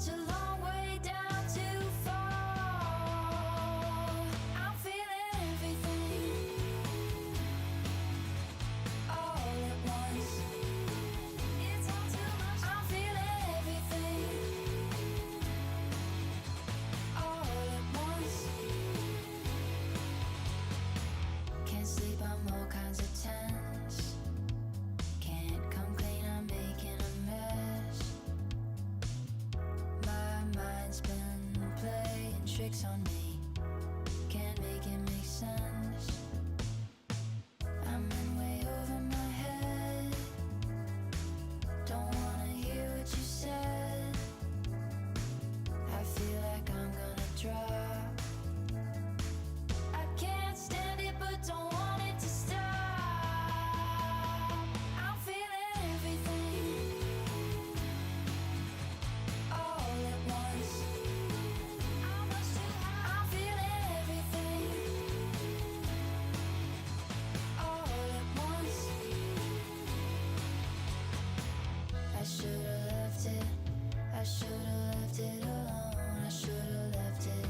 such a long way down to fall. I'm feeling everything all at once. It's all too much. I'm feeling everything all at once. Can't sleep, I'm all kinds of tense. Can't come clean, I'm making a mess. My mind's been playing tricks on me. Can't make it make sense. I'm in way over my head. Don't wanna hear what you said. I feel like I'm gonna drop. I can't stand it but don't want it to stop. I'm feeling everything all at once. I'm much too high. I'm feeling everything all at once. I should've left it. I should've left it alone. I should've left it.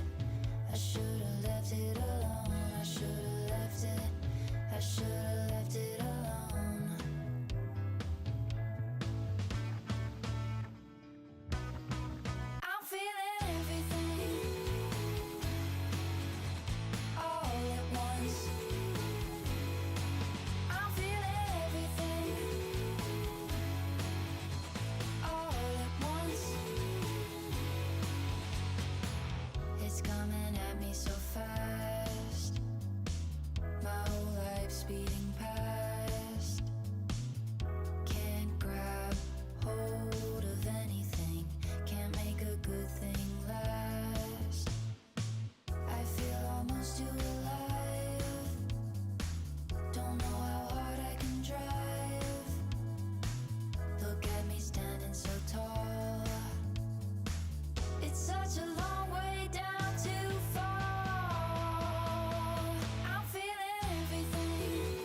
I should've left it alone. I should've left it. I should've left it alone. I'm feeling everything all at once. I'm feeling everything all at once. It's coming at me so fast. My whole life speeding past. Can't grab hold of anything. Can't make a good thing last. I feel almost too alive. Don't know how hard I can drive. Look at me standing so tall. It's such a long way down to fall. I'm feeling everything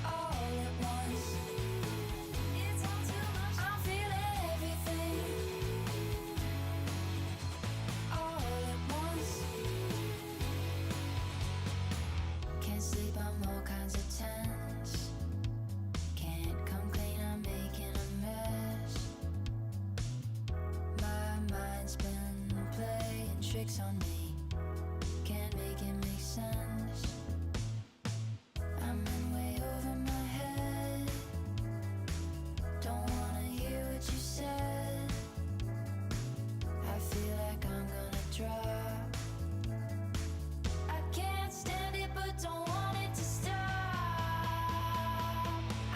all at once. It's all too much. I'm feeling everything all at once. Can't sleep, I'm all kinds of tense. Can't come clean, I'm making a mess. My mind's been playing tricks on me. Can't make it make sense. I'm in way over my head. Don't wanna hear what you said. I feel like I'm gonna drop. I can't stand it but don't want it to stop.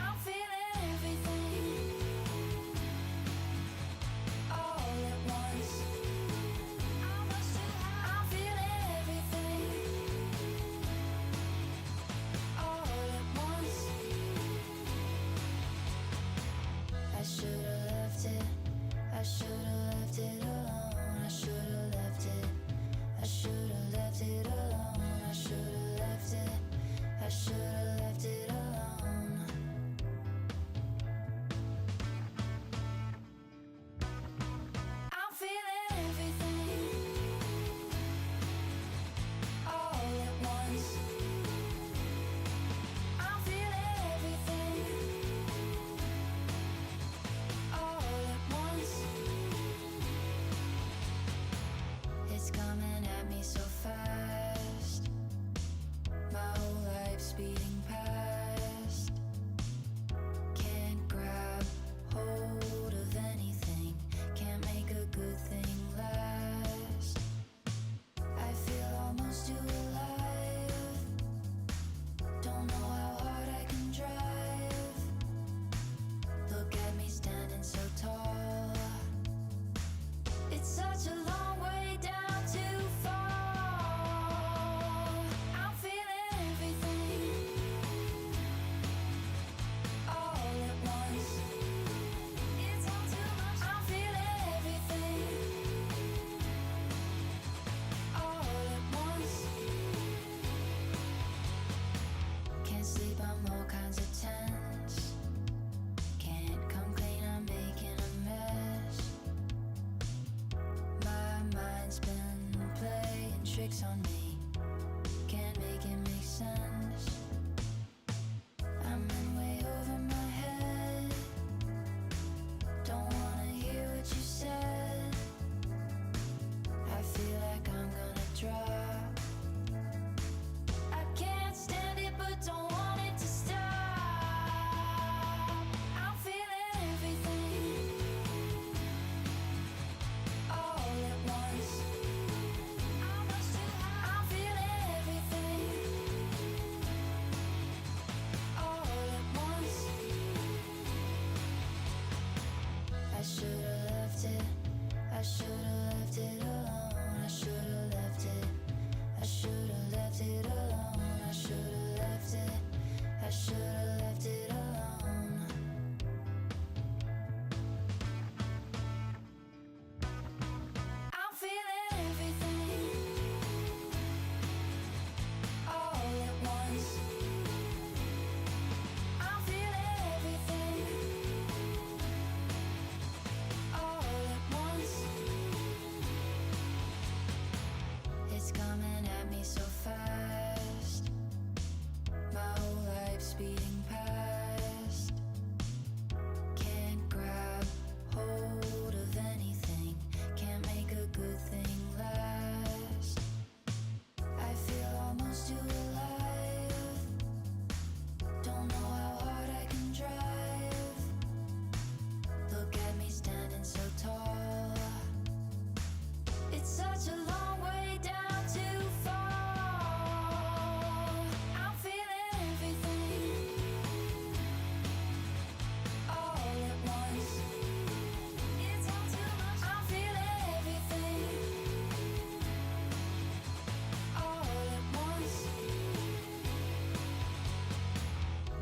I'm feeling everything all at once. I'm much too high. tricks on me. Can't make it make sense. I'm in way over my head. Don't wanna hear what you said. I feel like I'm gonna drop. I can't stand it but don't want it to stop. I'm feeling everything all at once. I'm feeling everything all at once. I should've left it. I should've left it alone. I should've left it. I should've left it alone. I should've left it. I should've left it alone. I'm feeling everything all at once. I'm feeling everything all at once. It's coming at me so fast. My whole life speeding past. Can't grab hold of anything. Can't make a good thing last. I feel almost too alive. Don't know how hard I can drive. Look at me standing so tall. It's such a long way down to fall. I'm feeling everything all at once. It's all too much. I'm feeling everything all at once.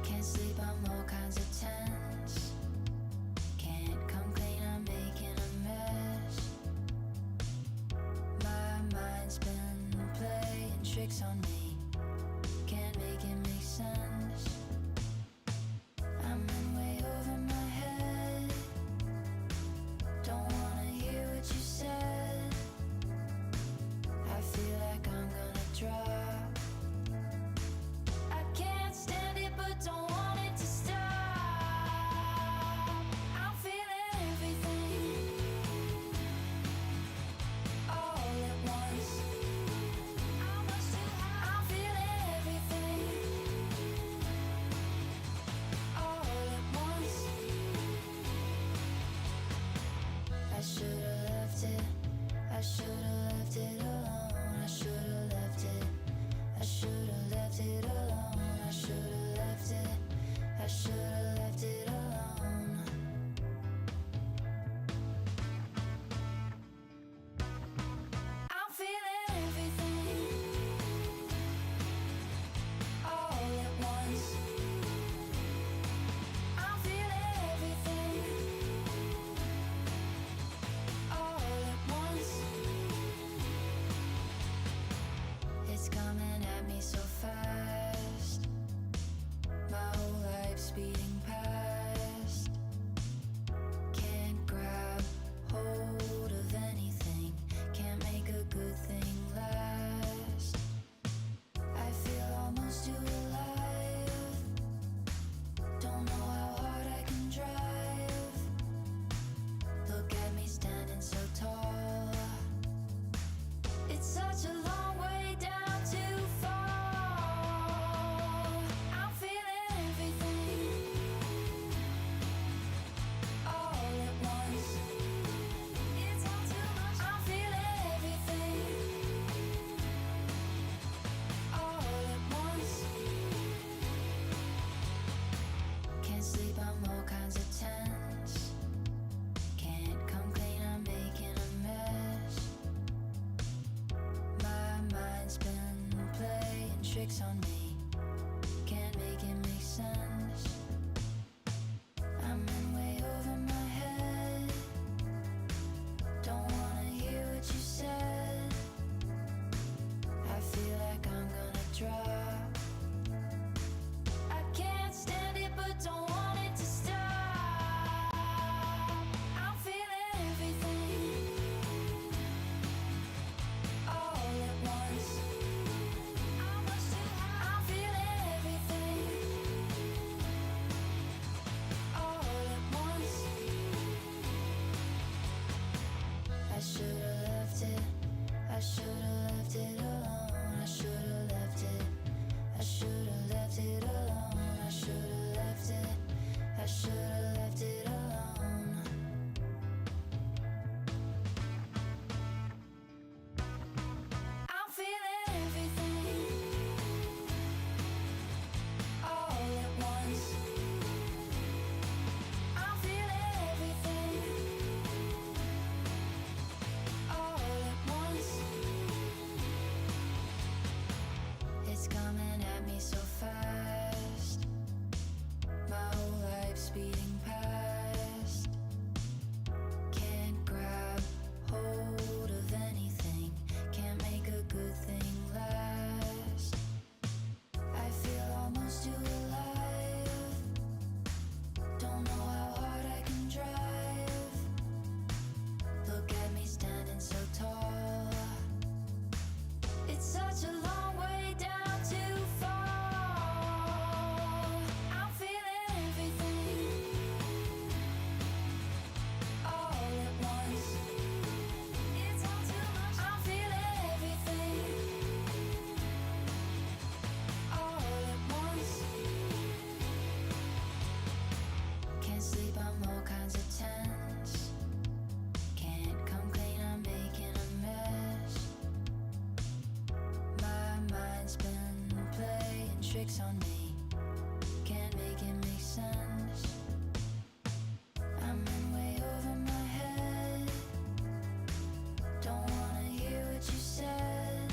Can't sleep, I'm all kinds of tense. Can't come clean, I'm making a mess. My mind's been playing tricks on me. Can't make it make sense. I'm in way over my head. Don't wanna hear what you said. I feel like I'm gonna drop. I can't stand it but don't want it to stop. I'm feeling everything all at once. I'm feeling everything all at once. I should've left it. I should've left it alone. I should've left it. I should've left it alone. I should've left it. I should've left it alone. I'm feeling everything all at once. I'm feeling everything all at once. It's coming at me so fast. My whole life speeding past. Can't grab hold of anything. Can't make a good thing last. I feel almost too alive. Don't know how hard I can drive. Look at me standing so tall. It's such a long way down to fall. I'm feeling everything all at once. It's all too much. I'm feeling everything all at once. Can't sleep, I'm all kinds of tense. Can't come clean, I'm making a mess. My mind's been playing tricks on me. Can't make it make sense. I'm in way over my head. Don't wanna hear what you said. I feel like I'm gonna drop. I can't stand it but don't want it to stop. I'm feeling everything all at once. tricks on me. Can't make it make sense. I'm in way over my head. Don't wanna hear what you said.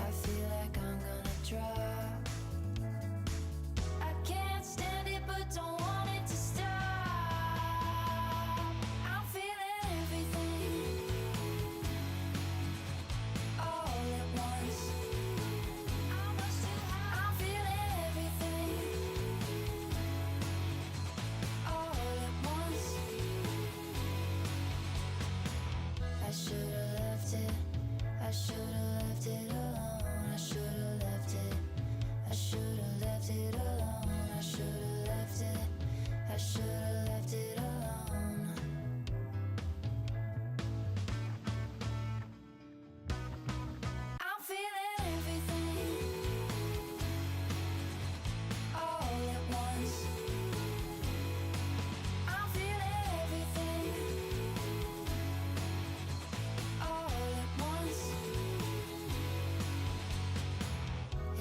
I feel like I'm gonna drop. I can't stand it but don't want it to stop. I'm feeling everything all at once. I'm feeling everything all at once. I should've left it. I should've left it alone. I should've left it. I should've left it alone. I should've left it. I should've left it alone. I'm feeling everything all at once. I'm feeling everything all at once.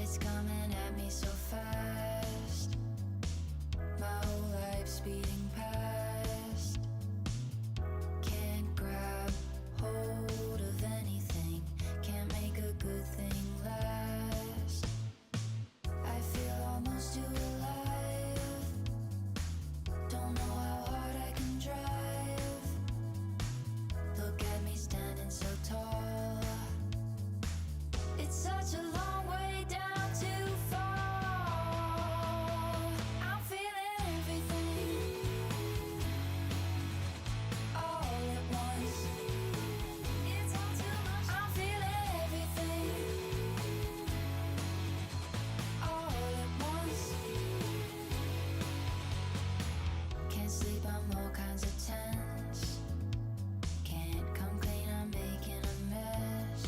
It's coming at me so fast. My whole life's beating past. Can't grab hold of anything. Can't make a good thing last. I feel almost too alive. Don't know how hard I can drive. Look at me standing so tall. It's such a long way down to fall. I'm feeling everything all at once. It's all too much. I'm feeling everything all at once. Can't sleep, I'm all kinds of tense. Can't come clean, I'm making a mess.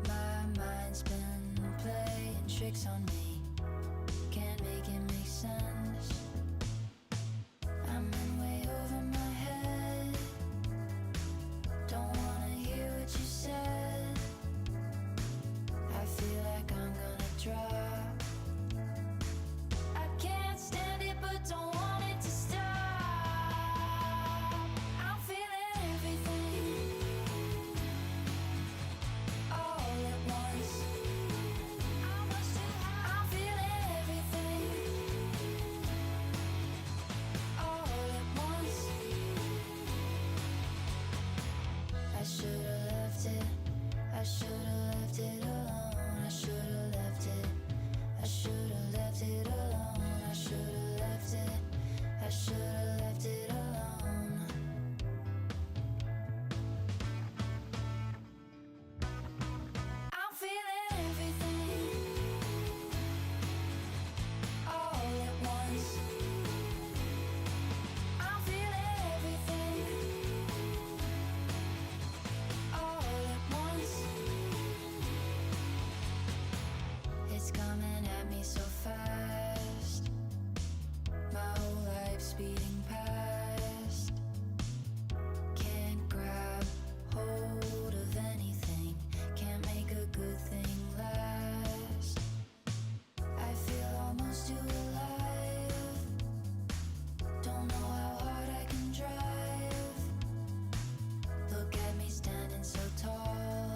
My mind's been playing tricks on me. Can't make it make sense. I'm in way over my head. Don't wanna hear what you said. I feel like I'm gonna drop. I can't stand it but don't want it to stop. I'm feeling everything all at once. I'm feeling everything all at once. I should've left it. I should've left it alone. I should've left it. I should've left it alone. I should've left it. I should've left it alone. I'm feeling everything all at once. I'm feeling everything all at once. It's coming at me so fast. My whole life's beating past. Can't grab hold of anything. Can't make a good thing last. I feel almost too alive. Don't know how hard I can drive. Look at me standing so tall.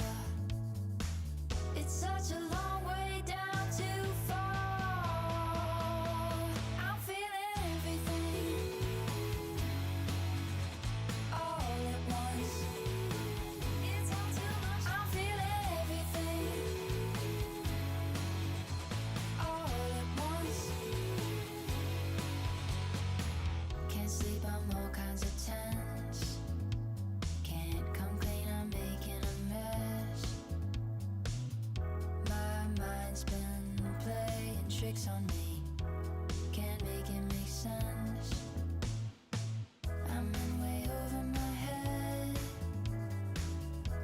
It's such a long way down to fall. I'm feeling everything all at once. It's all too much. I'm feeling everything all at once. Can't sleep, I'm all kinds of tense. Can't come clean, I'm making a mess. My mind's been playing tricks on me. Can't make it make sense. I'm in way over my head.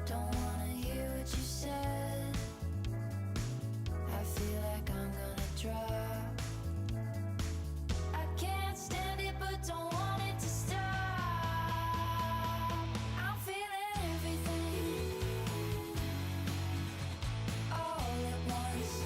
Don't wanna hear what you said. I feel like I'm gonna drop. I can't stand it but don't want it to stop. I'm feeling everything all at once.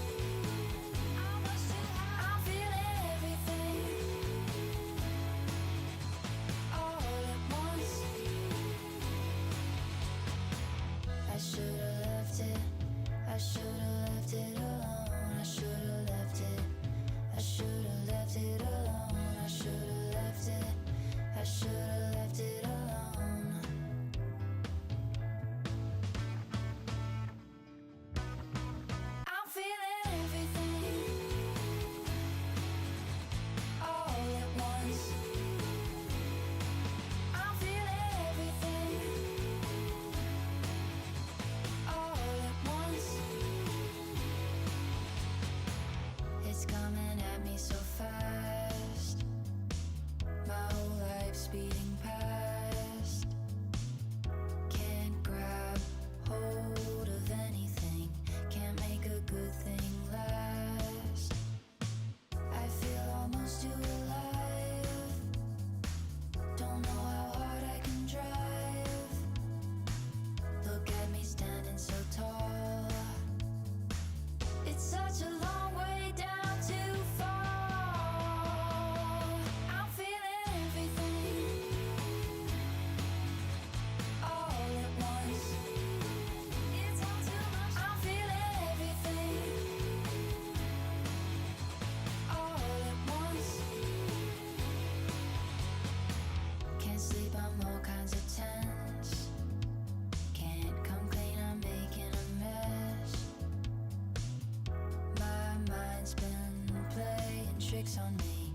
tricks on me.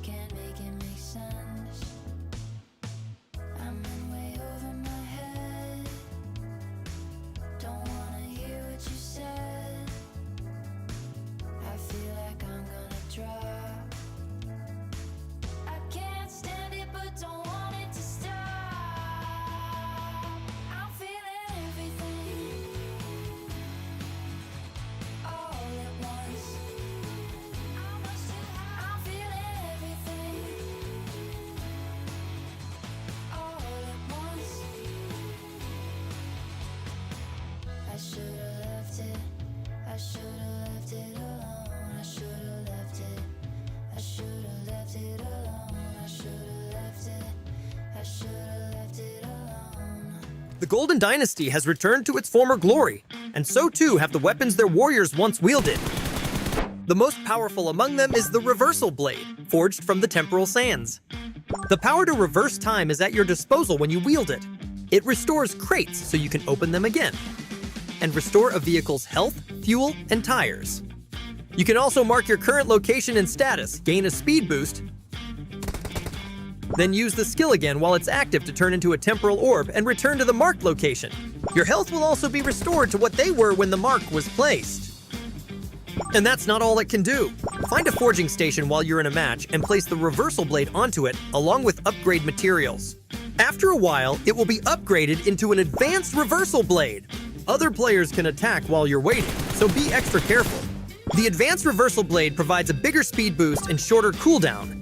Can't make it make sense. I'm in way over my head. Don't wanna hear what you said. I feel like I'm gonna drop. I can't stand it but don't want it to stop. I'm feeling everything all at once. I'm feeling everything all at once. I should've left it. I should've left it alone. I should've left it. I should've left it alone. I should've left it. I should've left it alone. The Golden Dynasty has returned to its former glory, and so too have the weapons their warriors once wielded. The most powerful among them is the Reversal Blade, forged from the temporal sands. The power to reverse time is at your disposal when you wield it. It restores crates so you can open them again, and restore a vehicle's health, fuel, and tires. You can also mark your current location and status, gain a speed boost, then use the skill again while it's active to turn into a temporal orb and return to the marked location. Your health will also be restored to what they were when the mark was placed. And that's not all it can do. Find a forging station while you're in a match and place the Reversal Blade onto it along with upgrade materials. After a while, it will be upgraded into an advanced Reversal Blade. Other players can attack while you're waiting, so be extra careful. The advanced Reversal Blade provides a bigger speed boost and shorter cooldown.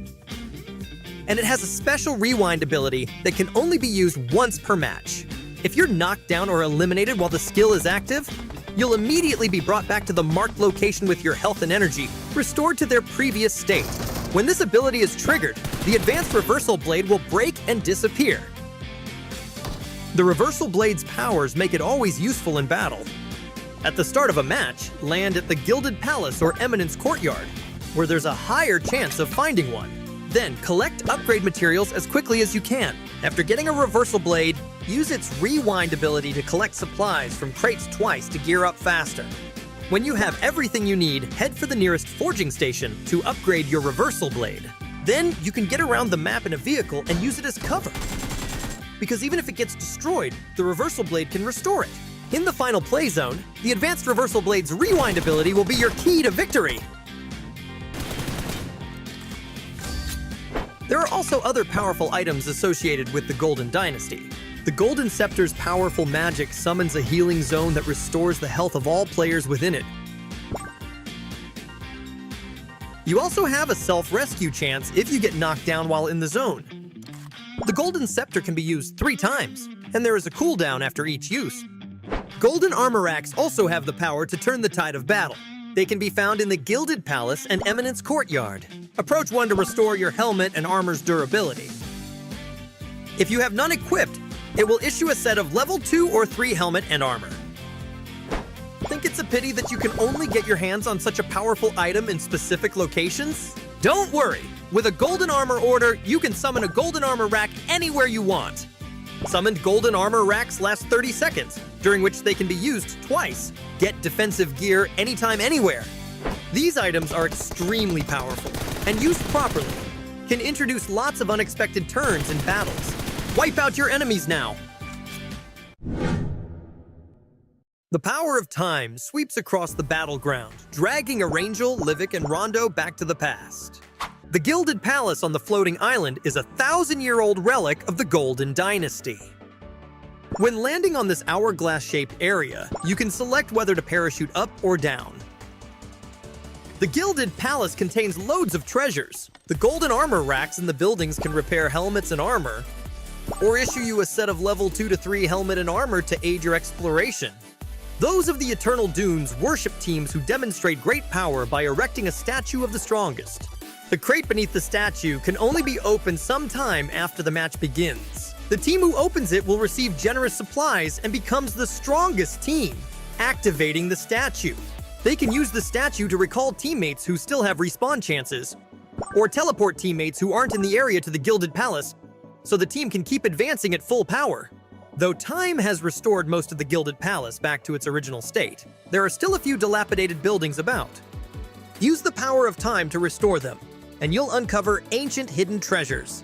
And it has a special rewind ability that can only be used once per match. If you're knocked down or eliminated while the skill is active, you'll immediately be brought back to the marked location with your health and energy restored to their previous state. When this ability is triggered, the advanced Reversal Blade will break and disappear. The Reversal Blade's powers make it always useful in battle. At the start of a match, land at the Gilded Palace or Eminence Courtyard, where there's a higher chance of finding one. Then collect upgrade materials as quickly as you can. After getting a Reversal Blade, use its rewind ability to collect supplies from crates twice to gear up faster. When you have everything you need, head for the nearest forging station to upgrade your Reversal Blade. Then you can get around the map in a vehicle and use it as cover. Because even if it gets destroyed, the Reversal Blade can restore it. In the final play zone, the advanced Reversal Blade's rewind ability will be your key to victory. There are also other powerful items associated with the Golden Dynasty. The Golden Scepter's powerful magic summons a healing zone that restores the health of all players within it. You also have a self-rescue chance if you get knocked down while in the zone. The Golden Scepter can be used 3 times, and there is a cooldown after each use. Golden armor racks also have the power to turn the tide of battle. They can be found in the Gilded Palace and Eminence Courtyard. Approach one to restore your helmet and armor's durability. If you have none equipped, it will issue a set of level 2 or 3 helmet and armor. Think it's a pity that you can only get your hands on such a powerful item in specific locations? Don't worry! With a golden armor order, you can summon a golden armor rack anywhere you want. Summoned golden armor racks last 30 seconds, during which they can be used twice. Get defensive gear anytime, anywhere. These items are extremely powerful, and used properly, can introduce lots of unexpected turns in battles. Wipe out your enemies now! The power of time sweeps across the battleground, dragging Erangel, Livik, and Rondo back to the past. The Gilded Palace on the floating island is a 1,000-year-old relic of the Golden Dynasty. When landing on this hourglass-shaped area, you can select whether to parachute up or down. The Gilded Palace contains loads of treasures. The golden armor racks in the buildings can repair helmets and armor, or issue you a set of level 2 to 3 helmet and armor to aid your exploration. Those of the Eternal Dunes worship teams who demonstrate great power by erecting a statue of the strongest. The crate beneath the statue can only be opened sometime after the match begins. The team who opens it will receive generous supplies and becomes the strongest team, activating the statue. They can use the statue to recall teammates who still have respawn chances, or teleport teammates who aren't in the area to the Gilded Palace, so the team can keep advancing at full power. Though time has restored most of the Gilded Palace back to its original state, there are still a few dilapidated buildings about. Use the power of time to restore them, and you'll uncover ancient hidden treasures.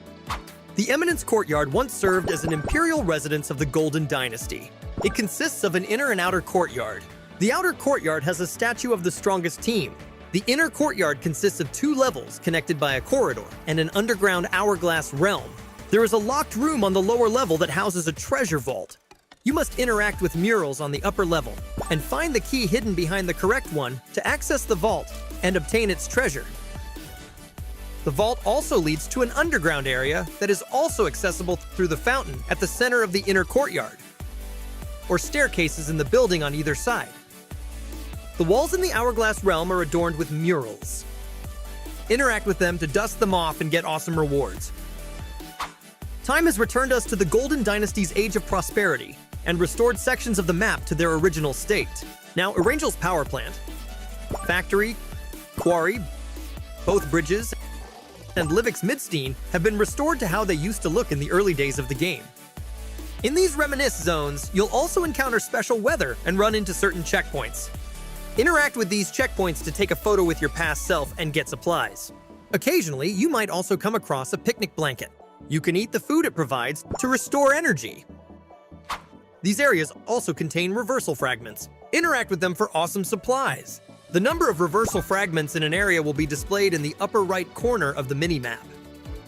The Eminence Courtyard once served as an imperial residence of the Golden Dynasty. It consists of an inner and outer courtyard. The outer courtyard has a statue of the strongest team. The inner courtyard consists of 2 levels connected by a corridor and an underground hourglass realm. There is a locked room on the lower level that houses a treasure vault. You must interact with murals on the upper level and find the key hidden behind the correct one to access the vault and obtain its treasure. The vault also leads to an underground area that is also accessible through the fountain at the center of the inner courtyard, or staircases in the building on either side. The walls in the Hourglass Realm are adorned with murals. Interact with them to dust them off and get awesome rewards. Time has returned us to the Golden Dynasty's Age of Prosperity and restored sections of the map to their original state. Now, Erangel's power plant, factory, quarry, both bridges, and Livik's Midstein have been restored to how they used to look in the early days of the game. In these reminisce zones, you'll also encounter special weather and run into certain checkpoints. Interact with these checkpoints to take a photo with your past self and get supplies. Occasionally, you might also come across a picnic blanket. You can eat the food it provides to restore energy. These areas also contain reversal fragments. Interact with them for awesome supplies. The number of reversal fragments in an area will be displayed in the upper right corner of the mini-map.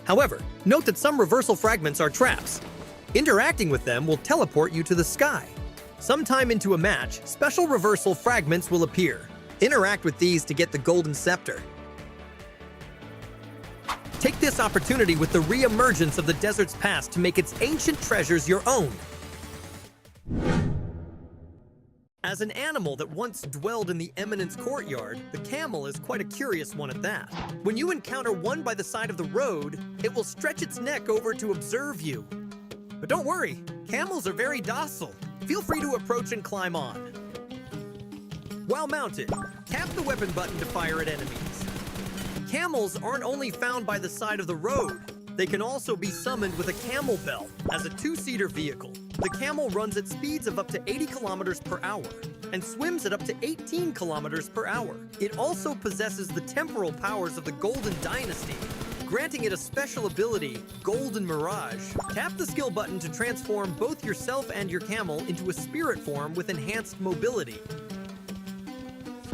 However, note that some reversal fragments are traps. Interacting with them will teleport you to the sky. Sometime into a match, special reversal fragments will appear. Interact with these to get the Golden Scepter. Take this opportunity with the re-emergence of the desert's past to make its ancient treasures your own. As an animal that once dwelled in the Eminence Courtyard, the camel is quite a curious one at that. When you encounter one by the side of the road, it will stretch its neck over to observe you. But don't worry, camels are very docile. Feel free to approach and climb on. While mounted, tap the weapon button to fire at enemies. Camels aren't only found by the side of the road, they can also be summoned with a camel bell as a 2-seater vehicle. The camel runs at speeds of up to 80 kilometers per hour and swims at up to 18 kilometers per hour. It also possesses the temporal powers of the Golden Dynasty, granting it a special ability, Golden Mirage. Tap the skill button to transform both yourself and your camel into a spirit form with enhanced mobility.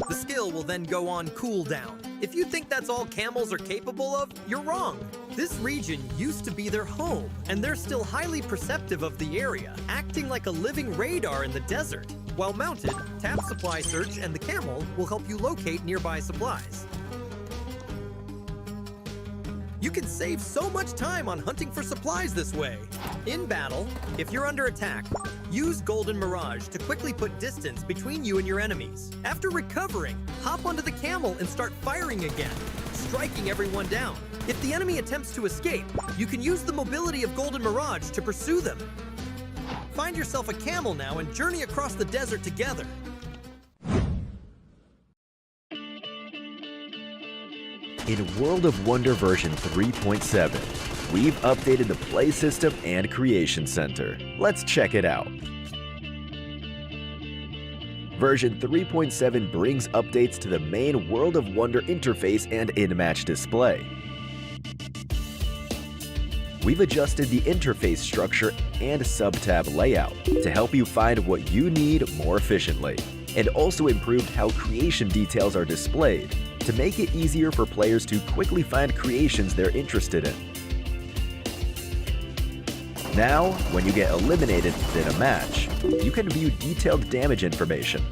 The skill will then go on cooldown. If you think that's all camels are capable of, you're wrong. This region used to be their home, and they're still highly perceptive of the area, acting like a living radar in the desert. While mounted, tap Supply Search and the camel will help you locate nearby supplies. You can save so much time on hunting for supplies this way. In battle, if you're under attack, use Golden Mirage to quickly put distance between you and your enemies. After recovering, hop onto the camel and start firing again, striking everyone down. If the enemy attempts to escape, you can use the mobility of Golden Mirage to pursue them. Find yourself a camel now and journey across the desert together. In World of Wonder version 3.7, we've updated the play system and creation center. Let's check it out. Version 3.7 brings updates to the main World of Wonder interface and in-match display. We've adjusted the interface structure and sub-tab layout to help you find what you need more efficiently, and also improved how creation details are displayed to make it easier for players to quickly find creations they're interested in. Now, when you get eliminated in a match, you can view detailed damage information.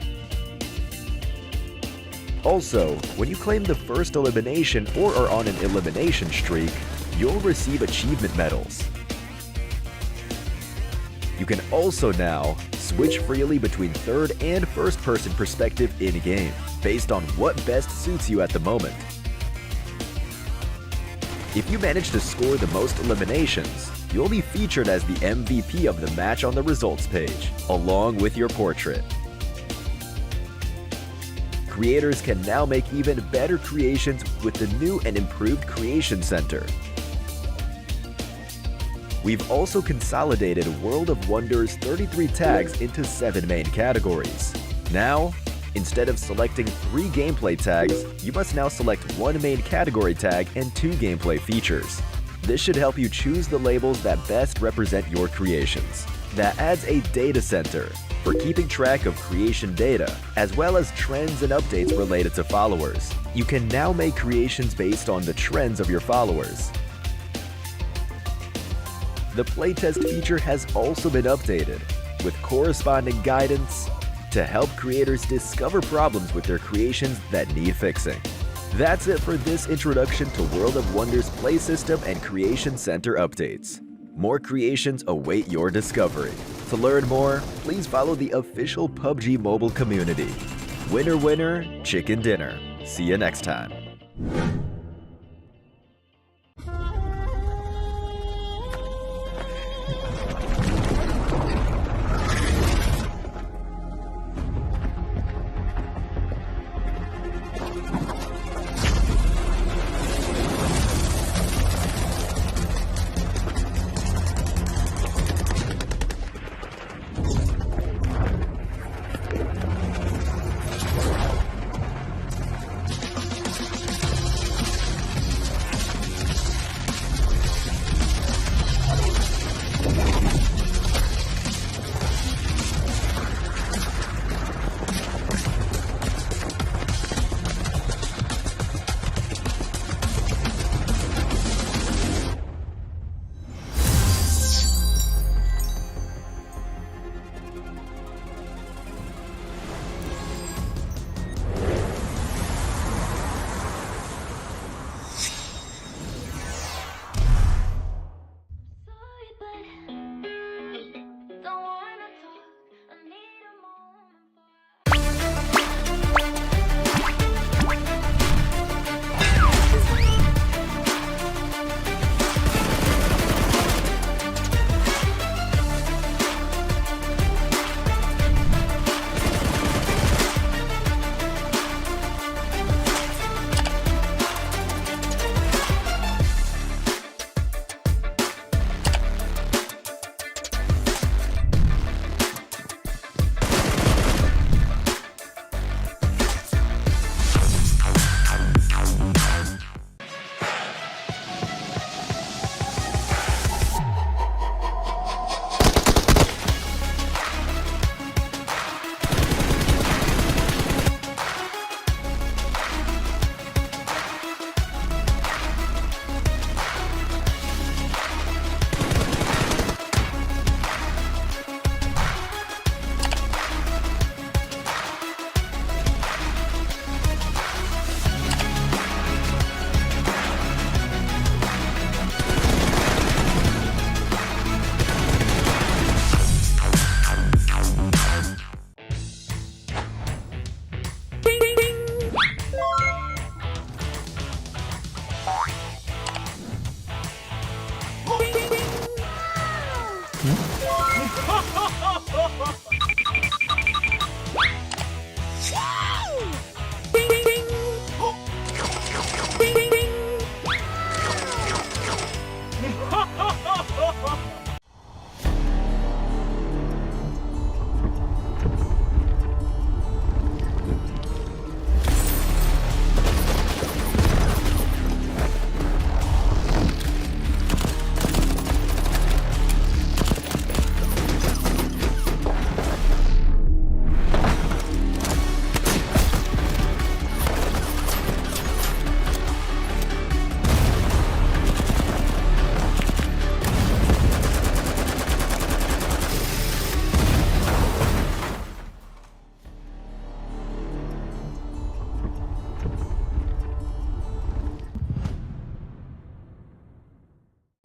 Also, when you claim the first elimination or are on an elimination streak, you'll receive achievement medals. You can also now switch freely between third and first-person perspective in-game, based on what best suits you at the moment. If you manage to score the most eliminations, you'll be featured as the MVP of the match on the results page, along with your portrait. Creators can now make even better creations with the new and improved Creation Center. We've also consolidated World of Wonder's 33 tags into 7 main categories. Now, Instead of selecting 3 gameplay tags, you must now select 1 main category tag and 2 gameplay features. This should help you choose the labels that best represent your creations. That adds a data center for keeping track of creation data, as well as trends and updates related to followers. You can now make creations based on the trends of your followers. The playtest feature has also been updated, with corresponding guidance to help creators discover problems with their creations that need fixing. That's it for this introduction to World of Wonders Play System and Creation Center updates. More creations await your discovery. To learn more, please follow the official PUBG mobile community. Winner, winner, chicken dinner. See you next time.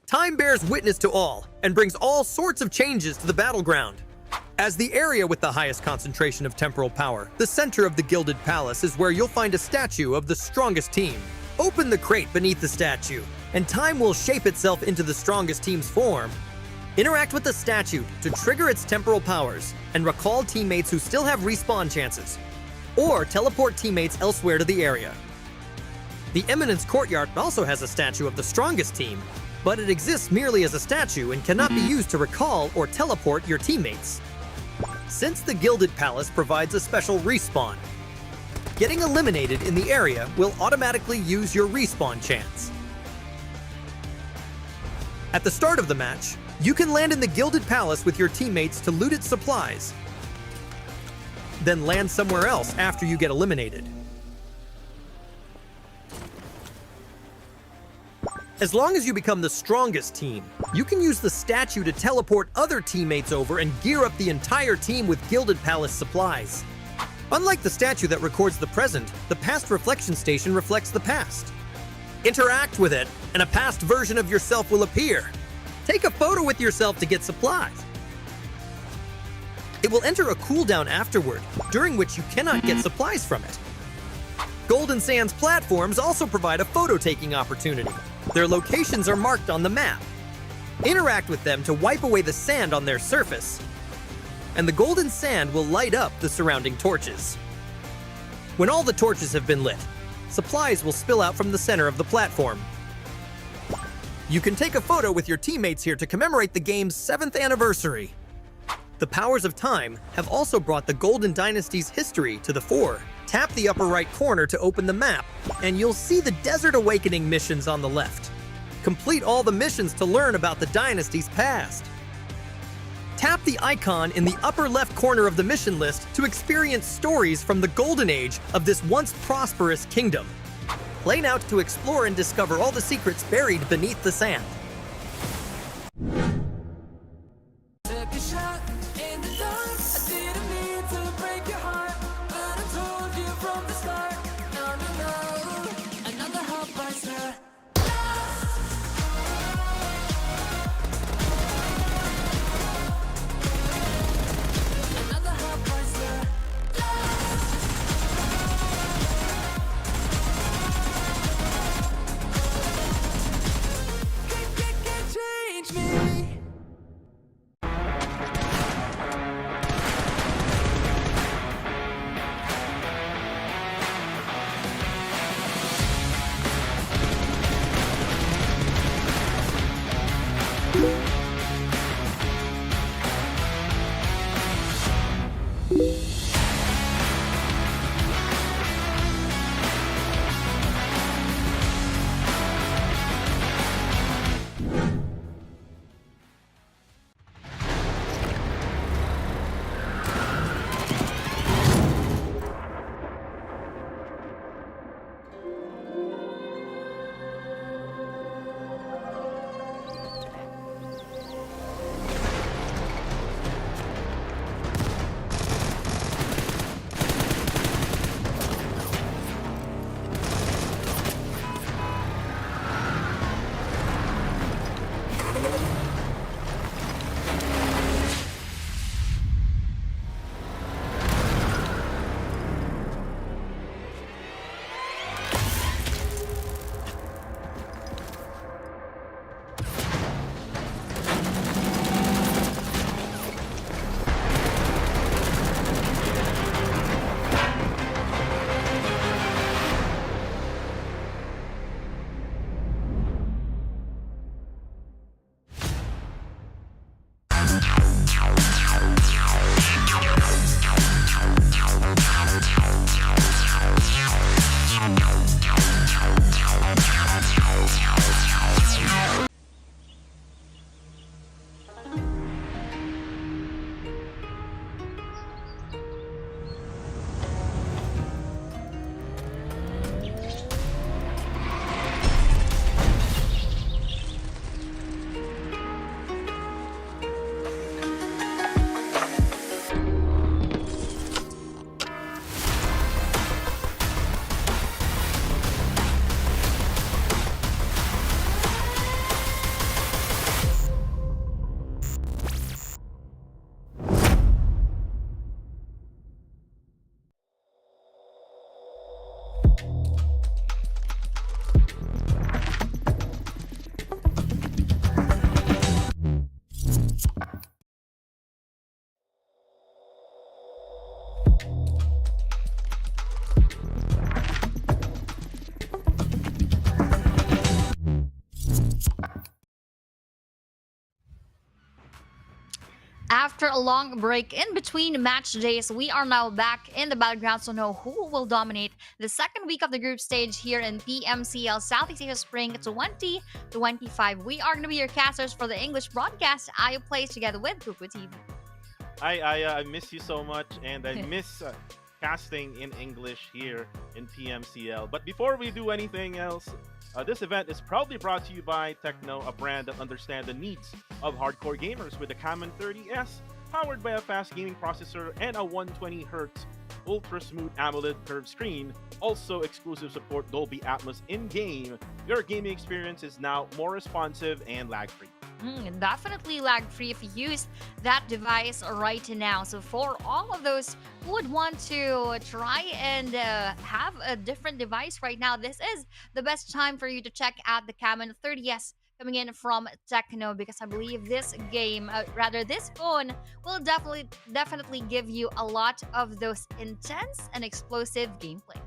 Time bears witness to all, and brings all sorts of changes to the battleground. As the area with the highest concentration of temporal power, the center of the Gilded Palace is where you'll find a statue of the strongest team. Open the crate beneath the statue, and time will shape itself into the strongest team's form. Interact with the statue to trigger its temporal powers, and recall teammates who still have respawn chances, or teleport teammates elsewhere to the area. The Eminence Courtyard also has a statue of the strongest team, but it exists merely as a statue and cannot be used to recall or teleport your teammates. Since the Gilded Palace provides a special respawn, Getting eliminated in the area will automatically use your respawn chance. At the start of the match, you can land in the Gilded Palace with your teammates to loot its supplies, then land somewhere else after you get eliminated. As long as you become the strongest team, you can use the statue to teleport other teammates over and gear up the entire team with Gilded Palace supplies. Unlike the statue that records the present, the past reflection station reflects the past. Interact with it, and a past version of yourself will appear. Take a photo with yourself to get supplies. It will enter a cooldown afterward, during which you cannot get supplies from it. Golden Sands platforms also provide a photo-taking opportunity. Their locations are marked on the map. Interact with them to wipe away the sand on their surface, and the golden sand will light up the surrounding torches. When all the torches have been lit, supplies will spill out from the center of the platform. You can take a photo with your teammates here to commemorate the game's 7th anniversary. The powers of time have also brought the Golden Dynasty's history to the fore. Tap the upper right corner to open the map, and you'll see the Desert Awakening missions on the left. Complete all the missions to learn about the Dynasty's past. Tap the icon in the upper left corner of the mission list to experience stories from the Golden Age of this once prosperous kingdom. Play now to explore and discover all the secrets buried beneath the sand. Took a shot in the dark. I didn't mean to break your heart, but I told you from the start. No, no, no. Another heartbreaker. Another heartbreaker. Can't change me. After a long break in between match days, we are now back in the battlegrounds to know who will dominate the second week of the group stage here in PMCL Southeast Asia Spring 2025. We are going to be your casters for the English broadcast. I plays together with Cuckoo TV. I miss you so much, and I miss casting in English here in PMCL. But before we do anything else, this event is proudly brought to you by Techno, a brand that understands the needs of hardcore gamers with the Camel 30S, powered by a fast gaming processor and a 120Hz ultra smooth AMOLED curved screen. Also exclusive support Dolby Atmos in-game. Your gaming experience is now more responsive and lag-free. Definitely lag-free if you use that device right now. So for all of those who would want to try and have a different device right now, this is the best time for you to check out the Camel 30S coming in from Techno, because I believe this game, this phone, will definitely give you a lot of those intense and explosive gameplays.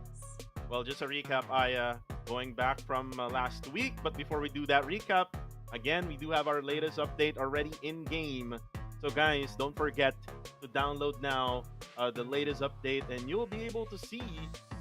Well, just a recap, going back from last week, but before we do that recap, again, we do have our latest update already in game. So guys, don't forget to download now the latest update, and you'll be able to see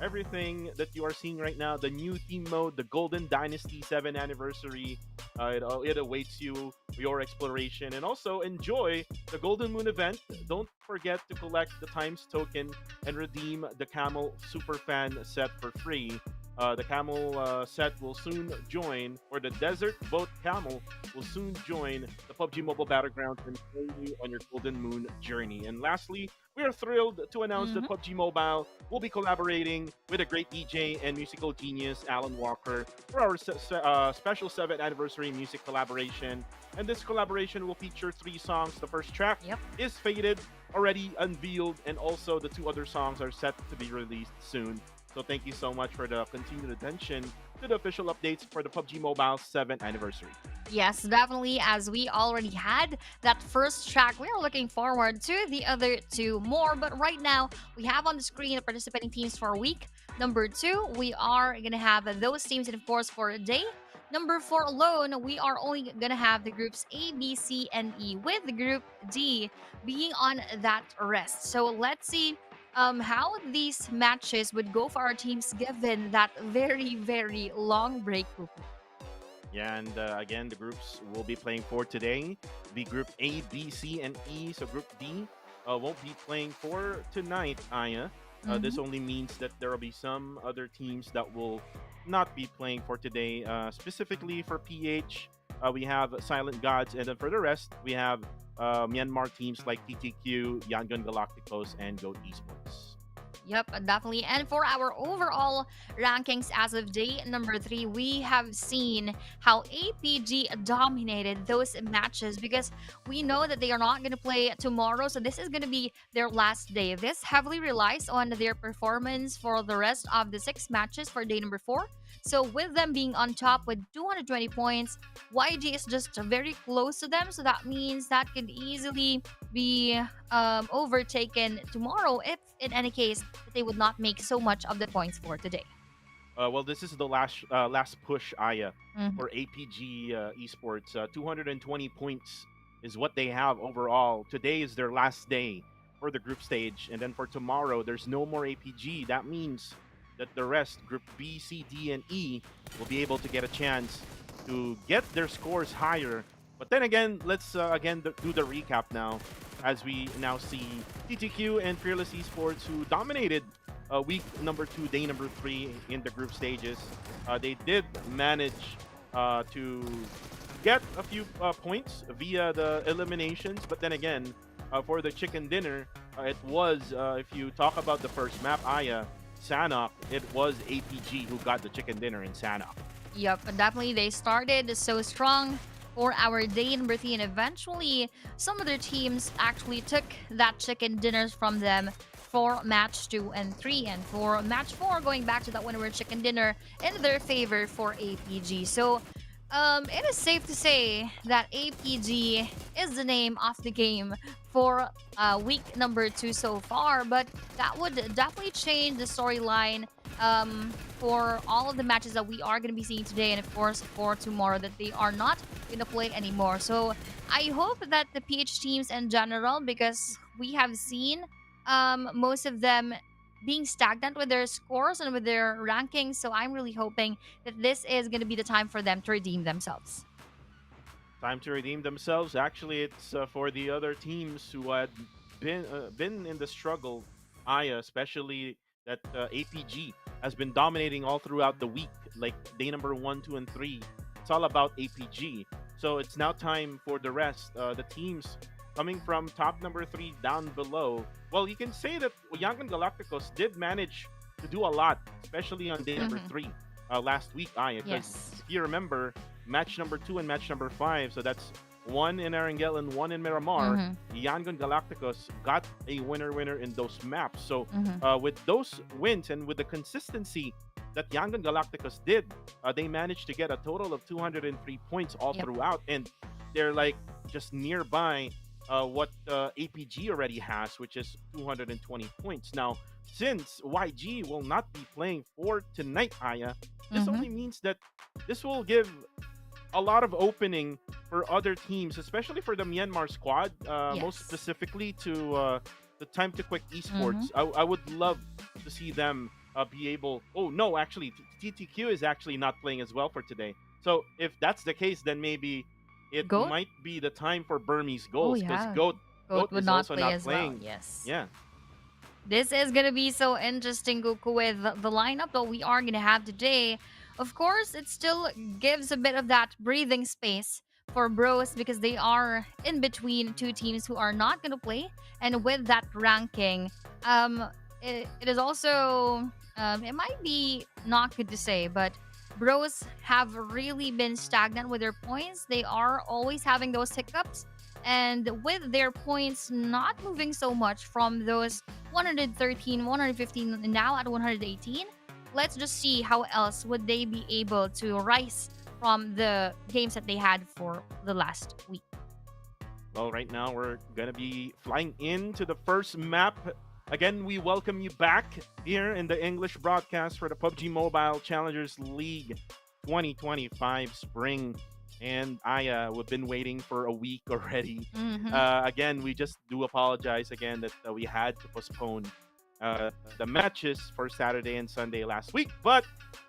everything that you are seeing right now. The new theme mode, the Golden Dynasty 7th anniversary. It awaits you, your exploration, and also enjoy the Golden Moon event. Don't forget to collect the Times token and redeem the Camel Superfan set for free. The Camel set will soon join, or the Desert Boat Camel will soon join the PUBG Mobile Battlegrounds and join you on your Golden Moon journey. And lastly, we are thrilled to announce that PUBG Mobile will be collaborating with a great DJ and musical genius, Alan Walker, for our special 7th anniversary music collaboration. And this collaboration will feature 3 songs. The first track is Faded, already unveiled, and also the 2 other songs are set to be released soon. So thank you so much for the continued attention to the official updates for the PUBG Mobile 7th anniversary. Yes, definitely. As we already had that first track, we are looking forward to the other 2 more. But right now, we have on the screen the participating teams for week number 2. We are going to have those teams, and of course, for a day number 4 alone, we are only going to have the groups A, B, C, and E, with the group D being on that rest. So let's see how these matches would go for our teams given that very, very long break. Yeah, and again, the groups will be playing for today. The group A, B, C, and E. So group D won't be playing for tonight, Aya. This only means that there will be some other teams that will not be playing for today. Specifically for PH, we have Silent Gods, and then for the rest, we have Myanmar teams like TTQ, Yangon Galacticos, and Goat Esports. Yep, definitely. And for our overall rankings as of day number 3, we have seen how APG dominated those matches, because we know that they are not going to play tomorrow. So this is going to be their last day. This heavily relies on their performance for the rest of the 6 matches for day number 4. So with them being on top with 220 points, YG is just very close to them. So that means that could easily be overtaken tomorrow if, in any case, they would not make so much of the points for today. Well, this is the last push, Aya, for APG Esports. 220 points is what they have overall. Today is their last day for the group stage. And then for tomorrow, there's no more APG. That means that the rest, Group B, C, D, and E, will be able to get a chance to get their scores higher. But then again, let's again do the recap now, as we now see TTQ and Fearless Esports, who dominated week number 2, day number 3 in the group stages. They did manage to get a few points via the eliminations, but then again, for the chicken dinner, it was, if you talk about the first map, Aya, Sanhok, it was APG who got the chicken dinner in Sanhok. Yep, definitely. They started so strong for our day number 3, and eventually some other teams actually took that chicken dinners from them for match 2 and 3, and for match 4, going back to that winner chicken dinner in their favor for APG. So it is safe to say that APG is the name of the game for week number 2 so far, but that would definitely change the storyline for all of the matches that we are going to be seeing today, and of course for tomorrow, that they are not going to play anymore. So I hope that the PH teams in general, because we have seen most of them being stagnant with their scores and with their rankings. So I'm really hoping that this is going to be the time for them to redeem themselves. Time to redeem themselves. Actually, it's for the other teams who had been in the struggle. Aya, especially that APG has been dominating all throughout the week, like day number 1, 2, and 3. It's all about APG. So it's now time for the rest. The teams coming from top number 3 down below. Well, you can say that Yangon Galacticos did manage to do a lot, especially on day number 3 last week, Aya. Because Yes. if you remember, match number 2 and match number 5, so that's one in Erangel and one in Miramar. Yangon Galacticos got a winner in those maps. So with those wins and with the consistency that Yangon Galacticos did, they managed to get a total of 203 points all Yep. throughout, and they're like just nearby what APG already has, which is 220 points. Now, since YG will not be playing for tonight, Aya, this only means that this will give a lot of opening for other teams, especially for the Myanmar squad, most Yes. specifically to the Time to Quick Esports. I would love to see them be able. Oh no, actually, TTQ is actually not playing as well for today. So if that's the case, then maybe it Goat? might be the time for Burmese Oh goals, because yeah. Goat Goat would is not also play not as playing. well. Yes. Yeah. This is gonna be so interesting, Goku, with the lineup that we are gonna have today. Of course, it still gives a bit of that breathing space for Bros, because they are in between two teams who are not gonna play, and with that ranking, it is also it might be not good to say, but Bros have really been stagnant with their points. They are always having those hiccups, and with their points not moving so much from those 113, 115, and now at 118. Let's just see how else would they be able to rise from the games that they had for the last week. Well, right now we're gonna be flying into the first map. Again, we welcome you back here in the English broadcast for the PUBG Mobile Challengers League 2025 Spring. And we've been waiting for a week already. Again, we just do apologize again that we had to postpone the matches for Saturday and Sunday last week. But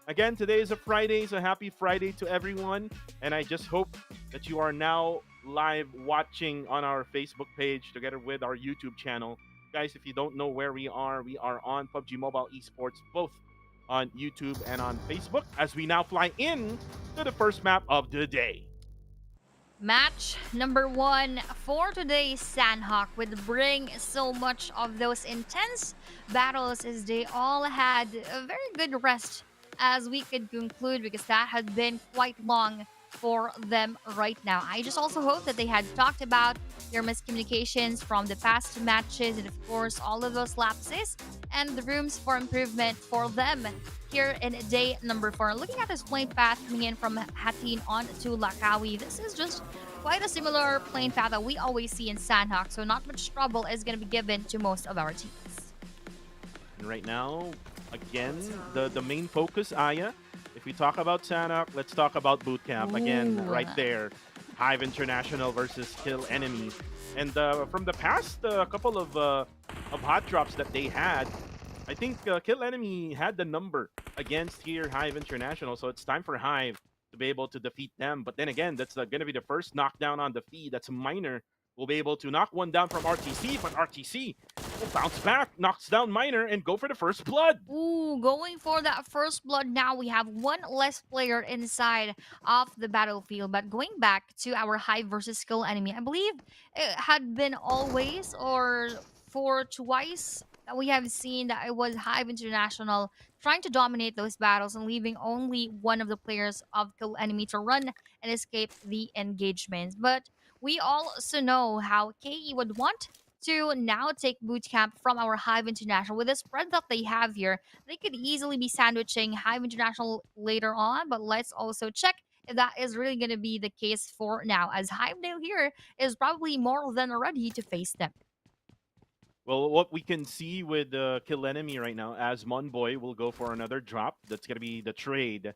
again, today is a Friday, so happy Friday to everyone. And I just hope that you are now live watching on our Facebook page together with our YouTube channel. Guys, if you don't know where we are on PUBG Mobile Esports, both on YouTube and on Facebook, as we now fly in to the first map of the day. Match number 1 for today's Sanhok would bring so much of those intense battles, as they all had a very good rest, as we could conclude, because that had been quite long for them right now. I just also hope that they had talked about their miscommunications from the past matches, and of course all of those lapses and the rooms for improvement for them here in day number 4. Looking at this plane path coming in from Hattin on to Lakawi, this is just quite a similar plane path that we always see in Sanhok, so not much trouble is going to be given to most of our teams. And right now, again, the main focus, Aya, if we talk about Sanhok, let's talk about Bootcamp. Again, Ooh. right there. Hive International versus Kill Enemy. And from the past couple of hot drops that they had, I think Kill Enemy had the number against here Hive International. So it's time for Hive to be able to defeat them. But then again, that's going to be the first knockdown on the feed. That's Miner will be able to knock one down from RTC, but RTC will bounce back, knocks down Miner, and go for the first blood. Ooh, going for that first blood now. We have one less player inside of the battlefield. But going back to our Hive versus Skill Enemy, I believe it had been always or for twice that we have seen that it was Hive International trying to dominate those battles and leaving only one of the players of Kill Enemy to run and escape the engagements. But we also know how KE would want to now take bootcamp from our Hive International. With the spread that they have here, they could easily be sandwiching Hive International later on, but let's also check if that is really going to be the case for now, as Hivedale here is probably more than ready to face them. Well, what we can see with Kill Enemy right now, as Monboy will go for another drop. That's going to be the trade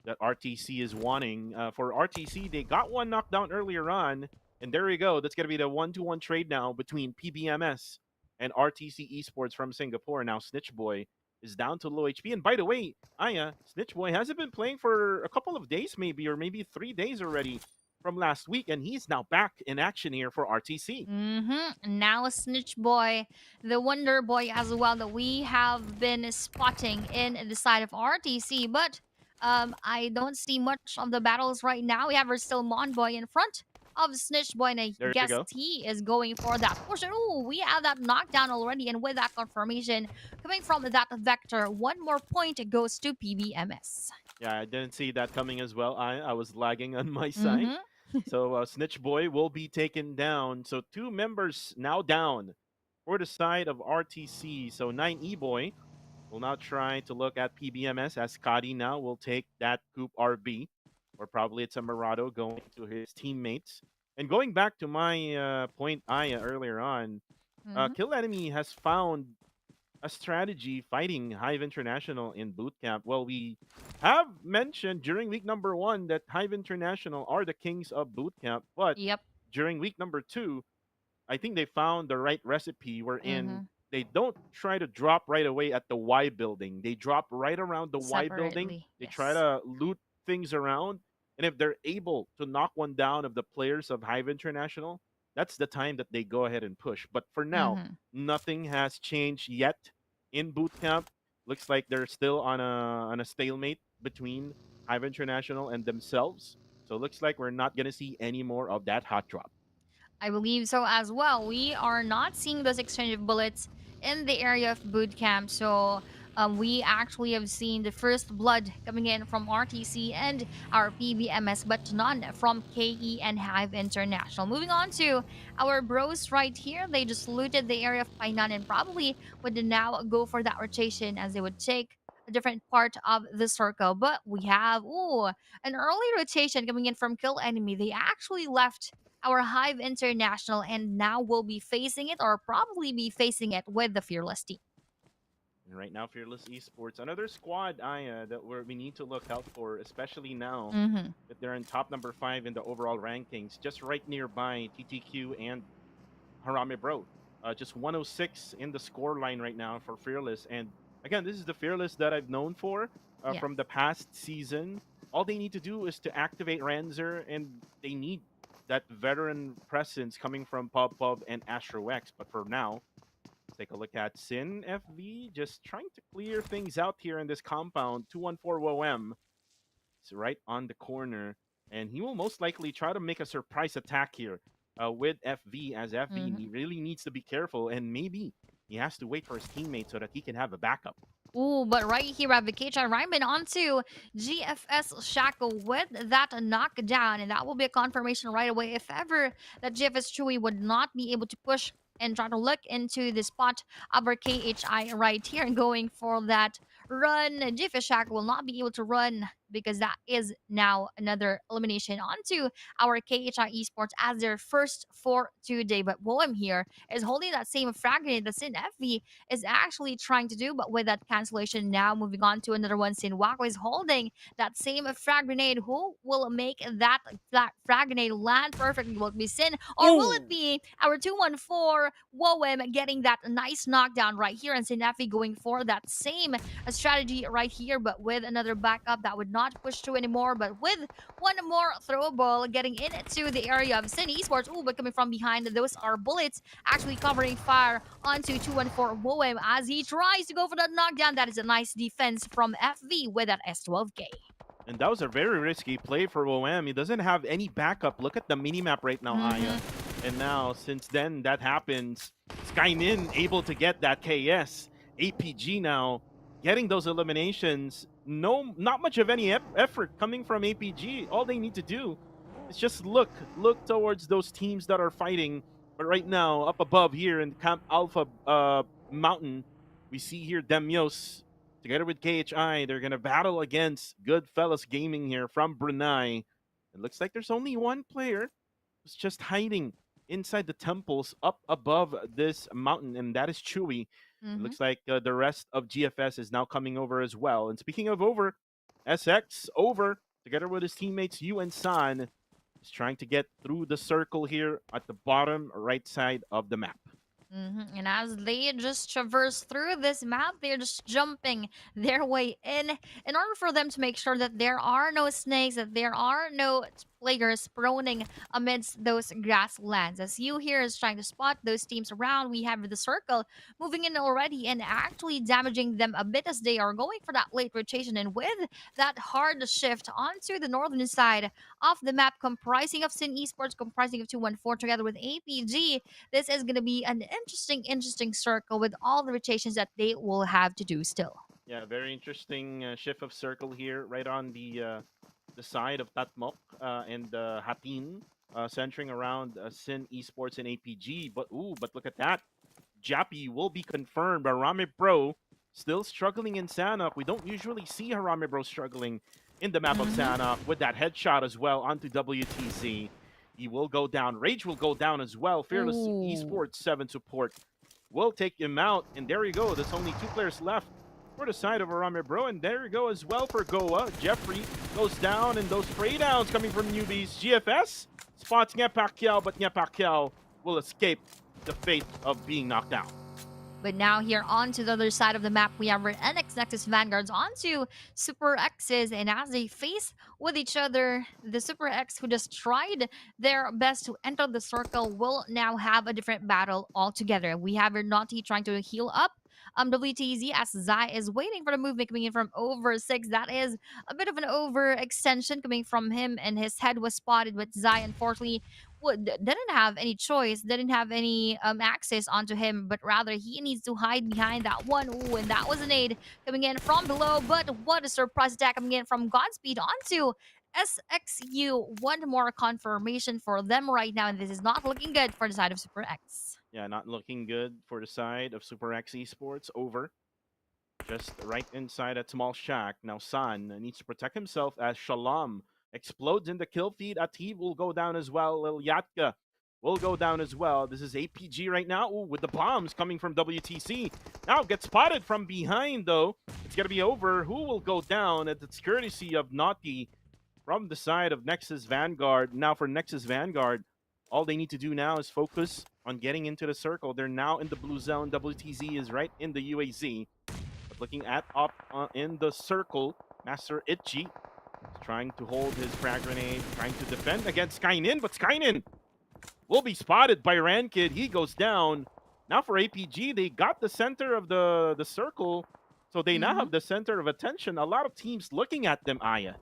that RTC is wanting. For RTC, they got one knockdown earlier on, and there we go. That's going to be the 1-to-1 trade now between PBMS and RTC Esports from Singapore. Now Snitch Boy is down to low HP. And by the way, Aya, Snitch Boy hasn't been playing for a couple of days maybe, or maybe 3 days already from last week, and he's now back in action here for RTC. Now Snitch Boy, the Wonder Boy as well that we have been spotting in the side of RTC, but I don't see much of the battles right now. We have still Mon Boy in front of Snitch Boy, and I There you guess go. he is going for that portion. Ooh, we have that knockdown already, and with that confirmation coming from that vector, one more point goes to PBMS. Yeah, I didn't see that coming as well. I was lagging on my side. So Snitch Boy will be taken down. So 2 members now down for the side of RTC. So 9E Boy will now try to look at PBMS as Scotty now will take that Coop RB. Or probably it's a Murado going to his teammates. And going back to my point Aya earlier on, Kill Enemy has found a strategy fighting Hive International in boot camp. Well, we have mentioned during week number 1 that Hive International are the kings of boot camp, but Yep. during week number 2, I think they found the right recipe wherein they don't try to drop right away at the Y building. They drop right around the Y building. Separately, They try yes. to loot things around. And if they're able to knock one down of the players of Hive International, that's the time that they go ahead and push. But for now, nothing has changed yet in boot camp. Looks like they're still on a stalemate between Hive International and themselves. So it looks like we're not gonna see any more of that hot drop. I believe so as well. We are not seeing those exchange of bullets in the area of boot camp. So we actually have seen the first blood coming in from RTC and our PBMS, but none from KE and Hive International. Moving on to our bros right here. They just looted the area of Painan and probably would now go for that rotation as they would take a different part of the circle. But we have an early rotation coming in from Kill Enemy. They actually left our Hive International and now will be facing it or probably be facing it with the Fearless team. And right now, Fearless Esports, another squad, Aya, that we need to look out for, especially now that they're in top number 5 in the overall rankings, just right nearby TTQ and Harame Bro. Just 106 in the score line right now for Fearless. And again, this is the Fearless that I've known for Yeah. from the past season. All they need to do is to activate Ranzer, and they need that veteran presence coming from PUB and Astro X. But for now, let's take a look at Sin FV, just trying to clear things out here in this compound. 214 WOM. It's right on the corner, and he will most likely try to make a surprise attack here with FV, as FV he really needs to be careful, and maybe he has to wait for his teammate so that he can have a backup. Ooh, but right here at Vacation Ryman onto GFS Shackle with that knockdown, and that will be a confirmation right away if ever that GFS Chewy would not be able to push and try to look into the spot of our KHI right here and going for that run. GFS Shackle will not be able to run because that is now another elimination onto our KHI Esports as their first for today. But Willem here is holding that same frag grenade that Sin FV is actually trying to do, but with that cancellation now moving on to another one. Sin Wako is holding that same frag grenade. Who will make that frag grenade land perfectly? Will it be Sin or will it be our 214 Woem getting that nice knockdown right here and Sin Effie going for that same strategy right here, but with another backup that would not push through anymore, but with one more throw ball getting into the area of Sin Esports. Ooh, but coming from behind, those are bullets actually covering fire onto 214 Woem as he tries to go for that knockdown. That is a nice defense from FV with that S12K. And that was a very risky play for WOM. He doesn't have any backup. Look at the minimap right now, Aya. And now, since then that happens, Skymin able to get that KS. APG now getting those eliminations. No, not much of any effort coming from APG. All they need to do is just look towards those teams that are fighting. But right now, up above here in Camp Alpha Mountain, we see here Demios together with KHI. They're going to battle against Goodfellas Gaming here from Brunei. It looks like there's only one player who's just hiding inside the temples up above this mountain, and that is Chewy. It Mhm. looks like the rest of GFS is now coming over as well. And speaking of over, SX over together with his teammates Yu and San is trying to get through the circle here at the bottom right side of the map. And as they just traverse through this map, they're just jumping their way in order for them to make sure that there are no snakes, that there are no players proning amidst those grasslands. As you here is trying to spot those teams around, we have the circle moving in already and actually damaging them a bit as they are going for that late rotation. And with that hard shift onto the northern side of the map, comprising of Sin Esports, comprising of 214 together with APG, this is going to be an interesting circle with all the rotations that they will have to do still. Yeah, very interesting shift of circle here, right on the side of Tatmok and Hatin, centering around Sin Esports and APG. But look at that, Jappy will be confirmed. Harame Bro still struggling in Sanhok. We don't usually see Harame Bro struggling in the map of Mhm. Sanhok with that headshot as well onto WTC. He will go down. Rage will go down as well. Fearless Ooh. Esports 7 support will take him out. And there you go. There's only 2 players left for the side of Harame Bro. And there you go as well for Goa. Jeffrey goes down, and those spray downs coming from newbies. GFS spots Nya Pacquiao, but Nya Pacquiao will escape the fate of being knocked out. But now here onto the other side of the map, we have our NX Nexus Vanguards onto Super X's, and as they face with each other, the Super X who just tried their best to enter the circle will now have a different battle altogether. We have our Naughty trying to heal up WTZ as Zai is waiting for the movement coming in from over 6. That is a bit of an overextension coming from him, and his head was spotted, but Zai unfortunately didn't have any choice, didn't have any access onto him, but rather he needs to hide behind that one. Ooh, and that was an aid coming in from below, but what a surprise attack coming in from Godspeed onto SXU. One more confirmation for them right now, and this is not looking good for the side of Super X. Yeah, not looking good for the side of Super X Esports. Over. Just right inside that small shack. Now San needs to protect himself as Shalom explodes in the kill feed. Ati will go down as well. Lil Yatka will go down as well. This is APG right now. Ooh, with the bombs coming from WTC. Now gets spotted from behind though. It's gonna be over. Who will go down? It's courtesy of Naughty from the side of Nexus Vanguard. Now for Nexus Vanguard, all they need to do now is focus on getting into the circle. They're now in the blue zone. WTZ is right in the UAZ. But looking at up in the circle, Master Itchy is trying to hold his frag grenade, trying to defend against Skynin, but Skynin will be spotted by Rankid. He goes down. Now for APG, they got the center of the circle, so they now have the center of attention. A lot of teams looking at them, Aya.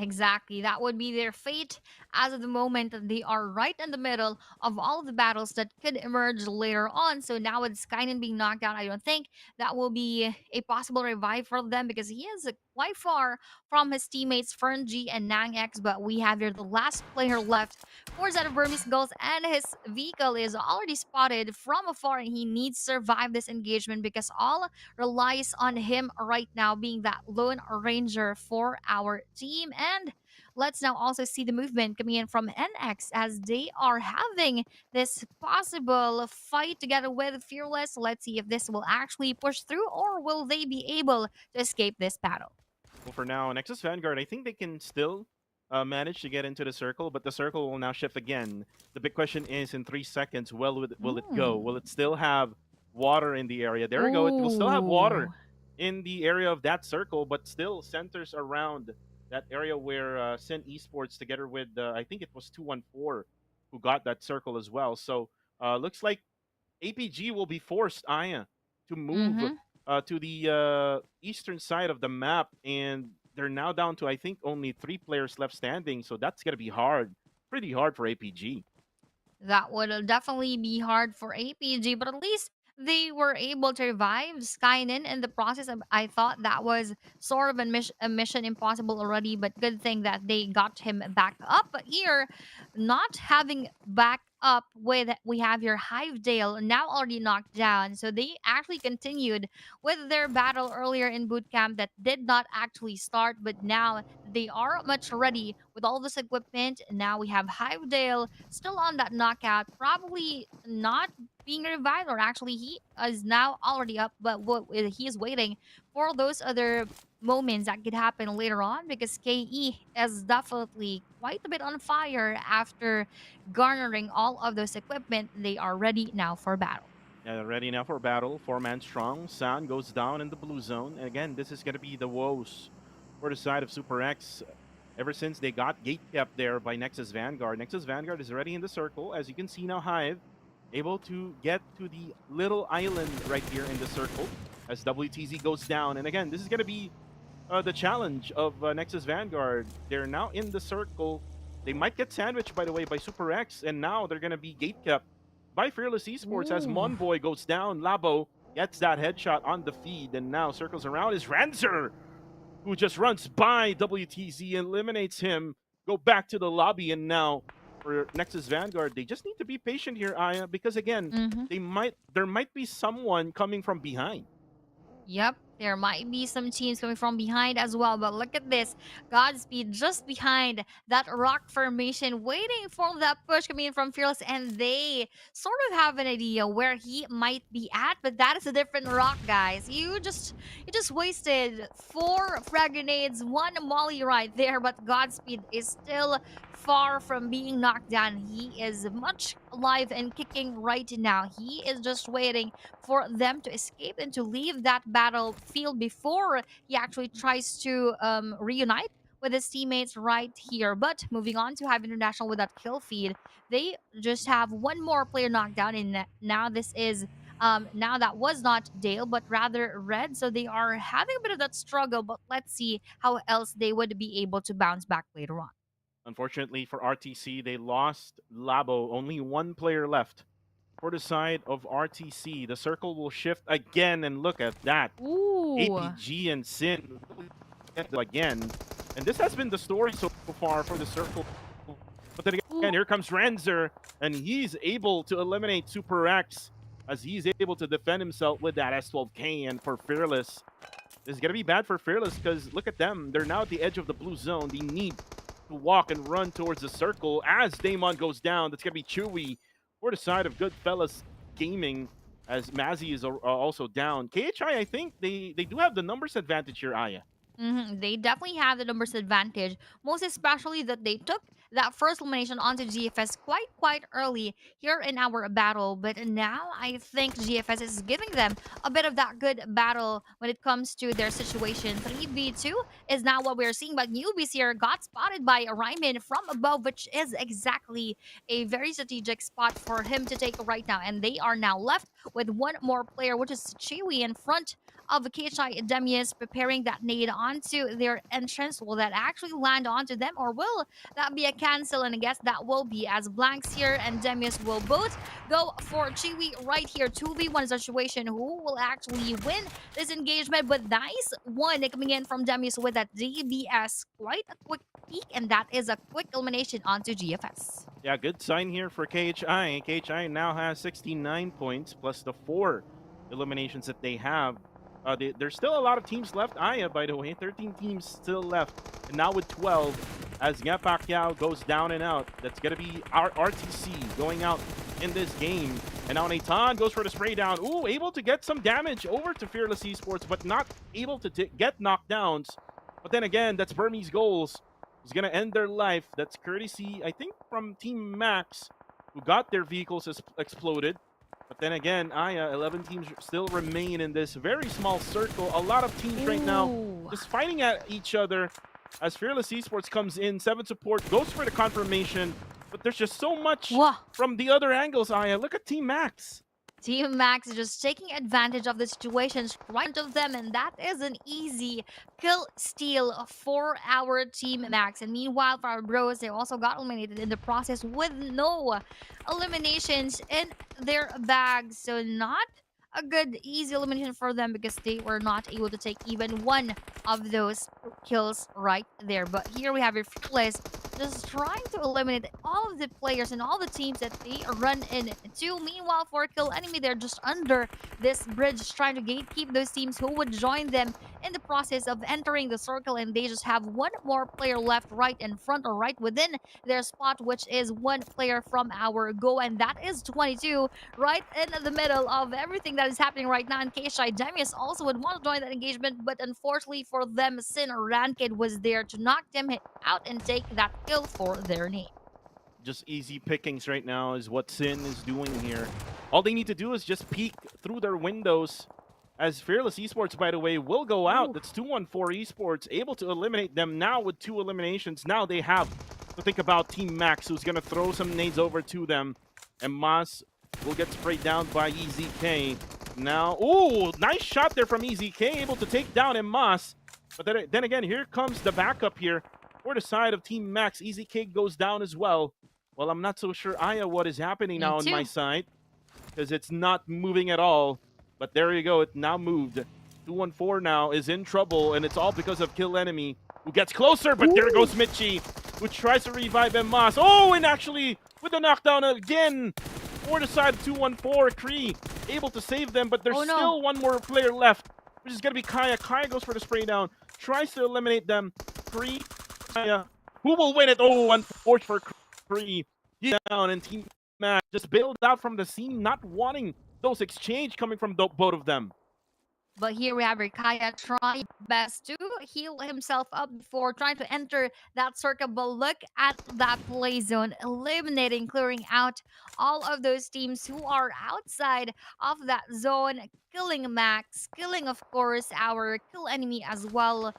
Exactly. That would be their fate as of the moment that they are right in the middle of all of the battles that could emerge later on. So now with Skynet being knocked out, I don't think that will be a possible revive for them because he is quite far from his teammates Fern G and Nang X. But we have here the last player left for Zeta Burmese Gulls, and his vehicle is already spotted from afar, and he needs to survive this engagement because all relies on him right now being that lone ranger for our team. And let's now also see the movement coming in from NX as they are having this possible fight together with Fearless. Let's see if this will actually push through or will they be able to escape this battle. Well, for now, Nexus Vanguard, I think they can still manage to get into the circle, but the circle will now shift again. The big question is, in 3 seconds, will it go? Will it still have water in the area? There we go. It will still have water in the area of that circle, but still centers around that area where Sin Esports, together with, I think it was 214, who got that circle as well. So looks like APG will be forced, Aya, to move to the eastern side of the map, and they're now down to, I think, only 3 players left standing. So that's gonna be hard, pretty hard for APG. That would definitely be hard for APG, but at least they were able to revive Skynin in the process. I thought that was sort of a mission impossible already, but good thing that they got him back up. But here, not having back up with, we have your Hivedale now already knocked down. So they actually continued with their battle earlier in boot camp that did not actually start, but now they are much ready with all this equipment. Now we have Hivedale still on that knockout, probably not being revived, or actually he is now already up, but what he is waiting for those other moments that could happen later on, because KE is definitely quite a bit on fire after garnering all of those equipment. They are ready now for battle. Yeah, ready now for battle. 4-man strong. San goes down in the blue zone. And again, this is going to be the woes for the side of Super X. Ever since they got gate kept there by Nexus Vanguard. Nexus Vanguard is already in the circle. As you can see now, Hive able to get to the little island right here in the circle as WTZ goes down. And again, this is going to be the challenge of Nexus Vanguard. They're now in the circle. They might get sandwiched, by the way, by Super X. And now they're going to be gate kept by Fearless Esports as Monboy goes down. Labo gets that headshot on the feed, and now circles around is Ranzer, who just runs by WTZ, eliminates him, go back to the lobby, and now for Nexus Vanguard, they just need to be patient here, Aya, because again, there might be someone coming from behind. Yep, there might be some teams coming from behind as well, but look at this. Godspeed just behind that rock formation, waiting for that push coming in from Fearless, and they sort of have an idea where he might be at, but that is a different rock, guys. You just wasted 4 frag grenades, 1 molly right there, but Godspeed is still far from being knocked down. He is much alive and kicking right now. He is just waiting for them to escape and to leave that battlefield before he actually tries to reunite with his teammates right here. But moving on to Hive International with that kill feed, they just have one more player knocked down in that. Now this is now that was not Dale, but rather Red. So they are having a bit of that struggle, but let's see how else they would be able to bounce back later on. Unfortunately for RTC, they lost Labo. Only one player left for the side of RTC. The circle will shift again, and look at that. Ooh. APG and Sin again. And this has been the story so far for the circle. But then again, here comes Ranzer, and he's able to eliminate Super X as he's able to defend himself with that S12K. And for Fearless, this is going to be bad for Fearless because look at them. They're now at the edge of the blue zone. They need to walk and run towards the circle as Damon goes down. That's going to be Chewy for the side of Goodfellas Gaming as Mazzy is also down. KHI, I think they do have the numbers advantage here, Aya. They definitely have the numbers advantage, most especially that they took that first elimination onto GFS quite early here in our battle. But now I think GFS is giving them a bit of that good battle when it comes to their situation. 3v2 is now what we're seeing, but Newbies here got spotted by Ryman from above, which is exactly a very strategic spot for him to take right now. And they are now left with one more player, which is Chewy in front of KHI Demius, preparing that nade onto their entrance. Will that actually land onto them, or will that be a cancel? And I guess that will be, as Blanks here and Demius will both go for Chewy right here. 2v1 situation. Who will actually win this engagement? But nice one coming in from Demius with that DBS. Quite a quick peek, and that is a quick elimination onto GFS. Yeah, good sign here for KHI. KHI now has 69 points plus the 4 eliminations that they have. There's still a lot of teams left. Aya, by the way, 13 teams still left. And now with 12, as Pacquiao goes down and out, that's going to be our RTC going out in this game. And now Nathan goes for the spray down. Ooh, able to get some damage over to Fearless Esports, but not able to get knockdowns. But then again, that's Burmese Goals, who's going to end their life. That's courtesy, I think, from Team Max, who got their vehicles exploded. But then again, Aya, 11 teams still remain in this very small circle. A lot of teams right now just fighting at each other as Fearless Esports comes in. 7 support goes for the confirmation. But there's just so much from the other angles, Aya. Look at Team Max. Team Max is just taking advantage of the situations right of them, and that is an easy kill steal for our Team Max. And meanwhile, for our bros, they also got eliminated in the process with no eliminations in their bags. So not a good, easy elimination for them because they were not able to take even one of those kills right there. But here we have your Fearless just trying to eliminate all of the players and all the teams that they run into. Meanwhile, for Kill Enemy, they're just under this bridge trying to gatekeep those teams who would join them in the process of entering the circle, and they just have one more player left right in front or right within their spot, which is one player from our Go, and that is 22 right in the middle of everything that is happening right now. In case Shy Demius also would want to join that engagement, but unfortunately for them, Sin Ranked was there to knock them out and take that kill for their name. Just easy pickings right now is what Sin is doing here. All they need to do is just peek through their windows. As Fearless Esports, by the way, will go out. That's 214 Esports, able to eliminate them now with 2 eliminations. Now they have to think about Team Max, who's going to throw some nades over to them. And Mas will get sprayed down by EZK. Now, oh, nice shot there from EZK, able to take down Mas. But then again, here comes the backup here for the side of Team Max. EZK goes down as well. Well, I'm not so sure, Aya, what is happening now on my side, because it's not moving at all. But there you go, it now moved. 214 now is in trouble, and it's all because of Kill Enemy, who gets closer, but there goes Mitchie, who tries to revive Mas. Oh, and actually, with the knockdown again, for the side of 214, Kree able to save them, but there's still one more player left, which is going to be Kaya. Kaya goes for the spray down, tries to eliminate them. Kree, Kaya, who will win it? Oh, unfortunate for Kree. Down, and Team Max just bailed out from the scene, not wanting those exchange coming from both of them. But here we have Kaya trying best to heal himself up before trying to enter that circle. But look at that play zone, eliminating, clearing out all of those teams who are outside of that zone, killing Max, killing, of course, our Kill Enemy as well.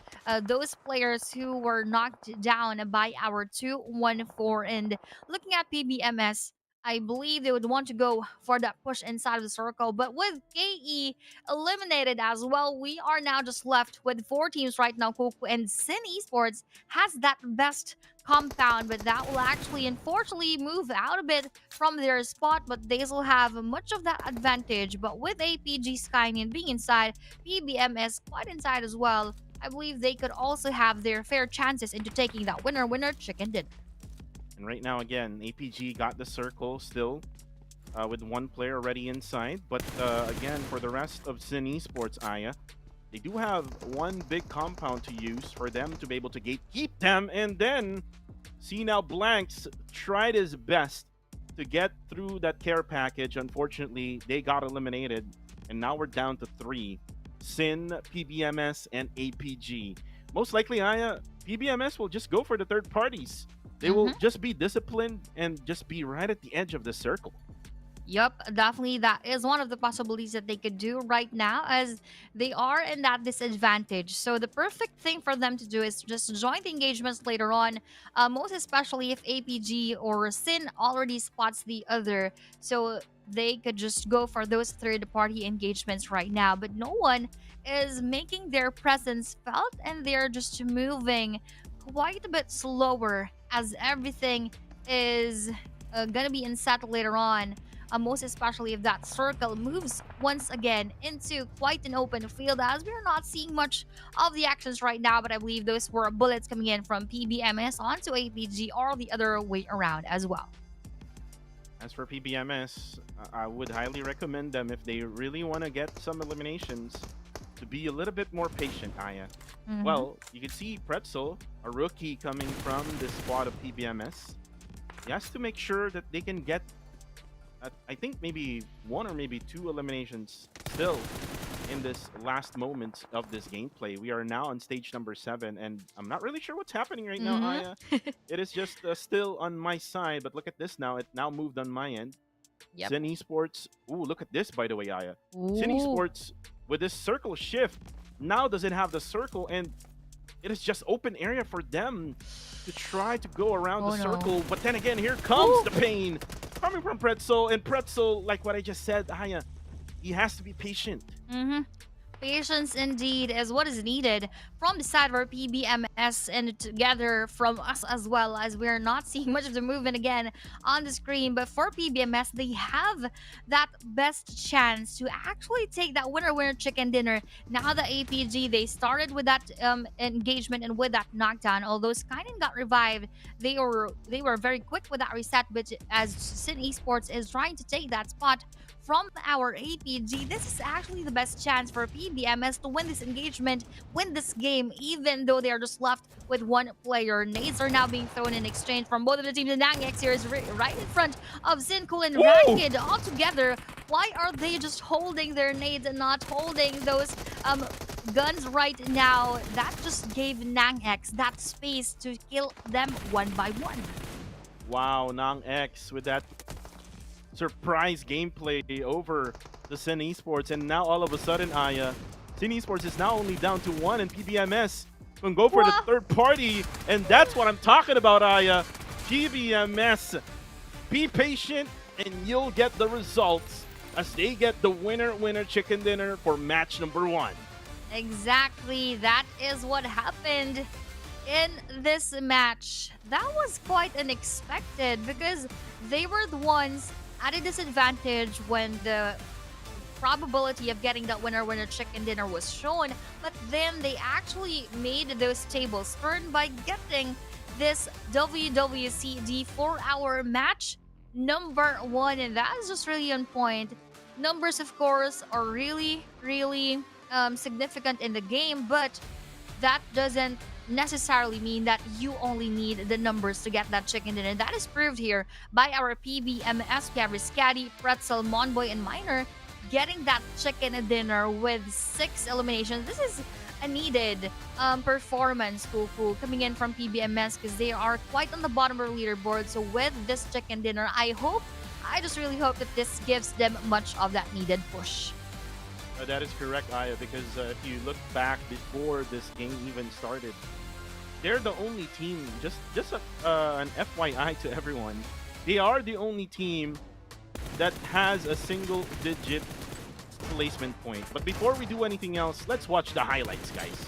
Those players who were knocked down by our 214. And looking at PBMS, I believe they would want to go for that push inside of the circle. But with KE eliminated as well, we are now just left with 4 teams right now. Kuku and Sin Esports has that best compound, but that will actually unfortunately move out a bit from their spot, but they still have much of that advantage. But with APG Skynian being inside, PBMS quite inside as well, I believe they could also have their fair chances into taking that winner chicken dinner. And right now, again, APG got the circle still with one player already inside. But again, for the rest of Sin Esports, Aya, they do have one big compound to use for them to be able to gatekeep them. And then, see now, Blanks tried his best to get through that care package. Unfortunately, they got eliminated. And now we're down to 3. Sin, PBMS, and APG. Most likely, Aya, PBMS will just go for the third parties. They will just be disciplined and just be right at the edge of the circle. Yup, definitely that is one of the possibilities that they could do right now, as they are in that disadvantage. So the perfect thing for them to do is just join the engagements later on, most especially if APG or Sin already spots the other. So they could just go for those third-party engagements right now. But no one is making their presence felt, and they're just moving quite a bit slower, as everything is gonna be inset later on, most especially if that circle moves once again into quite an open field, as we're not seeing much of the actions right now. But I believe those were bullets coming in from PBMS onto APG, or the other way around as well. As for PBMS, I would highly recommend them, if they really want to get some eliminations, to be a little bit more patient, Aya. Well, you can see Pretzel, a rookie coming from the squad of PBMS. He has to make sure that they can get, I think, maybe 1 or maybe 2 eliminations still in this last moments of this gameplay. We are now on stage number 7, and I'm not really sure what's happening right now, Aya. It is just still on my side, but look at this now. It now moved on my end. Yep. Sin Esports. Ooh, look at this, by the way, Aya. Sin Esports, with this circle shift, now doesn't have the circle, and it is just open area for them to try to go around the circle. But then again, here comes the pain coming from Pretzel. And Pretzel, like what I just said, Aya, he has to be patient. Patience indeed is what is needed from the side of our PBMS and together from us as well, as we're not seeing much of the movement again on the screen. But for PBMS, they have that best chance to actually take that winner chicken dinner. Now the APG, they started with that engagement and with that knockdown. Although Skynet got revived, they were very quick with that reset, which as Sin Esports is trying to take that spot from our APG, this is actually the best chance for PBMS to win this engagement, win this game, even though they are just left with one player. Nades are now being thrown in exchange from both of the teams. And Nangx here is right in front of Sincool and Ranked all together. Why are they just holding their nades and not holding those guns right now? That just gave Nangx that space to kill them one by one. Wow, Nang X with that surprise gameplay over the Sin Esports, and now all of a sudden, Aya, Sin Esports is now only down to 1, and PBMS can go for the third party, and that's what I'm talking about, Aya. PBMS, be patient, and you'll get the results as they get the winner chicken dinner for match number 1. Exactly, that is what happened in this match. That was quite unexpected because they were the ones at a disadvantage when the probability of getting that winner chicken dinner was shown, but then they actually made those tables turn by getting this WWCD 4-hour match number 1, and that is just really on point. Numbers, of course, are really significant in the game, but that doesn't necessarily mean that you only need the numbers to get that chicken dinner. That is proved here by our PBMS, Scatty, Pretzel, Monboy, and Miner getting that chicken dinner with 6 eliminations. This is a needed performance, Cool, coming in from PBMS because they are quite on the bottom of the leaderboard. So with this chicken dinner, I just really hope that this gives them much of that needed push. That is correct, Aya, because if you look back before this game even started, they're the only team, just an FYI to everyone, they are the only team that has a single-digit placement point. But before we do anything else, let's watch the highlights, guys.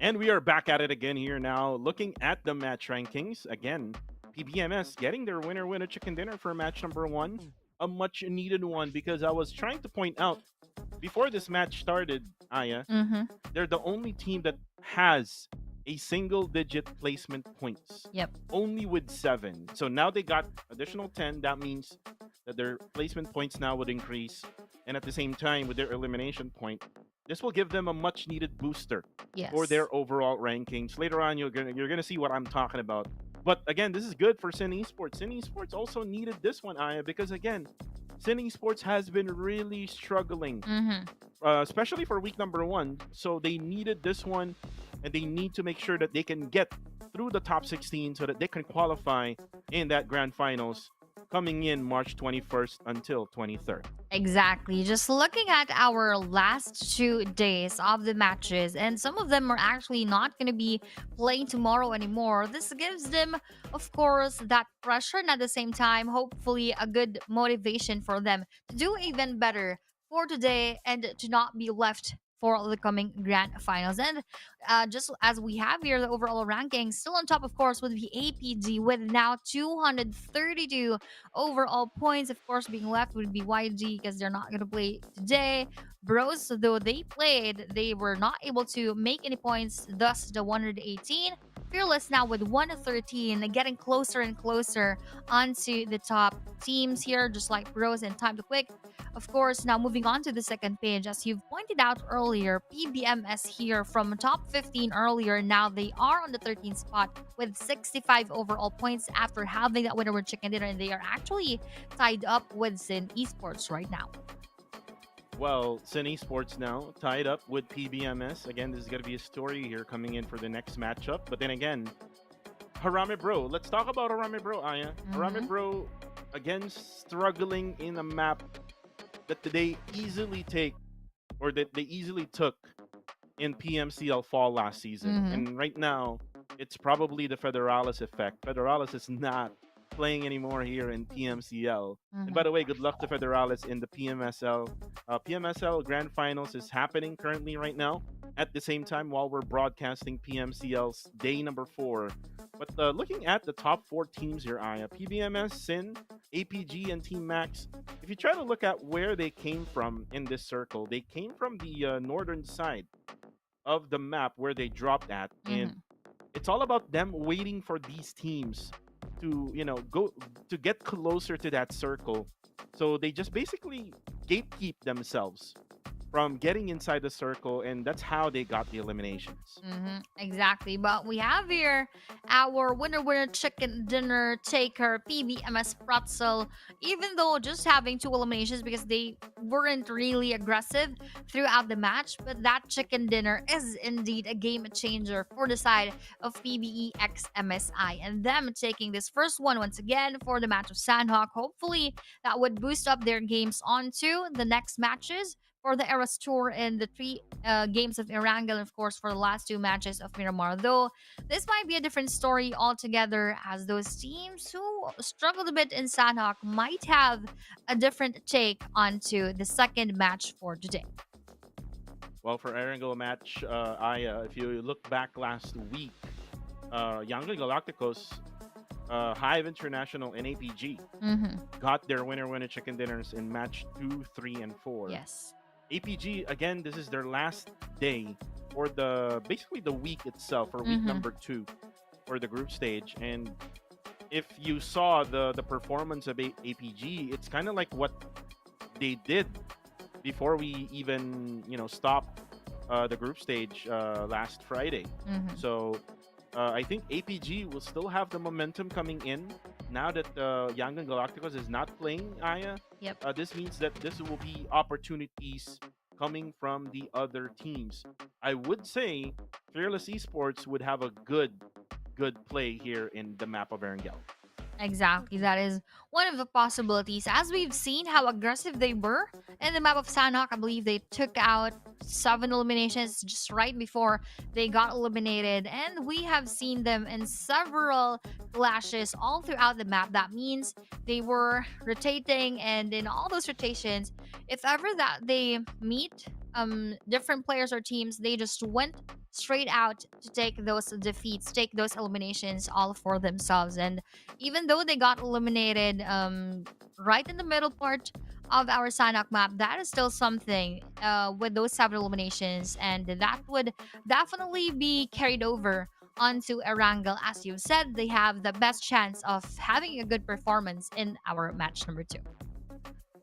And we are back at it again here now, looking at the match rankings. Again, PBMS getting their winner chicken dinner for match number 1. A much needed one, because I was trying to point out before this match started, Aya, they're the only team that has a single-digit placement points. Yep. Only with 7. So now they got additional 10. That means that their placement points now would increase. And at the same time, with their elimination point, this will give them a much-needed booster for their overall rankings. Later on, you're gonna see what I'm talking about. But again, this is good for Sin Esports. Sin Esports also needed this one, Aya, because again, Sin Esports has been really struggling, especially for week number 1. So they needed this one, and they need to make sure that they can get through the top 16 so that they can qualify in that grand finals coming in March 21st until 23rd. Exactly. Just looking at our last 2 days of the matches, and some of them are actually not going to be playing tomorrow anymore. This gives them, of course, that pressure, and at the same time, hopefully, a good motivation for them to do even better for today and to not be left for the coming grand finals. And just as we have here, the overall ranking still on top, of course, would be APG with now 232 overall points. Of course, being left would be YG because they're not going to play today. Bros, though they played, they were not able to make any points, thus the 118. Fearless now with 113, getting closer and closer onto the top teams here, just like Bros and Time to Quick. Of course, now moving on to the second page, as you've pointed out earlier, PBMS here from top 15 earlier. Now they are on the 13th spot with 65 overall points after having that winner with Chicken Dinner, and they are actually tied up with Sin Esports right now. Well, Sin Esports now tied up with PBMS. Again, this is going to be a story here coming in for the next matchup. But then again, Harame Bro. Let's talk about Harame Bro, Aya. Harame Bro, again, struggling in a map that they easily take, or that they easily took in PMCL Fall last season. And right now, it's probably the Federalis effect. Federalis is not playing anymore here in PMCL. And by the way, good luck to Federalis in the PMSL. PMSL Grand Finals is happening currently right now at the same time while we're broadcasting PMCL's day number 4. But looking at the top 4 teams here, Aya, PBMS, Sin, APG, and Team Max, if you try to look at where they came from in this circle, they came from the northern side of the map where they dropped at. And it's all about them waiting for these teams to, go to get closer to that circle. So they just basically gatekeep themselves from getting inside the circle, and that's how they got the eliminations. Exactly. But we have here our winner chicken dinner taker, PBMS Pretzel, even though just having 2 eliminations because they weren't really aggressive throughout the match. But that chicken dinner is indeed a game changer for the side of PBE x MSI, and them taking this first one once again for the match of Sanhok. Hopefully that would boost up their games onto the next matches for the Eras Tour and the 3 games of Erangel, and of course for the last 2 matches of Miramar. Though this might be a different story altogether, as those teams who struggled a bit in Sanhok might have a different take onto the second match for today. Well, for Erangel match, Aya, if you look back last week, Young Galacticos, Hive International, and APG got their winner chicken dinners in match 2, 3, and 4. Yes. APG, again, this is their last day for basically the week itself, for week number 2 for the group stage. And if you saw the performance of APG, it's kind of like what they did before we even stopped the group stage last Friday. So I think APG will still have the momentum coming in now that Young Galacticos is not playing, Aya. Yep. This means that this will be opportunities coming from the other teams. I would say Fearless Esports would have a good play here in the map of Erangel. Exactly. That is one of the possibilities. As we've seen how aggressive they were in the map of Sanhok, I believe they took out 7 eliminations just right before they got eliminated. And we have seen them in several clashes all throughout the map. That means they were rotating, and in all those rotations, if ever that they meet different players or teams, they just went straight out to take those defeats, take those eliminations all for themselves. And even though they got eliminated right in the middle part of our Sanhok map, that is still something with those 7 eliminations, and that would definitely be carried over onto Erangel. As you said, they have the best chance of having a good performance in our match number 2.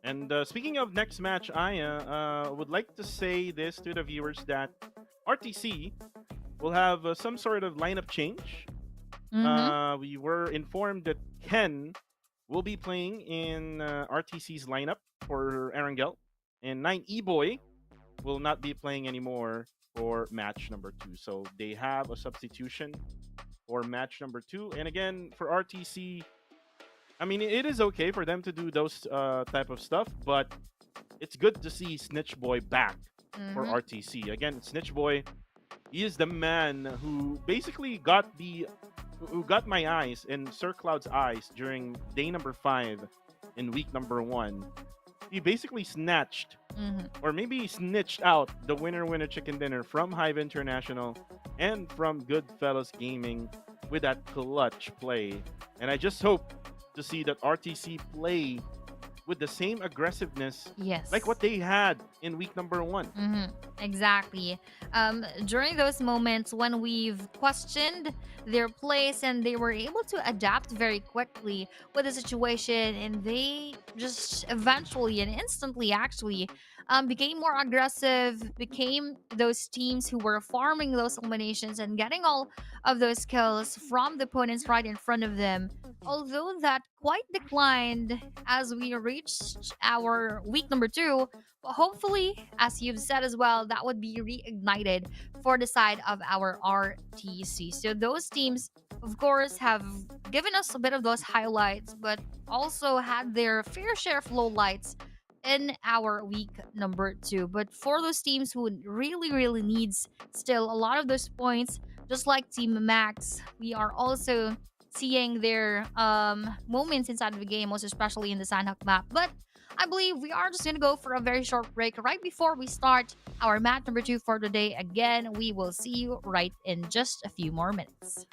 And speaking of next match, I would like to say this to the viewers that RTC will have some sort of lineup change. We were informed that Ken will be playing in RTC's lineup for Erangel, and 9 E-Boy will not be playing anymore for match number 2. So they have a substitution for match number 2. And again, for RTC, I mean, it is okay for them to do those type of stuff, but it's good to see Snitch Boy back for RTC. Again, Snitch Boy, he is the man who basically got my eyes and Sir Cloud's eyes during day number 5 in week number 1. he basically snatched Mhm. or maybe snitched out the winner chicken dinner from Hive International and from Goodfellas Gaming with that clutch play. And I just hope to see that RTC play with the same aggressiveness Yes. like what they had in week number 1. Exactly. During those moments when we've questioned their place and they were able to adapt very quickly with the situation, and they just eventually and instantly actually became more aggressive, became those teams who were farming those eliminations and getting all of those kills from the opponents right in front of them. Although that quite declined as we reached our week number 2, but hopefully, as you've said as well, that would be reignited for the side of our RTC. So those teams, of course, have given us a bit of those highlights, but also had their fair share of lowlights in our week number 2. But for those teams who really needs still a lot of those points, just like Team Max, we are also seeing their moments inside of the game, most especially in the Sanhok map. But I believe we are just going to go for a very short break right before we start our match number 2 for today. Again, we will see you right in just a few more minutes.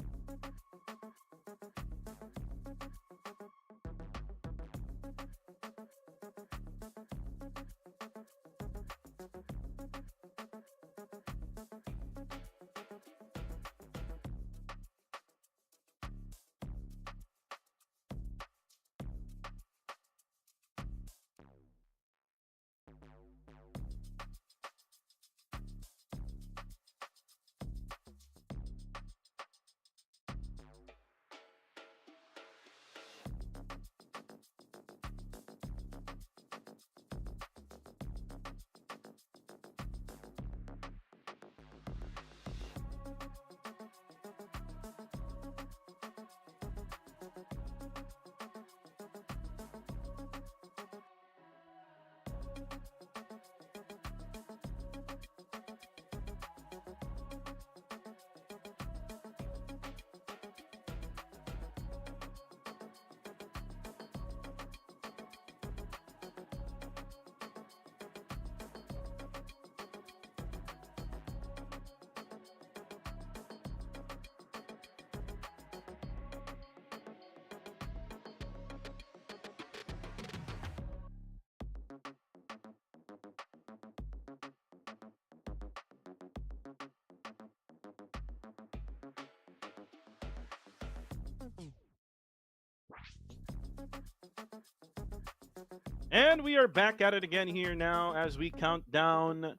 And we are back at it again here now as we count down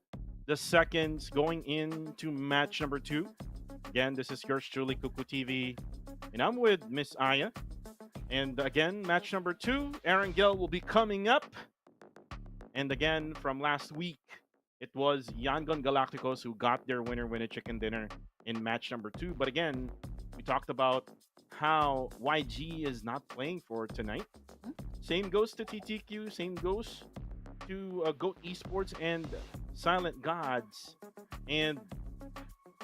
the seconds going into match number 2. Again, this is yours truly, Kuku TV, and I'm with Miss Aya. And again, match number 2, Erangel will be coming up. And again, from last week, it was Yangon Galacticos who got their winner chicken dinner in match number 2. But again, we talked about how YG is not playing for tonight. Same goes to TTQ, same goes to Goat Esports and Silent Gods. And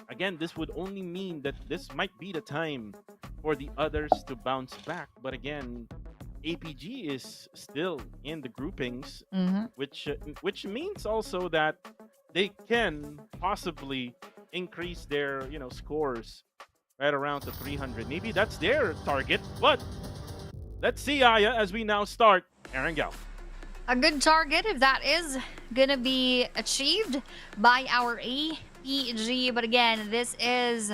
again, this would only mean that this might be the time for the others to bounce back. But again, APG is still in the groupings, which means also that they can possibly increase their scores right around to 300. Maybe that's their target, but let's see, Aya, as we now start Erangel. A good target if that is gonna be achieved by our APG. But again, this is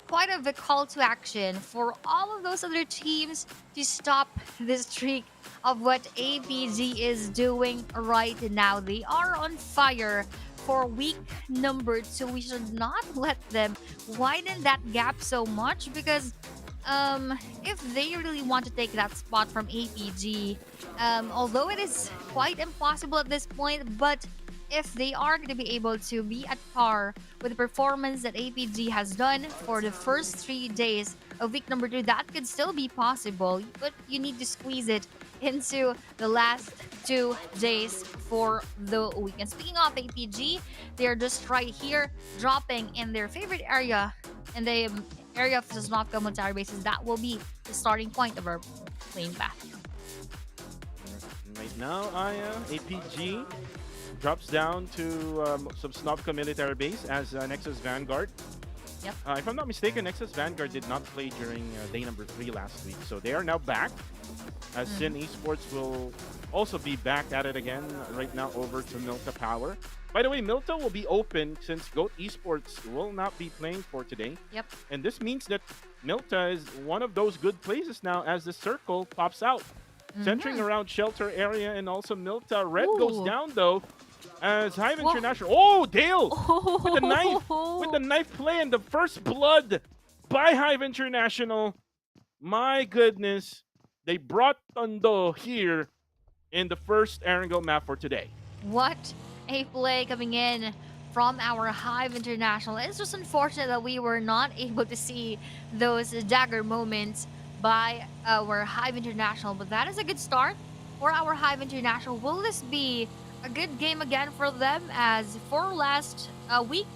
quite of a call to action for all of those other teams to stop this streak of what APG is doing right now. They are on fire for week number 2. We should not let them widen that gap so much, because if they really want to take that spot from APG, although it is quite impossible at this point, but if they are going to be able to be at par with the performance that APG has done for the first 3 days of week number 2, that could still be possible, but you need to squeeze it into the last 2 days for the weekend. Speaking of APG, they're just right here dropping in their favorite area, in the area of the Sanhok bases. That will be the starting point of our playing path. Nice right now, Aya, APG drops down to some Snobka military base as Nexus Vanguard. Yep. If I'm not mistaken, Nexus Vanguard did not play during day number 3 last week, so they are now back. As Sin Esports will also be back at it again right now over to Milta Power. By the way, Milta will be open since Goat Esports will not be playing for today. Yep. And this means that Milta is one of those good places now as the circle pops out. Centering around shelter area and also Milta. Red goes Ooh. down though as Hive Whoa. International. Oh, Dale! With the knife! With the knife play and the first blood by Hive International. My goodness. They brought Tondo here in the first Erangel map for today. What a play coming in from our Hive International. It's just unfortunate that we were not able to see those dagger moments by our Hive International, but that is a good start for our Hive International. Will this be a good game again for them? As for last week,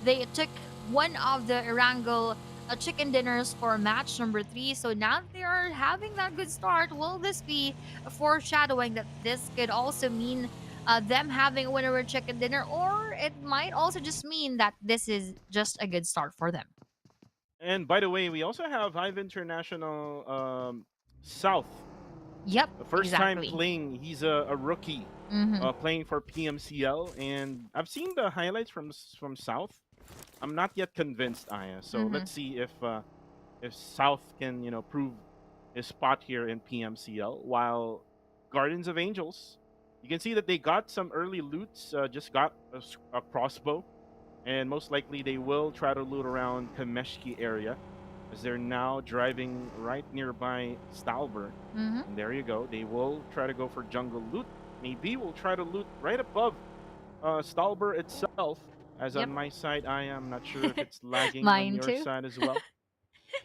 they took one of the Erangel chicken dinners for match number 3. So now they are having that good start. Will this be a foreshadowing that this could also mean them having a winner with chicken dinner, or it might also just mean that this is just a good start for them? And by the way, we also have Hive International South. Yep, The first exactly. time playing, he's a rookie playing for PMCL. And I've seen the highlights from South. I'm not yet convinced, Aya. So let's see if South can, prove his spot here in PMCL. While Gardens of Angels, you can see that they got some early loots. Just got a crossbow, and most likely they will try to loot around Kameshki area, as they're now driving right nearby Stalber. And there you go. They will try to go for jungle loot. Maybe we'll try to loot right above Stalber itself. As Yep. on my side, I am not sure if it's lagging on Mine your too. side as well.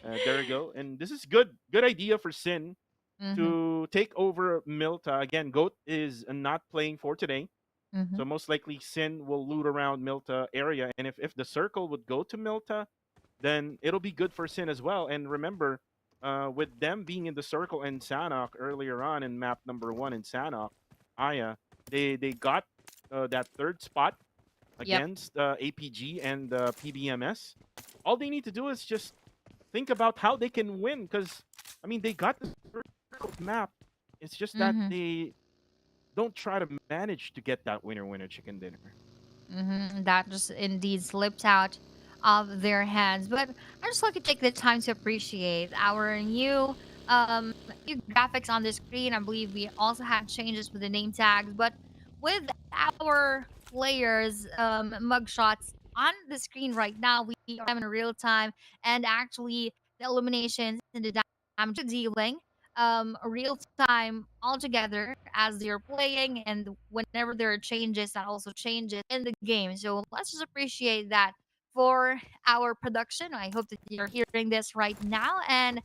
There we go. And this is good idea for Sin to take over Milta. Again, Goat is not playing for today. So most likely Sin will loot around Milta area. And if the circle would go to Milta, then it'll be good for Sin as well. And remember, with them being in the circle and Sanhok earlier on in map number 1 in Sanhok, Aya, they got that third spot against APG and PBMS. All they need to do is just think about how they can win, because I mean they got the map. It's just that they don't try to manage to get that winner chicken dinner. That just indeed slipped out of their hands. But I just like to take the time to appreciate our new new graphics on the screen. I believe we also had changes with the name tags, but with our players mugshots on the screen right now, we are in real time, and actually the illuminations and the damage dealing real time all together as they're playing, and whenever there are changes, that also changes in the game. So let's just appreciate that for our production. I hope that you're hearing this right now, and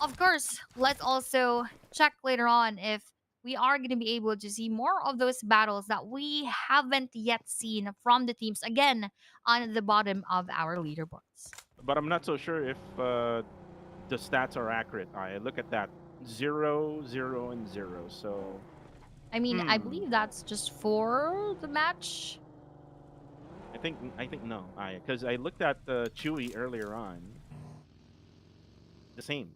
of course, let's also check later on if we are going to be able to see more of those battles that we haven't yet seen from the teams again on the bottom of our leaderboards. But I'm not so sure if the stats are accurate. I look at that 0, 0, and 0. So I mean, I believe that's just for the match. I think no. Because I looked at Chewy earlier on. The same.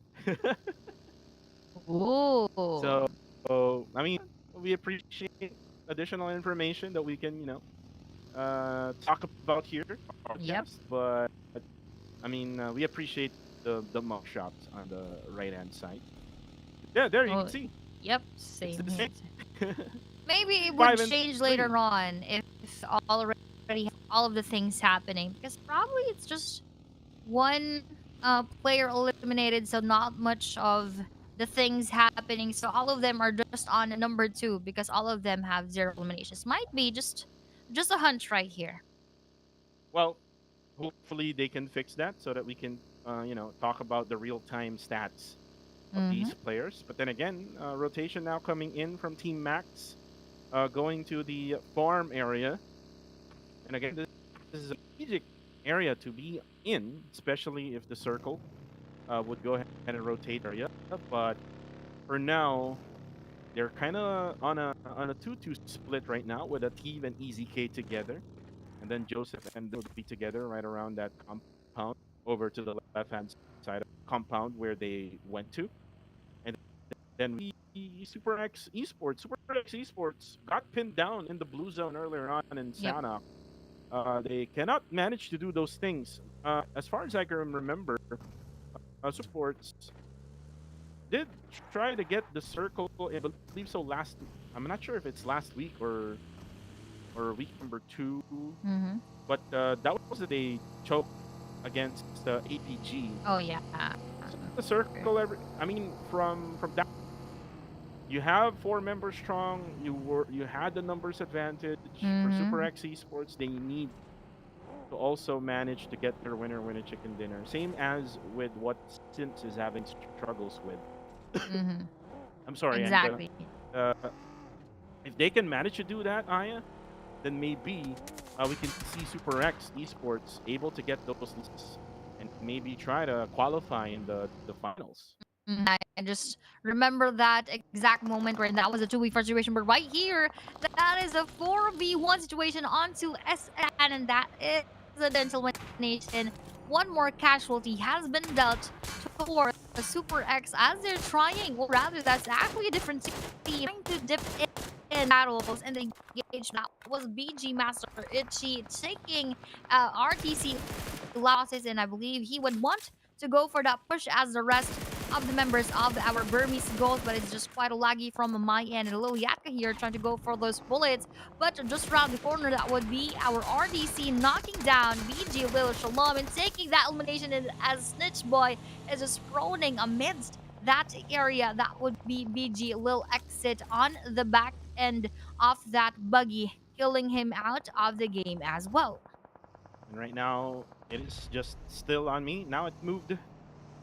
Ooh. So I mean, we appreciate additional information that we can, talk about here. Yep. But I mean, we appreciate the mug shops on the right hand side. Yeah, there you can see. Yep, same. It's the same. Maybe it 5 would and change 3. later on if already have all of the things happening, because probably it's just one player eliminated, so not much of the things happening. So all of them are just on number 2 because all of them have 0 eliminations. Might be just a hunch right here. Well, hopefully they can fix that so that we can, talk about the real-time stats of these players. But then again, rotation now coming in from Team Max, going to the farm area. And again, this is a strategic area to be in, especially if the circle would go ahead and rotate area. But for now, they're kind of on a 2-2 split right now with a Team and EZK together, and then Joseph and they'll be together right around that compound over to the left-hand side of the compound where they went to, and then Super X Esports got pinned down in the blue zone earlier on in Yep. Sanhok. They cannot manage to do those things. As far as I can remember, Sports did try to get the circle. I believe so. I'm not sure if it's last week or week number 2, Mm-hmm. but that was that they choked against the APG. Oh yeah. The circle. From that, you have 4 members strong. You had the numbers advantage for Mhm. Super X Esports. They need to also manage to get their winner chicken dinner. Same as with what Sims is having struggles with. Mm-hmm. I'm sorry. Exactly. If they can manage to do that, Aya, then maybe we can see Super X Esports able to get those lists and maybe try to qualify in the finals. I just remember that exact moment where that was a 2v4 situation, but right here, that is a 4v1 situation onto SN, and that is a dental elimination. One more casualty has been dealt for the Super X as they're trying, or rather, that's actually a different team trying to dip in battles and engage. That was BG Master Itchy taking RTC losses, and I believe he would want to go for that push as the rest of the members of our Burmese goals, but it's just quite a laggy from my end. And a little Yatka here trying to go for those bullets, but just around the corner, that would be our RDC knocking down BG Lil Shalom and taking that elimination as Snitch Boy is just proning amidst that area. That would be BG Lil exit on the back end of that buggy, killing him out of the game as well. And right now, it is just still on me. Now it moved.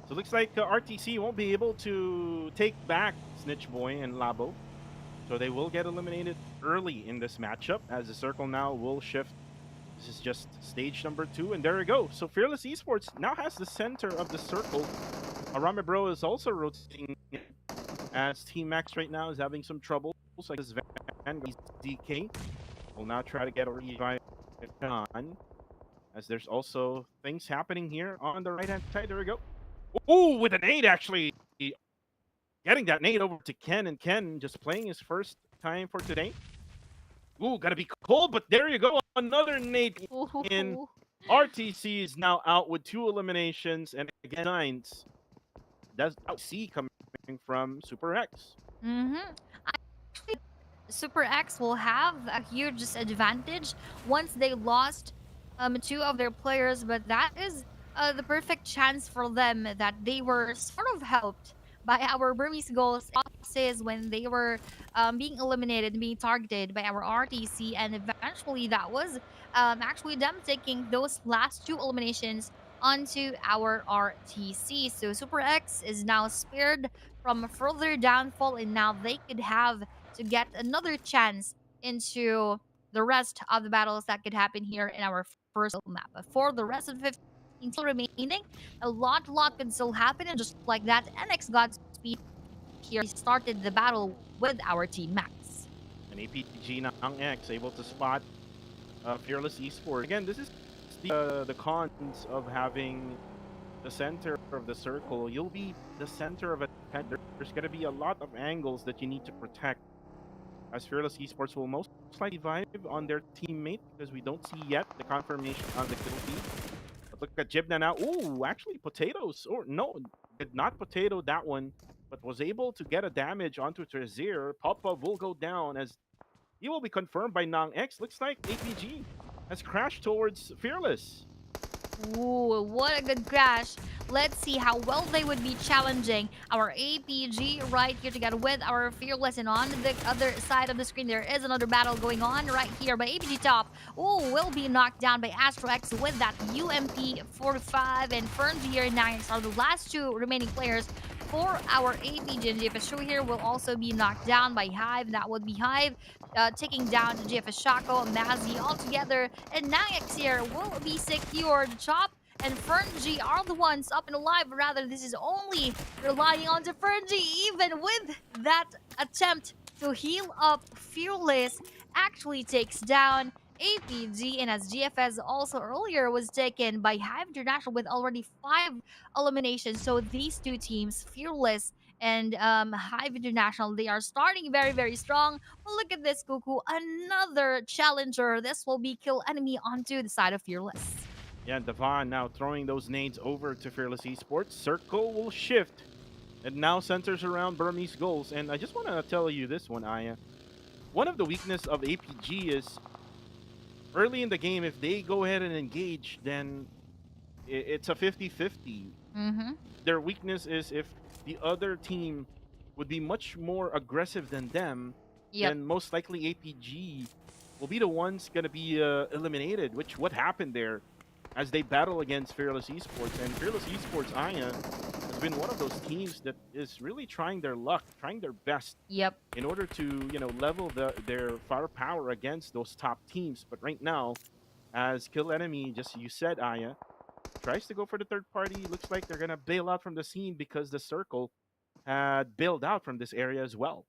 So it looks like RTC won't be able to take back Snitch Boy and Labo. So they will get eliminated early in this matchup as the circle now will shift. This is just stage number 2, and there we go. So Fearless Esports now has the center of the circle. Arame Bro is also rotating as Team Max right now is having some trouble. Like this Van DK will now try to get a revive on. As there's also things happening here on the right-hand side. There we go. Ooh, with an nade, actually. Getting that nade over to Ken, and Ken just playing his first time for today. Ooh, gotta be cold, but there you go. Another nade in. RTC is now out with 2 eliminations, and again, 9s. That's C coming from Super X. Mm-hmm. Super X will have a huge disadvantage once they lost 2 of their players, but that is the perfect chance for them that they were sort of helped by our Burmese goals losses when they were being eliminated, being targeted by our RTC, and eventually that was actually them taking those last 2 eliminations onto our RTC. So Super X is now spared from a further downfall, and now they could have to get another chance into the rest of the battles that could happen here in our first map. But for the rest of the 15 still remaining, a lot could still happen, and just like that, NX Godspeed here started the battle with our Team Max. And APG Nang X able to spot Fearless Esports. Again, this is the cons of having the center of the circle. You'll be the center of a tent. There's going to be a lot of angles that you need to protect, as Fearless Esports will most likely vibe on their teammate, because we don't see yet the confirmation on the kill feed. But look at Jibna now. Ooh, actually potatoes. Or no, did not potato that one, but was able to get a damage onto Trezir. Papa will go down as he will be confirmed by Nang X. Looks like APG has crashed towards Fearless. Ooh, what a good crash. Let's see how well they would be challenging our APG right here together with our Fearless. And on the other side of the screen, there is another battle going on right here. But APG top, will be knocked down by Astro X with that UMP 45. And Ferns here and Nine are the last 2 remaining players for our APG. And GFS Show here will also be knocked down by Hive. That would be Hive taking down GFS Shaco, Mazzy all together. And Nax here will be secured. Chop and Fernji are the ones up and alive. Rather, this is only relying on to Fernji, even with that attempt to heal up Fearless actually takes down APG, and as GFS also earlier was taken by Hive International with already 5 eliminations. So these two teams, Fearless and Hive International, they are starting very, very strong. But look at this, Cuckoo. Another challenger. This will be kill enemy onto the side of Fearless. Yeah, Devon now throwing those nades over to Fearless Esports. Circle will shift. It now centers around Burmese goals. And I just want to tell you this one, Aya. One of the weakness of APG is early in the game, if they go ahead and engage, then it's a 50-50. Mm-hmm. Their weakness is if the other team would be much more aggressive than them, Yep. then most likely APG will be the ones going to be eliminated, which what happened there as they battle against Fearless Esports. And Fearless Esports, Aya, has been one of those teams that is really trying their luck, trying their best Yep. in order to, level their firepower against those top teams. But right now, as Kill Enemy, just you said, Aya, tries to go for the third party, looks like they're going to bail out from the scene because the circle had bailed out from this area as well.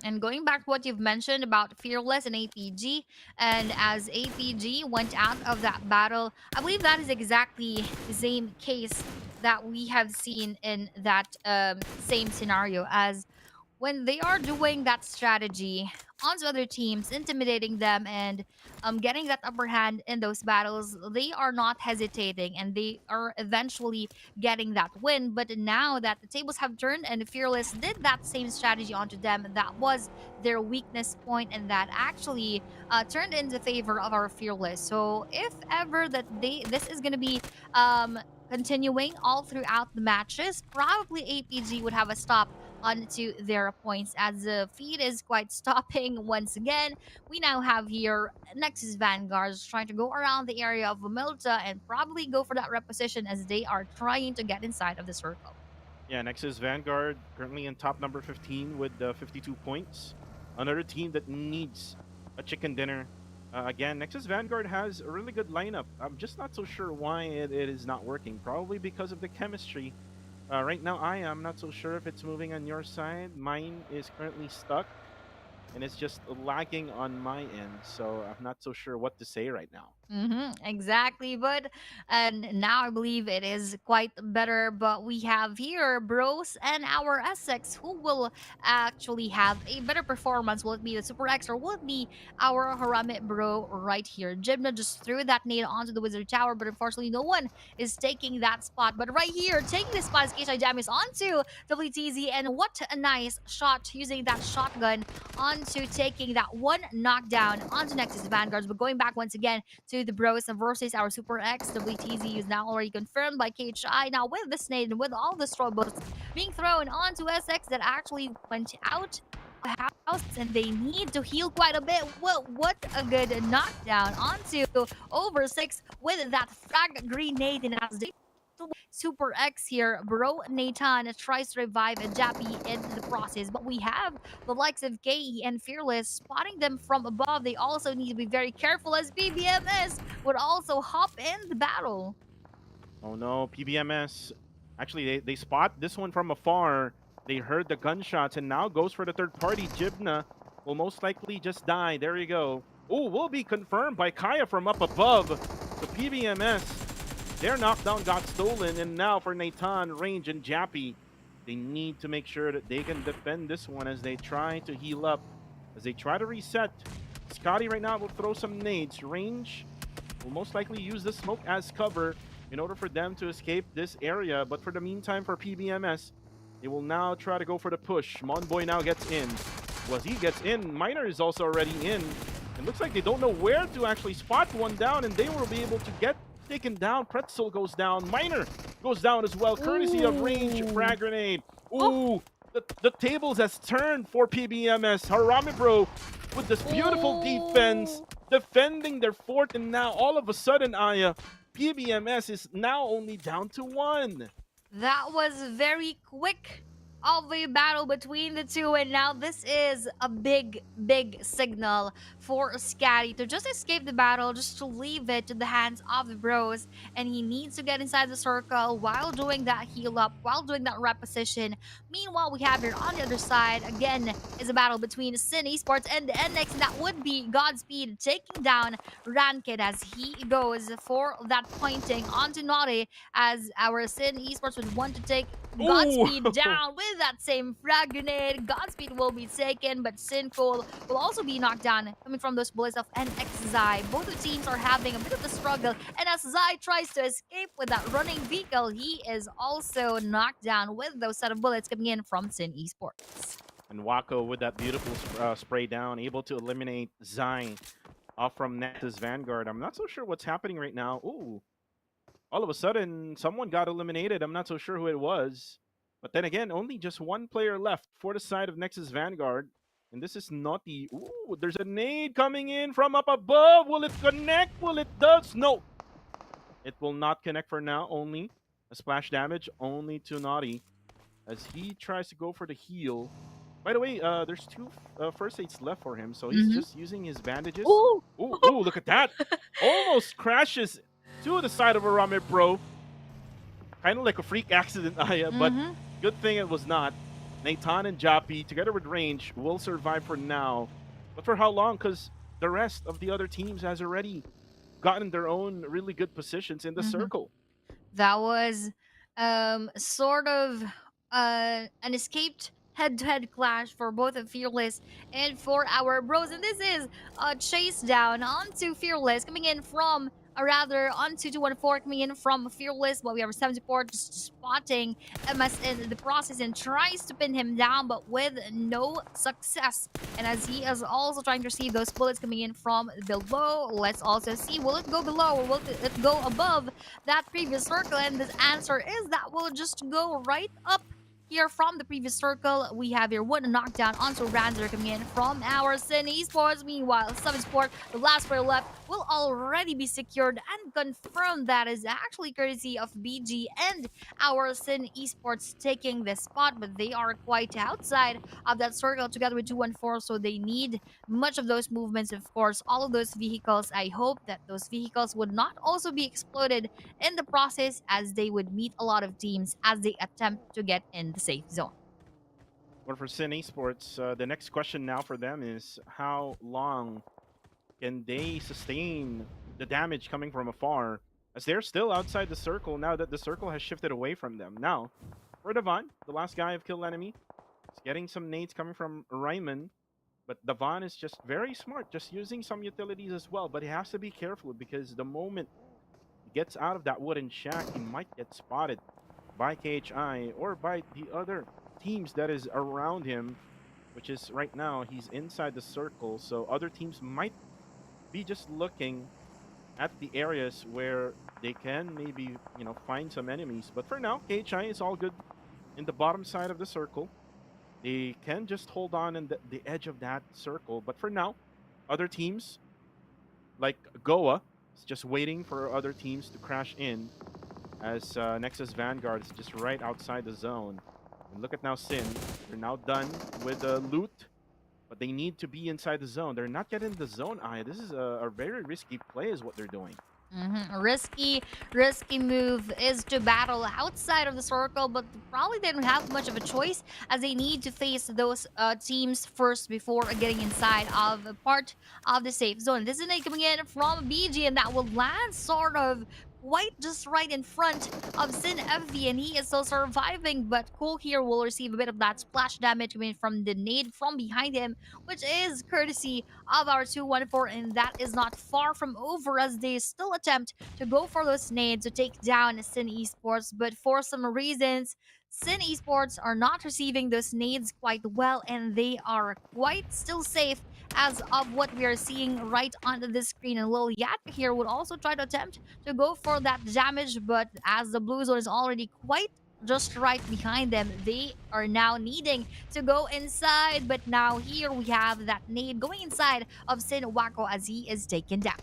And going back to what you've mentioned about Fearless and APG, and as APG went out of that battle, I believe that is exactly the same case that we have seen in that same scenario, as when they are doing that strategy onto other teams, intimidating them and getting that upper hand in those battles, they are not hesitating and they are eventually getting that win. But now that the tables have turned and Fearless did that same strategy onto them, that was their weakness point, and that actually turned into favor of our Fearless. So if ever that this is going to be continuing all throughout the matches, probably APG would have a stop onto their points, as the feed is quite stopping once again. We now have here Nexus Vanguards trying to go around the area of Milta and probably go for that reposition as they are trying to get inside of the circle. Yeah, Nexus Vanguard currently in top number 15 with 52 points. Another team that needs a chicken dinner. Again, Nexus Vanguard has a really good lineup. I'm just not so sure why it is not working. Probably because of the chemistry. Right now, I am not so sure if it's moving on your side. Mine is currently stuck, and it's just lagging on my end. So I'm not so sure what to say right now. Exactly, but and now I believe it is quite better. But we have here Bros and our Essex, who will actually have a better performance. Will it be the Super X or will it be our Haramit Bro right here? Jibna just threw that nade onto the Wizard Tower, but unfortunately no one is taking that spot. But right here, taking the spot is Keisha Jamis onto WTZ, and what a nice shot using that shotgun onto taking that one knockdown onto Nexus Vanguards. But going back once again to the Bros versus our Super X, WTZ is now already confirmed by KHI. Now with the snake and with all the straw bullets being thrown onto SX that actually went out of the house, and they need to heal quite a bit. Well, what a good knockdown onto over 6 with that frag grenade, and as they Super X here, Bro Nathan tries to revive Jappy in the process, but we have the likes of KE and Fearless spotting them from above. They also need to be very careful as PBMS would also hop in the battle. Oh no, PBMS. Actually, they spot this one from afar. They heard the gunshots and now goes for the third party. Jibna will most likely just die. There you go. Oh, will be confirmed by Kaya from up above. The PBMS. Their knockdown got stolen, and now for Nathan, Range, and Jappy, they need to make sure that they can defend this one as they try to heal up, as they try to reset. Scotty right now will throw some nades. Range will most likely use the smoke as cover in order for them to escape this area, but for the meantime, for PBMS, they will now try to go for the push. Monboy now gets in. He gets in, Miner is also already in. It looks like they don't know where to actually spot one down, and they will be able to get taken down. Pretzel goes down. Miner goes down as well, courtesy of Range frag grenade. Ooh, the tables has turned for PBMS. Harami Bro with this beautiful defense, defending their fort, and now all of a sudden, Aya, PBMS is now only down to 1. That was very quick of a battle between the two, and now this is a big signal for Scatty to just escape the battle, just to leave it to the hands of the bros. And he needs to get inside the circle while doing that heal up, while doing that reposition. Meanwhile, we have here on the other side again is a battle between Sin Esports and NX, and that would be Godspeed taking down Ranked as he goes for that pointing onto Naughty, as our Sin Esports would want to take Godspeed Ooh. down with that same frag grenade. Godspeed will be taken, but Sinful will also be knocked down coming from those bullets of NX Zai. Both the teams are having a bit of a struggle, and as Zai tries to escape with that running vehicle, he is also knocked down with those set of bullets coming in from Sin Esports. And Wako with that beautiful spray down, able to eliminate Zai off from Nexus Vanguard. I'm not so sure what's happening right now. Ooh. All of a sudden, someone got eliminated. I'm not so sure who it was. But then again, only just one player left for the side of Nexus Vanguard. And this is Naughty. Ooh, there's a nade coming in from up above. Will it connect? Will it does? No. It will not connect for now. Only a splash damage only to Naughty as he tries to go for the heal. By the way, there's two first aids left for him, so he's just using his bandages. Ooh. Ooh, ooh, look at that. Almost crashes to the side of a Ramit Bro. Kind of like a freak accident, Aya, but good thing it was not. Nathan and Jappy, together with Range, will survive for now. But for how long? Because the rest of the other teams has already gotten their own really good positions in the circle. That was sort of an escaped head-to-head clash for both of Fearless and for our bros. And this is a chase down onto Fearless coming in from, or rather onto 214 coming in from Fearless, but we have 74 just spotting MS in the process and tries to pin him down, but with no success. And as he is also trying to receive those bullets coming in from below, let's also see, will it go below or will it go above that previous circle? And the answer is that will just go right up here from the previous circle. We have here one knockdown onto Ranzer coming in from our Sin Esports. Meanwhile, 7 Sport, the last player left, will already be secured and confirmed. That is actually courtesy of BG and our Sin Esports taking this spot, but they are quite outside of that circle together with 214, so they need much of those movements. Of course, all of those vehicles, I hope that those vehicles would not also be exploded in the process, as they would meet a lot of teams as they attempt to get in the safe zone. Well, for Sin Esports, the next question now for them is how long can they sustain the damage coming from afar, as they're still outside the circle now that the circle has shifted away from them. Now, for Devon, the last guy of Kill Enemy, is getting some nades coming from Ryman, but Devon is just very smart, just using some utilities as well, but he has to be careful because the moment he gets out of that wooden shack, he might get spotted by KHI or by the other teams that is around him, which is right now he's inside the circle, so other teams might be just looking at the areas where they can maybe, you know, find some enemies. But for now, KHI is all good in the bottom side of the circle. They can just hold on in the edge of that circle, but for now, other teams like Goa is just waiting for other teams to crash in, as Nexus Vanguard is just right outside the zone. And look at now Sin. They're now done with the loot, but they need to be inside the zone. They're not getting the zone eye. This is a very risky play is what they're doing. Risky move is to battle outside of the circle, but probably they don't have much of a choice, as they need to face those teams first before getting inside of a part of the safe zone. This is a coming in from BG, and that will land sort of quite just right in front of Sin FV, and he is still surviving, but Cool here will receive a bit of that splash damage coming from the nade from behind him, which is courtesy of our 214, and that is not far from over, as they still attempt to go for those nades to take down Sin Esports, but for some reasons, Sin Esports are not receiving those nades quite well, and they are quite still safe as of what we are seeing right onto the screen. And Lil Yak here would also try to attempt to go for that damage, but as the blue zone is already quite just right behind them, they are now needing to go inside. But now here we have that nade going inside of Sin Wako as he is taken down.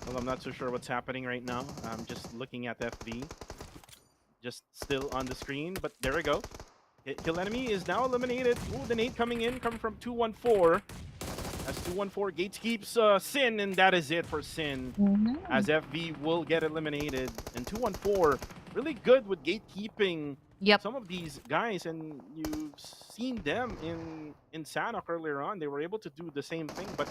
Well, I'm not so sure what's happening right now. I'm just looking at FV. Just still on the screen, but there we go. Kill enemy is now eliminated. Ooh, the nade coming in, coming from 214. As 214 gates keeps Sin, and that is it for Sin. As FV will get eliminated. And 214 really good with gatekeeping Yep. some of these guys, and you've seen them in Sanhok earlier on. They were able to do the same thing, but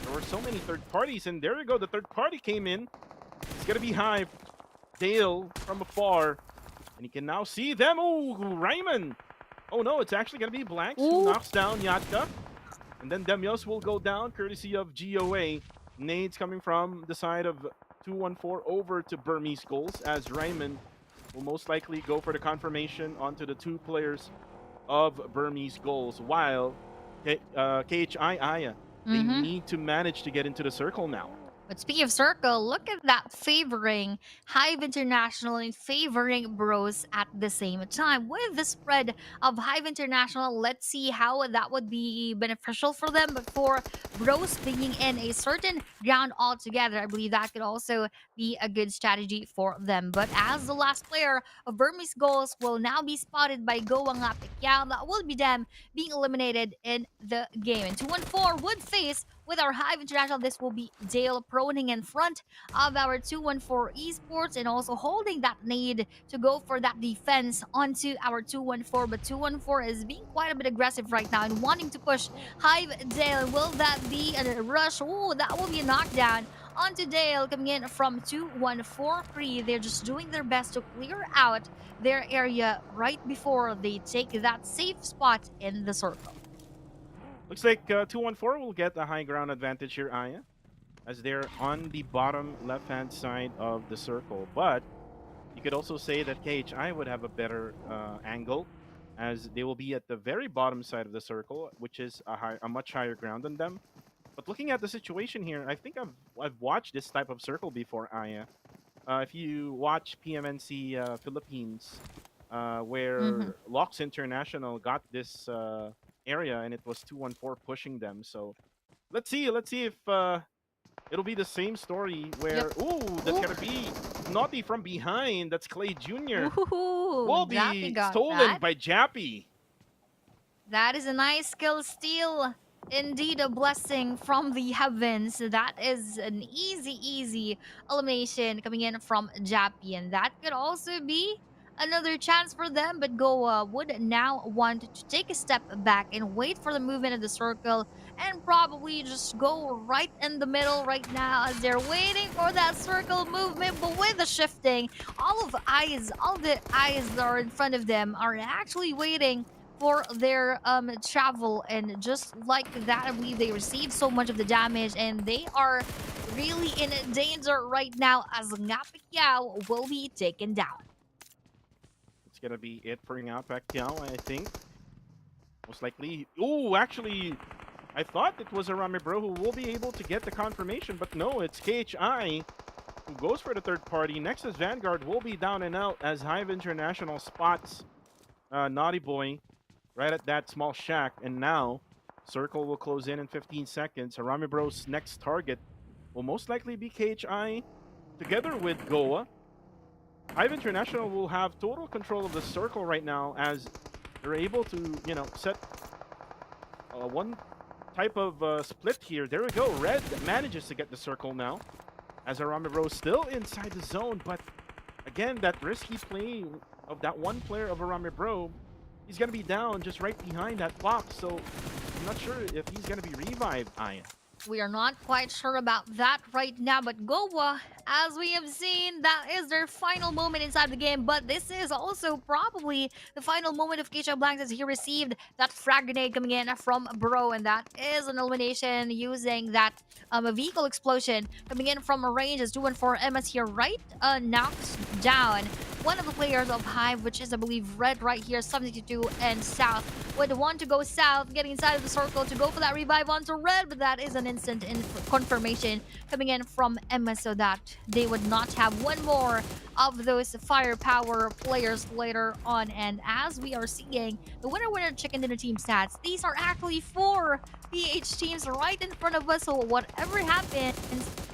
there were so many third parties, and there we go. The third party came in. It's gonna be Hive. Dale from afar, and you can now see them. Oh, Ryman. Oh no, it's actually gonna be Blanks who knocks down Yatka. And then Demios will go down, courtesy of GOA. Nades coming from the side of 214 over to Burmese goals, as Ryman will most likely go for the confirmation onto the two players of Burmese goals, while KHI Aya, they need to manage to get into the circle now. But speaking of circle, look at that favoring Hive International and favoring Bros at the same time. With the spread of Hive International, let's see how that would be beneficial for them. But for Bros being in a certain ground altogether, I believe that could also be a good strategy for them. But as the last player of Burmese goals will now be spotted by Goa nga Picquiao, that will be them being eliminated in the game. And 214 would face with our Hive International. This will be Dale proning in front of our 214 Esports and also holding that need to go for that defense onto our 214. But 214 is being quite a bit aggressive right now and wanting to push Hive Dale. Will that be a rush? Oh, that will be a knockdown onto Dale coming in from 214. They're just doing their best to clear out their area right before they take that safe spot in the circle. Looks like 214 will get a high ground advantage here, Aya, as they're on the bottom left-hand side of the circle. But you could also say that KHI would have a better angle, as they will be at the very bottom side of the circle, which is a much higher ground than them. But looking at the situation here, I think I've watched this type of circle before, Aya. If you watch PMNC Philippines, where Locks International got this area, and it was 214 pushing them. So let's see if it'll be the same story where that's gonna be Naughty from behind. That's Clay Jr. will be stolen by Jappy. That is a nice skill steal. Indeed, a blessing from the heavens. That is an easy elimination coming in from Jappy, and that could also be another chance for them. But Goa would now want to take a step back and wait for the movement of the circle and probably just go right in the middle right now as they're waiting for that circle movement. But with the shifting, all the eyes that are in front of them are actually waiting for their travel, and just like that, I believe they received so much of the damage and they are really in danger right now as Nga Picquiao will be taken down. It's gonna be it for Nga Pacquiao, I think. Most likely. Oh, actually, I thought it was Arame Bro who will be able to get the confirmation, but no, it's KHI who goes for the third party. Nexus Vanguard will be down and out as Hive International spots Naughty Boy right at that small shack, and now circle will close in 15 seconds. Harame Bro's next target will most likely be KHI together with Goa. Hive International will have total control of the circle right now, as they're able to, set one type of split here. There we go. Red manages to get the circle now, as Harame Bro still inside the zone, but again, that risky play of that one player of Harame Bro, he's going to be down just right behind that box, so I'm not sure if he's going to be revived, Aya. We are not quite sure about that right now, but Goa, as we have seen, that is their final moment inside the game. But this is also probably the final moment of Keisha Blanks, as he received that frag grenade coming in from Bro, and that is an elimination using that vehicle explosion coming in from a range, as 214 MS here right knocks down one of the players of Hive, which is, I believe, red right here, 72 and south. Would want to go south, getting inside of the circle to go for that revive onto red, but that is an instant confirmation coming in from Emma, so that they would not have one more of those firepower players later on. And as we are seeing the winner chicken dinner team stats, these are actually 4 PH teams right in front of us. So whatever happens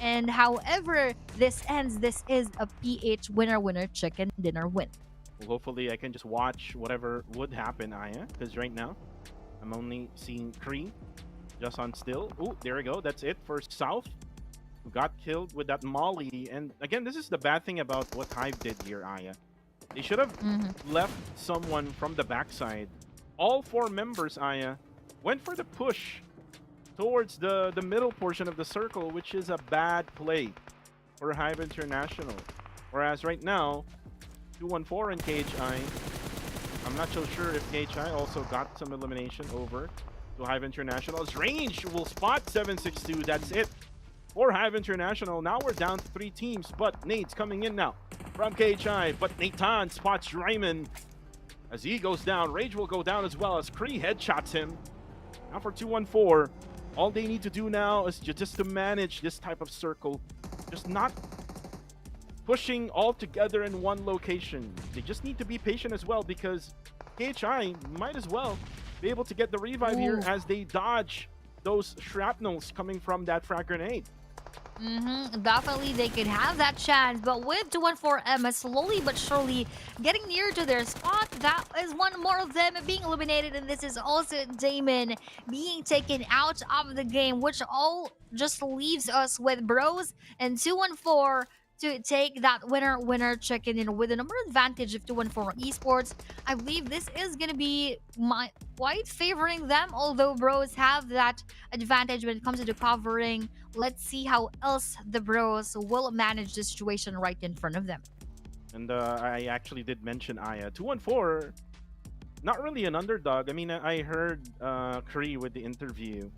and however this ends, this is a PH winner chicken dinner win. Well, hopefully I can just watch whatever would happen, Aya, because right now I'm only seeing Kree just on still. Oh, there we go. That's it for South, who got killed with that Molly. And again, this is the bad thing about what Hive did here, Aya. They should have left someone from the backside. All 4 members, Aya, went for the push towards the middle portion of the circle, which is a bad play for Hive International. Whereas right now, 214 and KHI, I'm not so sure if KHI also got some elimination over to Hive International. As Range will spot 762, that's it for Hive International. Now we're down to 3 teams, but Nate's coming in now from KHI, but Nathan spots Ryman. As he goes down, Rage will go down as well as Kree headshots him. Now for 214, all they need to do now is just to manage this type of circle, just not pushing all together in one location. They just need to be patient as well, because KHI might as well be able to get the revive here as they dodge those shrapnels coming from that frag grenade. Definitely they could have that chance, but with 214M slowly but surely getting near to their spot, that is one more of them being eliminated, and this is also Damon being taken out of the game, which all just leaves us with Bros and 214 to take that winner chicken dinner with a number advantage of 214 Esports. I believe this is going to be quite favoring them, although Bros have that advantage when it comes to the covering. Let's see how else the Bros will manage the situation right in front of them. And I actually did mention Aya. 214, not really an underdog. I mean, I heard Kree with the interview.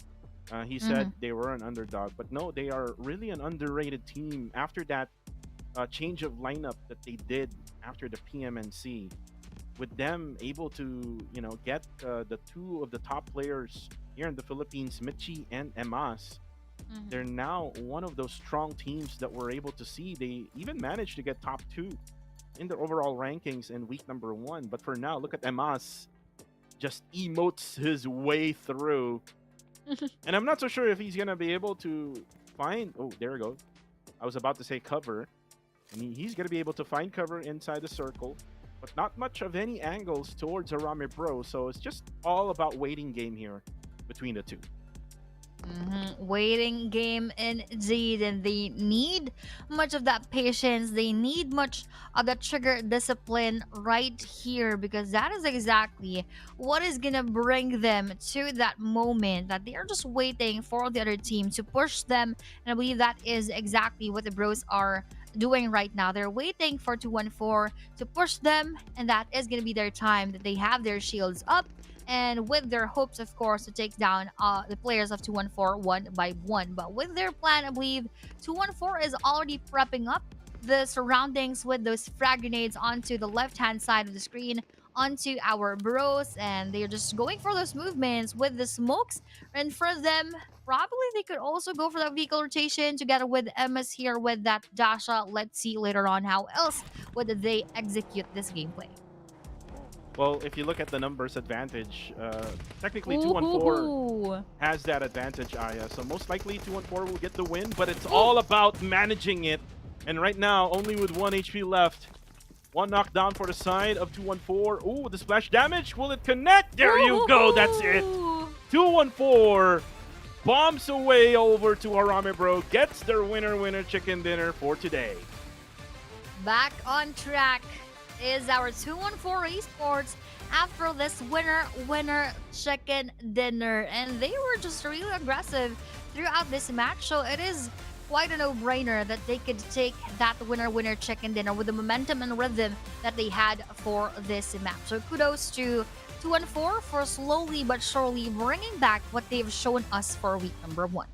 He said they were an underdog, but no, they are really an underrated team after that change of lineup that they did after the PMNC. With them able to, get the 2 of the top players here in the Philippines, Michi and Emas, they're now one of those strong teams that we're able to see. They even managed to get top 2 in the overall rankings in week number 1. But for now, look at Emas just emotes his way through. And I'm not so sure if he's going to be able to find... Oh, there we go. I was about to say cover. I mean, he's going to be able to find cover inside the circle, but not much of any angles towards Arame Bro. So it's just all about waiting game here between the 2. Waiting game indeed, and they need much of that patience. They need much of that trigger discipline right here, because that is exactly what is gonna bring them to that moment that they are just waiting for the other team to push them. And I believe that is exactly what the Bros are doing right now. They're waiting for 214 to push them, and that is gonna be their time that they have their shields up, and with their hopes, of course, to take down the players of 214 one by one. But with their plan, I believe 214 is already prepping up the surroundings with those frag grenades onto the left-hand side of the screen, onto our Bros, and they're just going for those movements with the smokes in front of them. Probably they could also go for that vehicle rotation together with MS here with that Dasha. Let's see later on how else would they execute this gameplay. Well, if you look at the numbers advantage, technically 214 has that advantage, Aya. So most likely 214 will get the win, but it's all about managing it. And right now, only with 1 HP left. 1 knockdown for the side of 214. Ooh, the splash damage. Will it connect? There you go. That's it. 214 bombs away over to Arame Bro. Gets their winner chicken dinner for today. Back on track is our 214 Esports after this winner chicken dinner, and they were just really aggressive throughout this match, so it is quite a no-brainer that they could take that winner chicken dinner with the momentum and rhythm that they had for this match. So kudos to 214 for slowly but surely bringing back what they've shown us for week number 1.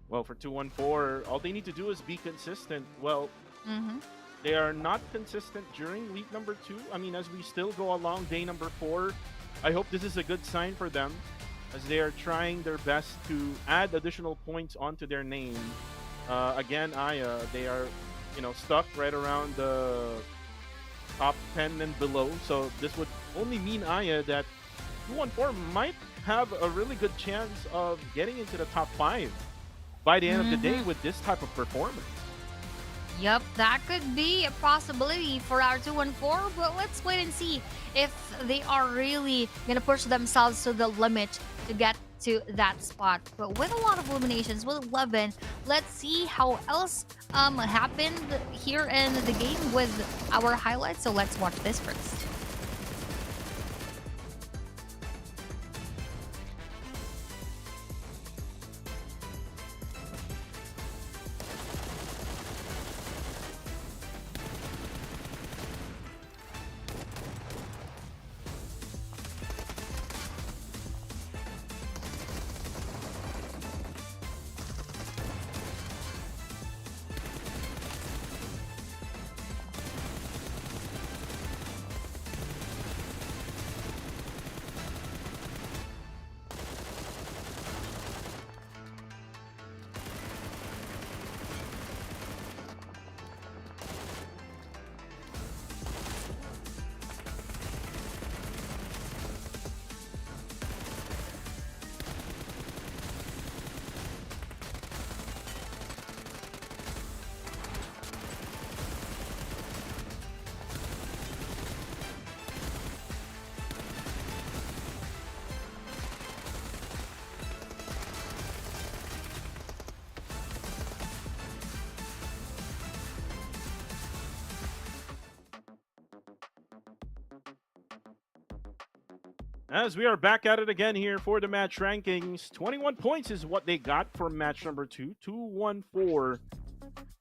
Well, for 214, all they need to do is be consistent. Well, they are not consistent during week number 2. I mean, as we still go along day number 4, I hope this is a good sign for them, as they are trying their best to add additional points onto their name. Again, Aya, they are, stuck right around the top 10 and below. So this would only mean, Aya, that 214 might have a really good chance of getting into the top 5 by the end of the day with this type of performance. Yep, that could be a possibility for our 2-1-4, but let's wait and see if they are really gonna push themselves to the limit to get to that spot. But with a lot of eliminations, with 11, let's see how else happened here in the game with our highlights. So let's watch this first. As we are back at it again here for the match rankings, 21 points is what they got for match number 2. 2-1-4.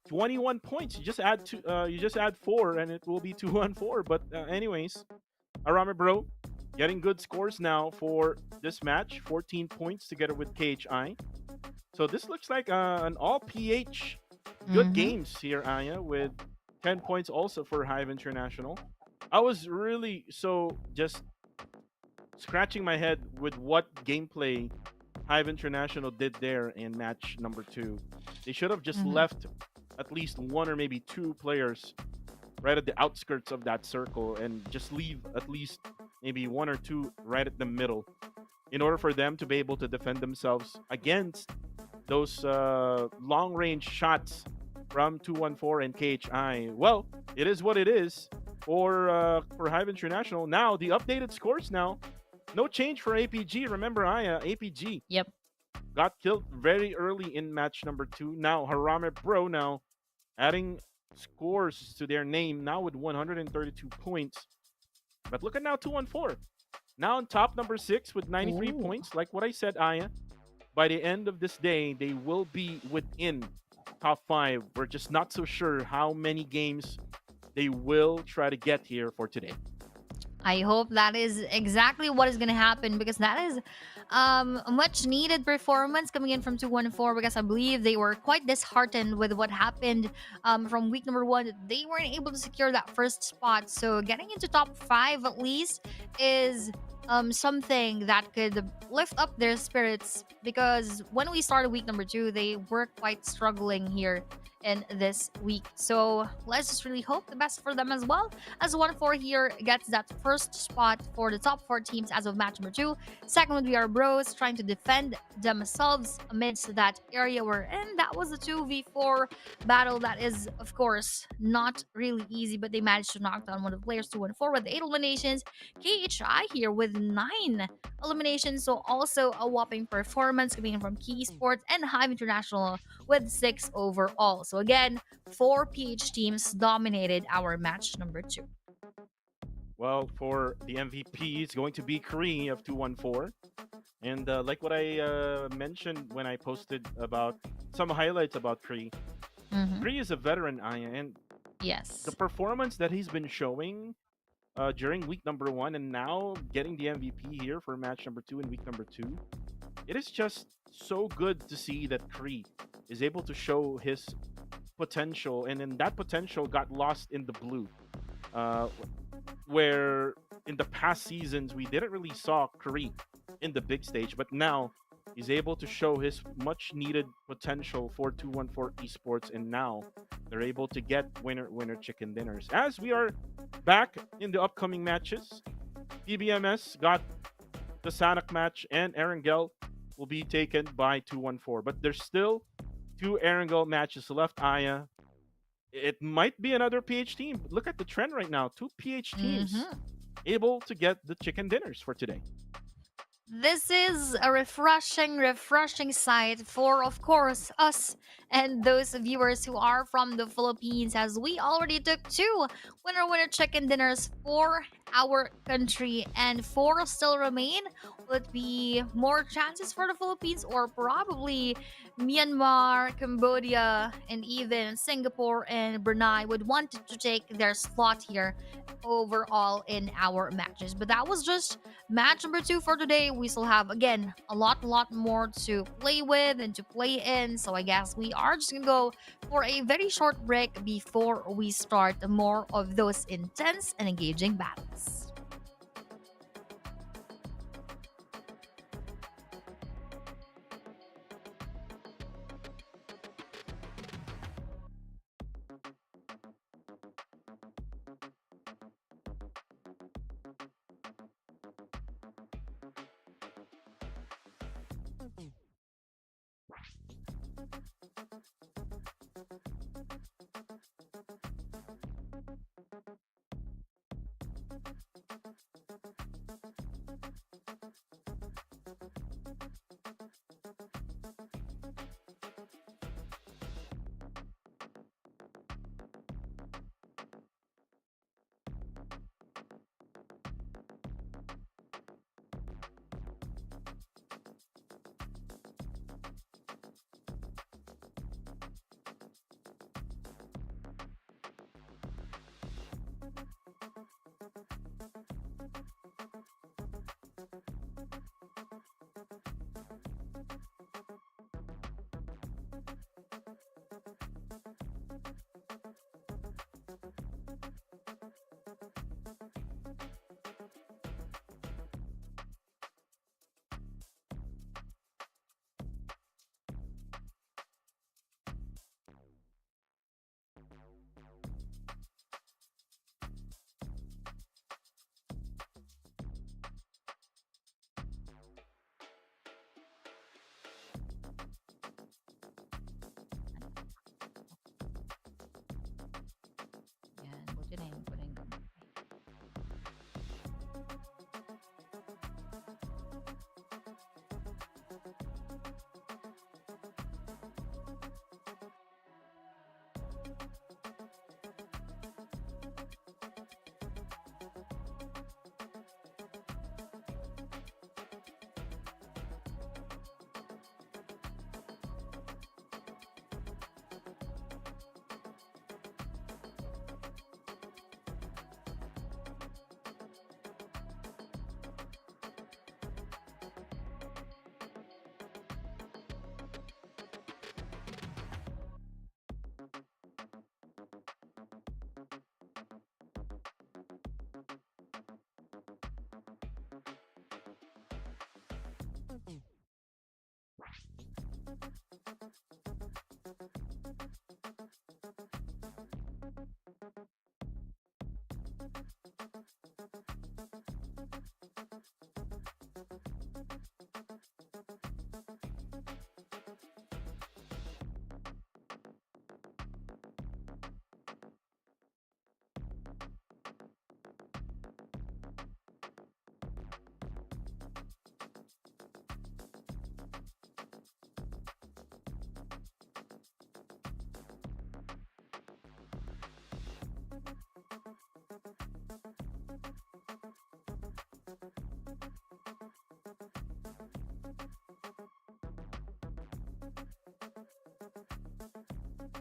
21 points. You just add two. You just add 4, and it will be 2-1-4. But anyways, Arame Bro getting good scores now for this match. 14 points together with KHI. So this looks like an all PH good games here, Aya, with 10 points also for Hive International. I was really just scratching my head with what gameplay Hive International did there in match number 2. They should have just left at least 1 or maybe 2 players right at the outskirts of that circle and just leave at least maybe 1 or 2 right at the middle in order for them to be able to defend themselves against those long-range shots from 2-1-4 and KHI. Well, it is what it is for Hive International. Now, the updated scores now. No change for APG. Remember, Aya, APG got killed very early in match number 2. Now, Harame Bro now adding scores to their name now with 132 points. But look at now 2-1-4. Now on top, number 6 with 93 points. Like what I said, Aya, by the end of this day, they will be within top 5. We're just not so sure how many games they will try to get here for today. I hope that is exactly what is going to happen, because that is a much needed performance coming in from 2-1-4, because I believe they were quite disheartened with what happened from week number 1. They weren't able to secure that first spot. So getting into top 5 at least is something that could lift up their spirits, because when we started week number 2, they were quite struggling here in this week. So let's just really hope the best for them as well, as 1-4 here gets that first spot for the top 4 teams as of match number 2. Second would be our Bros trying to defend themselves amidst that area we're in. That was a 2v4 battle that is, of course, not really easy, but they managed to knock down one of the players. 2-1-4 with 8 eliminations. KHI here with 9 eliminations, so also a whopping performance coming in from Esports and Hive International with 6 overall. So again, 4 PH teams dominated our match number 2. Well, for the MVP, it's going to be Kree of 2-1-4. And like what I mentioned when I posted about some highlights about Kree, Kree is a veteran, Aya, and yes, the performance that he's been showing during week number 1 and now getting the MVP here for match number 2 and week number 2, it is just so good to see that Kree is able to show his potential, and then that potential got lost in the blue, where in the past seasons we didn't really saw Kree in the big stage, but now he's able to show his much needed potential for 2-1-4 Esports, and now they're able to get winner chicken dinners. As we are back in the upcoming matches, PBMS got the Sanhok match, and Erangel will be taken by 2-1-4, but there's still 2 Erangel matches left, Aya. it might be another PH team. Look at the trend right now. 2 PH teams Mhm. able to get the chicken dinners for today. This is a refreshing sight for, of course, us and those viewers who are from the Philippines, as we already took 2 winner chicken dinners for our country, and 4 still remain. Will it be more chances for the Philippines, or probably Myanmar, Cambodia, and even Singapore and Brunei would want to take their slot here overall in our matches? But that was just match number 2 for today. We still have, again, a lot more to play with and to play in. So I guess we are just gonna go for a very short break before we start more of those intense and engaging battles. Yan, buti na yun ko na yung gamit.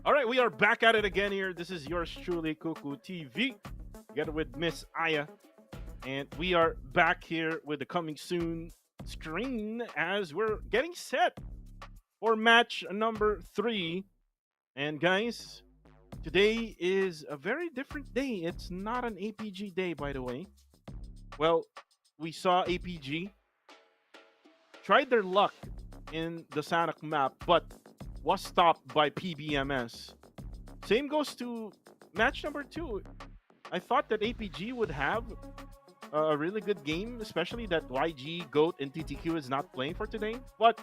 All right, we are back at it again here. This is yours truly, Kuku TV, together with Miss Aya. And we are back here with the coming soon screen as we're getting set for match number 3. And guys, today is a very different day. It's not an APG day, by the way. Well, we saw APG tried their luck in the Sanhok map, but was stopped by PBMS. Same goes to match number 2. I thought that APG would have a really good game, especially that YG, GOAT, and TTQ is not playing for today. But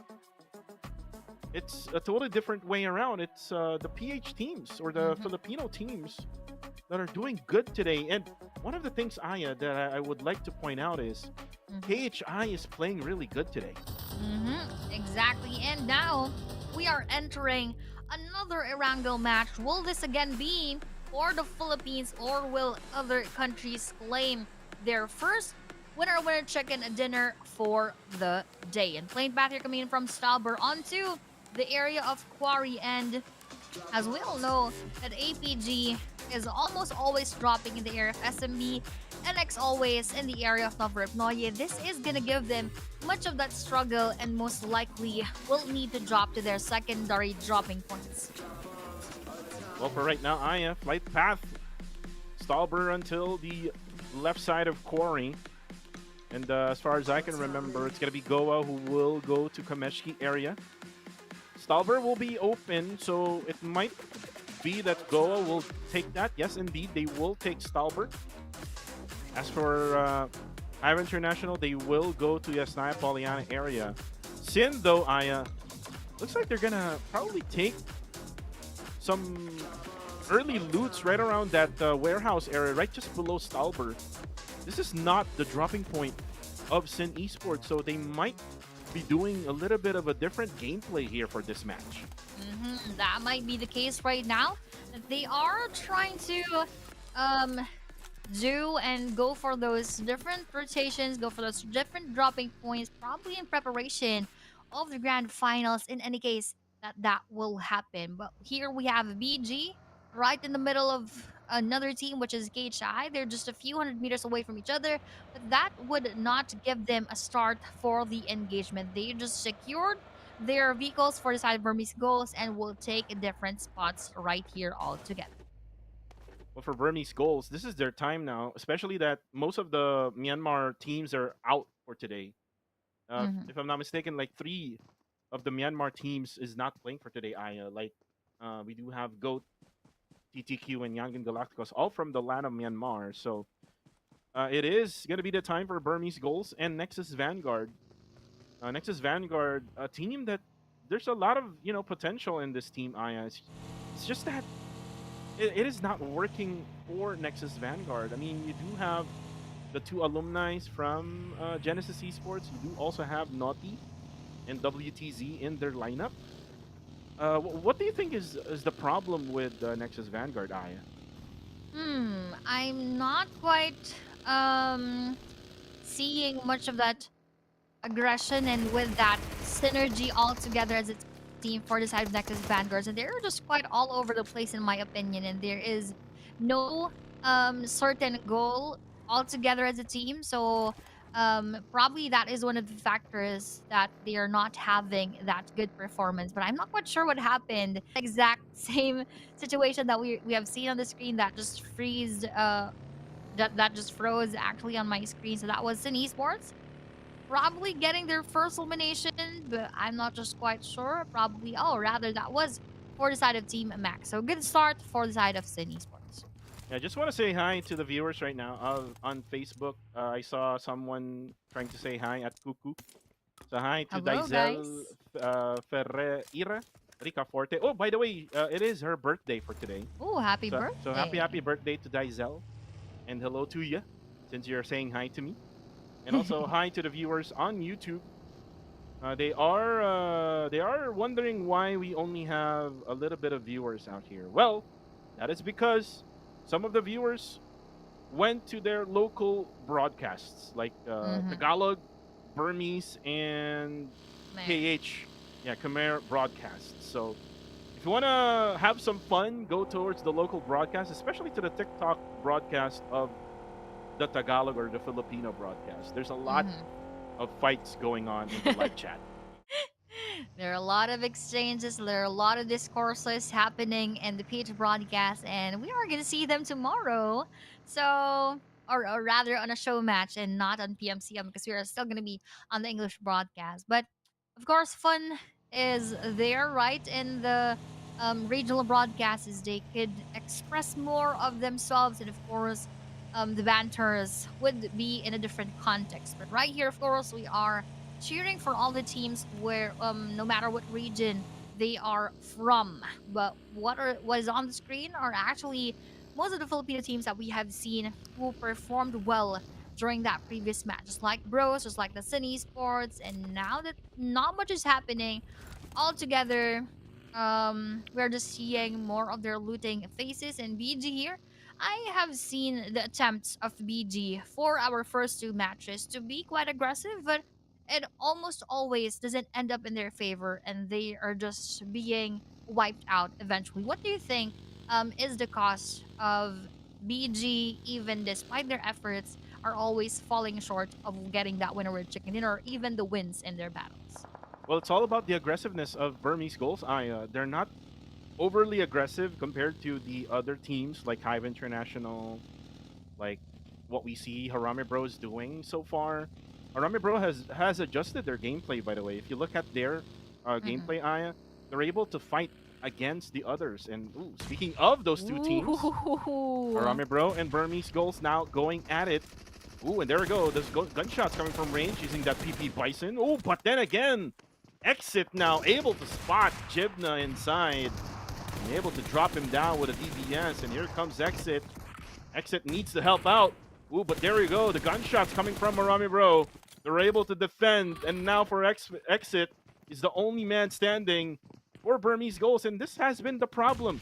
it's a totally different way around. It's the PH teams or the Mhm. Filipino teams that are doing good today. And one of the things, Aya, that I would like to point out is Mhm. KHI is playing really good today. Exactly. And now we are entering another Erangel match. Will this again be for the Philippines, or will other countries claim their first winner chicken dinner for the day? And playing back here coming in from Stalber onto the area of Quarry. And as we all know, that APG is almost always dropping in the area of SMB, NX always in the area of Novrepnoye. This is gonna give them much of that struggle, and most likely will need to drop to their secondary dropping points. Well, for right now, Aya, flight path. Stalber until the left side of Quarry. And as far as I can remember, it's going to be Goa who will go to Kameshki area. Stalber will be open, so it might be that Goa will take that. Yes, indeed, they will take Stalber. As for Ira International, they will go to Yasnaya Poliana area. Sin, though, Aya, looks like they're going to probably take some early loots right around that warehouse area, right just below Stalber. This is not the dropping point of Sin Esports, so they might be doing a little bit of a different gameplay here for this match. That might be the case right now. They are trying to do and go for those different rotations, go for those different dropping points, probably in preparation of the grand finals. In any case, that will happen. But here we have BG right in the middle of another team, which is KHI. They're just a few hundred meters away from each other, but that would not give them a start for the engagement. They just secured their vehicles for the side of Burmese goals and will take different spots right here all together. Well, for Burmese goals, this is their time now, especially that most of the Myanmar teams are out for today. Mhm. If I'm not mistaken, like 3 of the Myanmar teams is not playing for today, Aya. Like, we do have GOAT, TTQ, and Yangon Galacticos, all from the land of Myanmar. So it is going to be the time for Burmese goals and Nexus Vanguard. Nexus Vanguard, a team that there's a lot of potential in this team, Aya. It's just that it is not working for Nexus Vanguard. I mean, you do have the 2 alumni from Genesis Esports. You do also have Naughty and WTZ in their lineup. What do you think is the problem with Nexus Vanguard, Aya? I'm not quite seeing much of that aggression and with that synergy all together as a team for the side of Nexus Vanguards, and they're just quite all over the place in my opinion, and there is no certain goal all together as a team. So probably that is one of the factors that they are not having that good performance. But I'm not quite sure what happened. Exact same situation that we have seen on the screen that just that just froze actually on my screen. So that was in Esports. Probably getting their first elimination, but I'm not just quite sure. Probably, oh, rather that was for the side of Team Max. So good start for the side of Sin Esports. Yeah, I just want to say hi to the viewers right now on Facebook. I saw someone trying to say hi at Kuku. So hi to Hello, Daizel guys. Ferreira Rica Forte. Oh, by the way, it is her birthday for today. Oh, happy So, birthday. so happy birthday to Daizel. And hello to you, since you're saying hi to me. And also hi to the viewers on YouTube. They are wondering why we only have a little bit of viewers out here. Well, that is because some of the viewers went to their local broadcasts, like Tagalog, Burmese, and Man. KH, Khmer broadcasts. So if you want to have some fun, go towards the local broadcast, especially to the TikTok broadcast of the Tagalog or the Filipino broadcast. There's a lot of fights going on in the live chat. There are a lot of exchanges, there are a lot of discourses happening in the PH broadcast, and we are going to see them tomorrow. So, or rather on a show match and not on PMCM, because we are still going to be on the English broadcast. But of course, fun is there, right? In the regional broadcasts, they could express more of themselves, and of course, the banters would be in a different context. But right here, of course, we are cheering for all the teams where no matter what region they are from. But what is on the screen are actually most of the Filipino teams that we have seen who performed well during that previous match. Just like Bros, just like the Cine Esports, and now that not much is happening altogether, we're just seeing more of their looting faces and BG here. I have seen the attempts of BG for our first two matches to be quite aggressive, but it almost always doesn't end up in their favor, and they are just being wiped out eventually. What do you think is the cost of BG, even despite their efforts, are always falling short of getting that winner with chicken dinner or even the wins in their battles? Well, it's all about the aggressiveness of Burmese goals. They're not overly aggressive compared to the other teams like Hive International, like what we see Harame Bros doing so far. Harame Bro has adjusted their gameplay, by the way. If you look at their Mhm. gameplay, Aya, they're able to fight against the others. And ooh, speaking of those two teams, Ooh. Harame Bro and Burmese Goals now going at it. Ooh, and there we go. There's gunshots coming from range using that PP Bison. Oh, but then again, Exit now able to spot Jibna inside. And able to drop him down with a DBS. And here comes Exit. Exit needs to help out. Ooh, but there we go. The gunshots coming from Marami Bro. They're able to defend. And now for Exit is the only man standing for Burmese Goals. And this has been the problem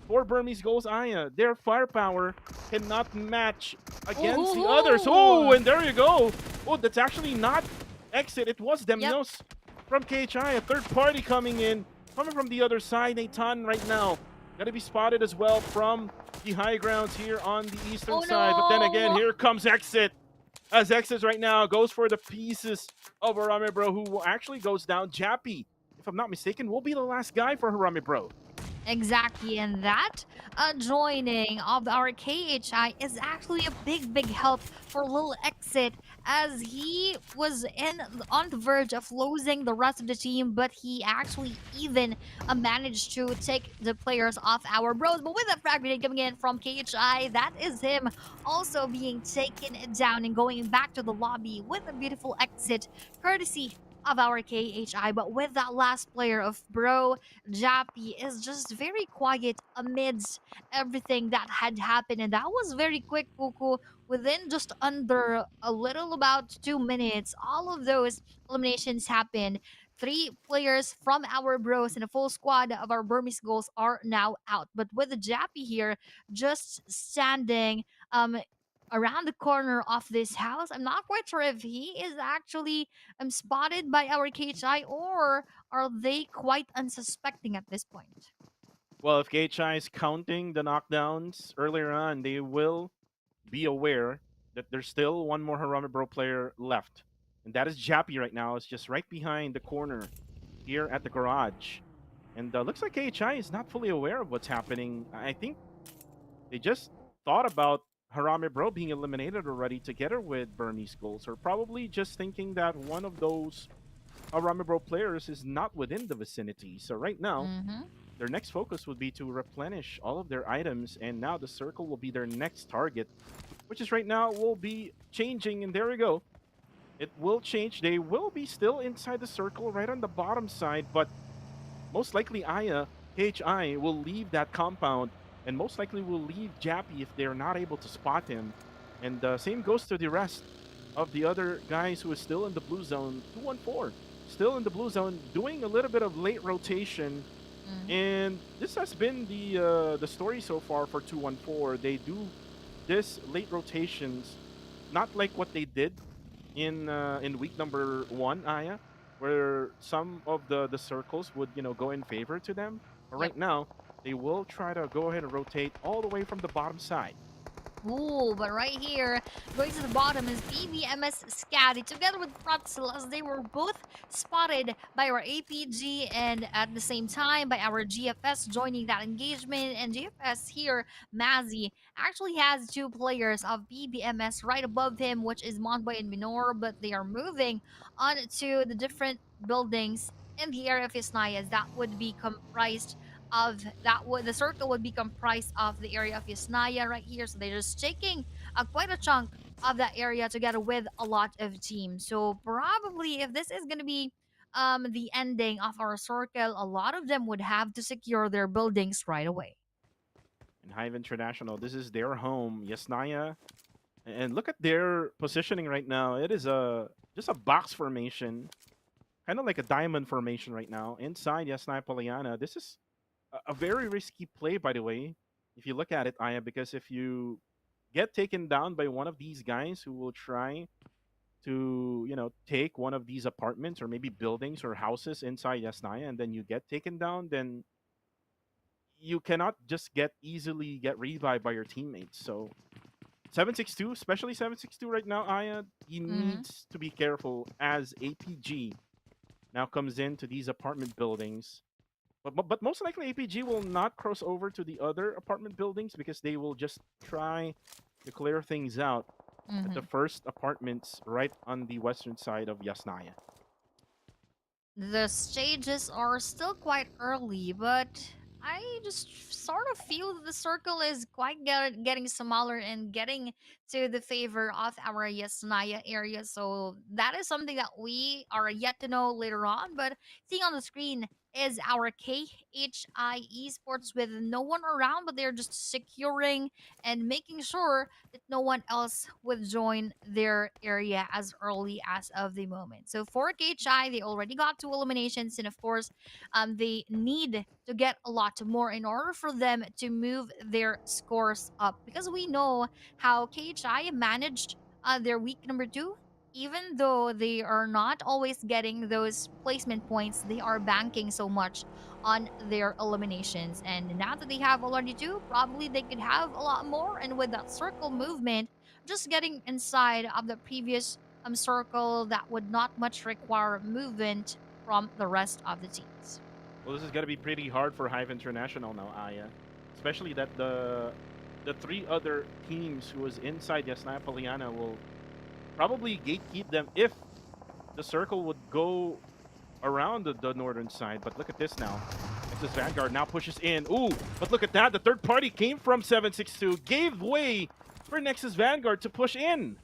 for Burmese Goals, Aya. Their firepower cannot match against the others. Oh, Ooh. and there you go. Oh, that's actually not Exit. It was Yep. Demnos from KHI. A third party coming from the other side. Nathan right now. Got to be spotted as well from the high grounds here on the eastern Oh side. But then again, no. here comes Exit. As Exit right now goes for the pieces of Harame Bro, who actually goes down. Jappy, if I'm not mistaken, will be the last guy for Harame Bro. Exactly, and that joining of our KHI is actually a big help for Lil Exit, as he was on the verge of losing the rest of the team, but he actually even managed to take the players off our bros. But with a frag grenade coming in from KHI, that is him also being taken down and going back to the lobby with a beautiful exit, courtesy of our KHI. But with that last player of Bro, Jappy is just very quiet amidst everything that had happened. And that was very quick, Kuku. Within just under a little about 2 minutes, all of those eliminations happened. Three players from our bros and a full squad of our Burmese goals are now out. But with the Jappy here just standing around the corner of this house, I'm not quite sure if he is actually spotted by our KHI, or are they quite unsuspecting at this point? Well, if KHI is counting the knockdowns earlier on, they will be aware that there's still one more Harame Bro player left. And that is Jappy right now. It's just right behind the corner here at the garage. And looks like KHI is not fully aware of what's happening. I think they just thought about Harame Bro being eliminated already together with Burmese Goals, or probably just thinking that one of those Harame Bro players is not within the vicinity. So right now, Mm-hmm. their next focus would be to replenish all of their items, and now the circle will be their next target, which is right now will be changing, and there we go. It will change. They will be still inside the circle right on the bottom side, but most likely Aya, KHI, will leave that compound, and most likely will leave Jappy if they're not able to spot him. And same goes to the rest of the other guys who is still in the blue zone. 214, still in the blue zone, doing a little bit of late rotation. Mm-hmm. And this has been the story so far for 214. They do this late rotations, not like what they did in week number 1, Aya, where some of the circles would go in favor to them. But Yep. right now, they will try to go ahead and rotate all the way from the bottom side. Ooh, but right here, going to the bottom is BBMS Scatty together with Pretzel, as they were both spotted by our APG and at the same time by our GFS joining that engagement. And GFS here, Mazzy, actually has two players of BBMS right above him, which is Monboy and Minor, but they are moving on to the different buildings in the area of Isnaya, that would be comprised of that would the circle would be comprised of the area of Yasnaya right here. So they're just taking quite a chunk of that area together with a lot of teams. So probably if this is gonna be the ending of our circle, a lot of them would have to secure their buildings right away. And Hive International, this is their home. Yasnaya, and look at their positioning right now. It is just a box formation, kind of like a diamond formation right now inside Yasnaya Polyana. This is a very risky play, by the way, if you look at it, Aya, because if you get taken down by one of these guys who will try to, take one of these apartments or maybe buildings or houses inside Yasnaya, and then you get taken down, then you cannot just easily get revived by your teammates. So 762, especially 762 right now, Aya, he needs to be careful as APG now comes into these apartment buildings. But most likely APG will not cross over to the other apartment buildings because they will just try to clear things out at the first apartments right on the western side of Yasnaya. The stages are still quite early, but I just sort of feel that the circle is quite getting smaller and getting to the favor of our Yasnaya area. So that is something that we are yet to know later on. But seeing on the screen is our KHI Esports with no one around, but they're just securing and making sure that no one else would join their area as early as of the moment. So for KHI, they already got 2 eliminations, and of course, they need to get a lot more in order for them to move their scores up. Because we know how KHI managed their week number 2. Even though they are not always getting those placement points, they are banking so much on their eliminations. And now that they have already 2, probably they could have a lot more. And with that circle movement, just getting inside of the previous circle, that would not much require movement from the rest of the teams. Well, this is going to be pretty hard for Hive International now, Aya. Especially that the 3 other teams who was inside Yasnaya Polyana will probably gatekeep them if the circle would go around the northern side. But look at this now. Nexus Vanguard now pushes in. Ooh, but look at that. The third party came from 762. Gave way for Nexus Vanguard to push in.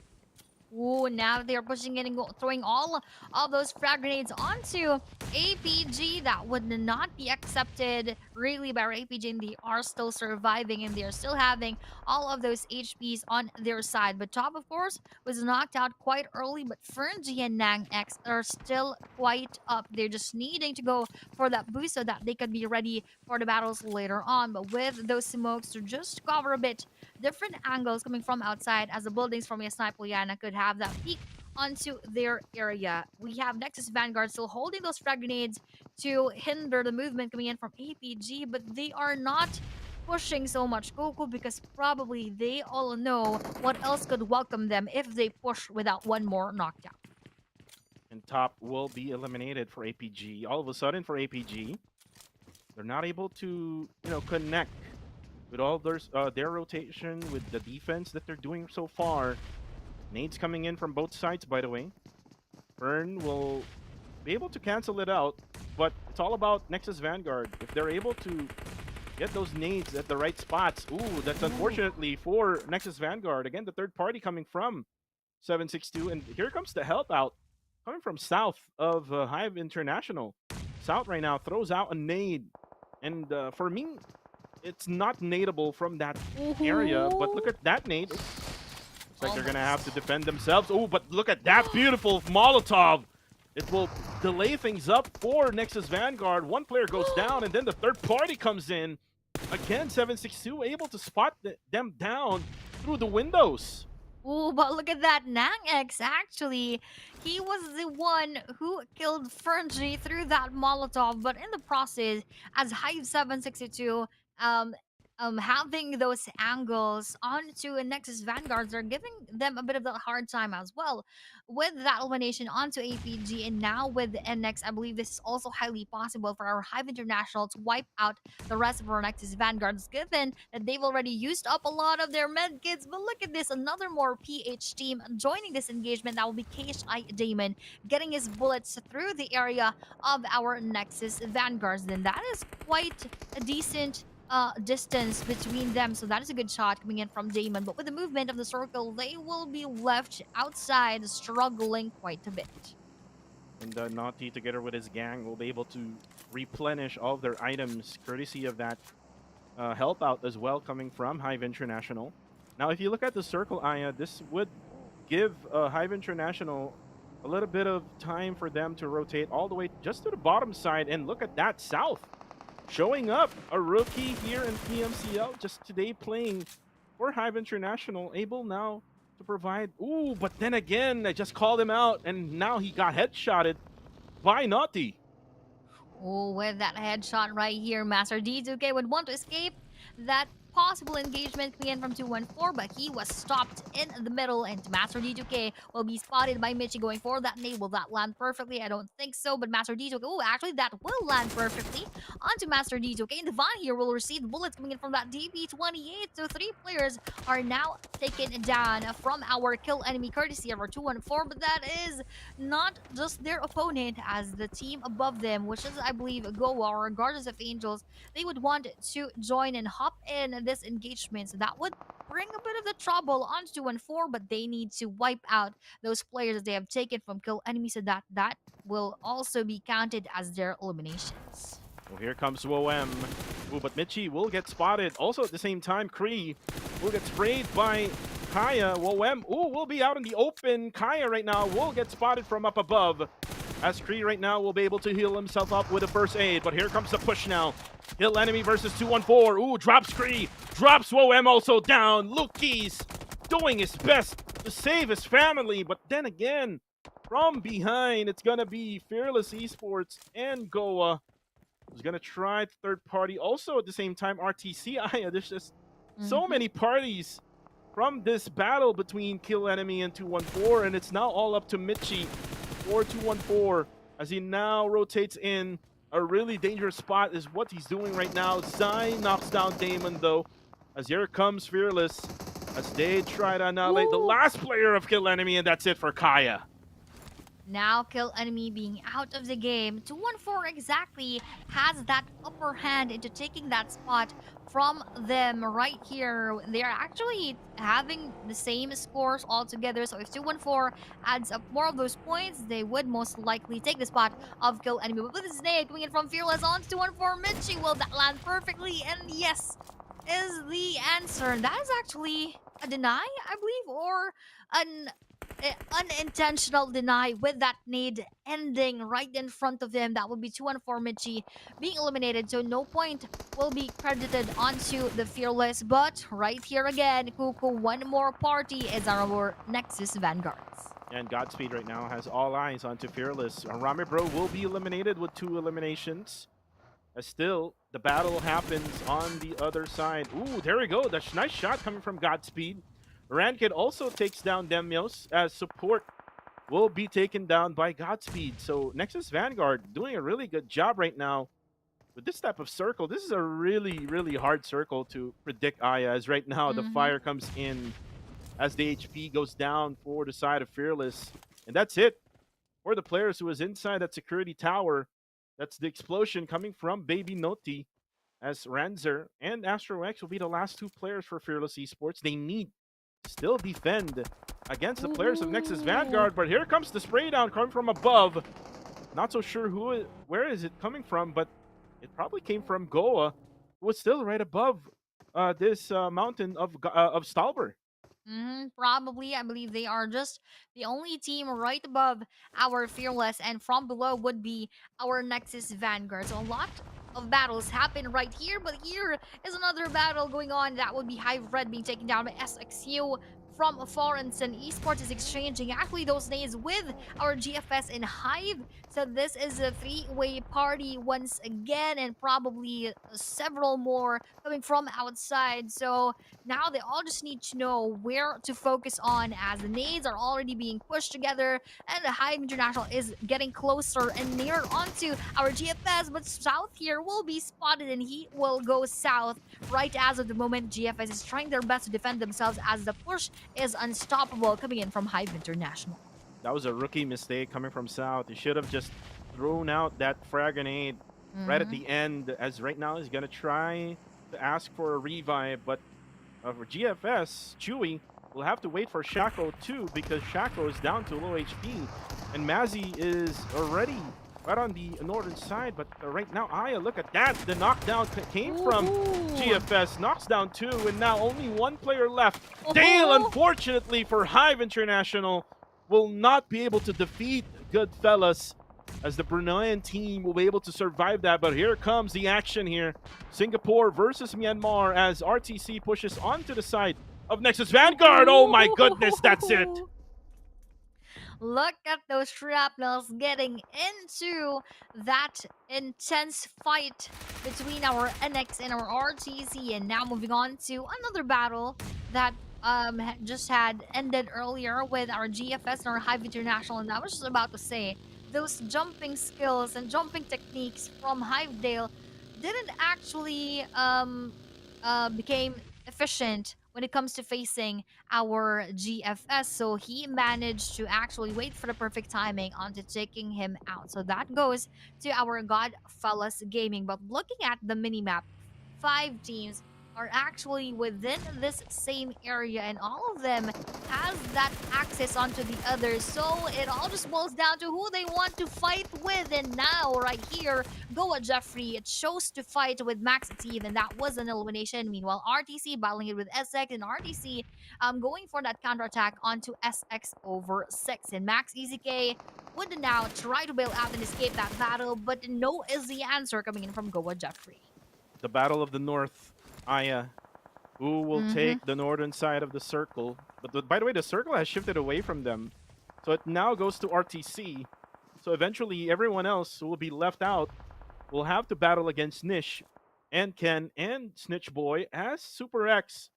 Ooh, now they're pushing in and throwing all of those frag grenades onto APG. That would not be accepted really by our APG, and they are still surviving and they're still having all of those HPs on their side. But Top, of course, was knocked out quite early, but Fernji and Nang X are still quite up. They're just needing to go for that boost so that they could be ready for the battles later on. But with those smokes to just cover a bit different angles coming from outside, as the buildings from Yasnaya Polyana could have that peek onto their area. We have Nexus Vanguard still holding those frag grenades to hinder the movement coming in from APG, but they are not pushing so much Goku because probably they all know what else could welcome them if they push without one more knockdown. And Top will be eliminated for APG. All of a sudden for APG, they're not able to, connect with all their rotation, with the defense that they're doing so far. Nades coming in from both sides, by the way. Fern will be able to cancel it out, but it's all about Nexus Vanguard. If they're able to get those nades at the right spots. Ooh, that's unfortunately for Nexus Vanguard. Again, the third party coming from 762. And here comes the help out coming from south of Hive International. South right now throws out a nade. And for me, it's not nadeable from that area, but look at that nade. Looks like they're gonna have to defend themselves. Oh, but look at that beautiful Molotov. It will delay things up for Nexus Vanguard. One player goes down, and then the third party comes in. Again, 762 able to spot them down through the windows. Ooh, but look at that. Nang X, actually, he was the one who killed Fernji through that Molotov, but in the process, as Hive 762, having those angles onto a Nexus Vanguards are giving them a bit of a hard time as well. With that elimination onto APG and now with the NX, I believe this is also highly possible for our Hive International to wipe out the rest of our Nexus Vanguards, given that they've already used up a lot of their med kits. But look at this, another more PH team joining this engagement. That will be KHI Damon getting his bullets through the area of our Nexus Vanguards. Then that is quite a decent distance between them, so that is a good shot coming in from Damon. But with the movement of the circle, they will be left outside struggling quite a bit. And Naughty, together with his gang, will be able to replenish all of their items, courtesy of that help out as well coming from Hive International. Now, if you look at the circle, Aya, this would give Hive International a little bit of time for them to rotate all the way just to the bottom side. And look at that, South showing up, a rookie here in PMCL, just today playing for Hive International, able now to provide. Ooh, but then again, I just called him out, and now he got headshotted by Naughty. Oh, with that headshot right here, Master D2K would want to escape that possible engagement coming in from 214, but he was stopped in the middle, and Master D2K will be spotted by Michi going for that nade. Will that land perfectly? I don't think so, but Master D2K, oh, actually, that will land perfectly onto Master D2K. And Devon here will receive bullets coming in from that DP28, so 3 players are now taken down from our kill enemy courtesy of our 214, but that is not just their opponent, as the team above them, which is, I believe, Goa or Guardians of Angels, they would want to join and hop in this engagement. So that would bring a bit of the trouble onto 214, but they need to wipe out those players that they have taken from kill enemies, so that will also be counted as their eliminations. Well, here comes WOM. Ooh, but Michi will get spotted. Also at the same time, Kree will get sprayed by Kaya. WOM, ooh, will be out in the open. Kaya right now will get spotted from up above, as Kree right now will be able to heal himself up with a first aid. But here comes the push now. Hill enemy versus 214. Ooh, drops Kree. Drops WOM also down. Luki's doing his best to save his family. But then again, from behind, it's going to be Fearless Esports and Goa, who's going to try third party. Also at the same time, RTC. There's just so many parties from this battle between Kill Enemy and 214. And it's now all up to Michi or 214 as he now rotates in. A really dangerous spot is what he's doing right now. Zai knocks down Damon, though, as here comes Fearless, as they try to annihilate the last player of Kill Enemy, and that's it for Kaya. Now, Kill Enemy being out of the game, 214 exactly has that upper hand into taking that spot from them right here. They're actually having the same scores altogether, so if 214 adds up more of those points, they would most likely take the spot of Kill Enemy. But with his nade coming in from Fearless on to 214, Michi, will that land perfectly? And yes, is the answer. That is actually a deny, I believe, or an unintentional deny, with that nade ending right in front of him. That would be 214 Michi being eliminated, so no point will be credited onto the Fearless. But right here again, Kuku, one more party is our Nexus Vanguards. And Godspeed right now has all eyes onto Fearless. Rame Bro will be eliminated with 2 eliminations. As still, the battle happens on the other side. Ooh, there we go. That's nice shot coming from Godspeed. Erangel also takes down Demios, as support will be taken down by Godspeed. So Nexus Vanguard doing a really good job right now with this type of circle. This is a really, really hard circle to predict, Aya, as right now the fire comes in as the HP goes down for the side of Fearless. And that's it for the players who is inside that security tower. That's the explosion coming from Baby Noti, as Ranzer and Astro X will be the last 2 players for Fearless Esports. They need still defend against the players of Nexus Vanguard, but here comes the spray down coming from above. Not so sure where is it coming from, but it probably came from Goa, who was still right above this mountain of Stalber. Probably. I believe they are just the only team right above our Fearless, and from below would be our Nexus Vanguard. So a lot of battles happen right here, but here is another battle going on. That would be Hive Red being taken down by SXU from afar, and Esports is exchanging actually those nades with our GFS and Hive. So this is a 3-way party once again, and probably several more coming from outside. So now they all just need to know where to focus on, as the nades are already being pushed together, and the Hive International is getting closer and nearer onto our GFS. But South here will be spotted, and he will go south right as of the moment. GFS is trying their best to defend themselves, as the push is unstoppable coming in from Hive International. That was a rookie mistake coming from South. He should have just thrown out that frag grenade right at the end, as right now he's going to try to ask for a revive. But for GFS, Chewy will have to wait for Shaco too, because Shaco is down to low HP. And Mazzy is already right on the northern side, but right now, Aya, look at that. The knockdown came from GFS, knocks down 2, and now only 1 player left. Dale, unfortunately for Hive International, will not be able to defeat Goodfellas, as the Bruneian team will be able to survive that. But here comes the action here. Singapore versus Myanmar as RTC pushes onto the side of Nexus Vanguard. Oh my goodness, that's it. Look at those shrapnels getting into that intense fight between our NX and our RTC. And now moving on to another battle that just had ended earlier with our GFS and our Hive International. And I was just about to say, those jumping skills and jumping techniques from Hivedale didn't actually became efficient when it comes to facing our GFS. So he managed to actually wait for the perfect timing onto taking him out. So that goes to our Godfellas Gaming. But looking at the minimap, 5 teams are actually within this same area, and all of them has that access onto the others. So it all just boils down to who they want to fight with. And now, right here, Goa Jeffrey, it chose to fight with Max Steve, and that was an elimination. Meanwhile, RTC battling it with SX, and RTC going for that counterattack onto SX over 6. And Max EZK would now try to bail out and escape that battle, but no is the answer coming in from Goa Jeffrey. The Battle of the North, Aya. Who will take the northern side of the circle? But by the way, the circle has shifted away from them. So it now goes to RTC. So eventually, everyone else who will be left out will have to battle against Nish and Ken and Snitch Boy, as Super X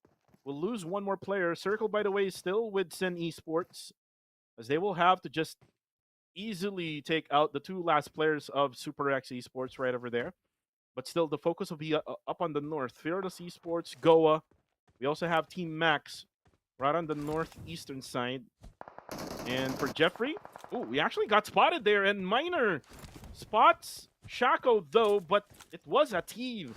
will lose 1 more player. Circle, by the way, is still with Sen Esports, as they will have to just easily take out the 2 last players of Super X Esports right over there. But still, the focus will be up on the north. Fearless Esports, Goa. We also have Team Max right on the northeastern side. And for Jeffrey, we actually got spotted there, and minor spots Shaco though, but it was Ativ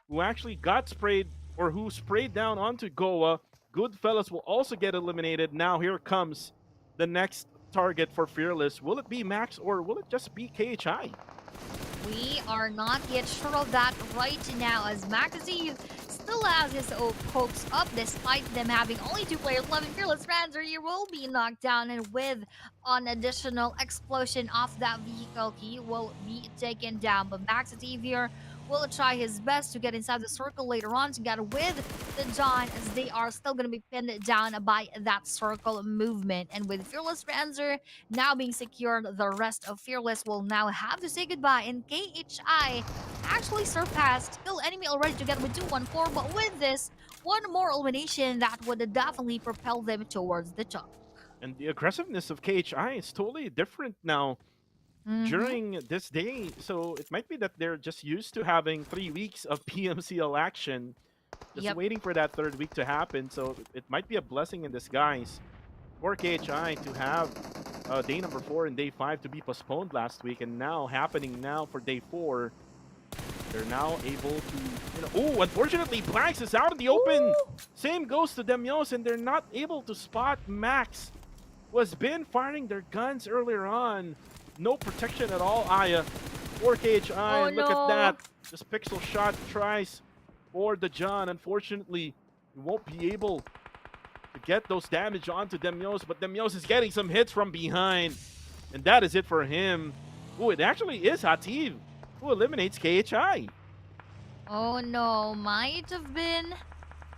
who actually got sprayed, or who sprayed down onto Goa. Goodfellas will also get eliminated. Now here comes the next target for Fearless. Will it be Max, or will it just be KHI? We are not yet sure of that right now, as Magazine still has his hopes up despite them having only 2 players left. And Fearless Ranzer here will be knocked down, and with an additional explosion off that vehicle, he will be taken down. But Magazine here will try his best to get inside the circle later on to get with the John, as they are still going to be pinned down by that circle movement. And with Fearless Ranzer now being secured, the rest of Fearless will now have to say goodbye. And KHI actually surpassed Kill Enemy already together with 214, but with this, 1 more elimination that would definitely propel them towards the top. And the aggressiveness of KHI is totally different now during this day. So it might be that they're just used to having 3 weeks of PMCL action, just waiting for that 3rd week to happen. So it might be a blessing in disguise for KHI to have day number 4 and day 5 to be postponed last week, and now happening now for day 4. They're now able to, unfortunately, Blanks is out in the open. Same goes to Demios, and they're not able to spot Max, who has been firing their guns earlier on. No protection at all, Aya, for KHI. And look at that. Just pixel shot tries for the John. Unfortunately, he won't be able to get those damage onto Demios, but Demios is getting some hits from behind. And that is it for him. It actually is Hativ who eliminates KHI. Oh no, might have been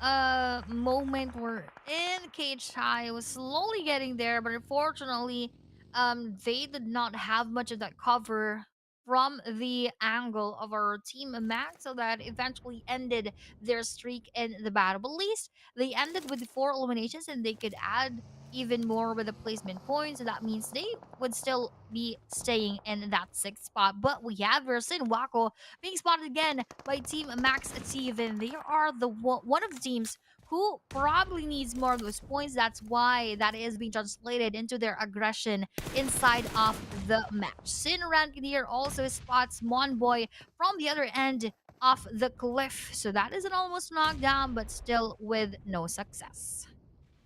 a moment where KHI was slowly getting there, but unfortunately, they did not have much of that cover from the angle of our team Max, so that eventually ended their streak in the battle. But at least they ended with 4 eliminations, and they could add even more with the placement points, so that means they would still be staying in that 6th spot. But we have Versin Wako being spotted again by Team Max Steven. They are the one of the teams who probably needs more of those points. That's why that is being translated into their aggression inside of the match. Sin Rankineer also spots Monboy from the other end of the cliff. So that is an almost knockdown, but still with no success.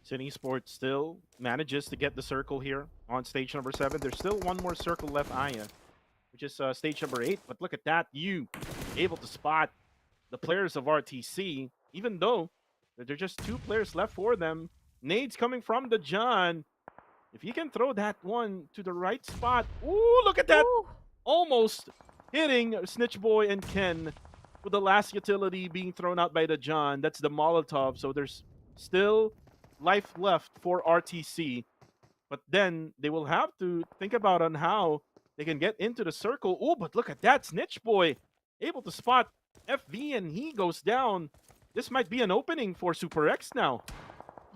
Sin Esports still manages to get the circle here on stage number 7. There's still one more circle left, Aya, which is stage number 8. But look at that, you able to spot the players of RTC, even though there are just 2 players left for them. Nades coming from the John. If he can throw that one to the right spot. Ooh, look at that. Ooh. Almost hitting Snitch Boy and Ken with the last utility being thrown out by the John. That's the Molotov. So there's still life left for RTC. But then they will have to think about on how they can get into the circle. Oh, but look at that. Snitch Boy able to spot FV and he goes down. This might be an opening for Super X now.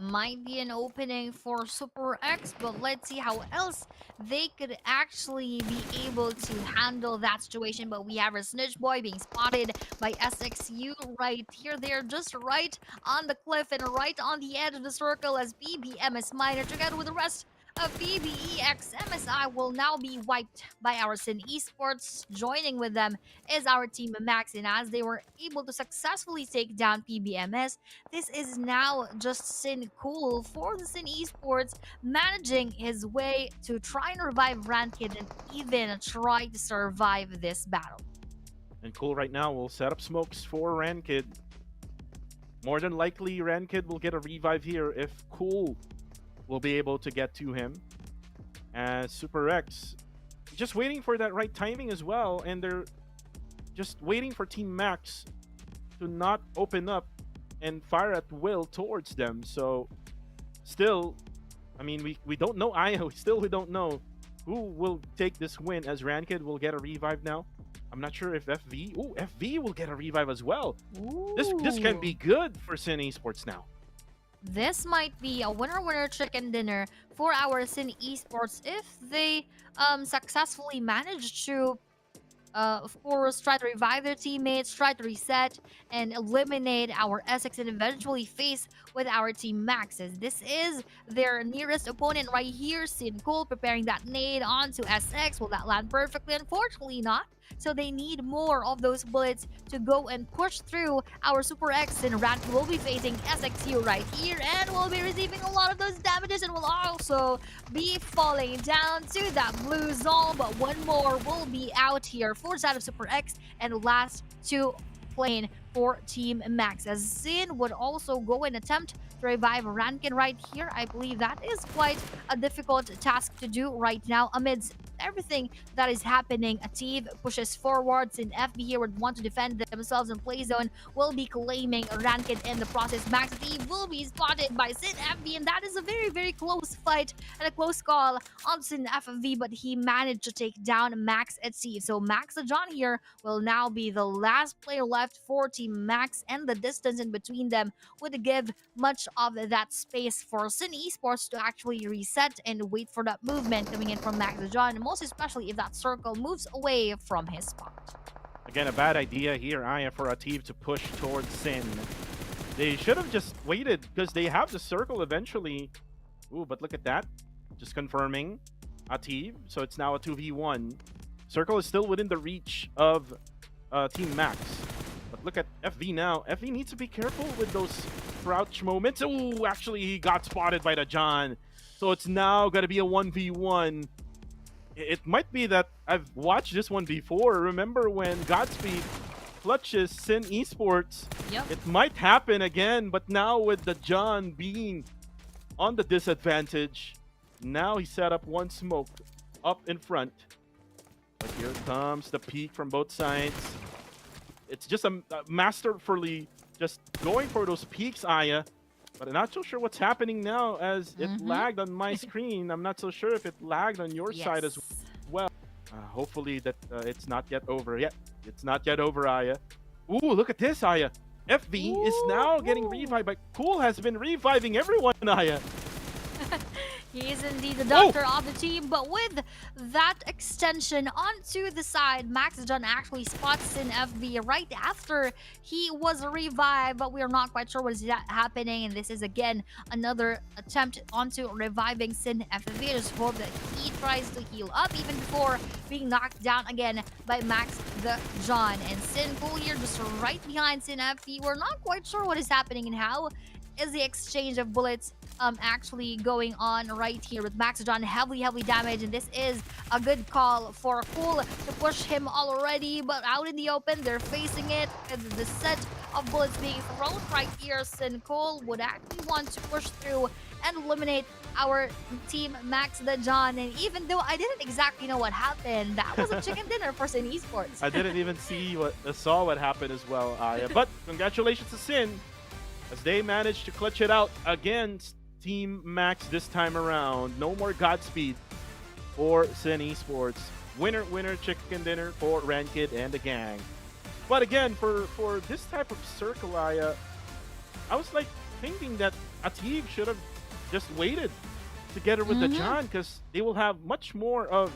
Might be an opening for Super X, but let's see how else they could actually be able to handle that situation. But we have a Snitch Boy being spotted by SXU right here. They're just right on the cliff and right on the edge of the circle as BBMS Miner together with the rest of PBEX MSI will now be wiped by our Sin Esports. Joining with them is our team Max, and as they were able to successfully take down PBMS, this is now just Sin Cool for the Sin Esports, managing his way to try and revive Ranked and even try to survive this battle. And Cool right now will set up smokes for Ranked. More than likely, Ranked will get a revive here if Cool will be able to get to him. As Super X just waiting for that right timing as well, and they're just waiting for Team Max to not open up and fire at will towards them. So still, I mean, we don't know Aya. We don't know who will take this win, as Ranked will get a revive now. I'm not sure if FV... Ooh, FV will get a revive as well. This can be good for Sin Esports now. This might be a winner-winner chicken dinner for our Sin Esports if they successfully manage to, of course, try to revive their teammates, try to reset, and eliminate our Essex and eventually face with our team Maxes. This is their nearest opponent right here, Sin Cole, preparing that nade onto SX. Will that land perfectly? Unfortunately not. So they need more of those bullets to go and push through our Super X, and Rat will be facing SXU right here and will be receiving a lot of those damages and will also be falling down to that blue zone. But one more will be out here for side of Super X, and last two playing for Team Max, as Sin would also go and attempt to revive Rankin right here. I believe that is quite a difficult task to do right now amidst everything that is happening. Ativ pushes forwards, and FB here would want to defend themselves in play zone, will be claiming Rankin in the process. Max Ativ will be spotted by Sin FB, and that is a very, very close fight and a close call on Sin FV, but he managed to take down Max Ativ. So Max John here will now be the last player left for Team Max, and the distance in between them would give much of that space for Sin Esports to actually reset and wait for that movement coming in from Max John, most especially if that circle moves away from his spot. Again, a bad idea here, Aya, for Ativ to push towards Sin. They should have just waited because they have the circle eventually. Ooh, but look at that. Just confirming Ativ. So it's now a 2v1. Circle is still within the reach of Team Max. But look at FV now. FV needs to be careful with those crouch moments. Ooh, actually, he got spotted by the John. So it's now going to be a 1v1. It might be that I've watched this one before. Remember when Godspeed clutches Sin Esports? Yep. It might happen again, but now with the John being on the disadvantage, now he set up one smoke up in front. But here comes the peek from both sides. It's just a masterfully just going for those peaks, Aya. But I'm not so sure what's happening now, as it lagged on my screen. I'm not so sure if it lagged on your side as well. Hopefully that it's not yet over yet. It's not yet over, Aya. Ooh, look at this, Aya. FV is now getting revived, but Cool has been reviving everyone, Aya. He is indeed the doctor of the team, but with that extension onto the side, Max John actually spots Sin FV right after he was revived, but we are not quite sure what is happening, and this is again another attempt onto reviving Sin FV. Just hope that he tries to heal up even before being knocked down again by Max the John. And Sin Cool here just right behind Sin FV. We're not quite sure what is happening and how is the exchange of bullets actually going on right here with Maxodon heavily damaged, and this is a good call for Cool to push him already, but out in the open they're facing it, and the set of bullets being thrown right here. Sin Cole would actually want to push through and eliminate our team Max the John. And even though I didn't exactly know what happened, that was a chicken dinner for Sin Esports. I didn't even saw what happened as well, Aya. But congratulations to Sin as they managed to clutch it out against Team Max this time around. No more Godspeed for Sin Esports. Winner chicken dinner for Rankid and the gang. But again, for this type of circle, I was like thinking that Atig should have just waited together with the John, because they will have much more of,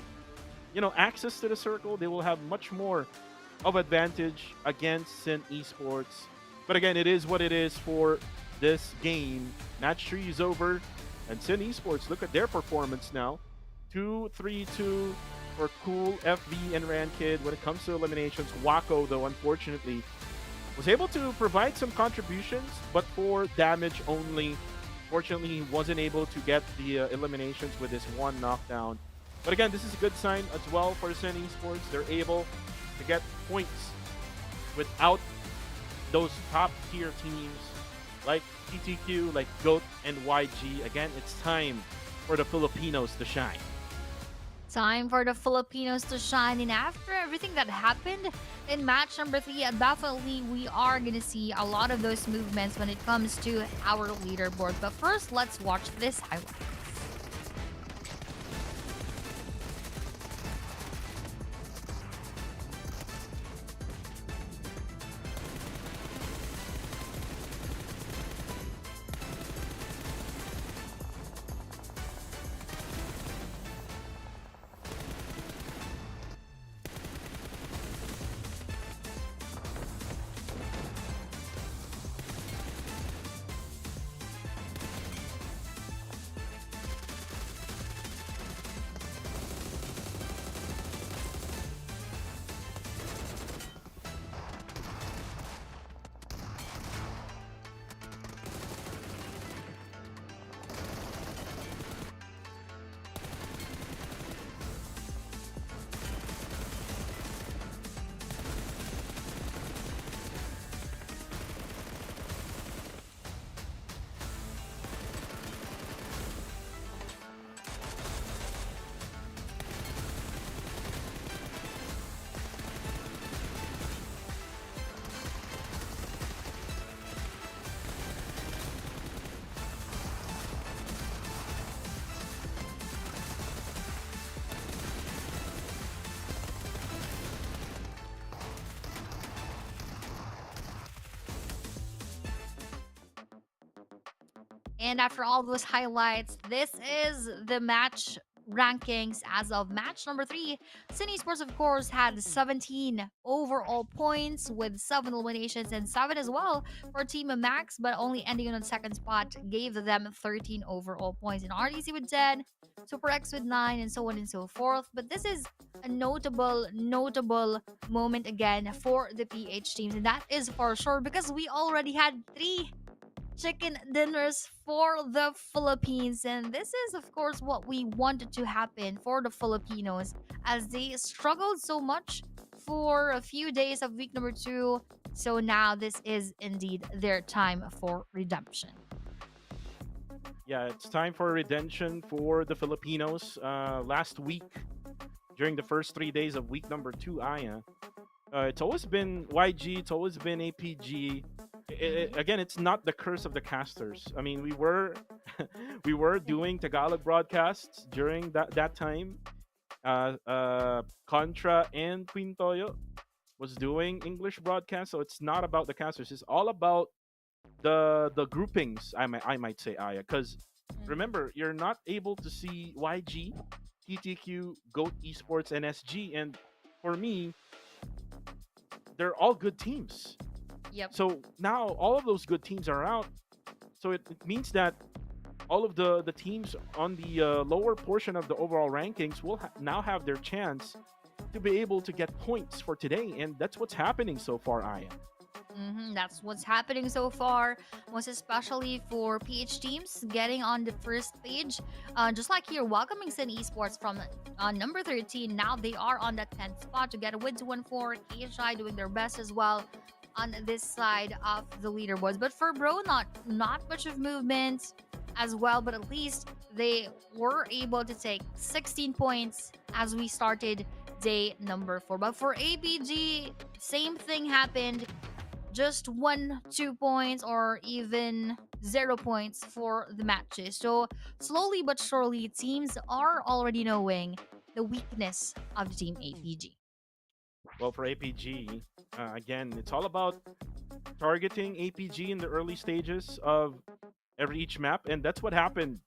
access to the circle. They will have much more of advantage against Sin Esports. But again, it is what it is for this game. Match 3 is over, and Sin Esports, look at their performance now. 2-3-2 for Cool, FV, and Rankid. When it comes to eliminations, Wako, though, unfortunately, was able to provide some contributions, but for damage only. Fortunately, he wasn't able to get the eliminations with his one knockdown. But again, this is a good sign as well for Sin Esports. They're able to get points without those top-tier teams like TTQ, like GOAT, and YG. Again, it's time for the Filipinos to shine. Time for the Filipinos to shine, and after everything that happened in match number 3, definitely we are gonna see a lot of those movements when it comes to our leaderboard. But first, let's watch this highlight. And after all those highlights, this is the match rankings as of match number 3. Sin Esports, of course, had 17 overall points with 7 eliminations and 7 as well for Team Max, but only ending on the second spot gave them 13 overall points. And RDC with 10, Super X with 9, and so on and so forth. But this is a notable moment again for the PH teams, and that is for sure because we already had 3 chicken dinners for the Philippines, and this is of course what we wanted to happen for the Filipinos as they struggled so much for a few days of week number 2. So now this is indeed their time for redemption. Yeah, it's time for redemption for the Filipinos. Last week, during the first 3 days of week number 2, Aya, it's always been YG, it's always been APG. Again, it's not the curse of the casters. I mean, we were doing Tagalog broadcasts during that time. Contra and Queen Toyo was doing English broadcasts, so it's not about the casters. It's all about the groupings. I might say, Aya, because remember, you're not able to see YG, TTQ, GOAT Esports, and SG, and for me, they're all good teams. Yep. So now all of those good teams are out. So it means that all of the teams on the lower portion of the overall rankings will now have their chance to be able to get points for today. And that's what's happening so far, Aya. That's what's happening so far, most especially for PH teams getting on the first page. Just like here, welcoming Sin Esports from number 13. Now they are on that 10th spot to get a win to 1-4. KHI doing their best as well on this side of the leaderboards. But for Bro, not much of movement as well, but at least they were able to take 16 points as we started day number 4. But for APG, same thing happened, just 1-2 points or even 0 points for the matches. So slowly but surely teams are already knowing the weakness of the team APG. Well, for APG, again, it's all about targeting APG in the early stages of each map, and that's what happened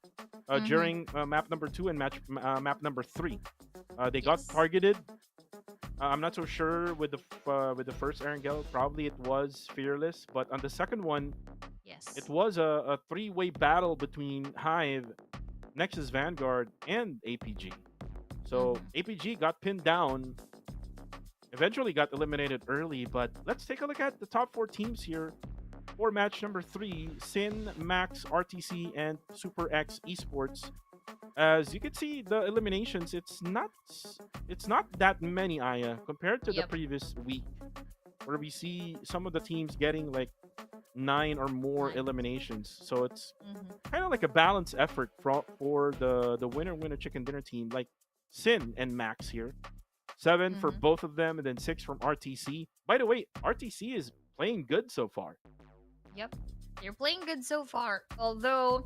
during map number 2 and map number 3. They got Yes. targeted. I'm not so sure with the first Erangel. Probably it was Fearless, but on the second one, Yes. it was a three-way battle between Hive, Nexus Vanguard, and APG. So APG got pinned down. Eventually got eliminated early, but let's take a look at the top 4 teams here for match number 3. Sin, Max, RTC, and Super X Esports. As you can see, the eliminations, it's not that many, Aya, compared to the Yep. previous week, where we see some of the teams getting like 9 or more 9. eliminations. So it's Mhm. kind of like a balanced effort for the winner chicken dinner team, like Sin and Max here. 7 for both of them, and then 6 from RTC. By the way, RTC is playing good so far. Yep. They're playing good so far. Although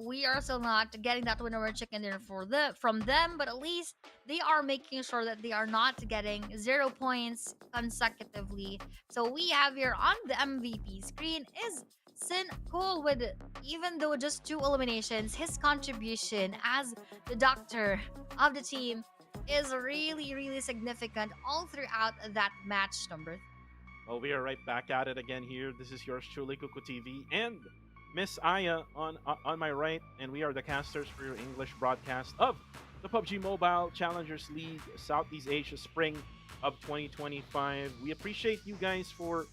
we are still not getting that winner chicken dinner from them, but at least they are making sure that they are not getting 0 points consecutively. So we have here on the MVP screen is Sin Cole with, even though just 2 eliminations, his contribution as the doctor of the team is really, really significant all throughout that match number. Well, we are right back at it again here. This is yours truly, Kuku TV, and Miss Aya on my right, and we are the casters for your English broadcast of the PUBG Mobile Challengers League Southeast Asia Spring of 2025. We appreciate you guys for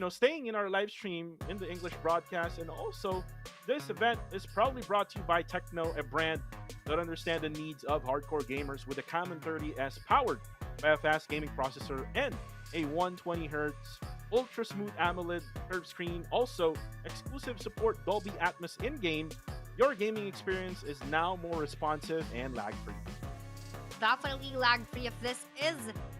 staying in our live stream in the English broadcast, and also this event is proudly brought to you by Techno, a brand that understands the needs of hardcore gamers with a Camel 30S powered by a fast gaming processor and a 120Hz ultra smooth AMOLED curved screen. Also, exclusive support Dolby Atmos in-game. Your gaming experience is now more responsive and lag-free. Definitely lag-free if this is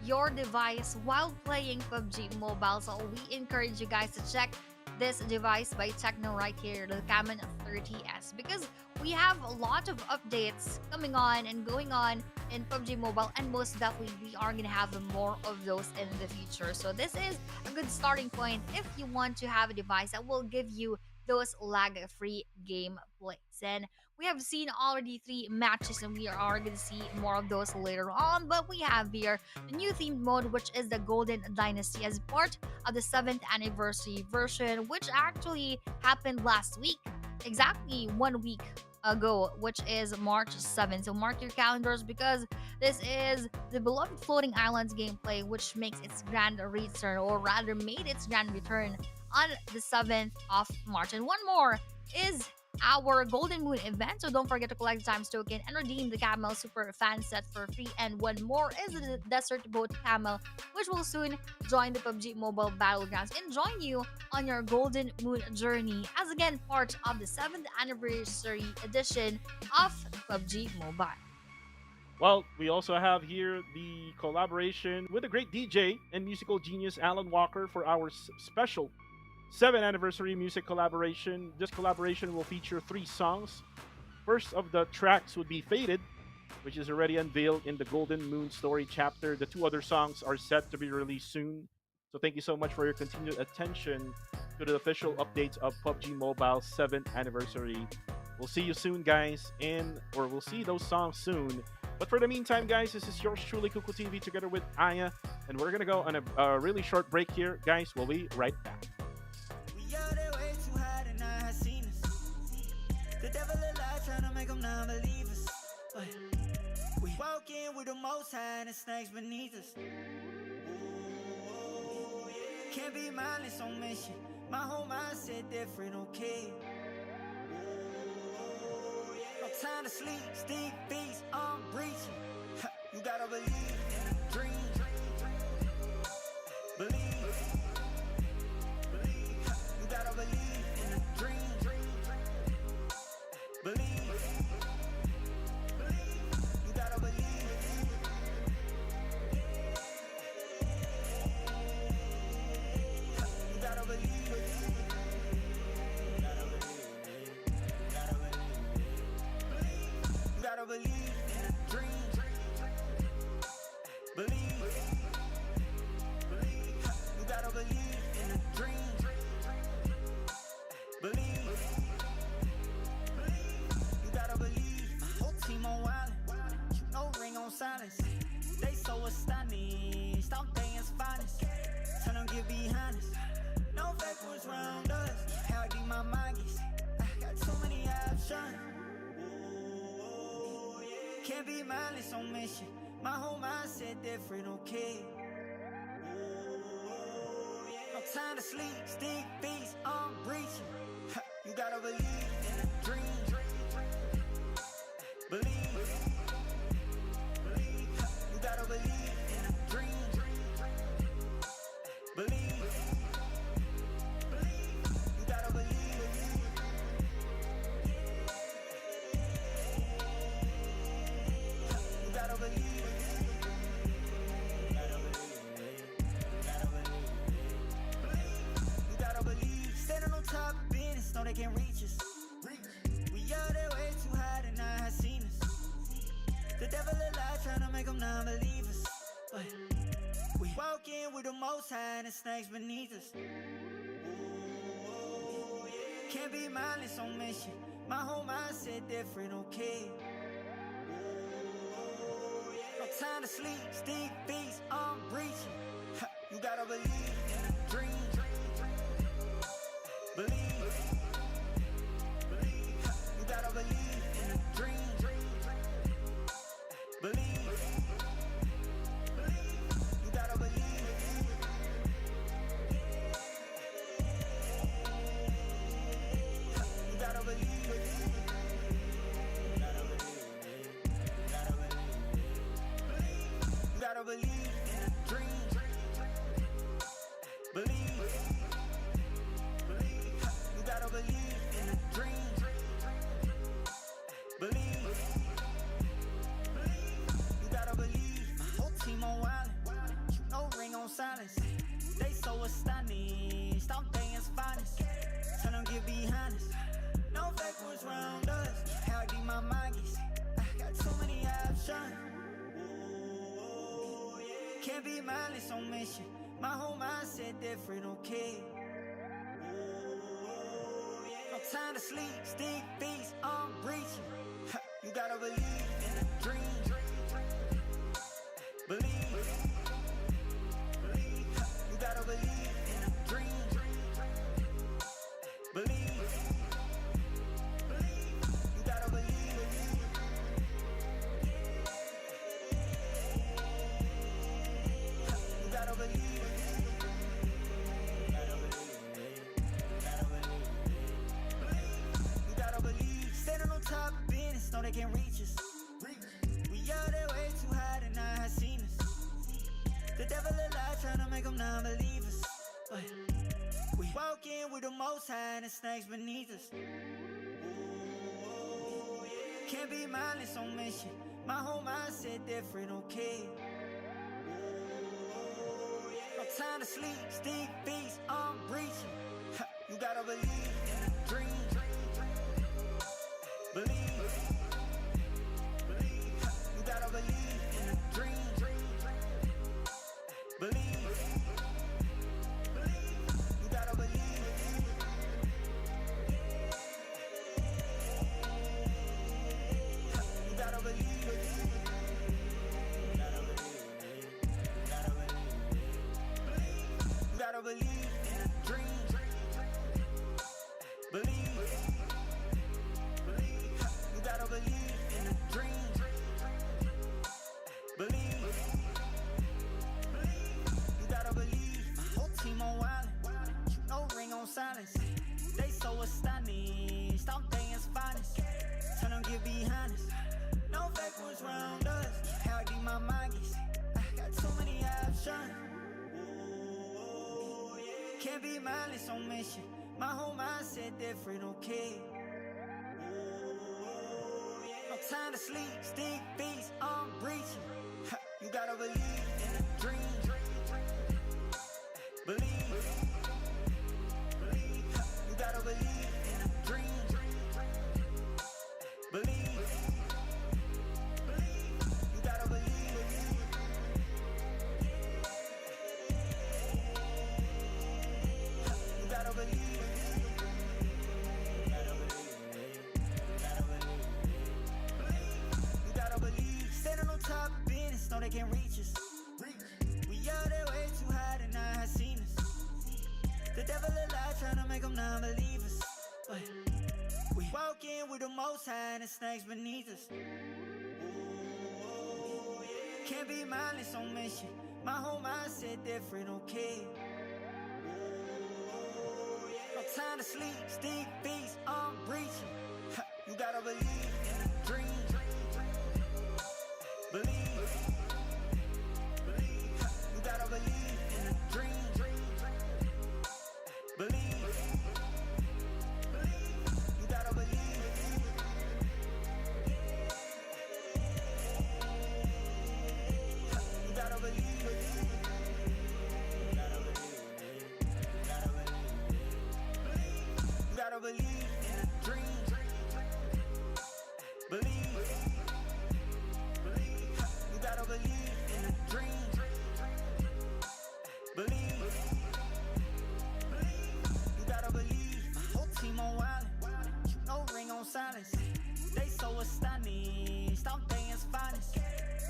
your device while playing PUBG Mobile. So we encourage you guys to check this device by Techno right here, the Camel 30S, because we have a lot of updates coming on and going on in PUBG Mobile, and most definitely we are going to have more of those in the future. So this is a good starting point if you want to have a device that will give you those lag-free gameplays. And we have seen already 3 matches, and we are going to see more of those later on. But we have here the new themed mode, which is the Golden Dynasty, as part of the 7th anniversary version, which actually happened last week, exactly 1 week ago, which is March 7th. So mark your calendars, because this is the beloved Floating Islands gameplay, which makes its grand return, or rather made its grand return on the 7th of March. And one more is our Golden Moon event, so don't forget to collect the Times token and redeem the Camel Super Fan Set for free. And one more is the Desert Boat Camel, which will soon join the PUBG Mobile Battlegrounds and join you on your Golden Moon journey, as again part of the 7th anniversary edition of PUBG Mobile. Well, we also have here the collaboration with a great DJ and musical genius Alan Walker for our special 7th anniversary music collaboration. This collaboration will feature 3 songs. First of the tracks would be Faded, which is already unveiled in the Golden Moon Story chapter. The 2 other songs are set to be released soon. So thank you so much for your continued attention to the official updates of PUBG Mobile 7th anniversary. We'll see you soon, guys, or we'll see those songs soon. But for the meantime, guys, this is yours truly, Kuku TV, together with Aya, and we're gonna go on a really short break here, guys. We'll be right back. The devil alive trying to make them non-believers. We walk in with the most high and the snakes beneath us. Can't be mindless on mission. My whole mindset different, okay? No time to sleep, stick beats, I'm reaching. You gotta believe in a dream. Believe. You gotta believe in a dream. Believe. You gotta believe. You gotta believe. You gotta believe in a dream. Believe. You gotta believe in a dream. Believe. You gotta believe. My whole team on wildin'. You know ring on silence. They so astonished. I'm day's finest. Tell them get behind us. No backwards round us. How deep my mind gets. I got too many options. Can't be mindless on mission. My whole mindset different, okay? No time to sleep, stick beats, I'm reaching. You gotta believe in a dream. Believe. You gotta believe in a dream. Believe. You gotta believe. You gotta believe. You gotta believe. Standing on top of business, know they can't reach us. We out there way too high to not have seen us. The devil alive trying to make them non-believers. But we walk in with the most high and the snakes beneath us. Can't be mindless on mission. My whole mindset different, okay? No time to sleep, stick beats, I'm reaching. You gotta believe in a dream. Believe. You gotta believe in a dream. Believe. You gotta believe. You gotta believe. You gotta believe in a dream. Believe. You gotta believe in a dream. Believe. You gotta believe. My whole team on wildin'. You know ring on silence. They so astonished. I'm day's finest. Tell them get behind us. No backwards round us. How deep my mind gets. I got too many options. Can't be mindless on mission. My whole mindset different, okay? No time to sleep, stick beats, I'm reaching. You gotta believe in a dream. Believe. You gotta believe in a dream. Believe. You gotta believe. You gotta believe. You gotta believe. Standing on top of business, know they can't reach us. We out there way too high to not have seen us. The devil alive trying to make them non-believers. But we walk in with the most high and the snakes beneath us. Can't be mindless on mission. My whole mindset different, okay? No time to sleep, stick beats, I'm reaching. You gotta believe in a dream. Believe. You gotta believe in a dream. Believe. You gotta believe. You gotta believe. You gotta believe in a dream. silence. They so astonished, I'm things finest. Tell them get behind us. No fake ones round us. How deep my mind gets. I got too many options. Can't be mindless on mission. My whole mindset different, okay. No time to sleep, stick beats, I'm breaching. You gotta believe in a dream. Believe. You gotta believe in a dream. Believe. You gotta believe. You gotta believe. You gotta believe. Standing on top of business, know they can reach us. We out there way too high to not have seen us. The devil alive trying to make them non-believers. But we walk in with the most high and the snakes beneath us. Can't be mindless on mission. My whole mindset different, okay. No time to sleep, stick beats, I'm breaching. You gotta believe in a dream. Believe. You gotta believe in a dream. Believe. You gotta believe. You gotta believe. You gotta believe in a dream. Believe. You gotta believe in a dream. Believe. You gotta believe. My whole team on wildin'. No ring on silence. They so astonished. I'm things finest.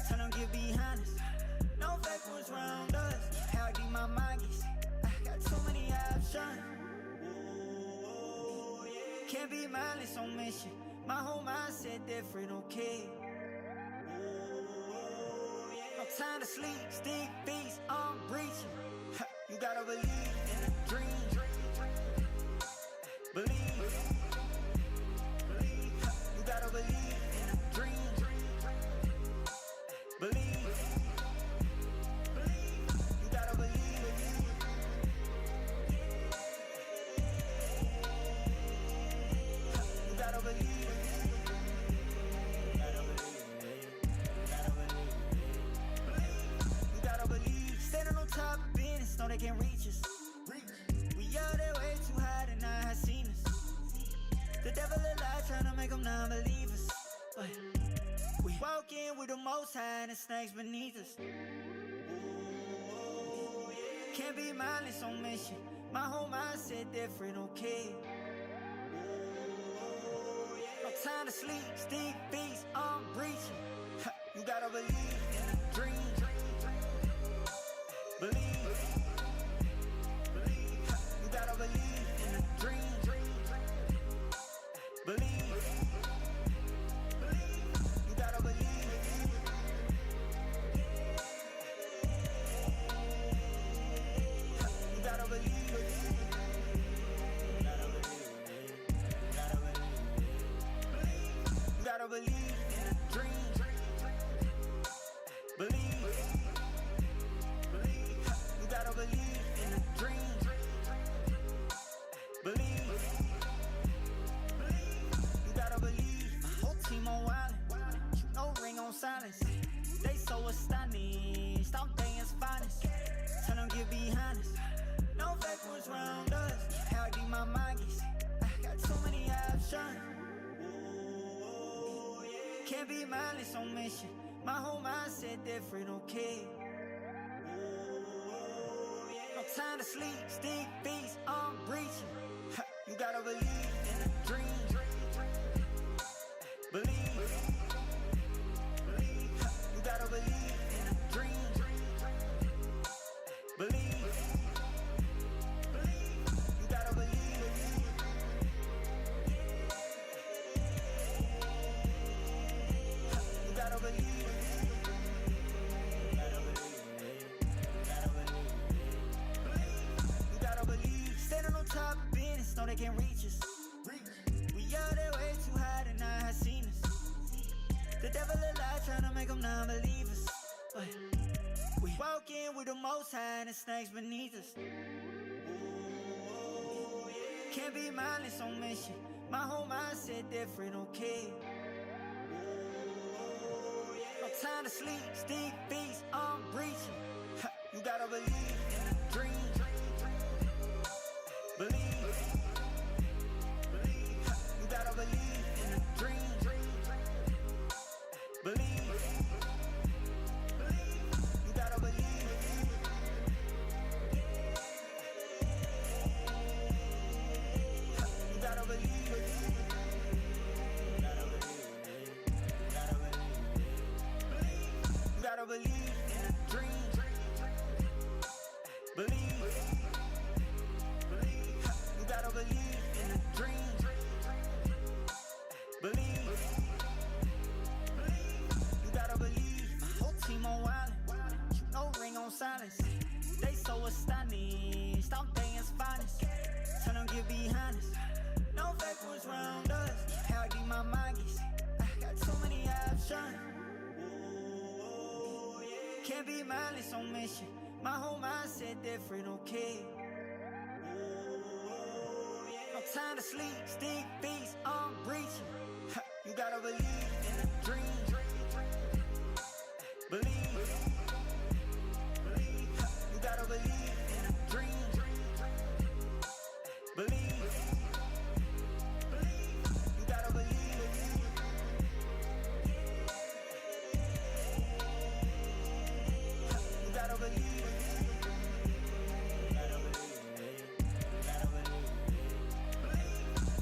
Tell them get behind us. No fake ones round us. How deep my mind gets. I got too many options. Can't be mindless on mission. My whole mindset different, okay. No time to sleep, stick beats, I'm breaching. You gotta believe in a dream. Believe. You gotta believe in a dream. Believe. You gotta believe. You gotta believe. You gotta believe. Standing on top of business, know they can reach us. We out there way too high to not have seen us. The devil alive trying to make them non-believers. But we walk in with the most high and the snakes beneath us. Can't be mindless on mission. My whole mindset different, okay. No time to sleep, stick beats, I'm breaching. You gotta believe in a dream. Believe. You gotta believe in a dream. Believe. You gotta believe. You gotta believe. You gotta believe in a dream. Believe. You gotta believe in a dream. Believe. You gotta believe. My whole team on wildin'. No ring on silence. They so astonished. I'm things finest. Tell them get behind us. No fake ones round us. How deep my mind gets. I got too many options. Can't be mindless on mission. My whole mindset different, okay. No time to sleep, stick beats, I'm breaching. You gotta believe in a dream. Believe. You gotta believe in a dream. Believe. You gotta believe. You gotta believe. You gotta believe. Standing on no they can't reach us. We are there way too high to not have seen us. The devil a lie trying to make them non-believers. But we walk in with the most high and the snakes beneath us. Can't be mindless on mission. My whole mindset different, okay? No time to sleep, stick beats, I'm breaching. You gotta believe in a dream. Believe. You gotta believe in a dream. Believe. You gotta believe. You gotta believe. You gotta believe in a dream. Believe. You gotta believe in a dream. Believe. You gotta believe. My whole team on wildin'. You know ring on silence. They so astonished. I'm day's finest. Tell them get behind us. No fake ones round us. How deep my mind gets. I got so many options. Can't be mindless on mission. My whole mindset different, okay? No time to sleep, stick beats, I'm breaching. You gotta believe in a dream. Believe. You gotta believe in a dream. Believe. You gotta believe. You gotta believe.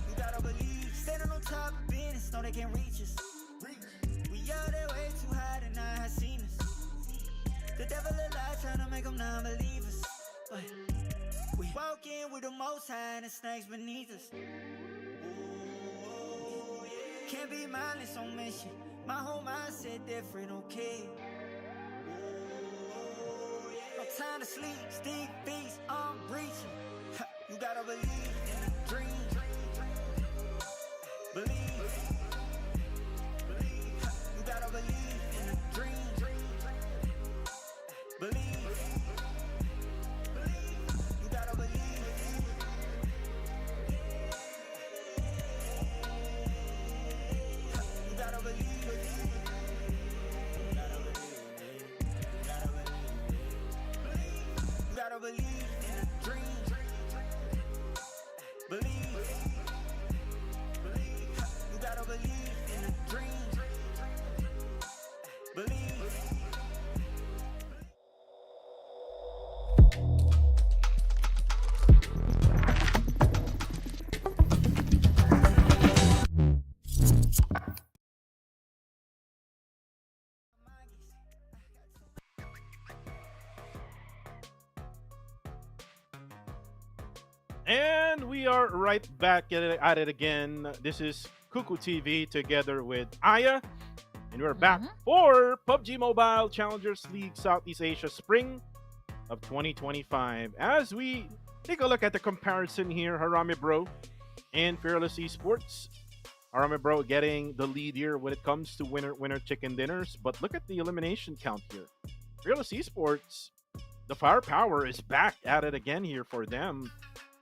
You gotta believe. Standing on top of business, no they can't reach us. We are there way too high to not have seen us. The devil a lie trying to make them non-believers. But we walk in with the most high and the snakes beneath us. Can't be mindless on mission. My whole mindset different, okay? No time to sleep, stick beats, I'm breaching. You gotta believe in a dream. Believe. You gotta believe in a dream. Believe. You gotta believe. You gotta believe. You gotta believe in a dream. Believe. You gotta believe in a dream. Believe. And we are right back at it again. This is Kuku TV together with Aya. And we're back for PUBG Mobile Challengers League Southeast Asia Spring of 2025. As we take a look at the comparison here, Harame Bro and Fearless Esports. Harame Bro getting the lead here when it comes to winner chicken dinners. But look at the elimination count here. Fearless Esports, the firepower is back at it again here for them.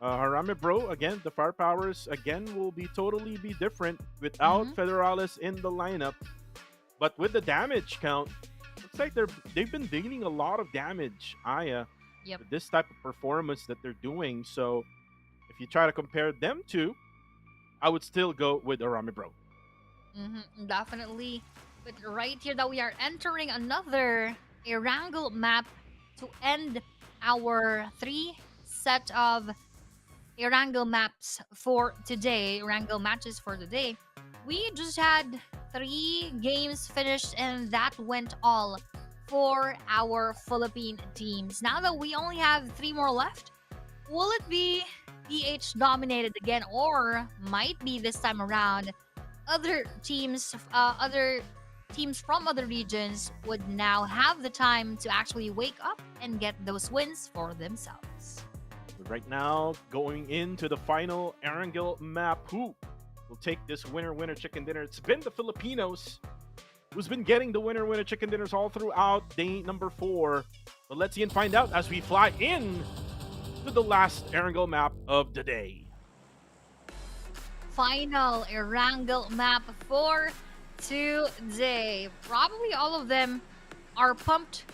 Harame Bro, again, the firepowers again will be totally different without Federalis in the lineup. But with the damage count, looks like they've been dealing a lot of damage, Aya, with this type of performance that they're doing. So if you try to compare them to, I would still go with Harame Bro. Definitely. But right here that we are entering another Erangel map to end our 3 set of Erangel maps for today, Erangel matches for today. We just had 3 games finished and that went all for our Philippine teams. Now that we only have 3 more left, will it be PH dominated again, or might be this time around other teams from other regions would now have the time to actually wake up and get those wins for themselves? right now, going into the final Erangel map, who will take this winner chicken dinner? It's been the Filipinos who's been getting the winner chicken dinners all throughout day number 4. But let's see and find out as we fly in to the last Erangel map of the day. Final Erangel map for today. Probably all of them are pumped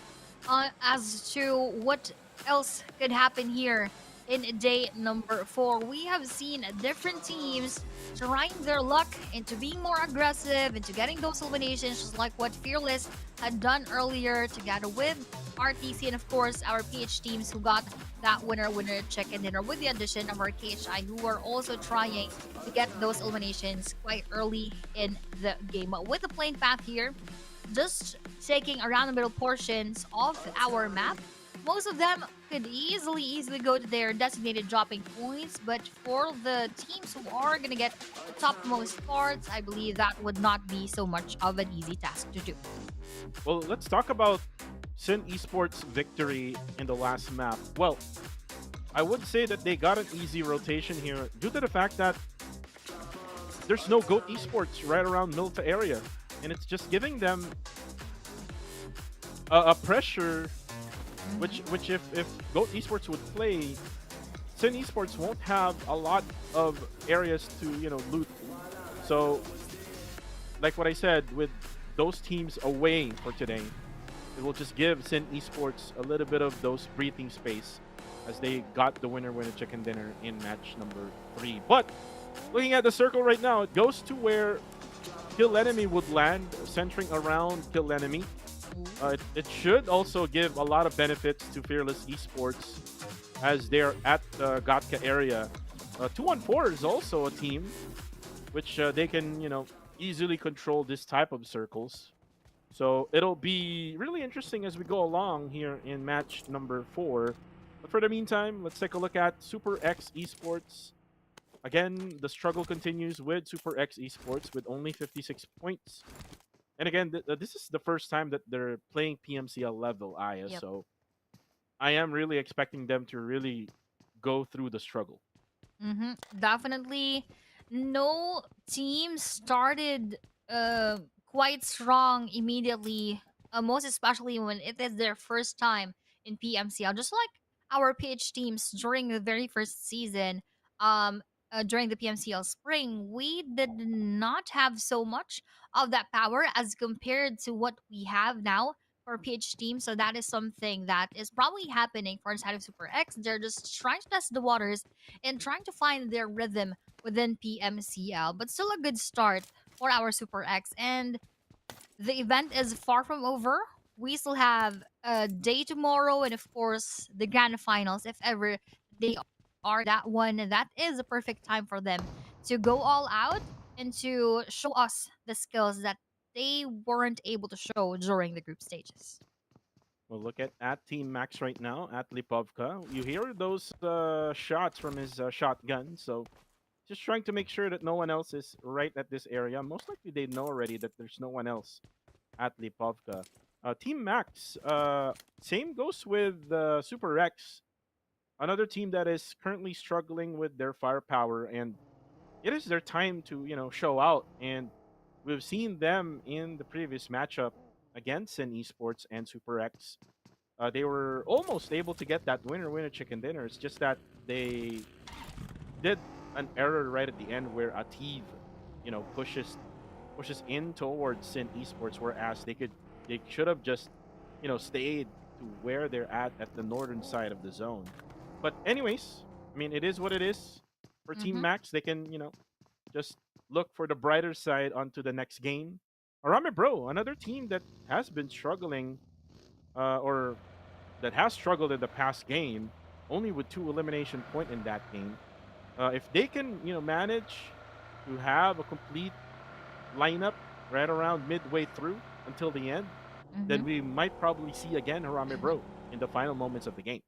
as to what else could happen here in day number 4. We have seen different teams trying their luck into being more aggressive, into getting those eliminations, just like what Fearless had done earlier together with RTC and of course our PH teams who got that winner chicken dinner, with the addition of our KHI who are also trying to get those eliminations quite early in the game. With the playing path here, just taking around the middle portions of our map, most of them could easily go to their designated dropping points, but for the teams who are going to get the topmost parts, I believe that would not be so much of an easy task to do. Well, let's talk about Sin Esports' victory in the last map. Well, I would say that they got an easy rotation here due to the fact that there's no GOAT Esports right around Milta area, and it's just giving them a pressure which if GOAT Esports would play, Sin Esports won't have a lot of areas to loot. So like what I said, with those teams away for today, it will just give Sin Esports a little bit of those breathing space as they got the winner chicken dinner in match number 3. But looking at the circle right now, it goes to where Kill Enemy would land, centering around Kill Enemy. It should also give a lot of benefits to Fearless Esports as they're at the Gatka area. 214 is also a team which they can easily control this type of circles. So it'll be really interesting as we go along here in match number 4. But for the meantime, let's take a look at Super X Esports. Again, the struggle continues with Super X Esports with only 56 points. And again, this is the first time that they're playing PMCL level, Aya. Yep. So I am really expecting them to really go through the struggle. Definitely, no team started quite strong immediately. Most especially when it is their first time in PMCL, just like our PH teams during the very first season. During the PMCL spring, we did not have so much of that power as compared to what we have now for PH team. So that is something that is probably happening for inside of Super X. They're just trying to test the waters and trying to find their rhythm within PMCL. But still a good start for our Super X. And the event is far from over. We still have a day tomorrow and of course the grand finals if ever they are that one. That is a perfect time for them to go all out and to show us the skills that they weren't able to show during the group stages. Well, look at Team Max right now at Lipovka. You hear those shots from his shotgun, so just trying to make sure that no one else is right at this area. Most likely they know already that there's no one else at Lipovka. Team Max, same goes with Super X. Another team that is currently struggling with their firepower, and it is their time to show out. And we've seen them in the previous matchup against Sin Esports and Super X. They were almost able to get that winner chicken dinner. It's just that they did an error right at the end where Ativ pushes in towards Sin Esports, whereas they should have just stayed to where they're at the northern side of the zone. But anyways, I mean, it is what it is. For Team Max, they can, just look for the brighter side onto the next game. Arame Bro, another team that has been struggling, or that has struggled in the past game, only with 2 elimination point in that game. If they can, manage to have a complete lineup right around midway through until the end, then we might probably see again Harame Bro in the final moments of the game.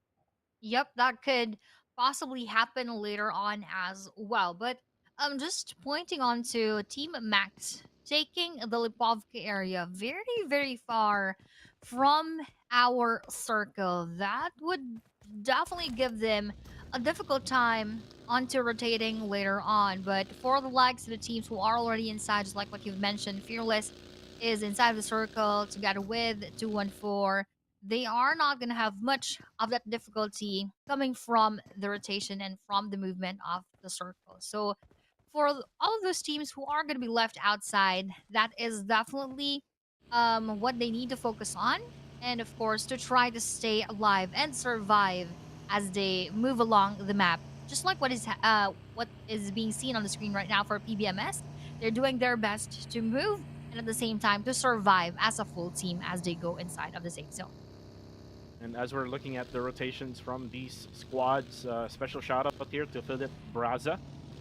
Yep, that could possibly happen later on as well. But just pointing on to Team Max taking the Lipovka area very, very far from our circle. That would definitely give them a difficult time onto rotating later on. But for the likes of the teams who are already inside, just like what you've mentioned, Fearless is inside the circle together with 214. They are not going to have much of that difficulty coming from the rotation and from the movement of the circle. So for all of those teams who are going to be left outside, that is definitely what they need to focus on. And of course, to try to stay alive and survive as they move along the map. Just like what is being seen on the screen right now for PBMS, they're doing their best to move and at the same time to survive as a full team as they go inside of the safe zone. And as we're looking at the rotations from these squads, special shout out here to Philip Braza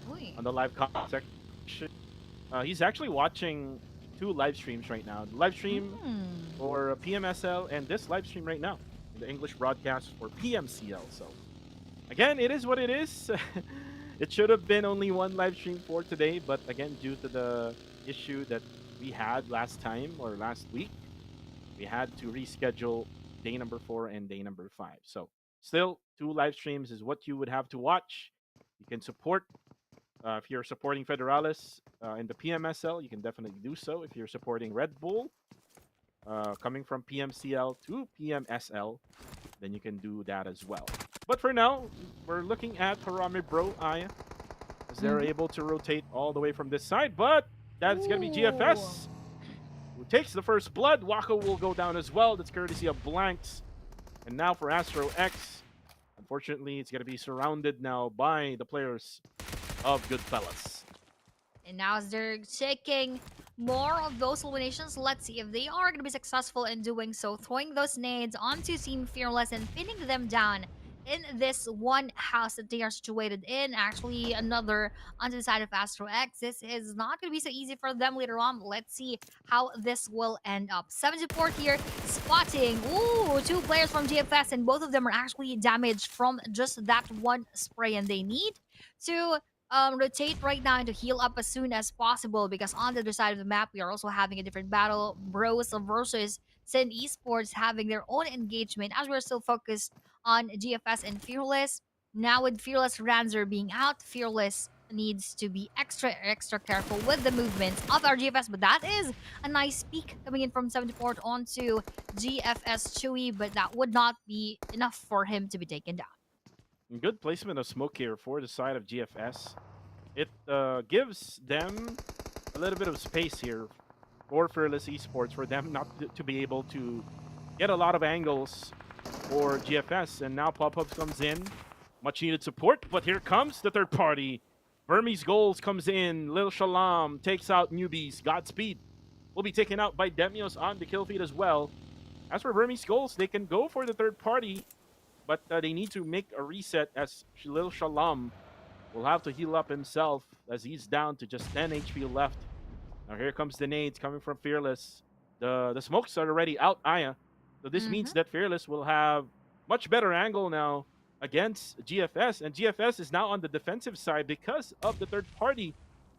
Uy. on the live comment section. He's actually watching 2 live streams right now. The live stream for PMSL and this live stream right now, the English broadcast for PMCL. So again, it is what it is. It should have been only 1 live stream for today, but again, due to the issue that we had last time or last week, we had to reschedule day number 4 and day number 5. So still 2 live streams is what you would have to watch. You can support if you're supporting Federalis in the PMSL, you can definitely do so. If you're supporting Red Bull, coming from PMCL to PMSL, then you can do that as well. But for now, we're looking at Harame Bro Aya, as they're able to rotate all the way from this side. But that's going to be GFS who takes the first blood. Waka will go down as well. That's courtesy of Blanks. And now for Astro X, unfortunately, it's going to be surrounded now by the players of Gilded Palace. And now as they're taking more of those eliminations, let's see if they are going to be successful in doing so. Throwing those nades onto Team Fearless and pinning them down in this one house that they are situated in. Actually, another onto the side of Astro X. This is not going to be so easy for them later on. Let's see how this will end up. 74 here, spotting. Ooh, 2 players from GFS, and both of them are actually damaged from just that one spray, and they need to rotate right now and to heal up as soon as possible, because on the other side of the map we are also having a different battle. Bros versus Sin Esports having their own engagement as we're still focused on GFS and Fearless. Now with Fearless Ranzer being out, Fearless needs to be extra careful with the movements of our GFS, but that is a nice peek coming in from 74 onto GFS Chewy, but that would not be enough for him to be taken down. Good placement of smoke here for the side of GFS. It gives them a little bit of space here for Fearless Esports for them not to be able to get a lot of angles for GFS. And now Pop-Ups comes in. Much needed support, but here comes the third party. Burmese Goals comes in. Lil Shalam takes out Newbies. Godspeed will be taken out by Demios on the kill feed as well. As for Burmese Goals, they can go for the third party, but they need to make a reset, as Lil Shalam will have to heal up himself as he's down to just 10 HP left. Now here comes the nades coming from Fearless. The smokes are already out, Aya. So this means that Fearless will have much better angle now against GFS. And GFS is now on the defensive side because of the third party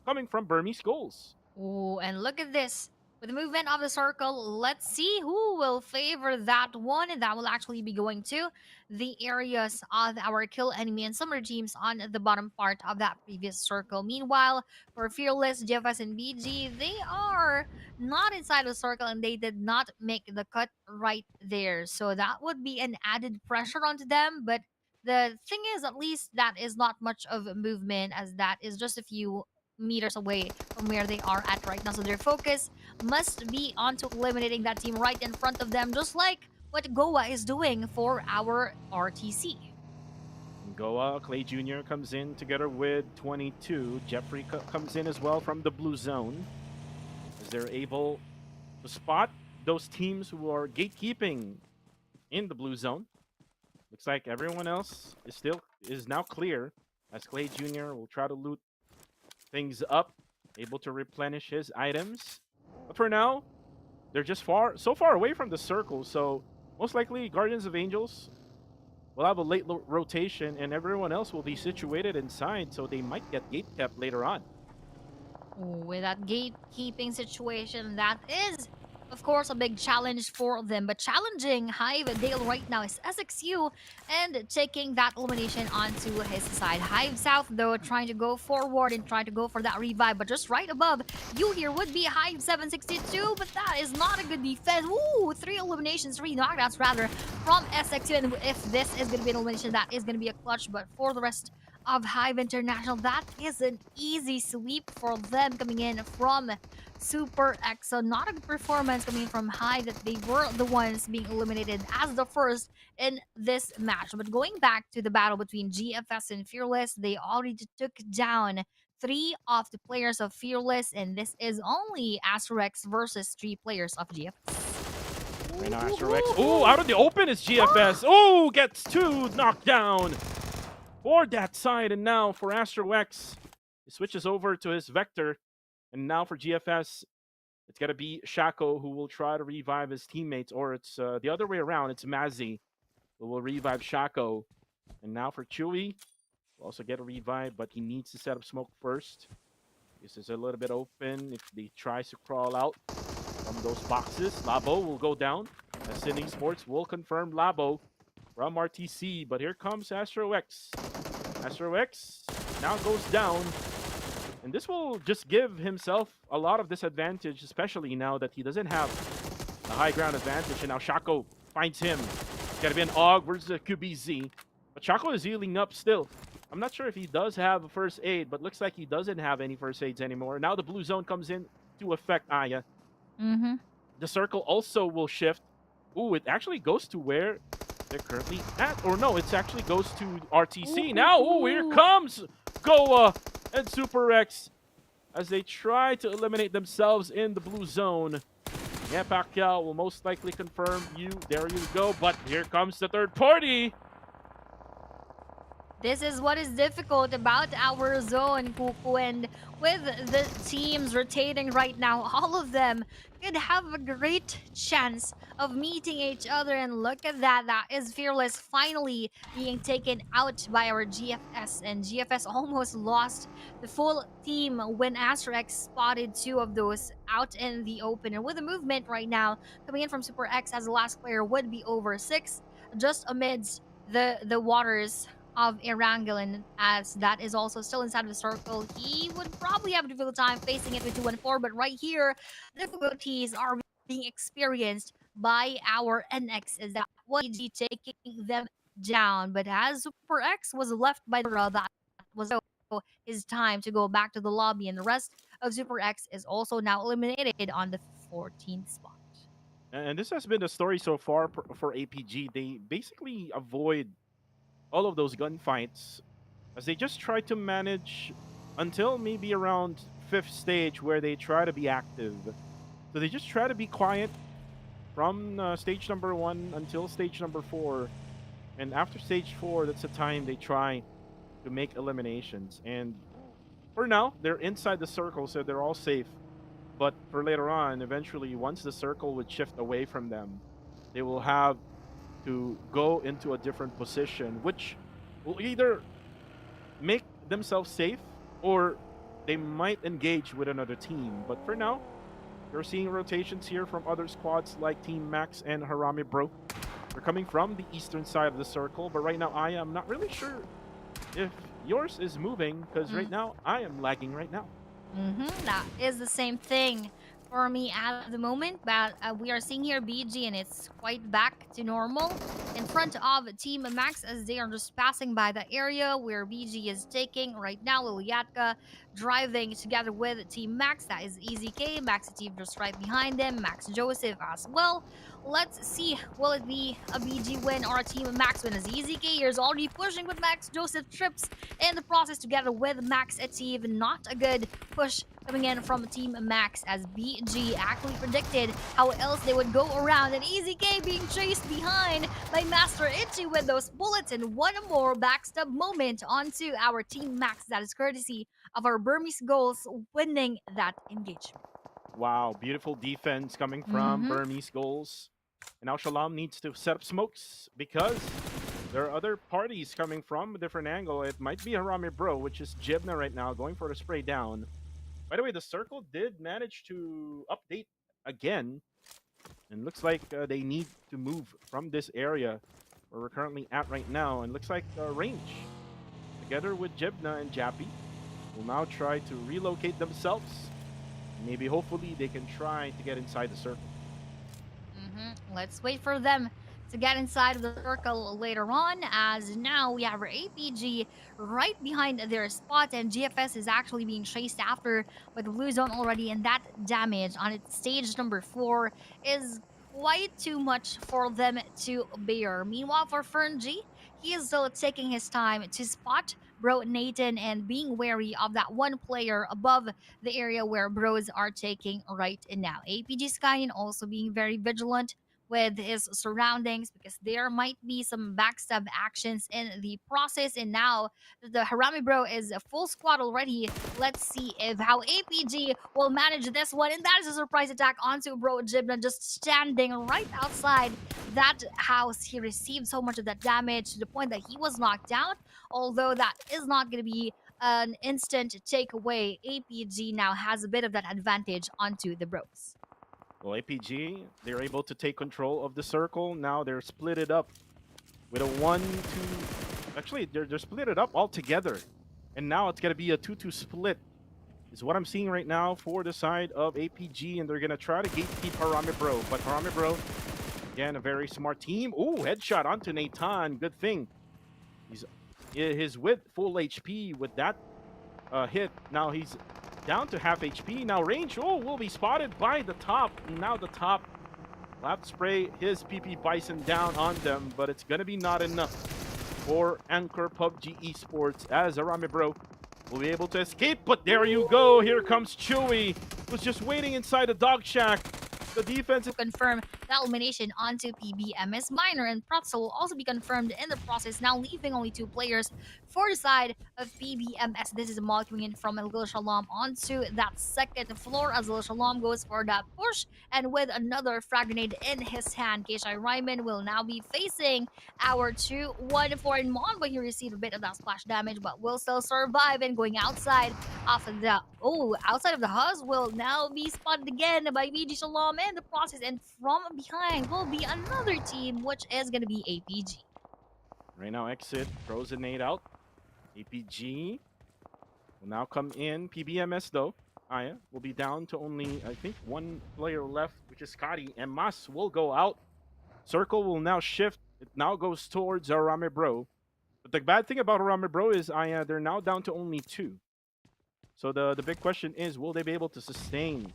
coming from Burmese Goals. Oh, and look at this. With the movement of the circle, let's see who will favor that one. And that will actually be going to the areas of our kill enemy and summer teams on the bottom part of that previous circle. Meanwhile, for Fearless, GFS, and BG, they are not inside the circle and they did not make the cut right there. So that would be an added pressure onto them. But the thing is, at least that is not much of a movement, as that is just a few meters away from where they are at right now. So their focus must be onto eliminating that team right in front of them, just like what Goa is doing for our RTC. Goa, Clay Jr. comes in together with 22. Jeffrey comes in as well from the blue zone, as they're able to spot those teams who are gatekeeping in the blue zone. Looks like everyone else is now clear, as Clay Jr. will try to loot things up, able to replenish his items. But for now, they're just so far away from the circle, so most likely Guardians of Angels will have a late rotation and everyone else will be situated inside, so they might get gate kept later on. With that gatekeeping situation, that is a of course, a big challenge for them. But challenging Hive Dale right now is SXU and taking that elimination onto his side. Hive South, though, trying to go forward and trying to go for that revive. But just right above you here would be Hive 762, but that is not a good defense. Ooh, 3 eliminations, 3 knockouts rather from SXU. And if this is going to be an elimination, that is going to be a clutch. But for the rest of Hive International, that is an easy sweep for them coming in from Super X. So not a good performance coming in from Hive, that they were the ones being eliminated as the first in this match. But going back to the battle between GFS and Fearless, they already took down 3 of the players of Fearless, and this is only Asterex versus 3 players of GFS. Right now, Asterex. Ooh, out of the open is GFS. Ooh, gets 2 knocked down for that side. And now for Asterex, he switches over to his Vector. And now for GFS, it's going to be Shaco who will try to revive his teammates. Or it's the other way around. It's Mazzy who will revive Shaco. And now for Chewy, will also get a revive, but he needs to set up smoke first. This is a little bit open. If he tries to crawl out from those boxes, Labo will go down. As Esports will confirm Labo from RTC. But here comes Astrox. Astrox now goes down. And this will just give himself a lot of disadvantage, especially now that he doesn't have the high ground advantage. And now Shaco finds him. It's got to be an AUG versus the QBZ. But Shaco is healing up still. I'm not sure if he does have a first aid, but looks like he doesn't have any first aids anymore. Now the blue zone comes in to affect Aya. The circle also will shift. Ooh, it actually goes to where they're currently at. Or no, it actually goes to RTC. Now, ooh, here comes Goa and Super X as they try to eliminate themselves in the blue zone. Yeah, Pacquiao will most likely confirm you. There you go. But here comes the third party. This is what is difficult about our zone, Kuku, and with the teams rotating right now, all of them could have a great chance of meeting each other. And look at that, that is Fearless finally being taken out by our GFS, and GFS almost lost the full team when Asterex spotted 2 of those out in the open. And with the movement right now coming in from Super X as the last player would be over 6, just amidst the waters of Erangel, and as that is also still inside of the circle, he would probably have a difficult time facing it with 2-1-4. But right here, difficulties are being experienced by our NX, is that YG taking them down. But as Super X was left by the that was his time to go back to the lobby, and the rest of Super X is also now eliminated on the 14th spot. And this has been the story so far for APG. They basically avoid all of those gunfights as they just try to manage until maybe around 5th stage where they try to be active. So they just try to be quiet from stage number 1 until stage number 4. And after stage 4, that's the time they try to make eliminations. And for now, they're inside the circle, so they're all safe. But for later on, eventually, once the circle would shift away from them, they will have to go into a different position, which will either make themselves safe or they might engage with another team. But for now, you're seeing rotations here from other squads like Team Max and Harami Bro. They're coming from the eastern side of the circle, but right now I am not really sure if yours is moving, because right now I am lagging right now. That is the same thing for me at the moment, but we are seeing here BG, and it's quite back to normal in front of Team Max as they are just passing by the area where BG is taking right now. Liliatka driving together with Team Max, that is EZK. Max team just right behind them, Max Joseph as well. Let's see, will it be a BG win or a Team Max win, as EZK here is already pushing with Max Joseph trips in the process together with Max Ativ. Not a good push coming in from Team Max, as BG actually predicted how else they would go around, and EZK being chased behind by Master Itchy with those bullets, and one more backstab moment onto our Team Max. That is courtesy of our Burmese goals winning that engagement. Wow, beautiful defense coming from Burmese goals. And now Shalom needs to set up smokes because there are other parties coming from a different angle. It might be Harami Bro, which is Jibna right now, going for the spray down. By the way, the circle did manage to update again. And looks like they need to move from this area where we're currently at right now. And looks like Range, together with Jibna and Jappy, will now try to relocate themselves. Maybe, hopefully, they can try to get inside the circle. Let's wait for them to get inside of the circle later on, as now we have our APG right behind their spot, and GFS is actually being chased after by the blue zone already, and that damage on its stage number 4 is quite too much for them to bear. Meanwhile, for Fernji, he is still taking his time to spot Bro Nathan and being wary of that one player above the area where bros are taking right now. APG Skyen also being very vigilant with his surroundings because there might be some backstab actions in the process. And now the Harami Bro is a full squad already. Let's see if how APG will manage this one. And that is a surprise attack onto Bro Jibna, just standing right outside that house. He received so much of that damage to the point that he was knocked out. Although that is not going to be an instant takeaway, APG now has a bit of that advantage onto the Bros. Well, APG, they're able to take control of the circle. Now they're split it up with a 1-2. Actually, they're split it up all together. And now it's going to be a 2-2 split, is what I'm seeing right now for the side of APG. And they're going to try to gatekeep Harami Bro. But Harami Bro, again, a very smart team. Ooh, headshot onto Nathan. Good thing. He's with full HP with that hit. Now he's down to half HP. Now Range, will be spotted by the top. Now the top will have to spray his PP Bison down on them, but it's going to be not enough for Anchor PUBG Esports, as Harami Bro will be able to escape. But there you go. Here comes Chewy, who's just waiting inside the dog shack. The defense to confirm that elimination onto PBMS. Minor and Pretzel will also be confirmed in the process, now leaving only 2 players for the side of PBMS. This is a Mal coming in from Lil Shalom onto that second floor as Lil Shalom goes for that push, and with another frag grenade in his hand, Keishai Ryman will now be facing our 2-1-4 in Mon, but he received a bit of that splash damage, but will still survive. And going outside of the outside of the house will now be spotted again by BG Shalom in the process, and from behind will be another team, which is going to be APG. Right now, Exit throws a nade out. APG will now come in. PBMS, though, Aya, will be down to only, I think, 1 player left, which is Scotty, and Mas will go out. Circle will now shift. It now goes towards Harami Bro. But the bad thing about Harami Bro is, Aya, they're now down to only 2. So the big question is, will they be able to sustain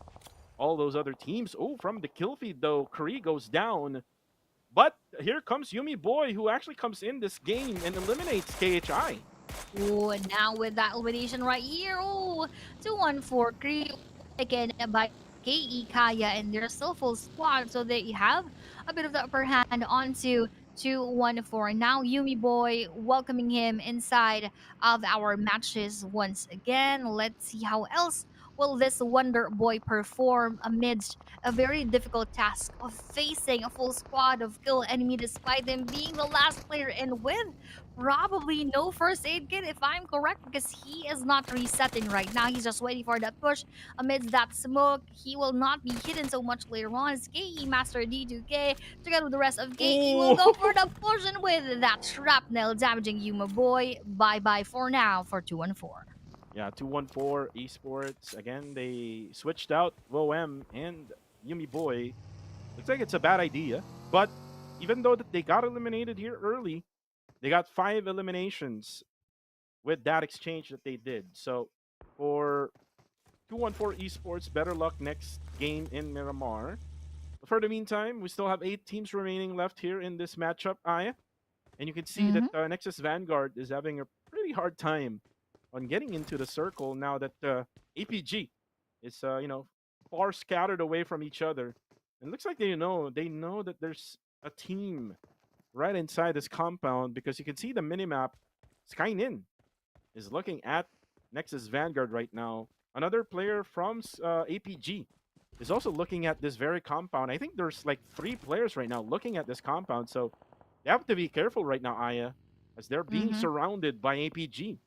all those other teams? Oh, from the kill feed, though, Curry goes down. But here comes Yumi Boy, who actually comes in this game and eliminates KHI. Oh, and now with that elimination right here, 2-1-4 Cree taken by KE Kaya, and they're still full squad, so they have a bit of the upper hand onto 2-1-4. Now Yumi Boy welcoming him inside of our matches once again. Let's see how else will this Wonder Boy perform amidst a very difficult task of facing a full squad of kill enemy, despite them being the last player in with probably no first aid kit, if I'm correct, because he is not resetting right now. He's just waiting for that push amidst that smoke. He will not be hidden so much later on. As KE Master D2K together with the rest of KE will go for the push, and with that shrapnel damaging Yuma Boy. Bye-bye for now for 2-1-4. Yeah, 2-1-4 Esports. Again, they switched out WOM and Yumi Boy. Looks like it's a bad idea. But even though that they got eliminated here early, they got 5 eliminations with that exchange that they did. So for 2-1-4 Esports, better luck next game in Miramar. But for the meantime, we still have 8 teams remaining left here in this matchup, Aya. And you can see that Nexus Vanguard is having a pretty hard time on getting into the circle now that APG is, far scattered away from each other. And it looks like they know that there's a team right inside this compound, because you can see the minimap. Skynin is looking at Nexus Vanguard right now. Another player from APG is also looking at this very compound. I think there's like 3 players right now looking at this compound, so they have to be careful right now, Aya, as they're being surrounded by APG.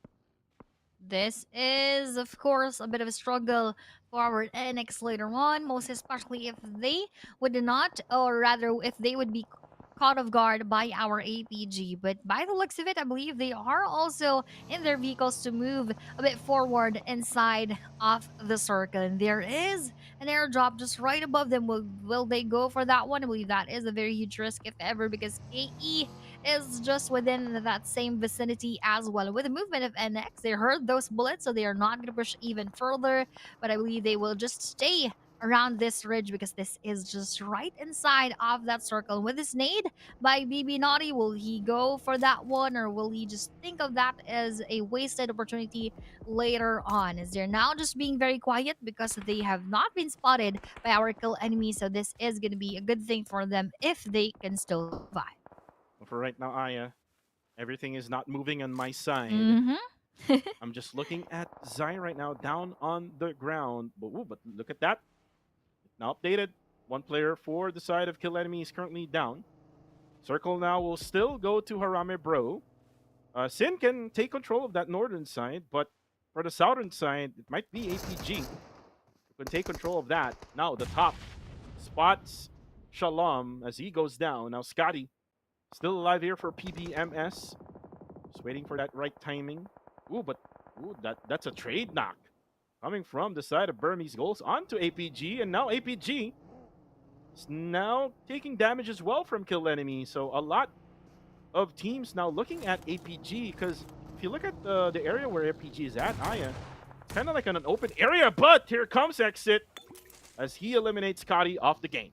This is, of course, a bit of a struggle for our NX later on, most especially if they would not, or rather, if they would be caught off guard by our APG. But by the looks of it, I believe they are also in their vehicles to move a bit forward inside of the circle. And there is an airdrop just right above them. Will they go for that one? I believe that is a very huge risk, if ever, because KE is just within that same vicinity as well. With the movement of NX, they heard those bullets, so they are not going to push even further. But I believe they will just stay around this ridge because this is just right inside of that circle. With this nade by BB Naughty, will he go for that one, or will he just think of that as a wasted opportunity later on? As they're now just being very quiet because they have not been spotted by our kill enemies. So this is going to be a good thing for them if they can still survive. Well, for right now, Aya, everything is not moving on my side. Mm-hmm. I'm just looking at Zai right now down on the ground. But look at that. Now updated. One player for the side of kill enemy is currently down. Circle now will still go to Harame Bro. Sin can take control of that northern side, but for the southern side, it might be APG who can take control of that. Now the top spots Shalom as he goes down. Now Scotty still alive here for PBMS. Just waiting for that right timing. That's a trade knock coming from the side of Burmese Goals onto APG, and now APG is now taking damage as well from kill enemy. So a lot of teams now looking at APG, because if you look at the area where APG is at, Aya, kind of like on an open area, but here comes Exit as he eliminates Scotty off the game.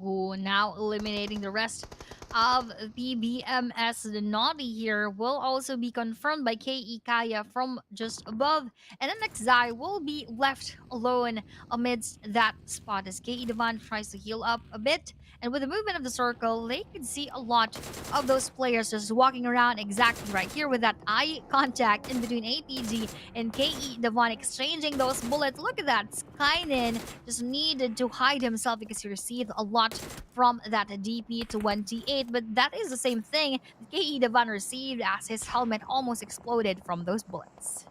Ooh, now eliminating the rest of PBMS. The Naughty here will also be confirmed by KE Kaya from just above. And then next Zai will be left alone amidst that spot as KE Devon tries to heal up a bit. And with the movement of the circle, they can see a lot of those players just walking around exactly right here with that eye contact in between APG and KE Devon exchanging those bullets. Look at that. Skynin just needed to hide himself because he received a lot from that DP28. But that is the same thing that KE Devon received as his helmet almost exploded from those bullets.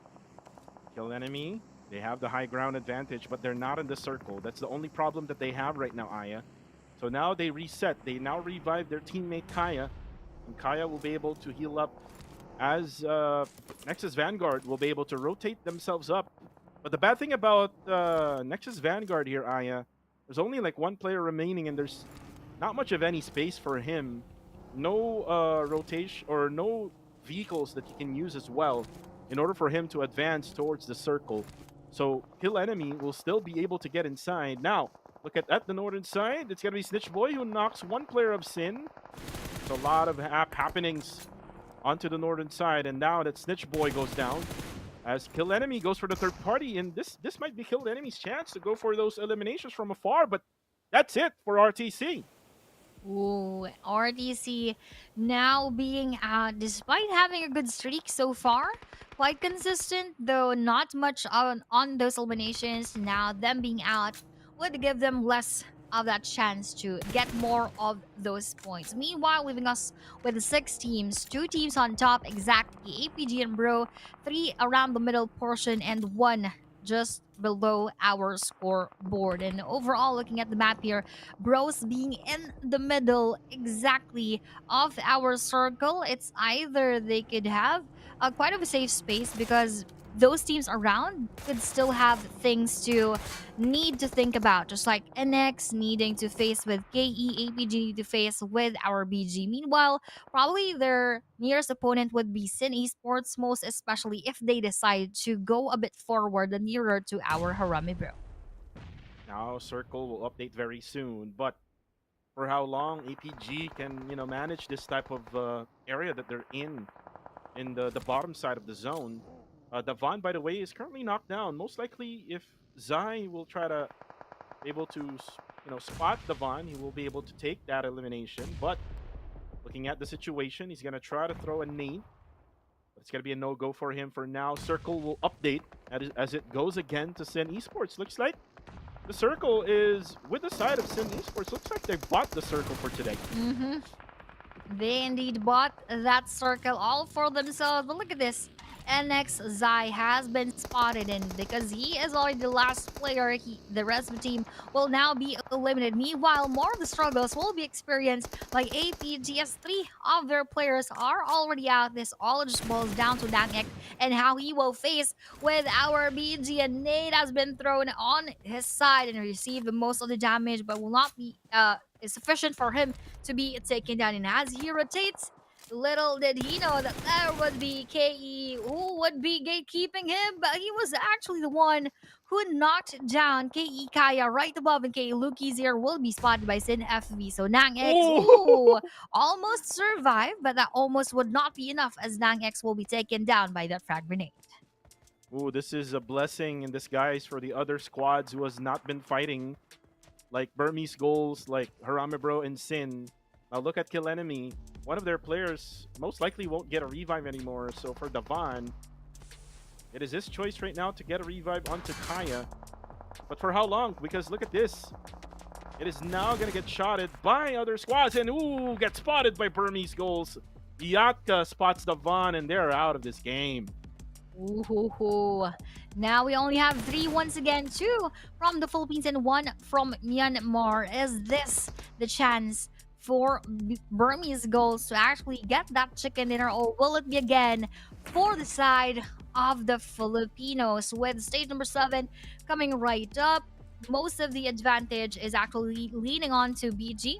Kill enemy, they have the high ground advantage, but they're not in the circle. That's the only problem that they have right now, Aya. So now they reset. They now revive their teammate Kaya. And Kaya will be able to heal up as Nexus Vanguard will be able to rotate themselves up. But the bad thing about Nexus Vanguard here, Aya, there's only like one player remaining and there's not much of any space for him. No rotation or no vehicles that he can use as well in order for him to advance towards the circle. So kill enemy will still be able to get inside. Now, look at the northern side. It's going to be Snitch Boy who knocks one player of Sin. There's a lot of happenings onto the northern side. And now that Snitch Boy goes down, as Kill Enemy goes for the third party. And this might be Kill Enemy's chance to go for those eliminations from afar. But that's it for RTC. Ooh, RTC now being out despite having a good streak so far. Quite consistent, though not much on those eliminations. Now them being out would give them less of that chance to get more of those points. Meanwhile, leaving us with 6 teams, 2 teams on top exactly, APG and Bro, 3 around the middle portion, and 1 just below our scoreboard. And overall, looking at the map here, Bros being in the middle exactly of our circle, it's either they could have quite of a safe space because those teams around could still have things to need to think about, just like NX needing to face with KE, APG to face with our BG. Meanwhile, probably their nearest opponent would be Sin Esports, most especially if they decide to go a bit forward and nearer to our Harame Bro. Now Circle will update very soon, but for how long APG can manage this type of area that they're in the bottom side of the zone. Devon, by the way, is currently knocked down. Most likely, if Zai will try to be able to, spot Devon, he will be able to take that elimination. But looking at the situation, he's going to try to throw a nade. But it's going to be a no-go for him for now. Circle will update as it goes again to Sin Esports. Looks like the Circle is with the side of Sin Esports. Looks like they bought the Circle for today. They indeed bought that Circle all for themselves. But look at this. NX Zai has been spotted, and because he is already the last player, the rest of the team will now be eliminated. Meanwhile, more of the struggles will be experienced by APG as 3 of their players are already out. This all just boils down to Dangek and how he will face with our BG, and Nade has been thrown on his side and received most of the damage, but will not be sufficient for him to be taken down. And as he rotates, little did he know that there would be KE who would be gatekeeping him, but he was actually the one who knocked down KE Kaya right above, and KE Luki's here will be spotted by Sin FV. So Nang X, Oh. almost survived, but that almost would not be enough as Nang X will be taken down by that frag grenade. Ooh, this is a blessing in disguise for the other squads who has not been fighting, like Burmese Goals, like Haramebro and Sin. Now look at Kill Enemy. One of their players most likely won't get a revive anymore. So for Davan, it is his choice right now to get a revive onto Kaya. But for how long? Because look at this. It is now going to get shotted by other squads. And ooh, gets spotted by Burmese Goals. Yatka spots Davan, and they're out of this game. Ooh. Now we only have 3 once again, 2 from the Philippines and 1 from Myanmar. Is this the chance for Burmese Goals to actually get that chicken dinner, or will it be again for the side of the Filipinos? With stage number 7 coming right up, most of the advantage is actually leaning on to BG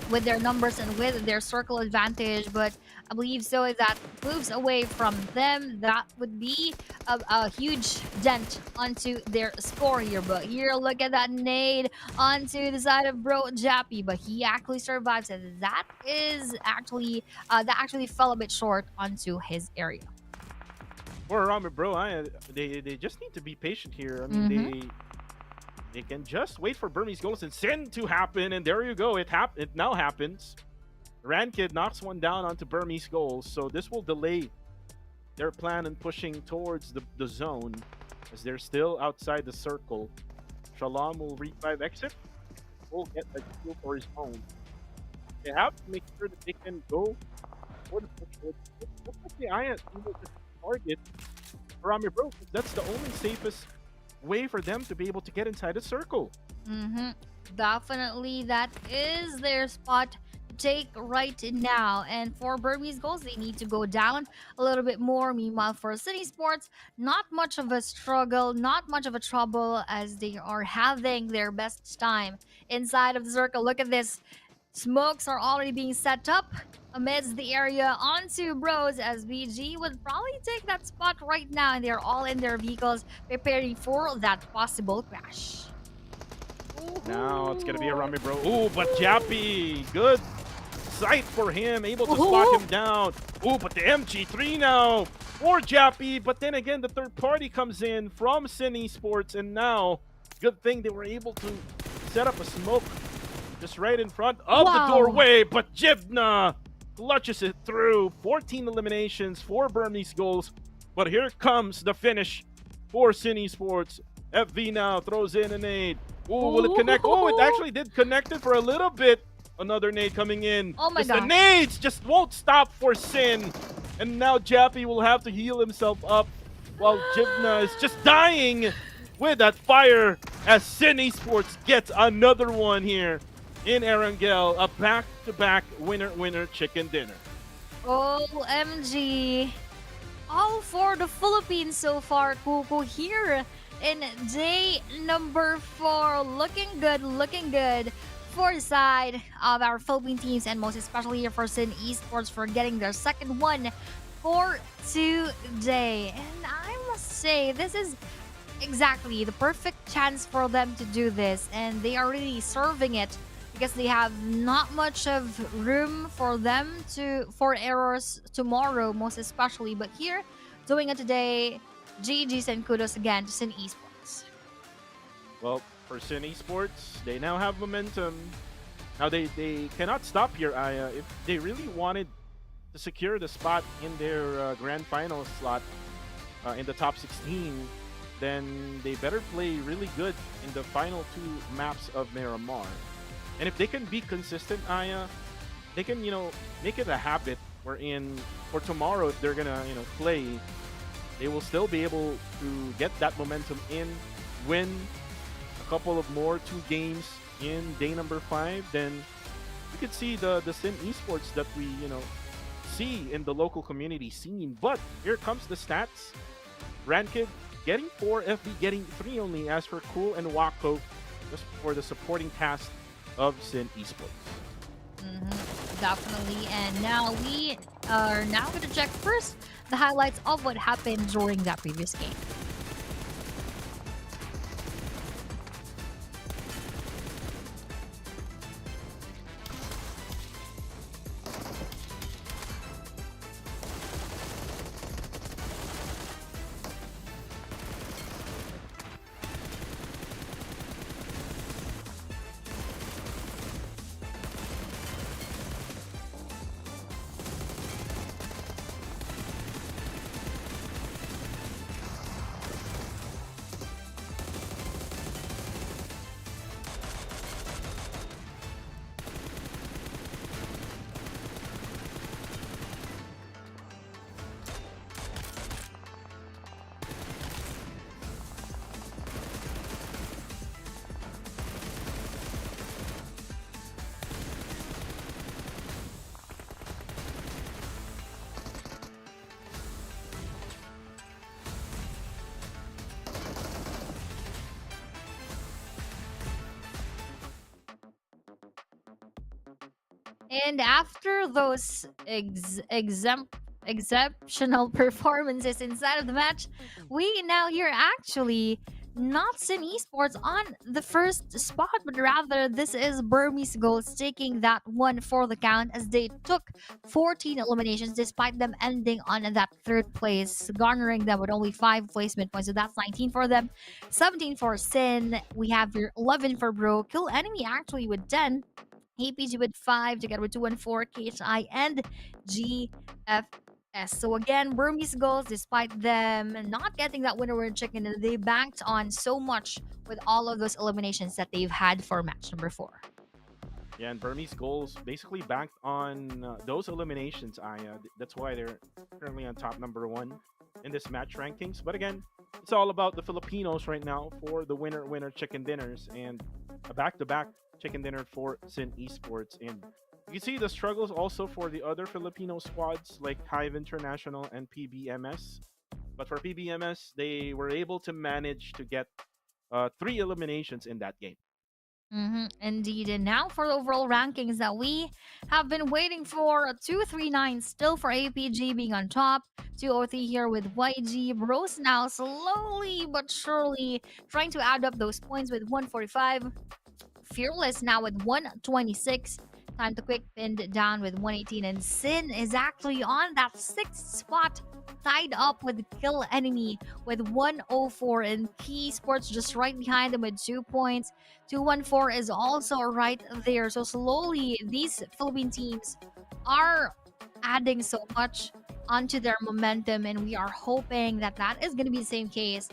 with their numbers and with their circle advantage, but I believe so if that moves away from them, that would be a huge dent onto their score here. But here, look at that nade onto the side of Bro Jappy, but he actually survives, and that is actually that actually fell a bit short onto his area. For Haramebro, they just need to be patient here. I mean, they can just wait for Burmese Goals and Sin to happen, and there you go. It now happens. Rankid knocks one down onto Burmese Goals, so this will delay their plan in pushing towards the zone as they're still outside the circle. Shalom will revive exit. Will get a kill for his own. They have to make sure that they can go for the push. Looks like the Iron able to target Haramebro. That's the only safest way for them to be able to get inside the circle. Definitely, that is their spot to take right now. And for Burmese Goals, they need to go down a little bit more. Meanwhile, for City Sports, not much of a struggle, not much of a trouble, as they are having their best time inside of the circle. Look at this. Smokes are already being set up amidst the area onto Bros, as BG would probably take that spot right now, and they're all in their vehicles preparing for that possible crash. Now it's gonna be a Haramebro. Ooh, but Jappy, good sight for him, able to spot him down. Ooh, but the MG3 now for Jappy, but then again the third party comes in from Sin Esports, and now good thing they were able to set up a smoke just right in front of the doorway, but Jivna clutches it through. 14 eliminations for Burmese Goals, but here comes the finish for Sin Esports. FV now throws in a nade. Ooh, will it connect? Oh, it actually did connect it for a little bit. Another nade coming in. Oh my god. The nades just won't stop for Sin. And now Jappy will have to heal himself up while Jivna is just dying with that fire as Sin Esports gets another one here in Erangel. A back-to-back winner chicken dinner. OMG. All for the Philippines so far, Kuku, here in day number 4. Looking good for the side of our Philippine teams, and most especially here for Sin Esports for getting their second one for today. And I must say, this is exactly the perfect chance for them to do this, and they are really serving it because they have not much of room for them for errors tomorrow, most especially. But here, doing it today, GG's and kudos again to Sin Esports. Well, for Sin Esports, they now have momentum. Now they cannot stop here, Aya. If they really wanted to secure the spot in their grand final slot in the top 16, then they better play really good in the final 2 maps of Miramar. And if they can be consistent, Aya, they can, make it a habit wherein for tomorrow, if they're gonna, play they will still be able to get that momentum in, win a couple of more 2 games in day number 5, then we could see the Sin Esports that we see in the local community scene. But here comes the stats. Ranked getting 4, FB getting 3 only. As for Cool and Wako, just for the supporting cast of Sin Esports. Definitely. And now we are going to check first the highlights of what happened during that previous game. And after those exceptional performances inside of the match, we now hear actually not Sin Esports on the first spot, but rather this is Burmese Goals taking that one for the count as they took 14 eliminations despite them ending on that third place, garnering them with only 5 placement points. So that's 19 for them, 17 for Sin. We have your 11 for Bro. Kill Enemy actually with 10. APG with 5, together with 2 and 4, KHI and GFS. So again, Burmese Goals, despite them not getting that winner chicken, they banked on so much with all of those eliminations that they've had for match number 4. Yeah, and Burmese Goals basically banked on those eliminations, Aya. That's why they're currently on top number 1 in this match rankings. But again, it's all about the Filipinos right now for the winner chicken dinners, and a back-to-back chicken dinner for Sin Esports. And you can see the struggles also for the other Filipino squads like Hive International and PBMS. But for PBMS, they were able to manage to get 3 eliminations in that game. Indeed. And now for the overall rankings that we have been waiting for, 239 still for APG being on top, 203 here with YG. Bros now slowly but surely trying to add up those points with 145. Fearless now with 126. Time to quick pinned down with 118. And Sin is actually on that 6th spot, tied up with Kill Enemy with 104. And Key Sports just right behind them with 2 points. 214 is also right there. So slowly, these Philippine teams are adding so much onto their momentum. And we are hoping that that is going to be the same case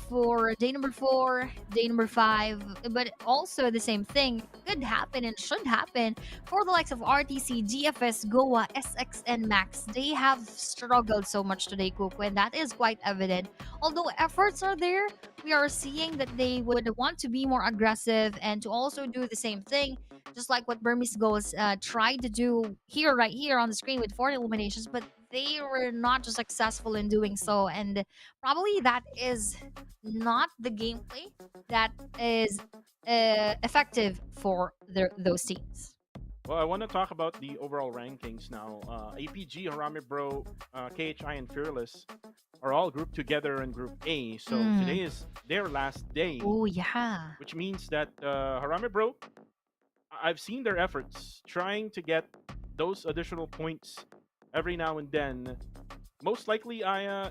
for day number 4, day number 5, but also the same thing could happen and should happen for the likes of RTC, GFS, Goa, SXN Max. They have struggled so much today, Kuko, and that is quite evident. Although efforts are there, we are seeing that they would want to be more aggressive and to also do the same thing, just like what Burmese Goals tried to do here, right here on the screen with 4 eliminations, but they were not just successful in doing so, and probably that is not the gameplay that is effective for those teams. Well, I want to talk about the overall rankings now. APG, Harame Bro, KHI, and Fearless are all grouped together in Group A. So today is their last day. Oh, yeah. Which means that Harame Bro, I've seen their efforts trying to get those additional points every now and then. Most likely,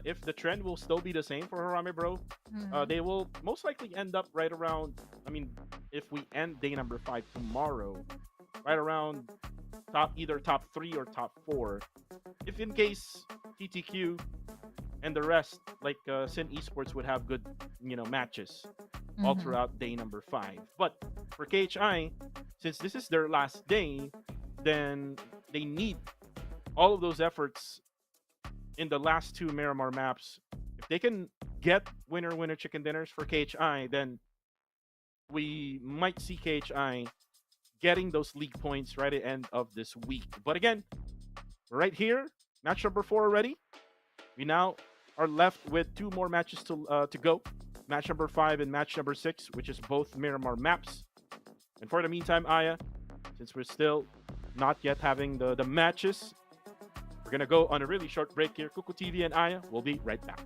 if the trend will still be the same for Harame Bro, they will most likely end up right around, if we end day number 5 tomorrow, right around either top 3 or top 4. If in case TTQ and the rest, like Sin Esports, would have good, matches all throughout day number 5. But for KHI, since this is their last day, then they need all of those efforts in the last two Miramar maps, if they can get winner chicken dinners for KHI, then we might see KHI getting those league points right at the end of this week. But again, right here, match number 4 already. We now are left with 2 more matches to go. Match number 5 and match number 6, which is both Miramar maps. And for the meantime, Aya, since we're still not yet having the matches, we're going to go on a really short break here. Kuku TV and Aya will be right back.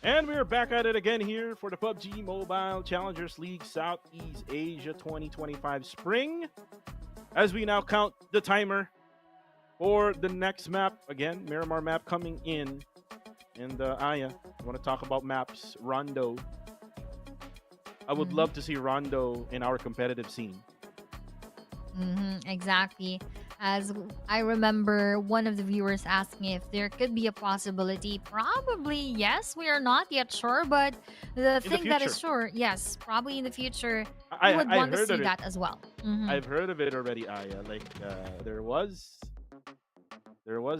And we're back at it again here for the PUBG Mobile Challengers League Southeast Asia 2025 Spring. As we now count the timer for the next map, again, Miramar map coming in. And Aya, I want to talk about maps. Rondo. I would love to see Rondo in our competitive scene. Exactly. As I remember one of the viewers asking if there could be a possibility. Probably yes. We are not yet sure, but the In the thing that is future. sure, yes, probably in the future, I, we would I want to heard see of it. that as well. I've heard of it already, Aya. Like there was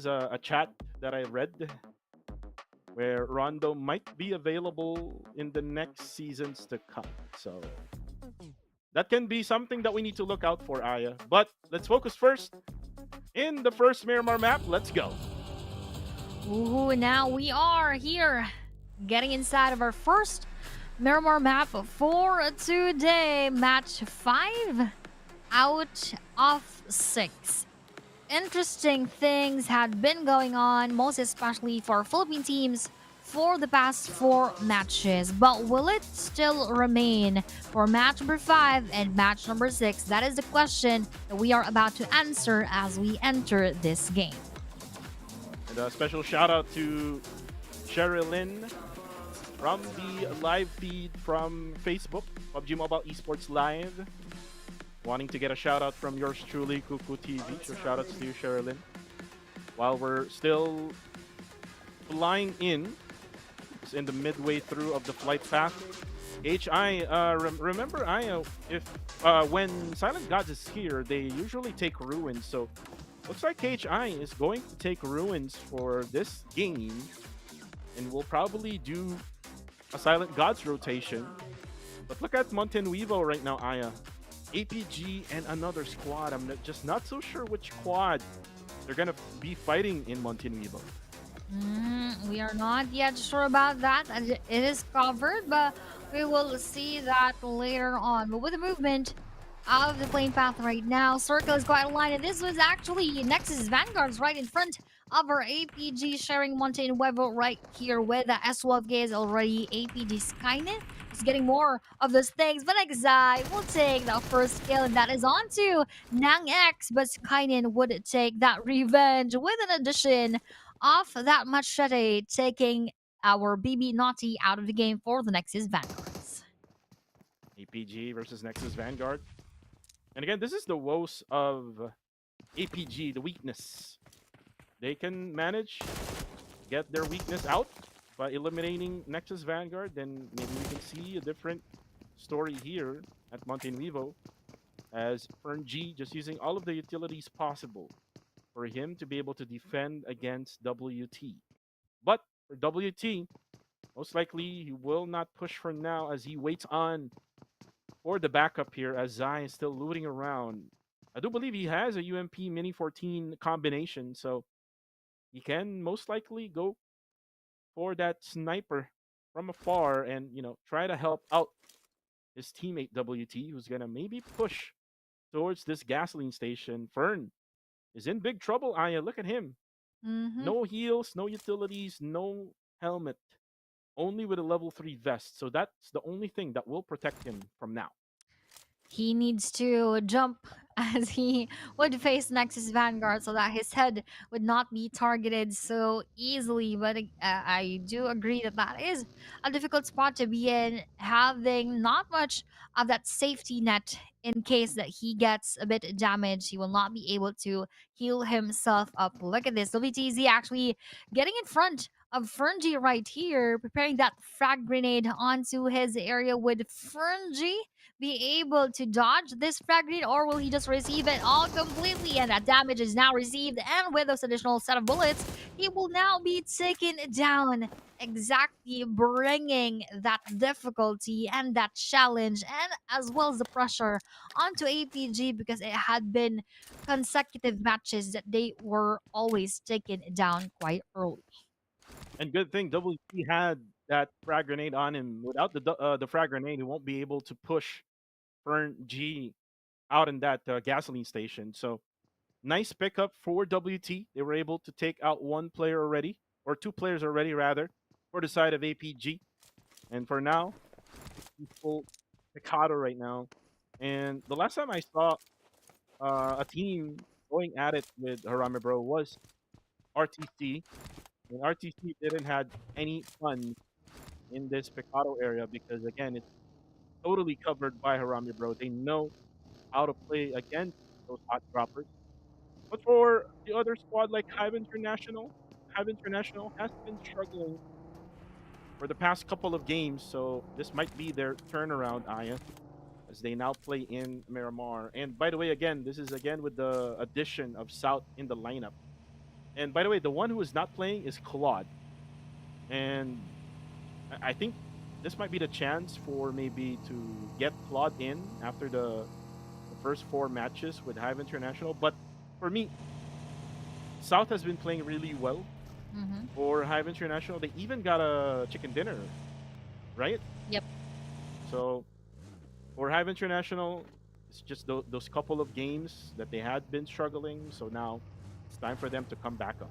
a chat that I read where Rondo might be available in the next seasons to come. So that can be something that we need to look out for, Aya. But let's focus first in the first Miramar map. Let's go. Ooh, now we are here getting inside of our first Miramar map for today. Match 5 out of 6. Interesting things had been going on, most especially for Philippine teams for the past 4 matches. But will it still remain for match number 5 and match number 6? That is the question that we are about to answer as we enter this game. And a special shout out to Sherilyn from the live feed from Facebook, PUBG Mobile Esports Live. Wanting to get a shout out from yours truly, Kuku TV. So shout outs to you, Sherilyn. While we're still flying in, it's in the midway through of the flight path. HI, remember if when Silent Gods is here, they usually take ruins. So looks like HI is going to take ruins for this game, and we'll probably do a Silent Gods rotation. But look at Montenuevo right now, Aya. APG and another squad. I'm just not so sure which squad they're gonna be fighting in Montenuevo. We are not yet sure about that. It is covered, but we will see that later on. But with the movement of the plane path right now, Circle is quite aligned, and this was actually Nexus Vanguards right in front of our APG, sharing Mountain Nuevo right here with the S12 is already APG Skynet. He's getting more of those things, but Exai will take the first kill, and that is on to Nang X, but Skynet would take that revenge with an addition of that machete, taking our BB Naughty out of the game for the Nexus Vanguards. APG versus Nexus Vanguard. And again, this is the woes of APG, the weakness. They can manage get their weakness out by eliminating Nexus Vanguard, then maybe we can see a different story here at Montenuevo, as Fern G just using all of the utilities possible for him to be able to defend against WT. But for WT, most likely he will not push for now as he waits on for the backup here, as Zai is still looting around. I do believe he has a UMP Mini 14 combination, so he can most likely go for that sniper from afar and, try to help out his teammate WT, who's gonna maybe push towards this gasoline station. Fern is in big trouble, Aya. Look at him. No heals, no utilities, no helmet. Only with a level 3 vest. So that's the only thing that will protect him from now. He needs to jump as he would face Nexus Vanguard so that his head would not be targeted so easily. But I do agree that that is a difficult spot to be in, having not much of that safety net in case that he gets a bit damaged. He will not be able to heal himself up. Look at this. WTZ actually getting in front of Ferngy right here, preparing that frag grenade onto his area. Would Ferngy be able to dodge this frag grenade, or will he just receive it all completely? And that damage is now received, and with those additional set of bullets, he will now be taken down, exactly bringing that difficulty and that challenge, and as well as the pressure onto APG, because it had been consecutive matches that they were always taken down quite early. And good thing WT had that frag grenade on him. Without the frag grenade, he won't be able to push Fern G out in that gasoline station. So nice pickup for WT. They were able to take out one player already, or two players already rather. for the side of APG. And for now, he's full Mikado right now. And the last time I saw a team going at it with Harame Bro was RTC. And RTC didn't had any fun in this Picado area because again it's totally covered by Harame Bro. They know how to play against those hot droppers. But for the other squad like Hive International has been struggling for the past couple of games, so this might be their turnaround, Aya, as they now play in Miramar. And by the way, again, this is again with the addition of South in the lineup. And by the way, the one who is not playing is Claude. And I think this might be the chance for maybe to get Claude in after the first 4 matches with Hive International. But for me, South has been playing really well for Hive International. They even got a chicken dinner, right? Yep. So for Hive International, it's just those couple of games that they had been struggling. So now it's time for them to come back up.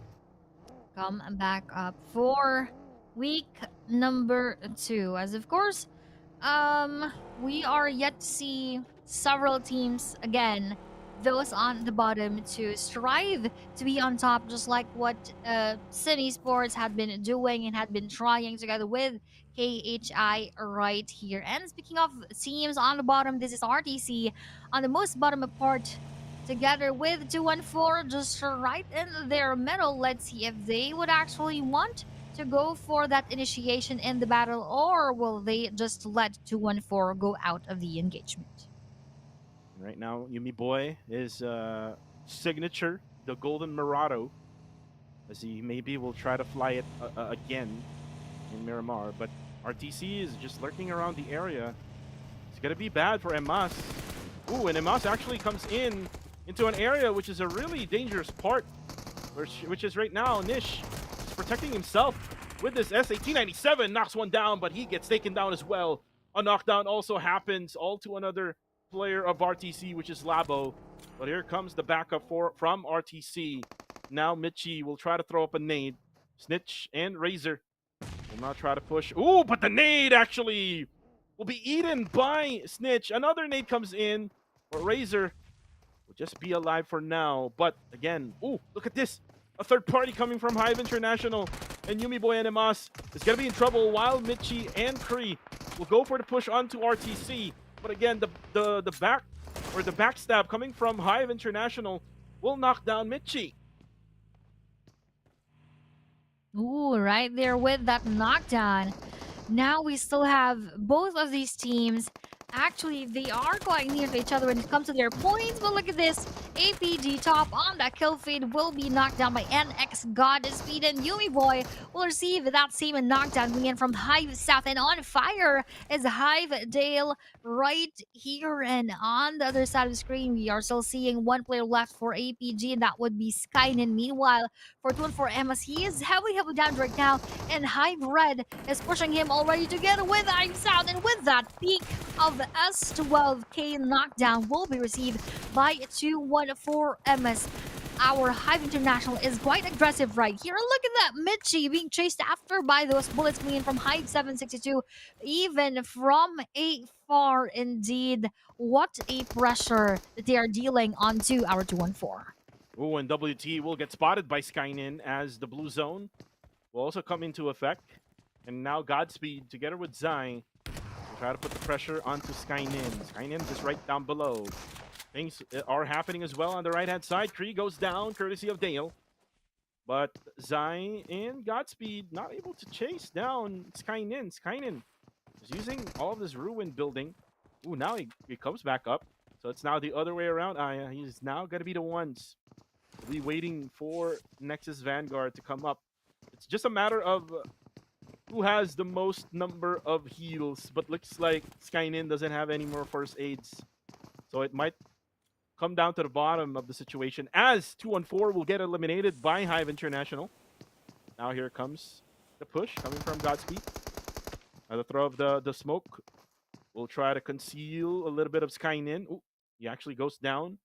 Come back up for week number 2. As of course, we are yet to see several teams again, those on the bottom, to strive to be on top, just like what Sin Esports had been doing and had been trying together with KHI right here. And speaking of teams on the bottom, this is RTC on the most bottom part, together with 214 just right in their middle. Let's see if they would actually want to go for that initiation in the battle, or will they just let 214 go out of the engagement? Right now, Yumi Boy is signature, the Golden Murado, as he maybe will try to fly it again in Miramar. But RTC is just lurking around the area. It's going to be bad for Emas. Ooh, and Emas actually comes into an area which is a really dangerous part, which is right now Nish is protecting himself with this S1897, knocks one down, but he gets taken down as well. A knockdown also happens, all to another player of RTC, which is Labo. But here comes the backup from RTC. Now Michi will try to throw up a nade. Snitch and Razor will not try to push. Ooh, but the nade actually will be eaten by Snitch. Another nade comes in, but Razor will just be alive for now. But again, ooh, look at this. A third party coming from Hive International. And Yumi Boy and Emas is going to be in trouble while Michi and Kree will go for the push onto RTC. But again, the backstab coming from Hive International will knock down Michi. Ooh, right there with that knockdown. Now we still have both of these teams. Actually, they are quite near to each other when it comes to their points, but look at this. APG top on that kill feed will be knocked down by NX Godspeed, and Yumi Boy will receive that same knockdown coming in from Hive South. And on fire is Hive Dale right here. And on the other side of the screen, we are still seeing one player left for APG, and that would be Skynin. Meanwhile, for 214 MS, he is heavily down right now, and Hive Red is pushing him already together with Hive South. And with that peak of S12K knockdown will be received by 214 MS. Our Hive International is quite aggressive right here. Look at that, Michi being chased after by those bullets coming in from Hive 762, even from afar indeed. What a pressure that they are dealing onto our 214. Ooh, and WT will get spotted by Skynin as the blue zone will also come into effect. And now Godspeed together with Zai try to put the pressure onto Skynin. Skynin just right down below. Things are happening as well on the right-hand side. Kree goes down, courtesy of Dale. But Zai and Godspeed not able to chase down Skynin. Skynin is using all of this ruin building. Ooh, now he comes back up. So it's now the other way around. He's now going to be the ones to be waiting for Nexus Vanguard to come up. It's just a matter of who has the most number of heals, but looks like Skynin doesn't have any more first aids. So it might come down to the bottom of the situation as 214 will get eliminated by Hive International. Now here comes the push coming from Godspeed. The throw of the smoke will try to conceal a little bit of Skynin. Ooh, he actually goes down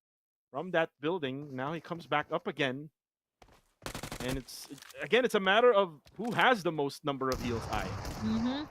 from that building. Now he comes back up again. And again, it's a matter of who has the most number of heals. Mm-hmm.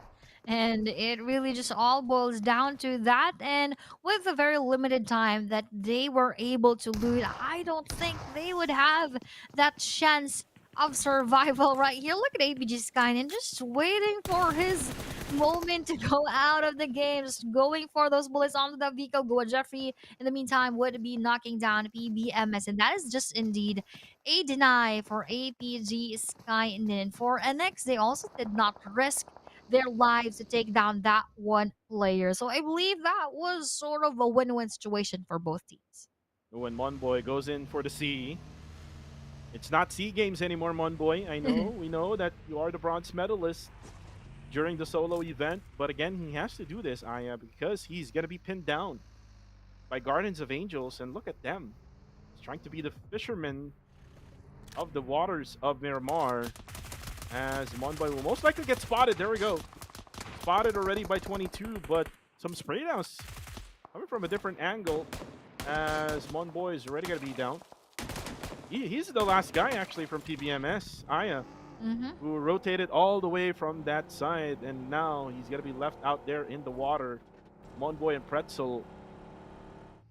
And it really just all boils down to that. And with the very limited time that they were able to loot, I don't think they would have that chance of survival right here. Look at ABG Skynet just waiting for his moment to go out of the game, just going for those bullets onto the vehicle. Goa Jeffrey, in the meantime, would be knocking down PBMS. And that is just indeed a deny for APG Skynet. For NX, they also did not risk their lives to take down that one player. So I believe that was sort of a win-win situation for both teams. When Monboy goes in for the C, it's not C games anymore, Monboy. I know, we know that you are the bronze medalist during the solo event, but again, he has to do this, Aya, because he's gonna be pinned down by Guardians of Angels, and look at them. He's trying to be the fisherman of the waters of Miramar, as Monboy will most likely get spotted. There we go. Spotted already by 22, but some spray downs coming from a different angle, as Monboy is already gonna be down. He's the last guy actually from PBMS, Aya, who rotated all the way from that side, and now he's gonna be left out there in the water. Monboy and Pretzel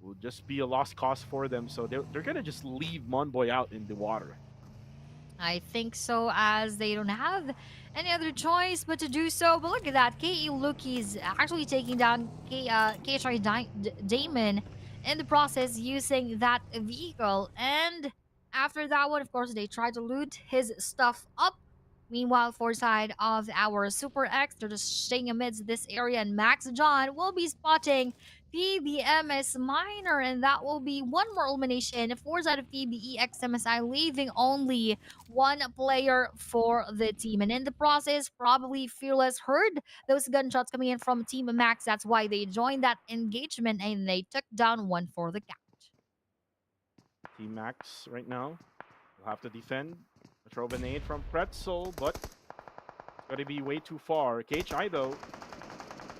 will just be a lost cause for them, so they're gonna just leave Monboy out in the water. I think so, as they don't have any other choice but to do so. But look at that. KE Lookie's actually taking down KHI Damon in the process using that vehicle. And after that one, of course, they try to loot his stuff up. Meanwhile, for side of our Super X, they're just staying amidst this area, and Max John will be spotting PBMS Minor, and that will be one more elimination for side of PBE XMSI, leaving only one player for the team. And in the process, probably Fearless heard those gunshots coming in from Team Max. That's why they joined that engagement, and they took down one for the count. Team Max right now will have to defend. A throw grenade from Pretzel, but it's going to be way too far. KHI, though,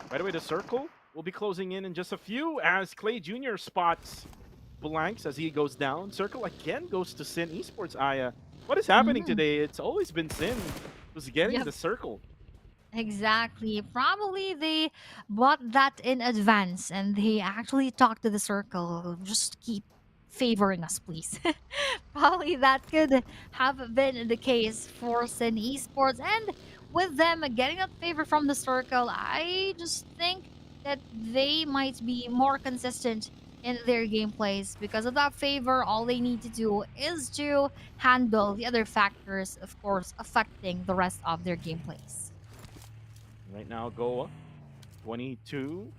by the way, the circle will be closing in just a few, as Clay Jr. spots Blanks as he goes down. Circle again goes to Sin Esports, Aya. What is happening today? It's always been Sin who's getting the circle. Exactly. Probably they bought that in advance and they actually talked to the circle. Just keep favoring us, please. Probably that could have been the case for Sin Esports. And with them getting that favor from the circle, I just think that they might be more consistent in their gameplays. Because of that favor, all they need to do is to handle the other factors, of course, affecting the rest of their gameplays. Right now, Goa, 22.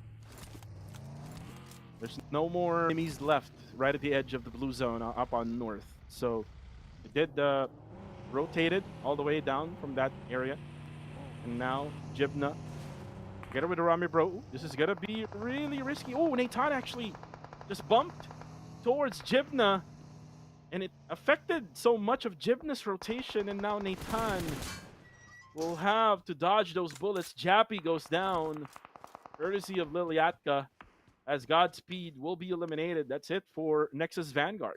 There's no more enemies left right at the edge of the blue zone up on north. So it did rotated all the way down from that area. And now Jibna, get her with the Rami bro. This is gonna be really risky. Oh, Nathan actually just bumped towards Jibna, and it affected so much of Jibna's rotation, and now Nathan will have to dodge those bullets. Jappy goes down, courtesy of Liliatka, as Godspeed will be eliminated. That's it for Nexus Vanguard.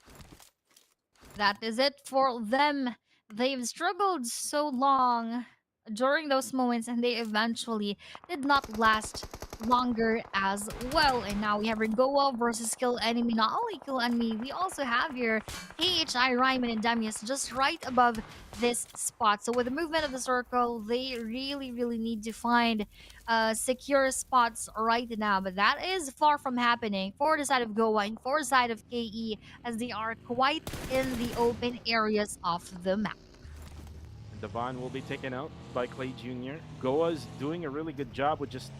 That is it for them. They've struggled so long during those moments, and they eventually did not last longer as well. And now we have Rigoa versus Kill Enemy. Not only Kill Enemy, we also have here KHI, Ryman, and Demius just right above this spot. So with the movement of the circle, they really need to find secure spots right now. But that is far from happening for the side of Goa and for the side of KE, as they are quite in the open areas of the map. Devon will be taken out by Clay Jr. Goa's doing a really good job with just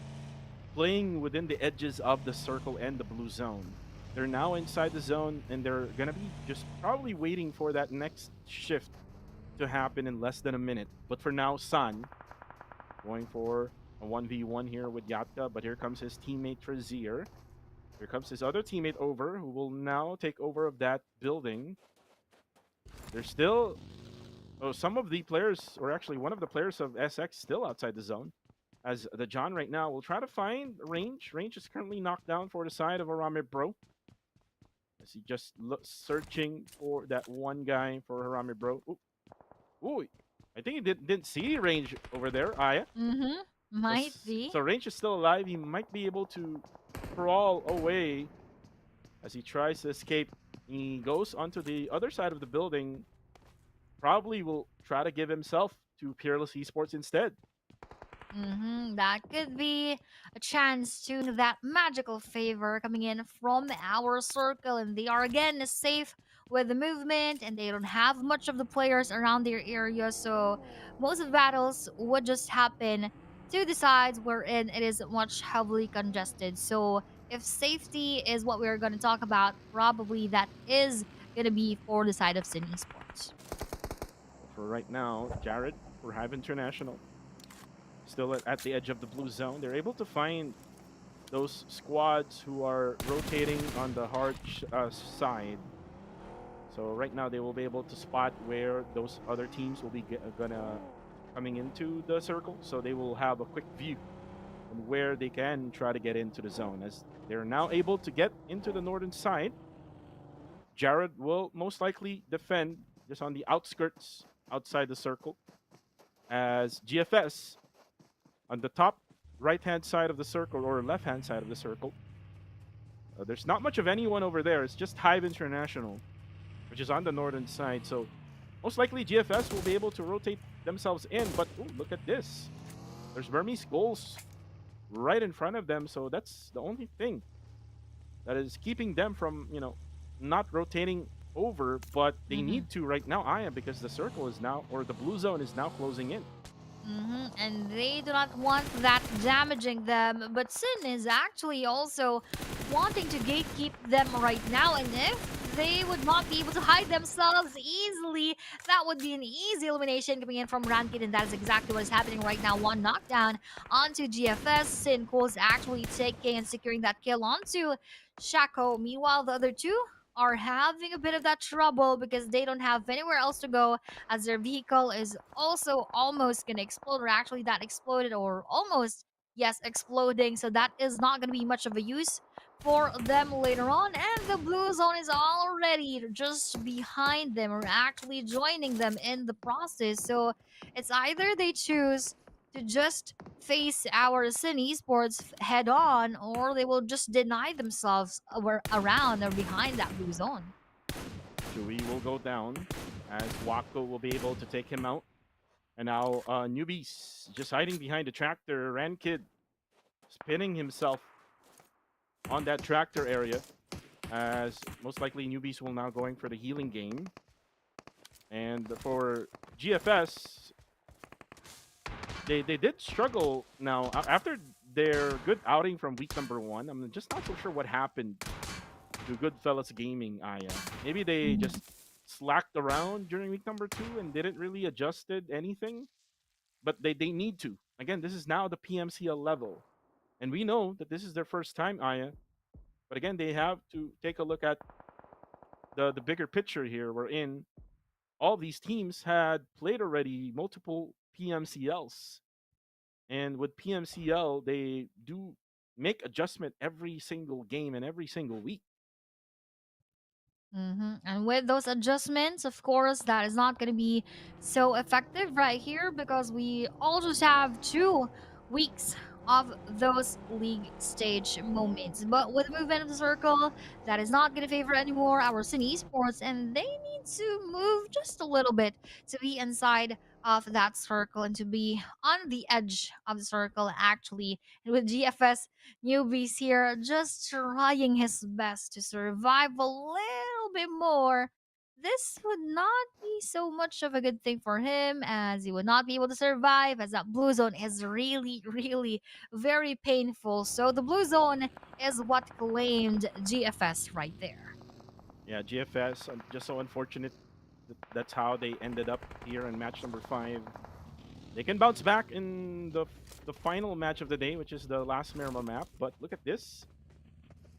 playing within the edges of the circle and the blue zone. They're now inside the zone, and they're going to be just probably waiting for that next shift to happen in less than a minute. But for now, San going for a 1v1 here with Yatka, but here comes his teammate Trazier. Here comes his other teammate over, who will now take over of that building. There's still... Oh, some of the players, or actually one of the players of SX still outside the zone. As the John right now will try to find Range. Range is currently knocked down for the side of Harame Bro. As he just searching for that one guy for Harame Bro. Ooh. Ooh, I think he didn't see range over there, Aya. Mm-hmm. Might be. So range is still alive. He might be able to crawl away as he tries to escape. He goes onto the other side of the building. Probably will try to give himself to Peerless Esports instead. That could be a chance to that magical favor coming in from our circle, and they are again safe with the movement, and they don't have much of the players around their area, so most of the battles would just happen to the sides wherein it is much heavily congested. So if safety is what we're going to talk about, probably that is going to be for the side of Sin Esports. For right now, Jared for Hive International still at the edge of the blue zone. They're able to find those squads who are rotating on the hard side. So right now they will be able to spot where those other teams will be gonna coming into the circle. So they will have a quick view on where they can try to get into the zone. As they're now able to get into the northern side, Jared will most likely defend just on the outskirts outside the circle, as GFS on the top right-hand side of the circle or left-hand side of the circle. There's not much of anyone over there. It's just Hive International, which is on the northern side. So most likely GFS will be able to rotate themselves in. But ooh, look at this. There's Burmese goals right in front of them. So that's the only thing that is keeping them from, not rotating over. But they need to right now, Aya, because the circle is now, or the blue zone is now closing in. And they do not want that damaging them, but Sin is actually also wanting to gatekeep them right now, and if they would not be able to hide themselves easily, that would be an easy elimination coming in from Rankid, and that is exactly what is happening right now. One knockdown onto GFS. Sin Cole's actually taking and securing that kill onto Shaco. Meanwhile, the other two are having a bit of that trouble because they don't have anywhere else to go, as their vehicle is also almost gonna explode, or actually that exploded, or almost, yes, exploding. So that is not gonna be much of a use for them later on, and the blue zone is already just behind them, or actually joining them in the process. So it's either they choose to just face our Sin Esports head on, or they will just deny themselves around or behind that blue zone. Chewy will go down as Wako will be able to take him out. And now Newbies just hiding behind the tractor. Rankid spinning himself on that tractor area, as most likely Newbies will now going for the healing game. And for GFS, they did struggle now after their good outing from week number 1. I'm just not so sure what happened to Goodfellas Gaming, Aya. Maybe they just slacked around during week number 2 and didn't really adjusted anything. But they need to. Again, this is now the PMCL level. And we know that this is their first time, Aya. But again, they have to take a look at the bigger picture here. We're in. All these teams had played already multiple PMCLs. And with PMCL, they do make adjustment every single game and every single week. And with those adjustments, of course, that is not going to be so effective right here, because we all just have 2 weeks of those league stage moments. But with the movement of the circle, that is not going to favor anymore our Sin Esports, and they need to move just a little bit to be inside of that circle and to be on the edge of the circle, actually. And with GFS Newbies here just trying his best to survive a little bit more, this would not be so much of a good thing for him, as he would not be able to survive, as that blue zone is really, really very painful. So the blue zone is what claimed GFS right there. Yeah, GFS, just so unfortunate that's how they ended up here in match number 5. They can bounce back in the final match of the day, which is the last Miramar map. But look at this.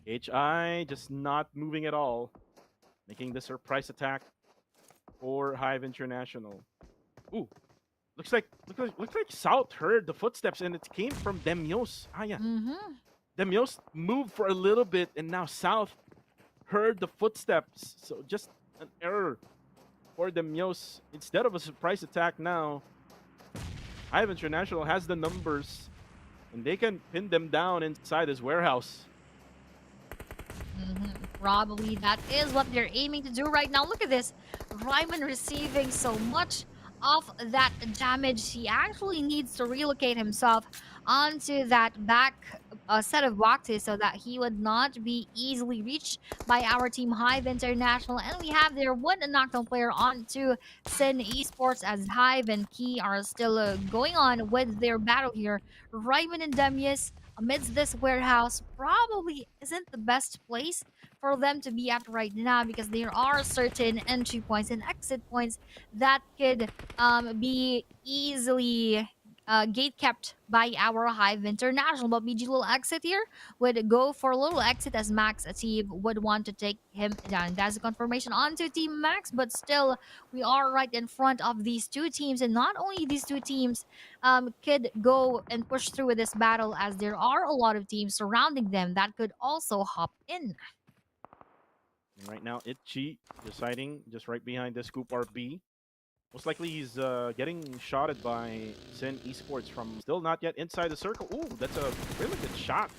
HI just not moving at all, making the surprise attack for Hive International. Ooh, looks like South heard the footsteps, and it came from Demios. Yeah. Demios moved for a little bit, and now South heard the footsteps. So just an error for Demyos. Instead of a surprise attack now, Hive International has the numbers, and they can pin them down inside this warehouse. Probably that is what they're aiming to do right now. Look at this. Ryman receiving so much of that damage. He actually needs to relocate himself onto that back set of boxes so that he would not be easily reached by our team Hive International. And we have their one knockdown player onto Sin Esports as Hive and Key are still going on with their battle here. Ryman and Demius amidst this warehouse probably isn't the best place for them to be at right now because there are certain entry points and exit points that could be easily gate kept by our Hive International. But BG Little Exit here would go for a little exit as Max Atib would want to take him down. That's a confirmation onto Team Max, but still we are right in front of these two teams, and not only these two teams could go and push through with this battle, as there are a lot of teams surrounding them that could also hop in. And right now, Itchy deciding just right behind the Scoop RB. Most likely he's getting shotted by Sin Esports from still not yet inside the circle. Ooh, that's a really good shot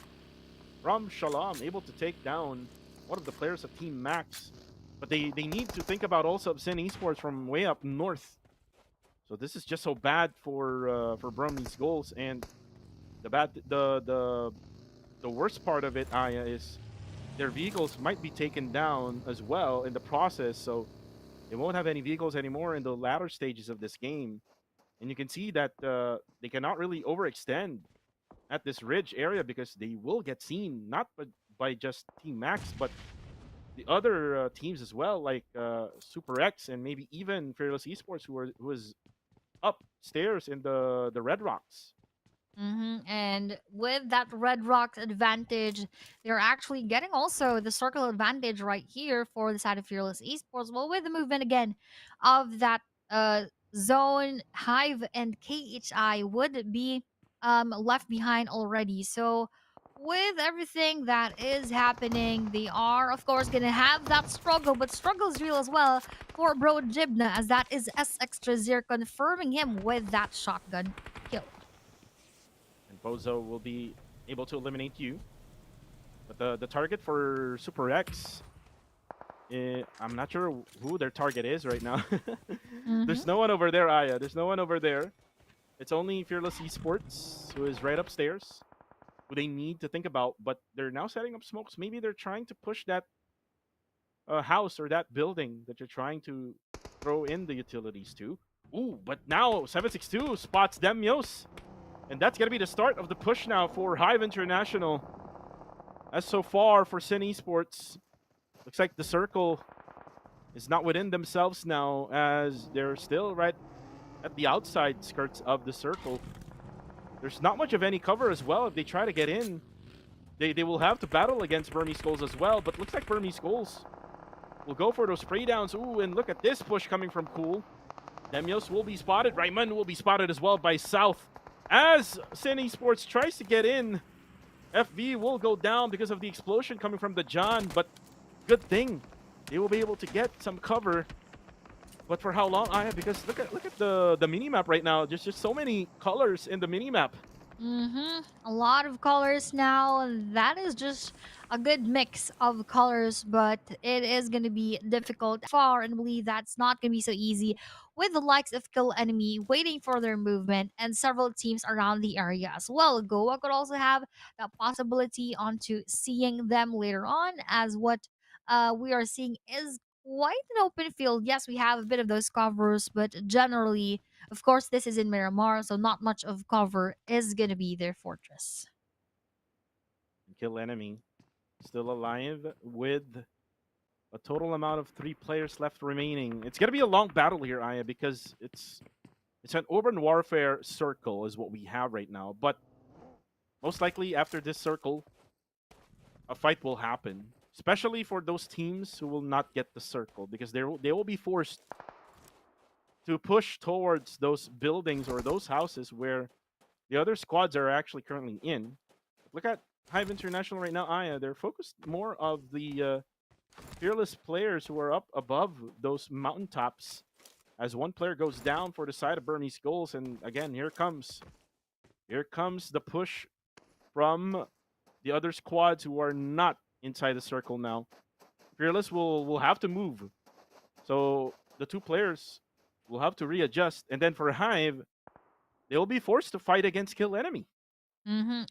from Shalom, able to take down one of the players of Team Max. But they need to think about also Sin Esports from way up north. So this is just so bad for Brumby's goals. And the worst part of it, Aya, is their vehicles might be taken down as well in the process. So they won't have any vehicles anymore in the latter stages of this game. And you can see that they cannot really overextend at this ridge area because they will get seen, not by just Team Max, but the other teams as well, like Super X and maybe even Fearless Esports, who is upstairs in the Red Rocks. And with that Red Rocks advantage, they're actually getting also the circle advantage right here for the side of Fearless Esports. Well, with the movement again of that zone, Hive and KHI would be left behind already. So with everything that is happening, they are of course gonna have that struggle, but struggle is real as well for Bro Jibna, as that is S Extra Zir confirming him with that shotgun kill. And Bozo will be able to eliminate you. But the target for Super X, I'm not sure who their target is right now. There's no one over there, Aya. There's no one over there. It's only Fearless Esports, who is right upstairs, who they need to think about. But they're now setting up smokes. Maybe they're trying to push that house or that building that you're trying to throw in the utilities to. Ooh, but now 762 spots Demyos. And that's going to be the start of the push now for Hive International. As so far for Sin Esports, looks like the circle is not within themselves now, as they're still right at the outside skirts of the circle. There's not much of any cover as well. If they try to get in, they will have to battle against Burmese Skulls as well. But looks like Burmese Skulls will go for those spray downs. Ooh, and look at this push coming from Cool. Demyos will be spotted. Raymond will be spotted as well by South. As Sin Esports tries to get in, FV will go down because of the explosion coming from the John, but good thing they will be able to get some cover. But for how long, Aya? Because look at the minimap right now. There's just so many colors in the minimap. A lot of colors now. That is just a good mix of colors, but it is going to be difficult far, and believe that's not going to be so easy with the likes of Kill Enemy waiting for their movement and several teams around the area as well. Goa could also have that possibility onto seeing them later on, as what we are seeing is quite an open field. Yes, we have a bit of those covers, but generally, of course, this is in Miramar, so not much of cover is going to be their fortress. Kill Enemy still alive with a total amount of 3 players left remaining. It's going to be a long battle here, Aya, because it's an urban warfare circle is what we have right now. But most likely after this circle, a fight will happen, especially for those teams who will not get the circle, because they will be forced to push towards those buildings or those houses where the other squads are actually currently in. Look at Hive International right now, Aya. They're focused more of the fearless players who are up above those mountaintops as one player goes down for the side of Burmese goals. And again, here comes the push from the other squads who are not inside the circle now. Fearless will have to move. So the two players will have to readjust. And then for Hive, they will be forced to fight against Kill Enemy.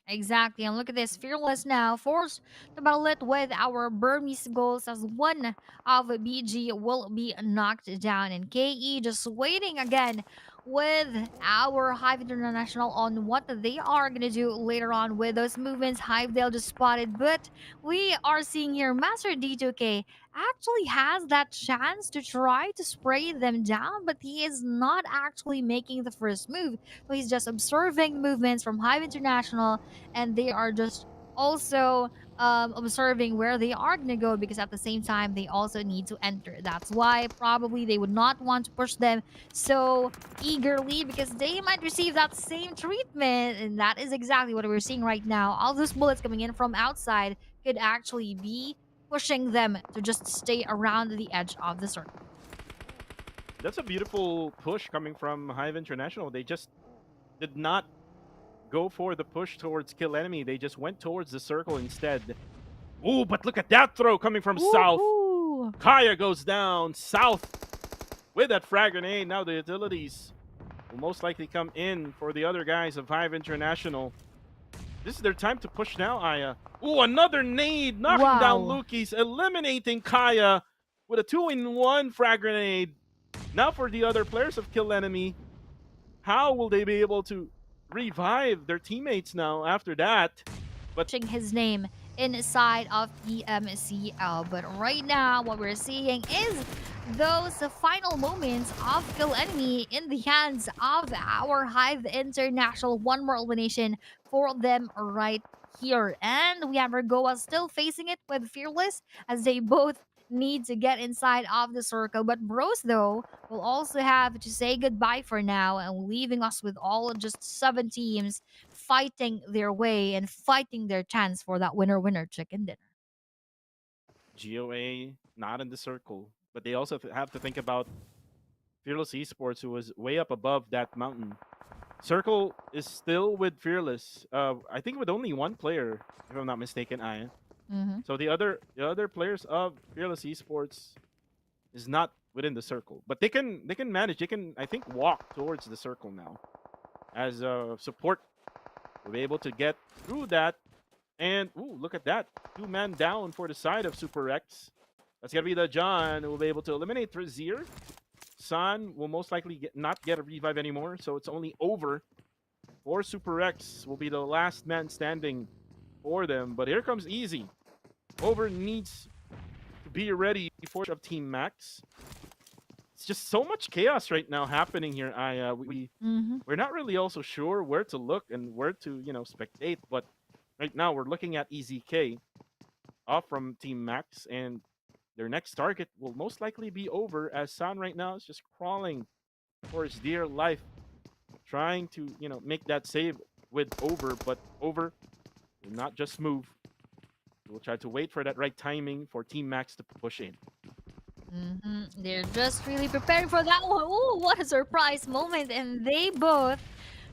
Exactly. And look at this. Fearless now forced to battle it with our Burmese goals as one of BG will be knocked down. And KE just waiting again with our Hive International on what they are going to do later on with those movements. Hive Dale just spotted. But we are seeing here Master D2K actually has that chance to try to spray them down, but he is not actually making the first move. So he's just observing movements from Hive International, and they are just also observing where they are going to go because at the same time, they also need to enter. That's why probably they would not want to push them so eagerly because they might receive that same treatment. And that is exactly what we're seeing right now. All those bullets coming in from outside could actually be pushing them to just stay around the edge of the circle. That's a beautiful push coming from Hive International. They just did not go for the push towards Kill Enemy. They just went towards the circle instead. Ooh, but look at that throw coming from South. Woohoo! Kaya goes down. South with that frag grenade. Now the utilities will most likely come in for the other guys of Hive International. This is their time to push now, Aya. Ooh, another nade knocking down Lukis, eliminating Kaya with a 2-in-1 frag grenade. Now for the other players of Kill Enemy, how will they be able to revive their teammates now after that? But his name inside of PMCL. But right now, what we're seeing is those final moments of Kill Enemy in the hands of our Hive International. One more elimination for them right here. And we have Ergoa still facing it with Fearless as they both need to get inside of the circle. But Bros, though, will also have to say goodbye for now and leaving us with all just 7 teams fighting their way and fighting their chance for that winner chicken dinner. GOA not in the circle, but they also have to think about Fearless Esports, who was way up above that mountain. Circle is still with Fearless. I think with only one player, if I'm not mistaken, Aya. So the other players of Fearless Esports is not within the circle, but they can manage. They can, I think, walk towards the circle now as support. We'll be able to get through that. And ooh, look at that, 2-man down for the side of Super X. That's gonna be the John who will be able to eliminate Trazier. San will most likely not get a revive anymore, so it's only over. For Super X will be the last man standing for them. But here comes Easy. Over needs to be ready for of Team Max. It's just so much chaos right now happening here. We're not really also sure where to look and where to spectate. But right now we're looking at EZK off from Team Max, and their next target will most likely be Over, as San right now is just crawling for his dear life, trying to make that save with Over. But Over will not just move. We'll try to wait for that right timing for Team Max to push in. They're just really preparing for that one. Ooh, what a surprise moment. And they both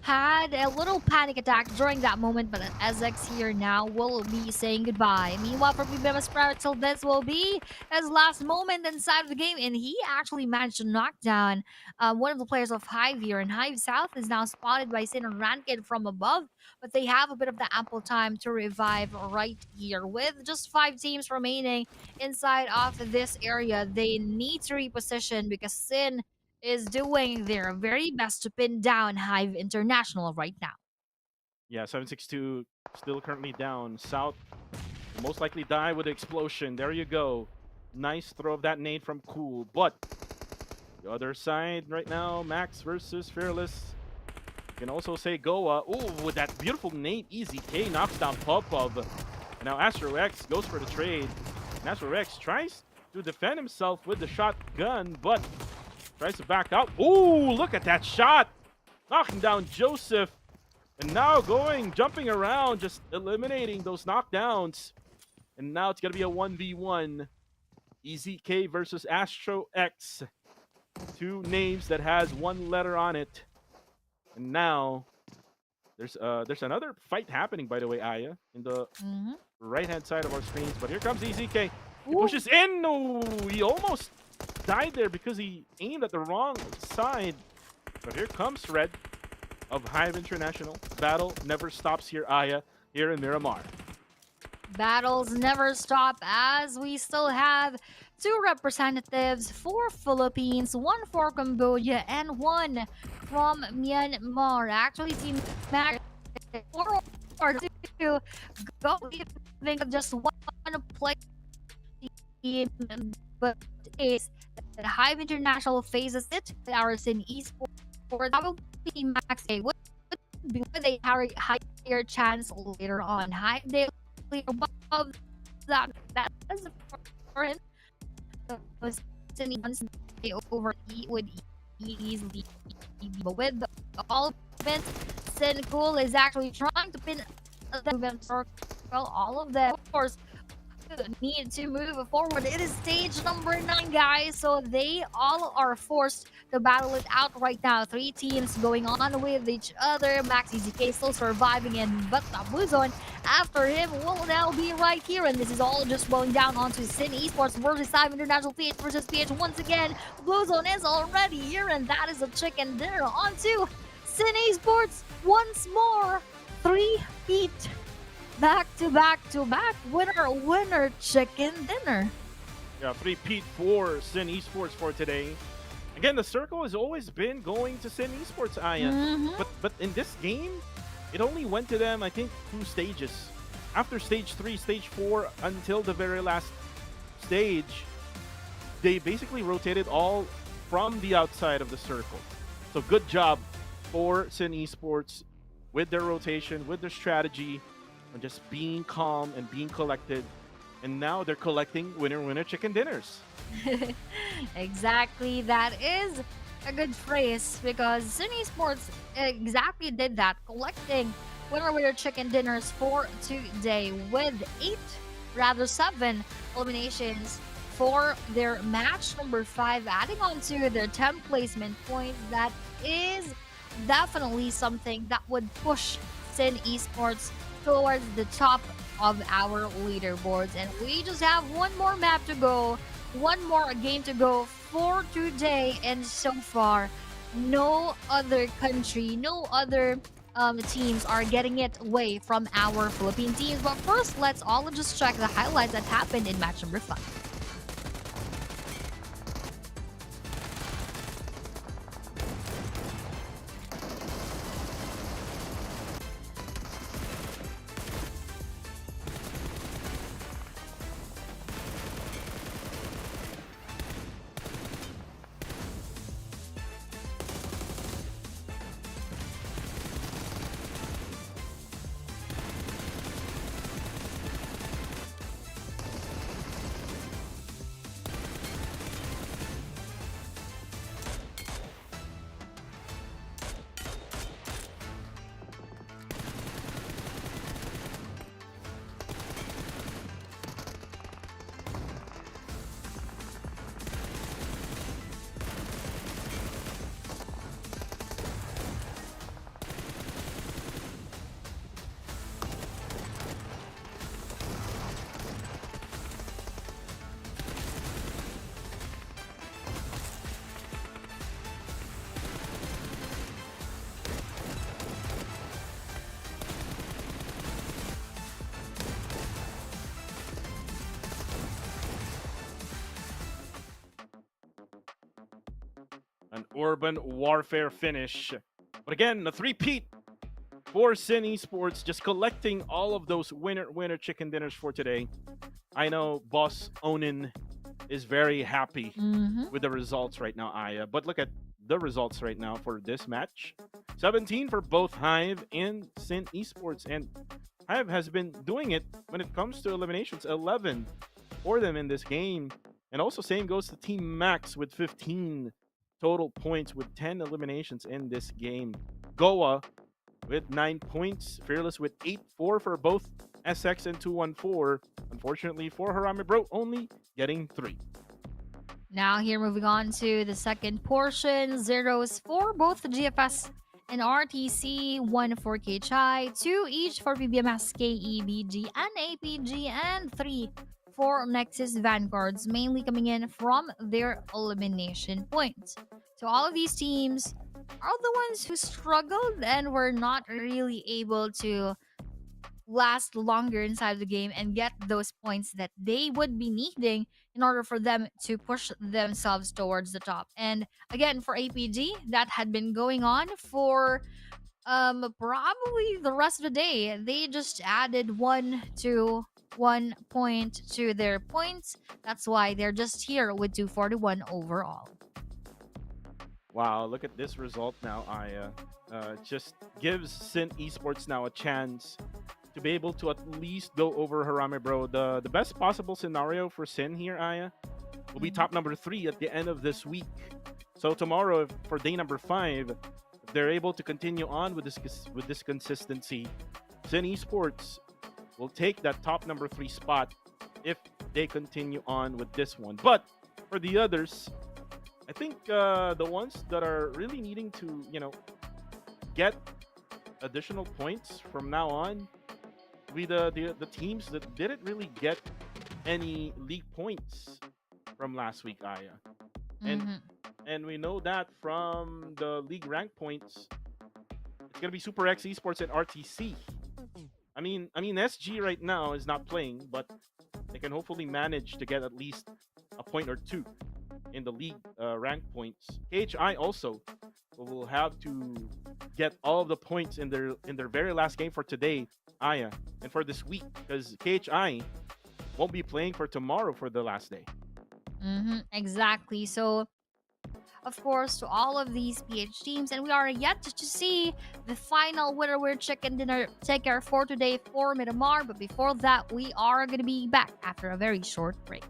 had a little panic attack during that moment, but Ezek's here now will be saying goodbye. Meanwhile, for PBM Sprout, till this will be his last moment inside of the game, and he actually managed to knock down one of the players of Hive here, and Hive South is now spotted by Sin and Rankid from above, but they have a bit of the ample time to revive right here. With just 5 teams remaining inside of this area, they need to reposition because Sin is doing their very best to pin down Hive International right now. Yeah, 762 still currently down. South will most likely die with the explosion. There you go. Nice throw of that nade from Cool. But the other side right now, Max versus Fearless. You can also say Goa. Oh, with that beautiful nade, Easy K knocks down Popov. Now Astro X goes for the trade. And Astro X tries to defend himself with the shotgun, but tries to back out. Ooh, look at that shot! Knocking down Joseph. And now jumping around, just eliminating those knockdowns. And now it's going to be a 1v1. EZK versus Astro X. Two names that has one letter on it. And now there's another fight happening, by the way, Aya, in the Mhm. right-hand side of our screens. But here comes EZK. He Ooh. pushes in. No, he almost died there because he aimed at the wrong side. But here comes Red of Hive International. Battle never stops here, Aya, here in Miramar. Battles never stop as we still have two representatives for Philippines, one for Cambodia, and one from Myanmar. Actually, Team Mac forward to go leaving just one play team, but is that Hive International faces it. Ours in Esports. That will be Max A with a higher chance later on. Hive they above that is for him. Was they over would easily, but with all events, Cool is actually trying to pin the event circle. All of them, of course, need to move forward. It is stage number 9, guys, so they all are forced to battle it out right now. 3 teams going on with each other. Max EZK still surviving, but the Blue Zone after him will now be right here, and this is all just rolling down onto Sin Esports versus Hive International PH versus PH once again. Blue Zone is already here, and that is a chicken dinner onto Sin Esports once more. 3 feet. Back to back, winner chicken dinner. Yeah, 3-peat for Sin Esports for today. Again, the circle has always been going to Sin Esports, Aya. But in this game, it only went to them, I think, 2 stages. After stage 3, stage 4, until the very last stage, they basically rotated all from the outside of the circle. So good job for Sin Esports with their rotation, with their strategy, and just being calm and being collected. And now they're collecting winner chicken dinners. Exactly, that is a good phrase because Sin Esports exactly did that, collecting winner chicken dinners for today with 7 eliminations for their match number 5, adding on to their 10 placement points. That is definitely something that would push Sin Esports towards the top of our leaderboards. And we just have one more map to go, one more game to go for today, and so far no other country, no other teams are getting it away from our Philippine teams. But first, let's all just check the highlights that happened in match number 5. An urban warfare finish. But again, a 3-peat for Sin Esports, just collecting all of those winner chicken dinners for today. I know Boss Onin is very happy with the results right now, Aya. But look at the results right now for this match. 17 for both Hive and Sin Esports. And Hive has been doing it when it comes to eliminations. 11 for them in this game. And also same goes to Team Max with 15 total points with 10 eliminations in this game. Goa with 9 points. Fearless with 8-4 for both SX and 214. Unfortunately for Harame Bro, only getting 3. Now, here moving on to the second portion, zeros for both the GFS and RTC, 1 for KHI, 2 each for PBMS, KEBG, and APG, and 3 for Nexus Vanguards, mainly coming in from their elimination points. So, all of these teams are the ones who struggled and were not really able to last longer inside the game and get those points that they would be needing in order for them to push themselves towards the top. And again, for APG, that had been going on for probably the rest of the day. They just added 1 point to their points. That's why they're just here with 241 overall. Wow, look at this result now, Aya. Just gives Sin Esports now a chance to be able to at least go over Harame, bro. The best possible scenario for Sin here, Aya, will be top number 3 at the end of this week. So tomorrow, for day number 5, if they're able to continue on with this consistency, Sin Esports will take that top number 3 spot if they continue on with this one. But for the others, I think the ones that are really needing to, get additional points from now on, be the teams that didn't really get any league points from last week, Aya. And we know that from the league rank points, it's gonna be Super X Esports and RTC. I mean SG right now is not playing, but they can hopefully manage to get at least a point or 2 in the league rank points. KHI also will have to get all of the points in their very last game for today, Aya, and for this week, because KHI won't be playing for tomorrow for the last day. Exactly. So, of course, to all of these PH teams, and we are yet to see the final winner we're chicken dinner taker for today for Miramar. But before that, we are going to be back after a very short break.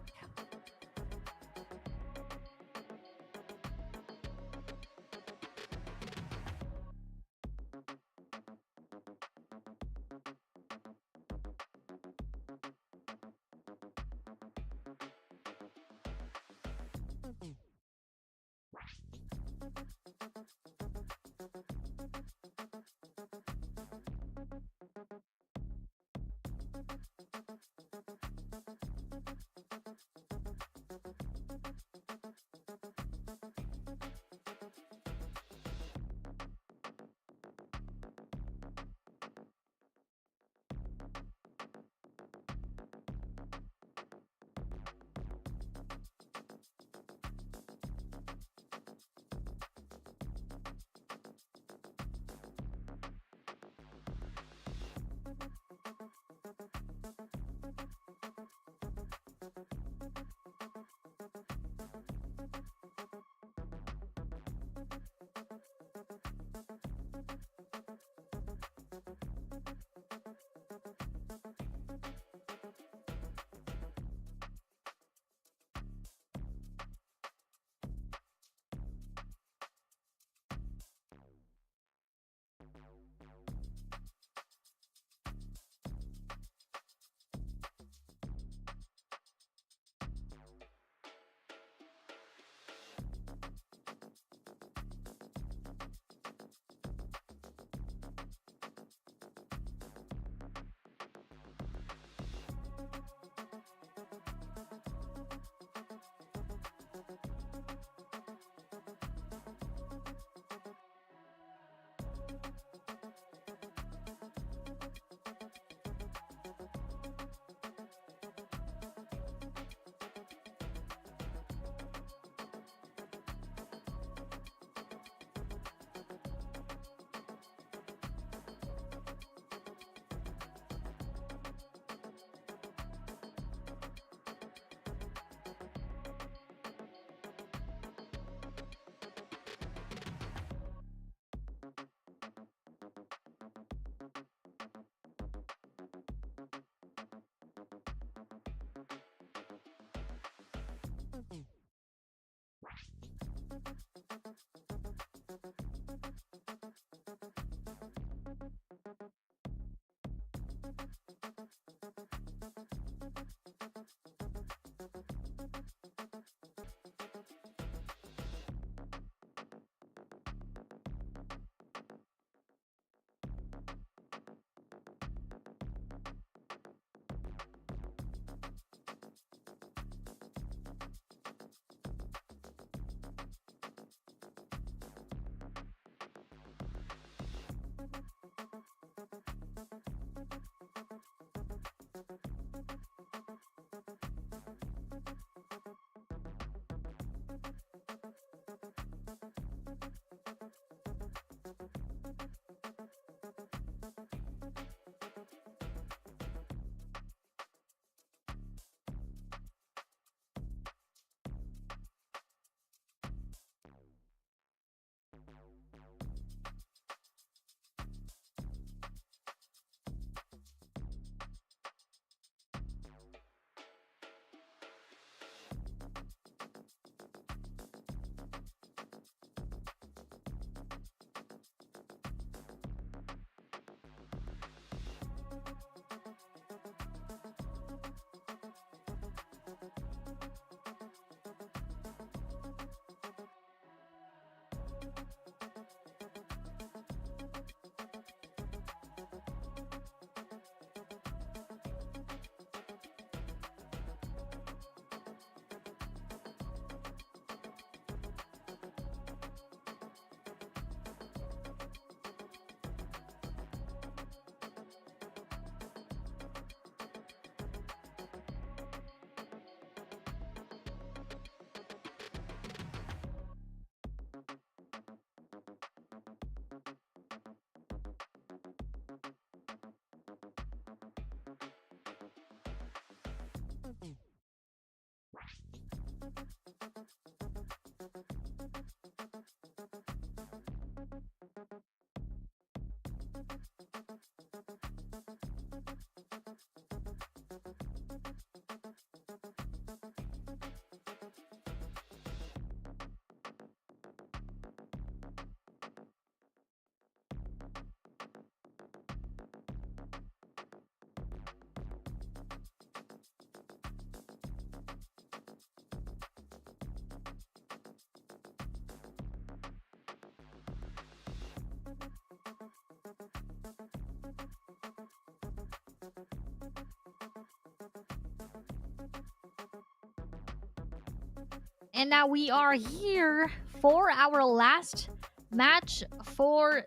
And now we are here for our last match for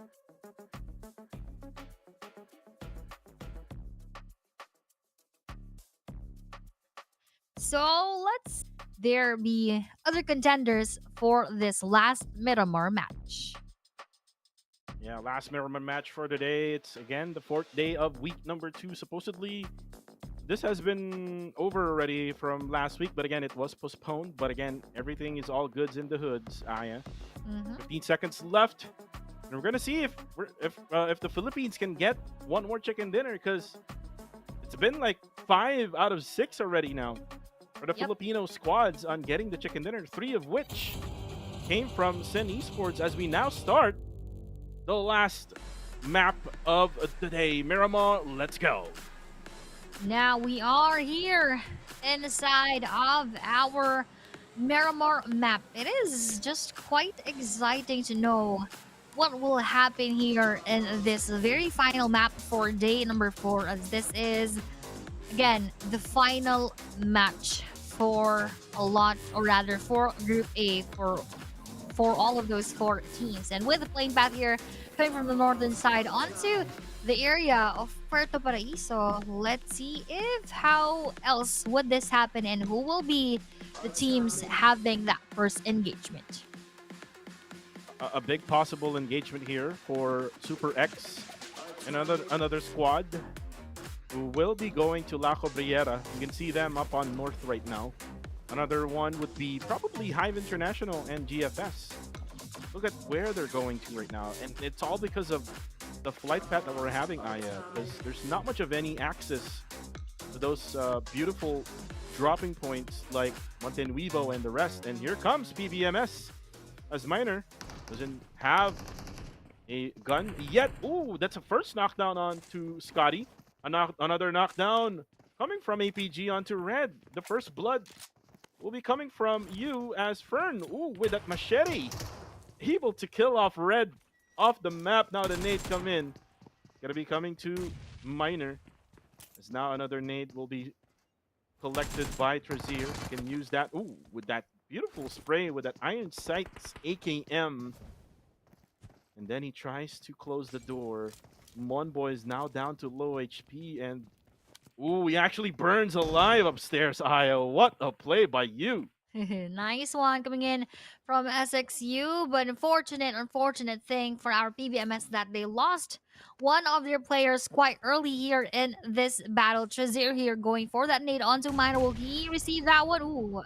so let's there be other contenders for this last Miramar match. Yeah, last Miramar match for today. It's again the 4th day of week number 2. Supposedly, this has been over already from last week, but again, it was postponed. But again, everything is all goods in the hoods, Aya. 15 seconds left, and we're gonna see if the Philippines can get one more chicken dinner, because it's been like 5 out of 6 already now for the Yep. Filipino squads on getting the chicken dinner. 3 of which came from Esports. As we now start the last map of the day, Miramar. Let's go. Now we are here inside of our Miramar map. It is just quite exciting to know what will happen here in this very final map for day number 4, as this is again the final match for a lot, or rather for Group A, for all of those 4 teams. And with the playing path here coming from the northern side onto the area of Puerto Paraiso, let's see if how else would this happen and who will be the teams having that first engagement. A big possible engagement here for Super X, another squad who will be going to La Cobriera. You can see them up on north right now. Another one would be probably Hive International and GFS. Look at where they're going to right now, and it's all because of the flight path that we're having, Aya, because there's not much of any access to those beautiful dropping points like Montenuevo and the rest. And here comes PBMS, as Miner doesn't have a gun yet. Ooh, that's a first knockdown on to Scotty. Another knockdown coming from APG onto Red. The first blood will be coming from you as Fern. Ooh, with that machete, able to kill off Red off the map. Now the nade come in. Gonna be coming to Miner, as now another nade will be collected by Trazier. Can use that. Ooh, with that beautiful spray with that Iron Sights AKM. And then he tries to close the door. Monboy is now down to low HP, and ooh, he actually burns alive upstairs, Io. What a play by you. Nice one coming in from SXU, but unfortunate thing for our PBMS that they lost one of their players quite early here in this battle. Trazier here going for that nade onto Miner. Will he receive that one? Ooh,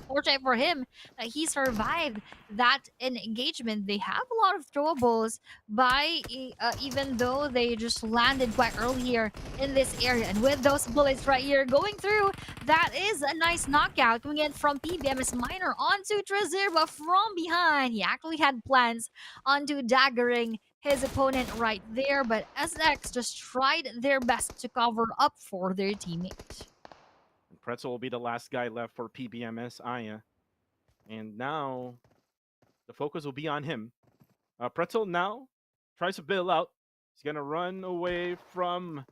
fortunate for him that he survived that engagement. They have a lot of throwables by even though they just landed quite early here in this area. And with those bullets right here going through, that is a nice knockout coming in from PBMS Miner onto Trazier, but from behind, he actually had plans onto daggering his opponent right there, but SX just tried their best to cover up for their teammate. And Pretzel will be the last guy left for PBMS Aya. And now the focus will be on him. Pretzel now tries to bail out. He's gonna run away from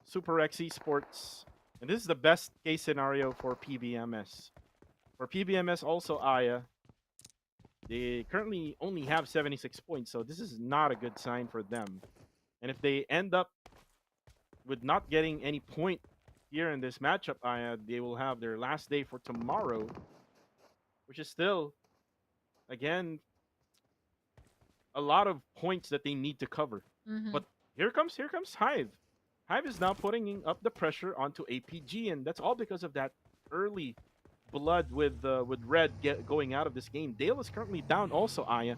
Super X Esports. And this is the best case scenario for PBMS. For PBMS, also Aya, they currently only have 76 points, so this is not a good sign for them. And if they end up with not getting any point here in this matchup, Aya, they will have their last day for tomorrow, which is still, again, a lot of points that they need to cover. Mhm. But here comes Hive. Hive is now putting up the pressure onto APG, and that's all because of that early blood with Red going out of this game. Dale is currently down also, Aya,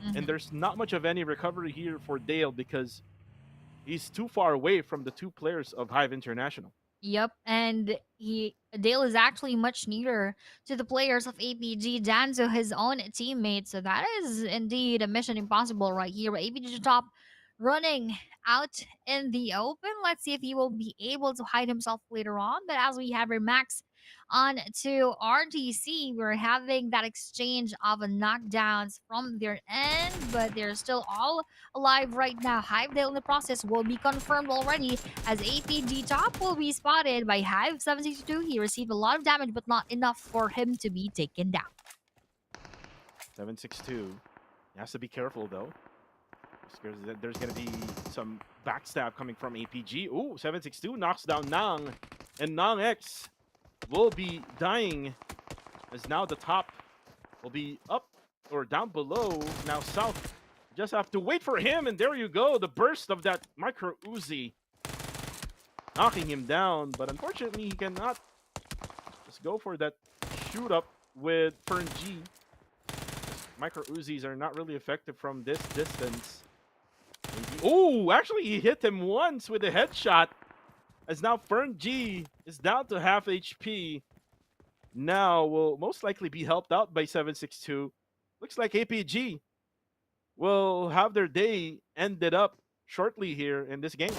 Mhm. and there's not much of any recovery here for Dale because he's too far away from the two players of Hive International. Yep, and Dale is actually much nearer to the players of APG than to his own teammates. So that is indeed a mission impossible right here. APG top running out in the open. Let's see if he will be able to hide himself later on. But as we have our Max on to RTC, we're having that exchange of knockdowns from their end, but they're still all alive right now. Hivedale in the process will be confirmed already as APG top will be spotted by Hive 762. He received a lot of damage, but not enough for him to be taken down. 762. He has to be careful though. There's going to be some backstab coming from APG. Ooh, 762 knocks down Nang. And Nang X will be dying as now the top will be up or down below. Now south. Just have to wait for him, and there you go. The burst of that micro Uzi knocking him down. But unfortunately, he cannot just go for that shoot up with Fern G. Micro Uzis are not really effective from this distance. Oh, actually, he hit him once with a headshot. As now Fern G is down to half HP. Now will most likely be helped out by 762. Looks like APG will have their day ended up shortly here in this game.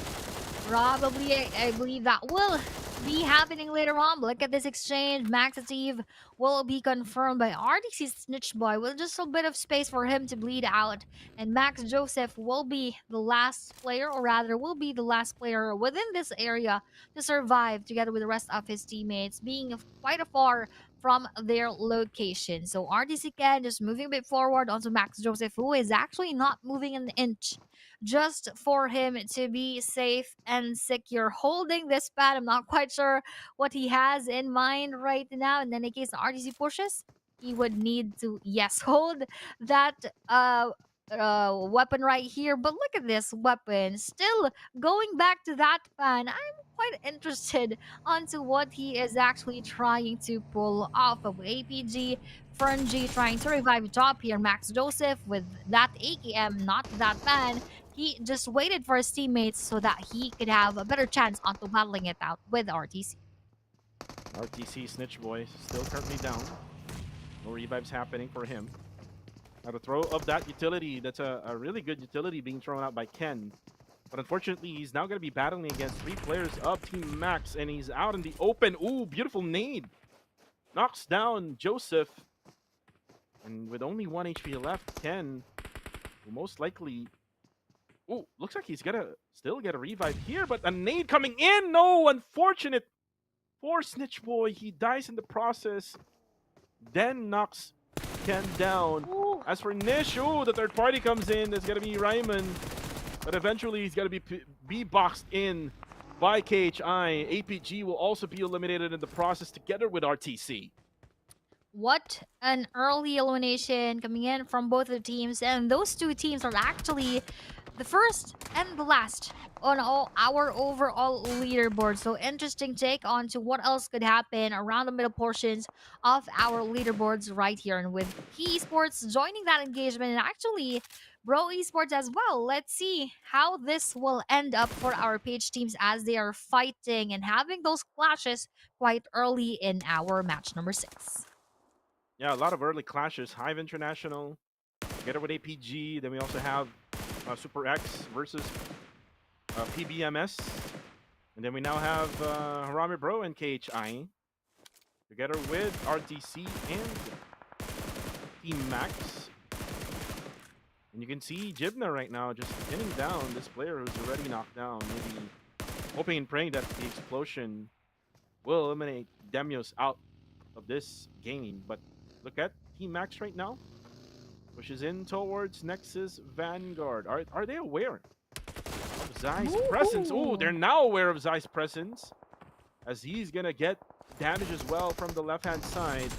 Probably, I believe that will be happening later on. Look at this exchange. Max Steve will be confirmed by RDC Snitch Boy with just a bit of space for him to bleed out. And Max Joseph will be the last player, or rather will be the last player within this area to survive together with the rest of his teammates, being quite afar from their location. So RDC can just moving a bit forward onto Max Joseph, who is actually not moving an inch, just for him to be safe and secure. Holding this pad, I'm not quite sure what he has in mind right now. And then in case the RTC pushes, he would need to, yes, hold that weapon right here. But look at this weapon. Still going back to that fan. I'm quite interested onto what he is actually trying to pull off of APG. Ferngy trying to revive top here. Max Joseph with that AKM, not that fan. He just waited for his teammates so that he could have a better chance onto battling it out with RTC. RTC Snitch Boy still currently down. No revives happening for him. Now the throw of that utility, that's a really good utility being thrown out by Ken. But unfortunately, he's now going to be battling against 3 players of Team Max, and he's out in the open. Ooh, beautiful nade. Knocks down Joseph. And with only 1 HP left, Ken will most likely... Ooh, looks like he's going to still get a revive here, but a nade coming in. No, unfortunate for Snitch Boy. He dies in the process. Then knocks Ken down. Ooh. As for Nish, ooh, the third party comes in. It's going to be Ryman. But eventually, he's going to be boxed in by KHI. APG will also be eliminated in the process together with RTC. What an early elimination coming in from both of the teams. And those 2 teams are actually the first and the last on our overall leaderboard. So interesting take on to what else could happen around the middle portions of our leaderboards right here. And with Esports joining that engagement, and actually Bro Esports as well. Let's see how this will end up for our page teams as they are fighting and having those clashes quite early in our match number 6. Yeah, a lot of early clashes. Hive International together with APG. Then we also have Super X versus PBMS. And then we now have Harami Bro and KHI together with RTC and Team Max. And you can see Jibna right now just pinning down this player who's already knocked down. Maybe hoping and praying that the explosion will eliminate Demios out of this game. But look at Team Max right now. Pushes in towards Nexus Vanguard. Are they aware of Zai's presence? Oh, they're now aware of Zai's presence, as he's gonna get damage as well from the left-hand side.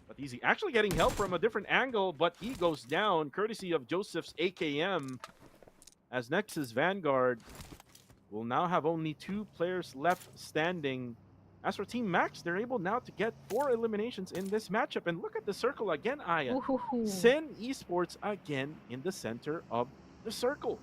But he's actually getting help from a different angle, but he goes down courtesy of Joseph's AKM, as Nexus Vanguard will now have only 2 players left standing. As for Team Max, they're able now to get 4 eliminations in this matchup. And look at the circle again, Aya. Sen Esports again in the center of the circle.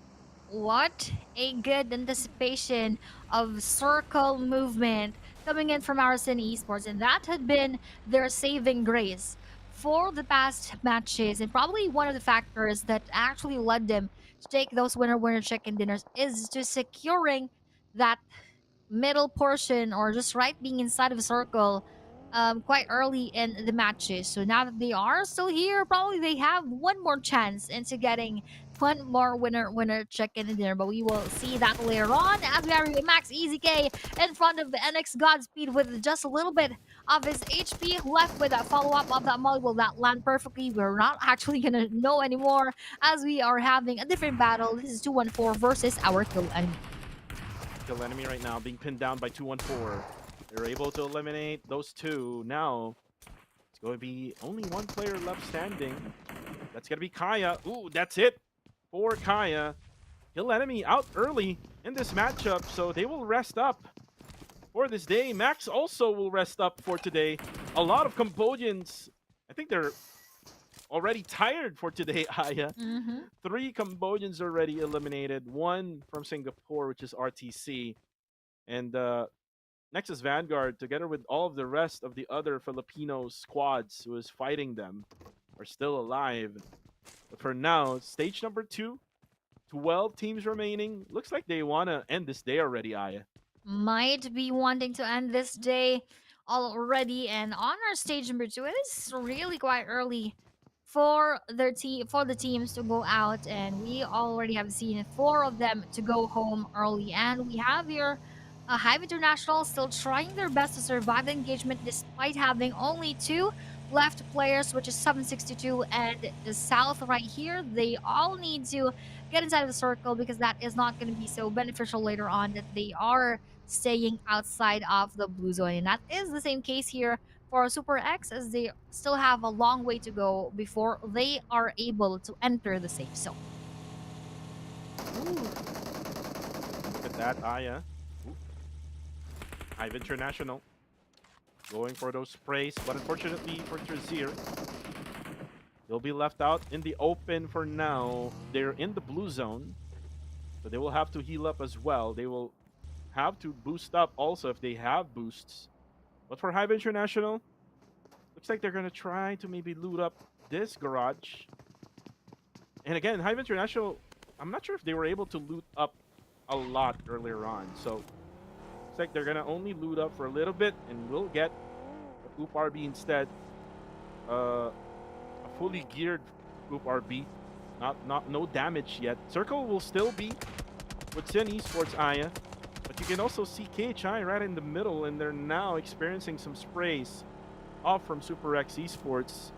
What a good anticipation of circle movement coming in from our Cine Esports, and that had been their saving grace for the past matches, and probably one of the factors that actually led them to take those winner chicken dinners is to securing that middle portion, or just right being inside of a circle quite early in the matches. So now that they are still here, probably they have one more chance into getting one more winner chicken dinner. But we will see that later on, as we have Max Easy K in front of the NX Godspeed with just a little bit of his HP left with that follow-up of that molly. Will that land perfectly? We're not actually gonna know anymore, as we are having a different battle. This is 214 versus our kill enemy. Kill enemy right now being pinned down by 214. They're able to eliminate those 2. Now it's going to be only 1 player left standing. That's going to be Kaya. Ooh, that's it for Kaya. Kill enemy out early in this matchup, so they will rest up for this day. Max also will rest up for today. A lot of Cambodians, I think they're already tired for today, Aya. 3 Cambodians already eliminated. 1 from Singapore, which is RTC. And Nexus Vanguard, together with all of the rest of the other Filipino squads who is fighting them, are still alive. But for now, stage number 2, 12 teams remaining. Looks like they want to end this day already, Aya. Might be wanting to end this day already, and on our stage number 2, it is really quite early for the teams to go out, and we already have seen 4 of them to go home early. And we have here Hive International still trying their best to survive the engagement despite having only 2 left players, which is 762 and the South right here. They all need to get inside of the circle, because that is not going to be so beneficial later on, that they are staying outside of the blue zone. And that is the same case here for Super X, as they still have a long way to go before they are able to enter the safe zone. Look at that, Aya. Hive International going for those sprays, but unfortunately for Trazir, they'll be left out in the open for now. They're in the blue zone, so they will have to heal up as well. They will have to boost up also if they have boosts. But for Hive International, looks like they're going to try to maybe loot up this garage. And again, Hive International, I'm not sure if they were able to loot up a lot earlier on, so looks like they're gonna only loot up for a little bit, and we'll get a Poop RB instead. A fully geared Poop RB. No damage yet. Circle will still be with Sen Esports, Aya. But you can also see KHI right in the middle, and they're now experiencing some sprays off from Super X Esports.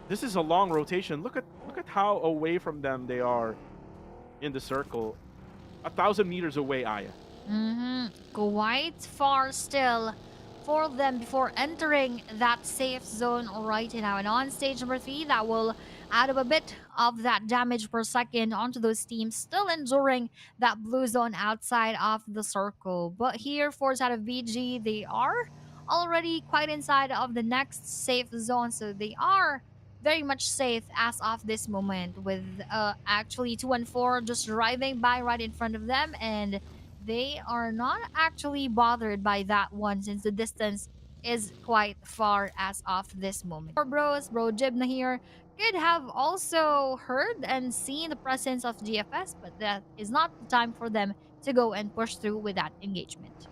This is a long rotation. Look at how away from them they are in the circle. 1,000 meters away, Aya. Quite far still for them before entering that safe zone right now. And on stage number 3, that will add up a bit of that damage per second onto those teams still enduring that blue zone outside of the circle. But here for side of BG, they are already quite inside of the next safe zone, so they are very much safe as of this moment, with actually 214 just driving by right in front of them, and they are not actually bothered by that one, since the distance is quite far as of this moment. For bro Jibna here could have also heard and seen the presence of GFS, but that is not the time for them to go and push through with that engagement.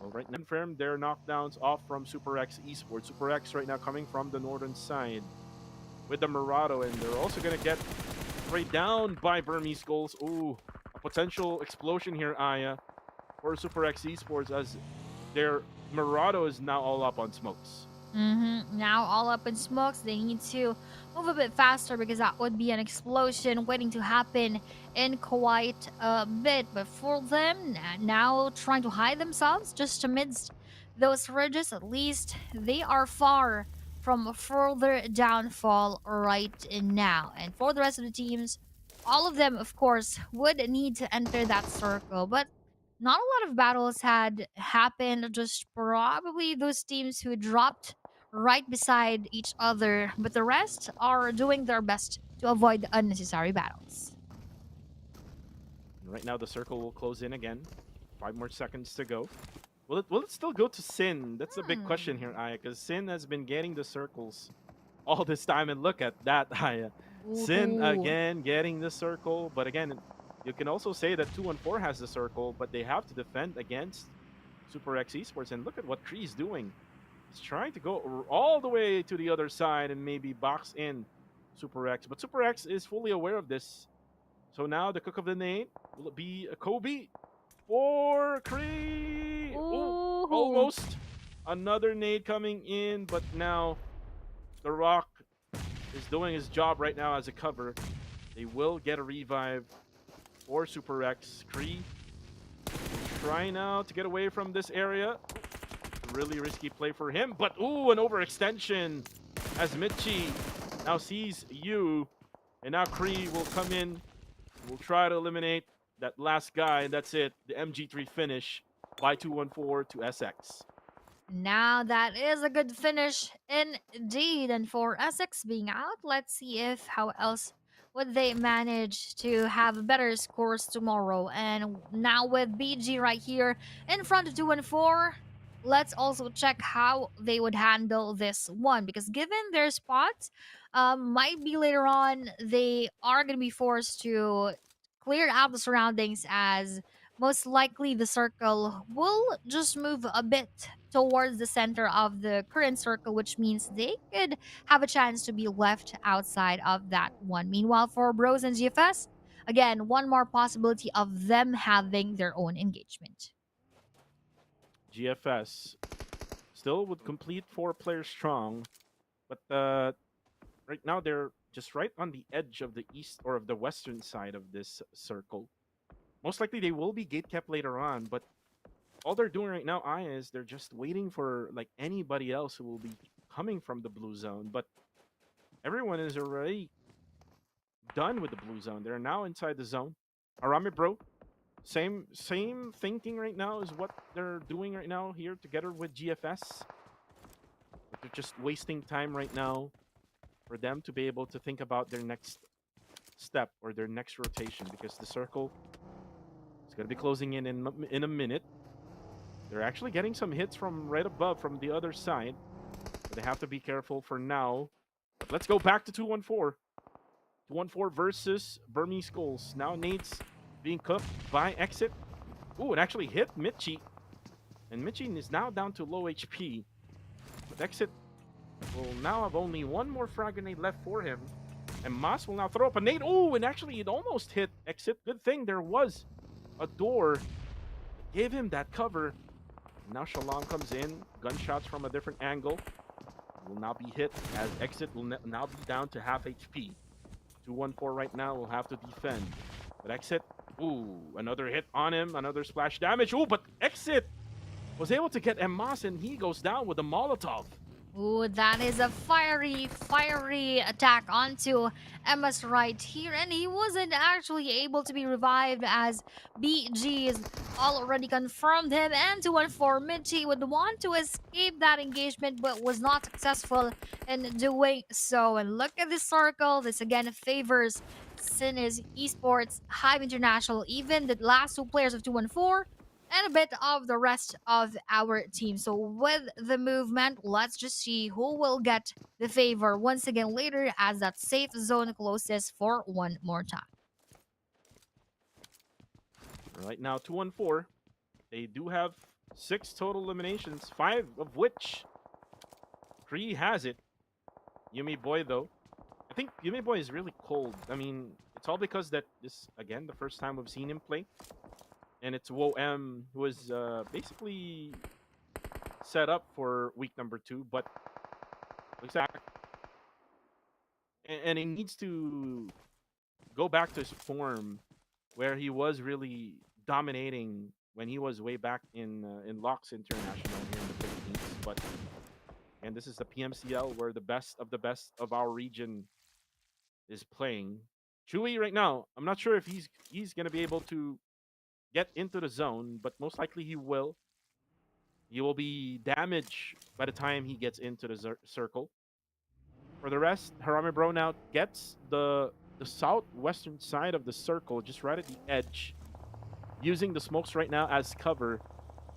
Well, right now, confirmed their knockdowns off from Super X Esports. Super X right now coming from the northern side. with the Murado, and they're also gonna get sprayed down by Burmese Skulls. Ooh, a potential explosion here, Aya, for Super X Esports, as their Murado is now all up on smokes. Now all up in smokes. They need to move a bit faster because that would be an explosion waiting to happen in quite a bit. But for them, now trying to hide themselves just amidst those ridges, at least they are far from further downfall right now. And for the rest of the teams, all of them, of course, would need to enter that circle. But not a lot of battles had happened, just probably those teams who dropped right beside each other, but the rest are doing their best to avoid the unnecessary battles. And right now, the circle will close in again. 5 more seconds to go. Will it still go to Sin? That's a big question here, Aya, because Sin has been getting the circles all this time, and look at that, Aya. Sin Ooh. again getting the circle, but again, you can also say that 214 has the circle, but they have to defend against Super X Esports, and look at what Kree's doing. He's trying to go all the way to the other side and maybe box in Super X, but Super X is fully aware of this. So now the cook of the nade, will it be a Kobe or Kree? Ooh, almost. Another nade coming in, but now the Rock is doing his job right now as a cover. They will get a revive for Super X. Kree trying now to get away from this area. Really risky play for him, but ooh, an overextension as Michi now sees you, and now Kree will come in. We'll try to eliminate that last guy, and that's it. The MG3 finish by 214 to SX. Now that is a good finish indeed. And for Essex being out, let's see if how else would they manage to have better scores tomorrow. And now with BG right here in front of 2-4, let's also check how they would handle this one. Because given their spots, might be later on they are going to be forced to clear out the surroundings, as most likely the circle will just move a bit towards the center of the current circle, which means they could have a chance to be left outside of that one. Meanwhile, for Bros and GFS, again, one more possibility of them having their own engagement. GFS still would complete 4 players strong, but right now they're just right on the edge of the east or of the western side of this circle. Most likely they will be gate kept later on, but all they're doing right now, Aya, is they're just waiting for like anybody else who will be coming from the blue zone. But everyone is already done with the blue zone. They're now inside the zone. Arame bro, same thinking right now is what they're doing right now here together with GFS. But they're just wasting time right now for them to be able to think about their next step or their next rotation, because the circle is going to be closing in a minute. They're actually getting some hits from right above from the other side, but they have to be careful for now. But let's go back to 214. 214 versus Burmese Skulls. Now Nate's being cooked by Exit. Ooh, it actually hit Michi. And Michi is now down to low HP. But Exit will now have only one more frag grenade left for him. And Mas will now throw up a nade. Ooh, and actually it almost hit Exit. Good thing there was a door. Gave him that cover. Now Shalom comes in. Gunshots from a different angle. Will now be hit as Exit will now be down to half HP. 214 right now will have to defend. But Exit, ooh, another hit on him. Another splash damage. Ooh, but Exit was able to get Emas, and he goes down with a Molotov. Ooh, that is a fiery attack onto Emma's right here, and he wasn't actually able to be revived as BG's already confirmed him, and 214 Michi would want to escape that engagement but was not successful in doing so. And look at this circle. This again favors Sinis Esports, Hive International, even the last 2 players of 214, and a bit of the rest of our team. So with the movement, let's just see who will get the favor once again later as that safe zone closes for one more time. Right now, 214. They do have 6 total eliminations, 5 of which Kree has it. Yumi Boy, though, I think Yume Boy is really cold. I mean, it's all because that this again the first time we've seen him play, and it's Wo-M who was basically set up for week number 2, but exactly, and he needs to go back to his form where he was really dominating when he was way back in Locks International here in the Philippines. But and this is the PMCL where the best of our region is playing. Chewy right now, I'm not sure if he's gonna be able to get into the zone, but most likely he will. He will be damaged by the time he gets into the circle. For the rest, Harame Bro now gets the southwestern side of the circle, just right at the edge, using the smokes right now as cover.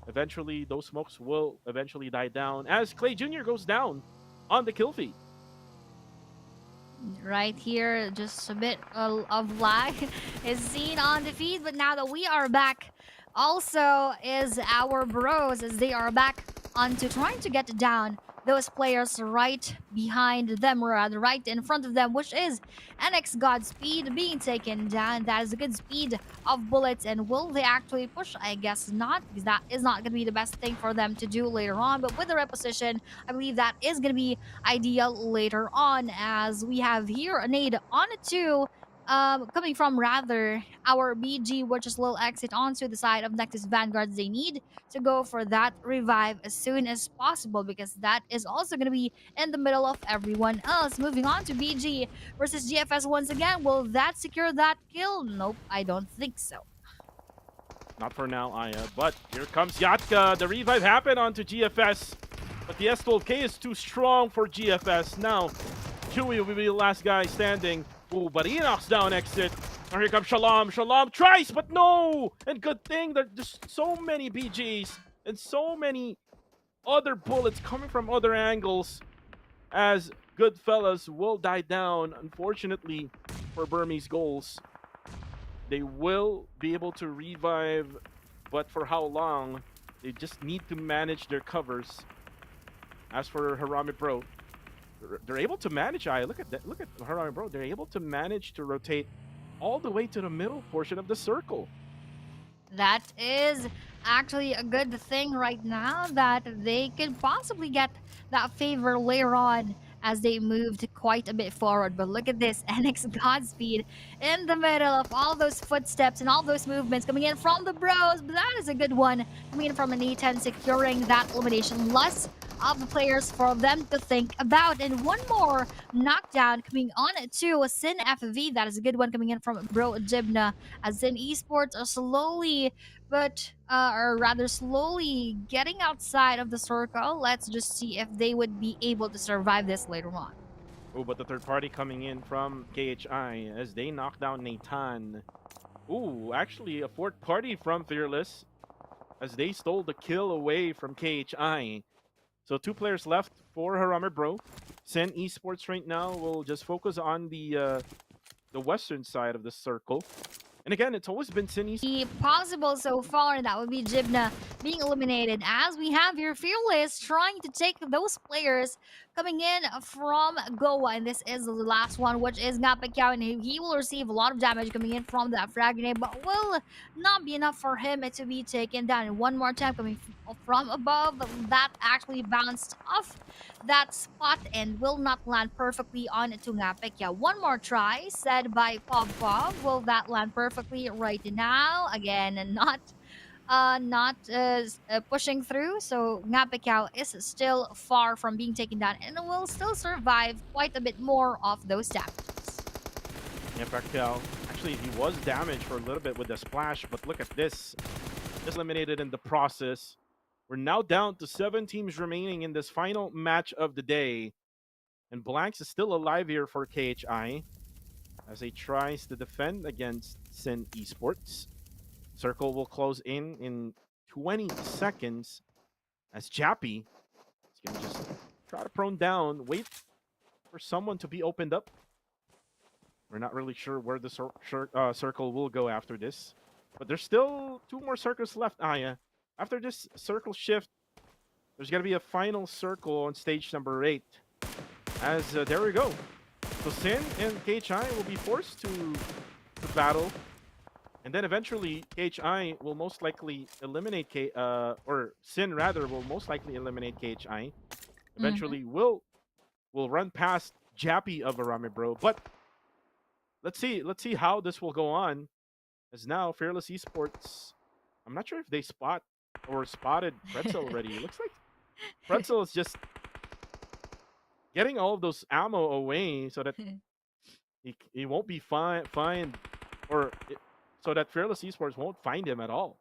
Eventually, those smokes will eventually die down as Clay Jr. goes down on the kill feed. Right here, just a bit of lag is seen on the feed, but now that we are back, also is our bros as they are back onto trying to get down those players right behind them, or rather right in front of them, which is NX Godspeed being taken down. That is a good speed of bullets, and will they actually push? I guess not, because that is not going to be the best thing for them to do later on, but with the reposition, I believe that is going to be ideal later on, as we have here a nade on it too, coming from rather our BG, which is little exit onto the side of Nexus Vanguards. They need to go for that revive as soon as possible, because that is also going to be in the middle of everyone else. Moving on to BG versus GFS once again. Will that secure that kill? Nope, I don't think so. Not for now, Aya. But here comes Yatka. The revive happened onto GFS, but the S12K is too strong for GFS. Now, Chewy will be the last guy standing. Ooh, but he knocks down exit. And here comes Shalom. Shalom tries, but no! And good thing that there's so many BGs and so many other bullets coming from other angles, as Goodfellas will die down, unfortunately, for Burmese goals. They will be able to revive, but for how long? They just need to manage their covers. As for Harame Bro, they're able to manage. Look at that. Look at Harame Bro. They're able to manage to rotate all the way to the middle portion of the circle. That is actually a good thing right now, that they could possibly get that favor later on as they moved quite a bit forward. But look at this, NX Godspeed in the middle of all those footsteps and all those movements coming in from the bros. But that is a good one coming in from an E10, securing that elimination. Less of the players for them to think about. And one more knockdown coming on to a Sin FV. That is a good one coming in from Bro Jibna, as Sin Esports are slowly, or rather slowly getting outside of the circle. Let's just see if they would be able to survive this later on. Oh, but the third party coming in from KHI as they knock down Nathan. Ooh, actually a fourth party from Fearless as they stole the kill away from KHI. So 2 players left for Harame Bro. Sin Esports right now will just focus on the western side of the circle. And again, it's always been Sin Esports. The possible so far, that would be Jibna being eliminated, as we have here Fearless trying to take those players coming in from Goa, and this is the last one, which is Ngapekao, and he will receive a lot of damage coming in from that frag grenade, but will not be enough for him to be taken down. And one more time coming from above, that actually bounced off that spot and will not land perfectly on to Ngapekao. One more try said by Pop. Will that land perfectly right now? Again, not pushing through, so Ngapekao is still far from being taken down and will still survive quite a bit more of those damages. Yeah, Pacquiao, actually he was damaged for a little bit with the splash, but look at this. Just eliminated in the process. We're now down to 7 teams remaining in this final match of the day, and Blanks is still alive here for KHI as he tries to defend against Sin Esports. Circle will close in 20 seconds as Jappy is going to just try to prone down, wait for someone to be opened up. We're not really sure where the circle will go after this, but there's still 2 more circles left, Aya. After this circle shift, there's going to be a final circle on stage number 8. As there we go. So Sin and KHI will be forced to battle. And then eventually, KHI will most likely eliminate or Sin rather will most likely eliminate KHI. Eventually, will run past Jappy of Arame Bro. But let's see how this will go on. As now, Fearless Esports, I'm not sure if they spotted Pretzel already. It looks like Pretzel is just getting all of those ammo away so that he won't be find or so that Fearless Esports won't find him at all.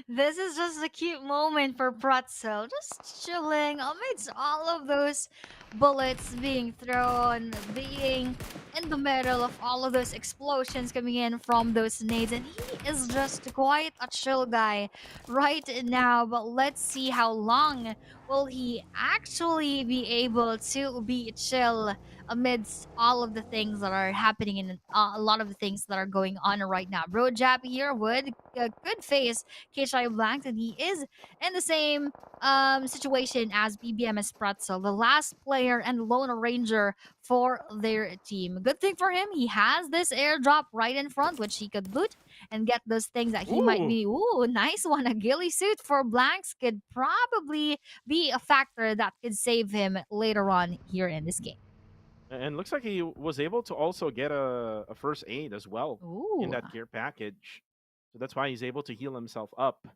This is just a cute moment for Pretzel, just chilling amidst all of those bullets being thrown, being in the middle of all of those explosions coming in from those nades, and he is just quite a chill guy right now. But let's see how long will he actually be able to be chill amidst all of the things that are happening and a lot of the things that are going on right now. Bro Jab here would could face KHI Blanks, and he is in the same situation as BBMS Pretzel, the last player and lone ranger for their team. Good thing for him, he has this airdrop right in front, which he could loot and get those things that he might Ooh. be. Ooh, nice one. A ghillie suit for Blanks could probably be a factor that could save him later on here in this game. And looks like he was able to also get a first aid as well in Ooh. that gear package. So that's why he's able to heal himself up.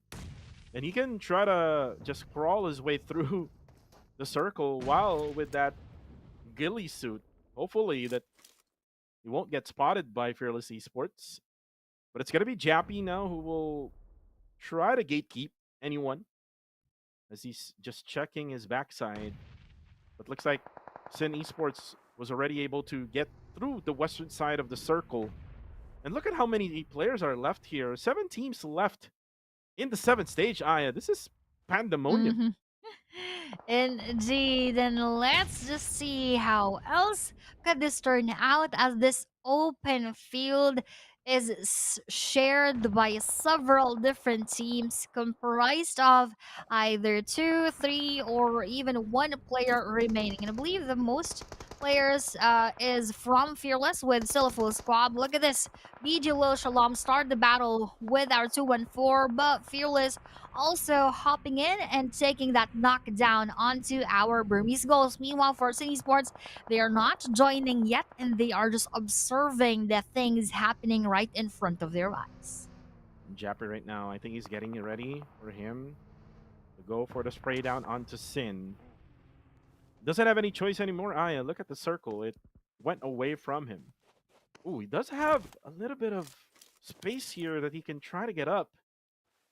And he can try to just crawl his way through the circle while with that ghillie suit. Hopefully that he won't get spotted by Fearless Esports. But it's going to be Jappy now who will try to gatekeep anyone as he's just checking his backside. But looks like Sin Esports was already able to get through the western side of the circle. And look at how many players are left here. 7 teams left in the 7th stage, Aya. This is pandemonium. Mhm. Indeed, and let's just see how else could this turn out as this open field is shared by several different teams comprised of either 2, 3, or even 1 player remaining. And I believe the most players is from Fearless with still a full squad. Look at this. BG Lil Shalom start the battle with our 214, but Fearless also hopping in and taking that knockdown onto our Burmese goals. Meanwhile, for City Sports, they are not joining yet, and they are just observing the things happening right in front of their eyes. Jappy right now, I think he's getting it ready for him to go for the spray down onto Sin. Doesn't have any choice anymore. Aya, look at the circle. It went away from him. Ooh, he does have a little bit of space here that he can try to get up.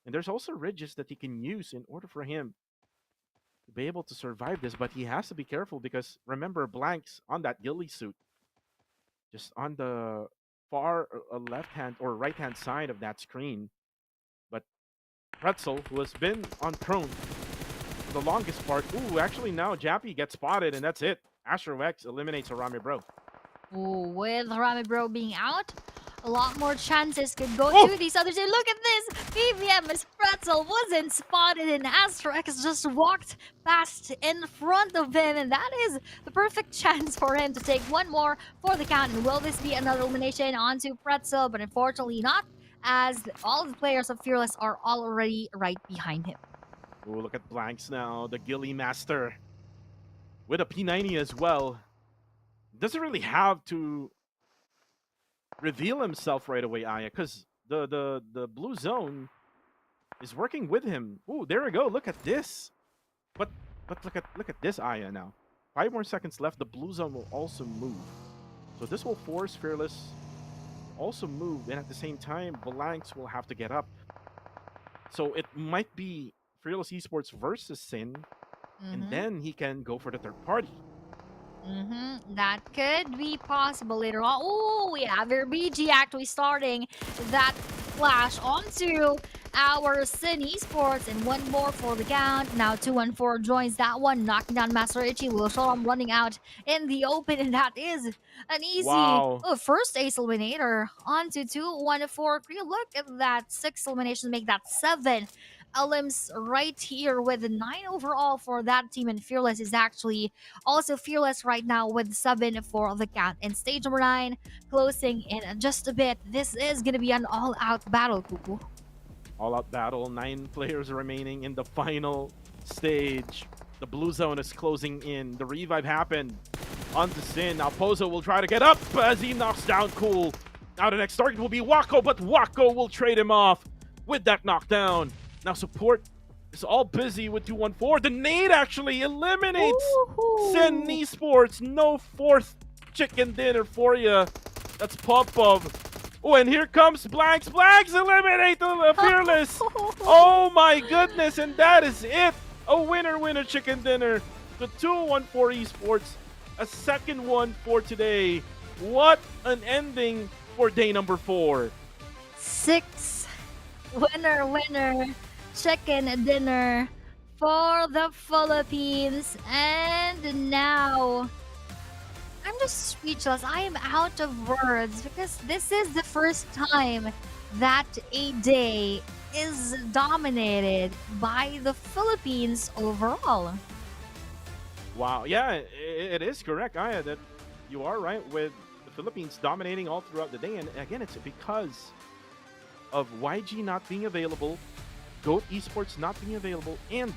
And there's also ridges that he can use in order for him to be able to survive this. But he has to be careful because remember, Blanks on that ghillie suit. Just on the far left-hand or right-hand side of that screen. But Pretzel, who has been on prone for the longest part. Ooh, actually now Jappy gets spotted and that's it. Astro X eliminates Arame Bro. Ooh, with Rami Bro being out, a lot more chances could go Oh! to these others. And look at this! PVM's Pretzel wasn't spotted, and Astrox just walked past in front of him, and that is the perfect chance for him to take one more for the count. And will this be another elimination onto Pretzel? But unfortunately not, as all the players of Fearless are already right behind him. Ooh, look at Blanks now, the ghillie master. With a P90 as well. Doesn't really have to reveal himself right away, Aya, because the blue zone is working with him. Ooh, there we go. Look at this. But look at this, Aya now. 5 more seconds left. The blue zone will also move. So this will force Fearless to also move, and at the same time, Blanks will have to get up. So it might be Fearless Esports versus Sin, and then he can go for the third party. That could be possible later on. Oh, we have our BG actually starting that flash onto our Sin Esports, and one more for the count. Now 214 joins that one, knocking down Master Ichi. Will Shalom running out in the open, and that is an easy Wow. first ace eliminator onto 214. Look at that, 6 eliminations make that 7 Elims right here with 9 overall for that team, and Fearless is actually also Fearless right now with 7 for the count. In stage number 9, closing in just a bit. This is gonna be an all-out battle, Kuku. All-out battle, 9 players remaining in the final stage. The blue zone is closing in. The revive happened onto Sin. Now Pozo will try to get up as he knocks down Cool. Now the next target will be Wako, but Wako will trade him off with that knockdown. Now support is all busy with 214. The nade actually eliminates Sin Esports. No fourth chicken dinner for you. That's Popov. Oh, and here comes Blanks. Blanks eliminate the Fearless. Oh my goodness, and that is it. A winner chicken dinner. The 214 Esports, a second one for today. What an ending for day number 4. 6 winner chicken dinner for the Philippines. And now I'm just speechless. I am out of words because this is the first time that a day is dominated by the Philippines overall. Wow, yeah, it is correct, Aya, that you are right with the Philippines dominating all throughout the day. And again, it's because of YG not being available, GOAT Esports not being available, and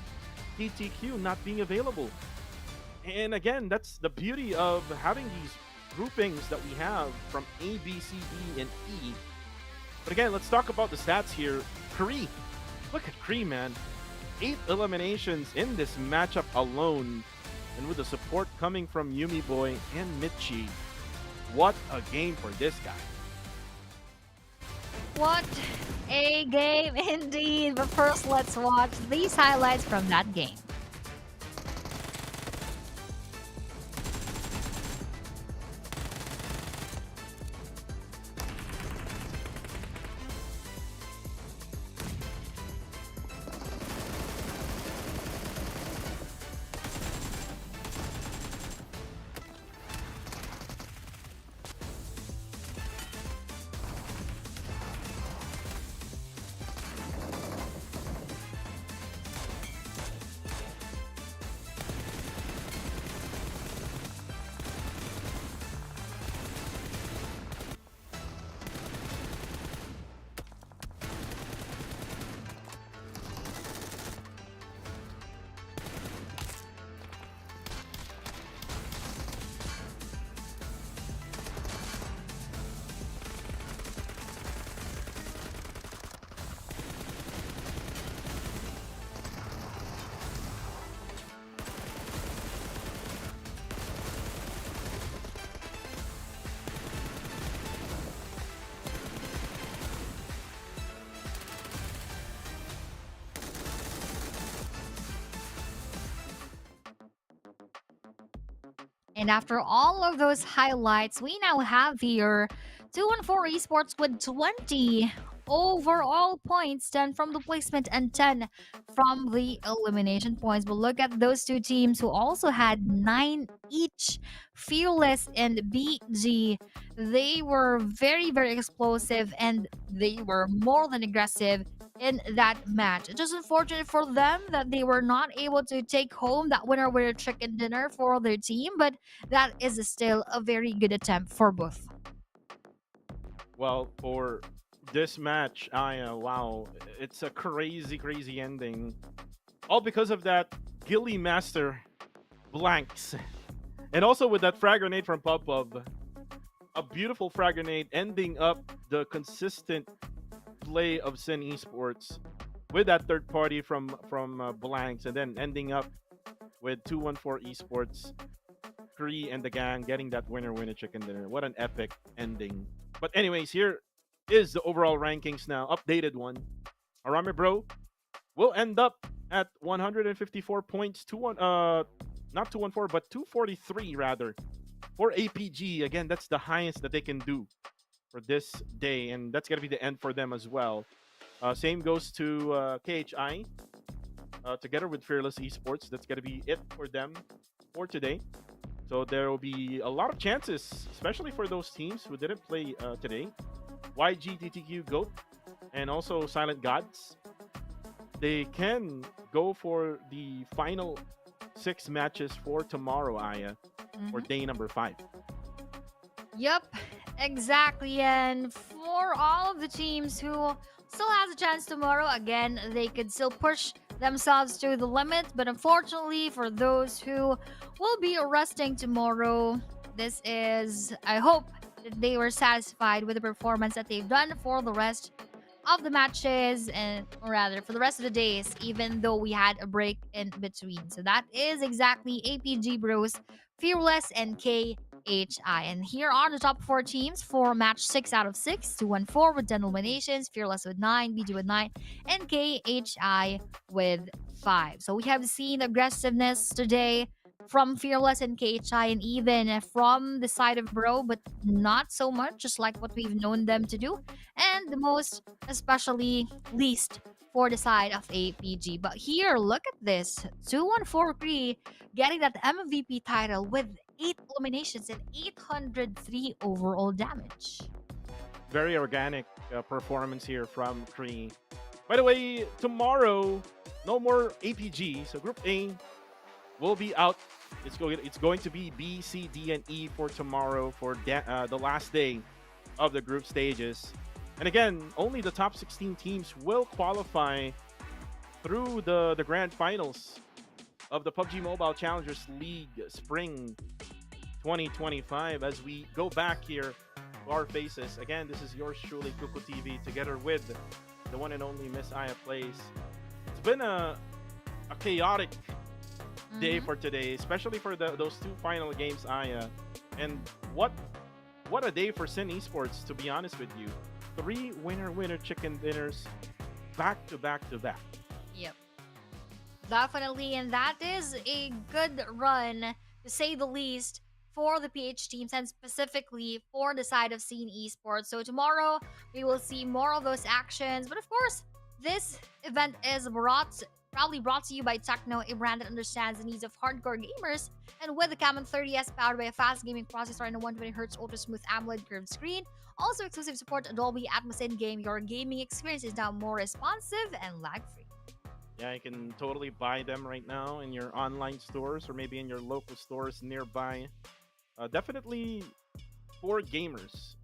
TTQ not being available. And again, that's the beauty of having these groupings that we have from A, B, C, D, and E. But again, let's talk about the stats here. Kree, look at Kree, man. 8 eliminations in this matchup alone. And with the support coming from Yumi Boy and Mitchie, what a game for this guy. What a game indeed. But first, let's watch these highlights from that game. And after all of those highlights, we now have here 214 Esports with 20 overall points, 10 from the placement and 10 from the elimination points. But look at those two teams who also had 9 each. Fearless and BG, they were very, very explosive and they were more than aggressive in that match. It's just unfortunate for them that they were not able to take home that winner chicken dinner for their team, but that is still a very good attempt for both. Well, for this match, wow, it's a crazy ending. All because of that Gilly Master Blanks. And also with that frag grenade from Popov. A beautiful frag grenade ending up the consistent play of Sin Esports with that third party from Blanks, and then ending up with 214 Esports, Kree and the gang getting that winner chicken dinner. What an epic ending. But anyways, here is the overall rankings now, updated one. Arame Bro will end up at 154 points, not 214, but 243 rather, for APG. Again, that's the highest that they can do for this day, and that's gonna be the end for them as well. Same goes to KHI, together with Fearless Esports. That's gonna be it for them for today. So there will be a lot of chances, especially for those teams who didn't play today. YG, TTQ, GOAT, and also Silent Gods. they can go for the final 6 matches for tomorrow, Aya, for day number 5. Yep, exactly. And for all of the teams who still has a chance tomorrow, again, they could still push themselves to the limit. But unfortunately, for those who will be resting tomorrow, I hope that they were satisfied with the performance that they've done for the rest of the matches, and or rather for the rest of the days, even though we had a break in between. So that is exactly APG Bros, Fearless, and KHI. And here are the top 4 teams for match 6 out of 6. 214 with 10 eliminations, Fearless with 9, BG with 9, and KHI with 5. So we have seen aggressiveness today from Fearless and KHI, and even from the side of Bro, but not so much, just like what we've known them to do. And the most, especially least, for the side of APG. But here, look at this 2143 getting that MVP title with 8 eliminations and 803 overall damage. Very organic performance here from Kree. By the way, tomorrow, no more APG. So Group A will be out. It's going to be B, C, D, and E for tomorrow for the last day of the group stages. And again, only the top 16 teams will qualify through the grand finals of the PUBG Mobile Challengers League Spring 2025. As we go back here to our faces, again, this is yours truly, Kuko TV, together with the one and only Miss Aya Plays. It's been a chaotic day for today, especially for those 2 final games, Aya. And what a day for Sin Esports, to be honest with you. 3 winner chicken dinners back to back to back. Yep. Definitely, and that is a good run, to say the least, for the PH teams, and specifically for the side of Scene Esports. So tomorrow, we will see more of those actions. But of course, this event is probably brought to you by Techno, a brand that understands the needs of hardcore gamers. And with the Camel 30S powered by a fast gaming processor and a 120Hz ultra smooth AMOLED curved screen, also exclusive support Dolby Atmos in-game, your gaming experience is now more responsive and lag-free. Yeah, you can totally buy them right now in your online stores or maybe in your local stores nearby. Definitely for gamers.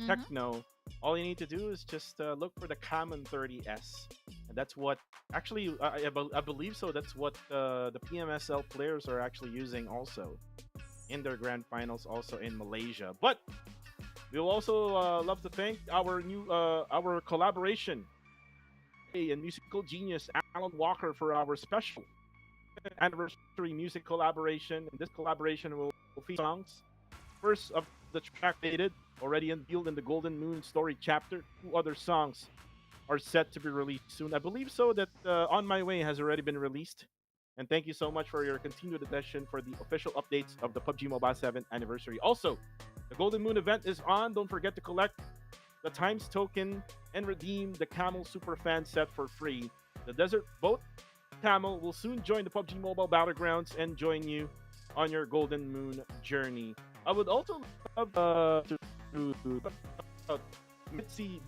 Techno, all you need to do is just look for the Common 30S. And that's what, actually, I believe so, that's what the PMSL players are actually using also in their grand finals, also in Malaysia. But we'll also love to thank our collaboration and musical genius Alan Walker for our special anniversary music collaboration. And this collaboration will feature songs. First of the track dated, already unveiled in the Golden Moon story chapter. 2 other songs are set to be released soon. I believe so that On My Way has already been released. And thank you so much for your continued attention for the official updates of the PUBG Mobile 7th anniversary. Also, the Golden Moon event is on. Don't forget to collect the Times token and redeem the Camel Super Fan set for free. The Desert Boat Camel will soon join the PUBG Mobile Battlegrounds and join you on your Golden Moon journey. I would also love to Mitzi,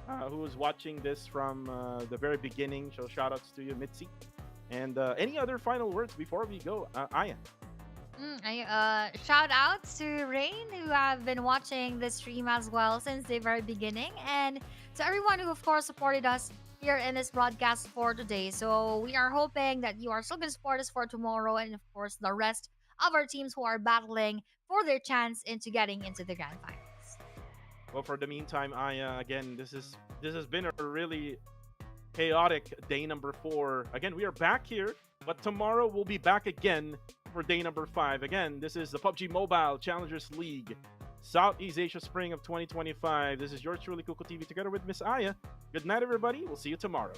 who was watching this from the very beginning. So shout outs to you, Mitzi. And any other final words before we go, Aya? Shout out to Rain, who have been watching the stream as well since the very beginning, and to everyone who of course supported us here in this broadcast for today. So we are hoping that you are still going to support us for tomorrow, and of course the rest of our teams who are battling for their chance into getting into the grand finals. Well, for the meantime, Aya, again, this has been a really chaotic day number 4. Again, we are back here, but tomorrow we'll be back again for day number 5. Again, this is the PUBG Mobile Challengers League Southeast Asia Spring of 2025. This is yours truly, Kuko TV, together with Miss Aya. Good night, everybody. We'll see you tomorrow.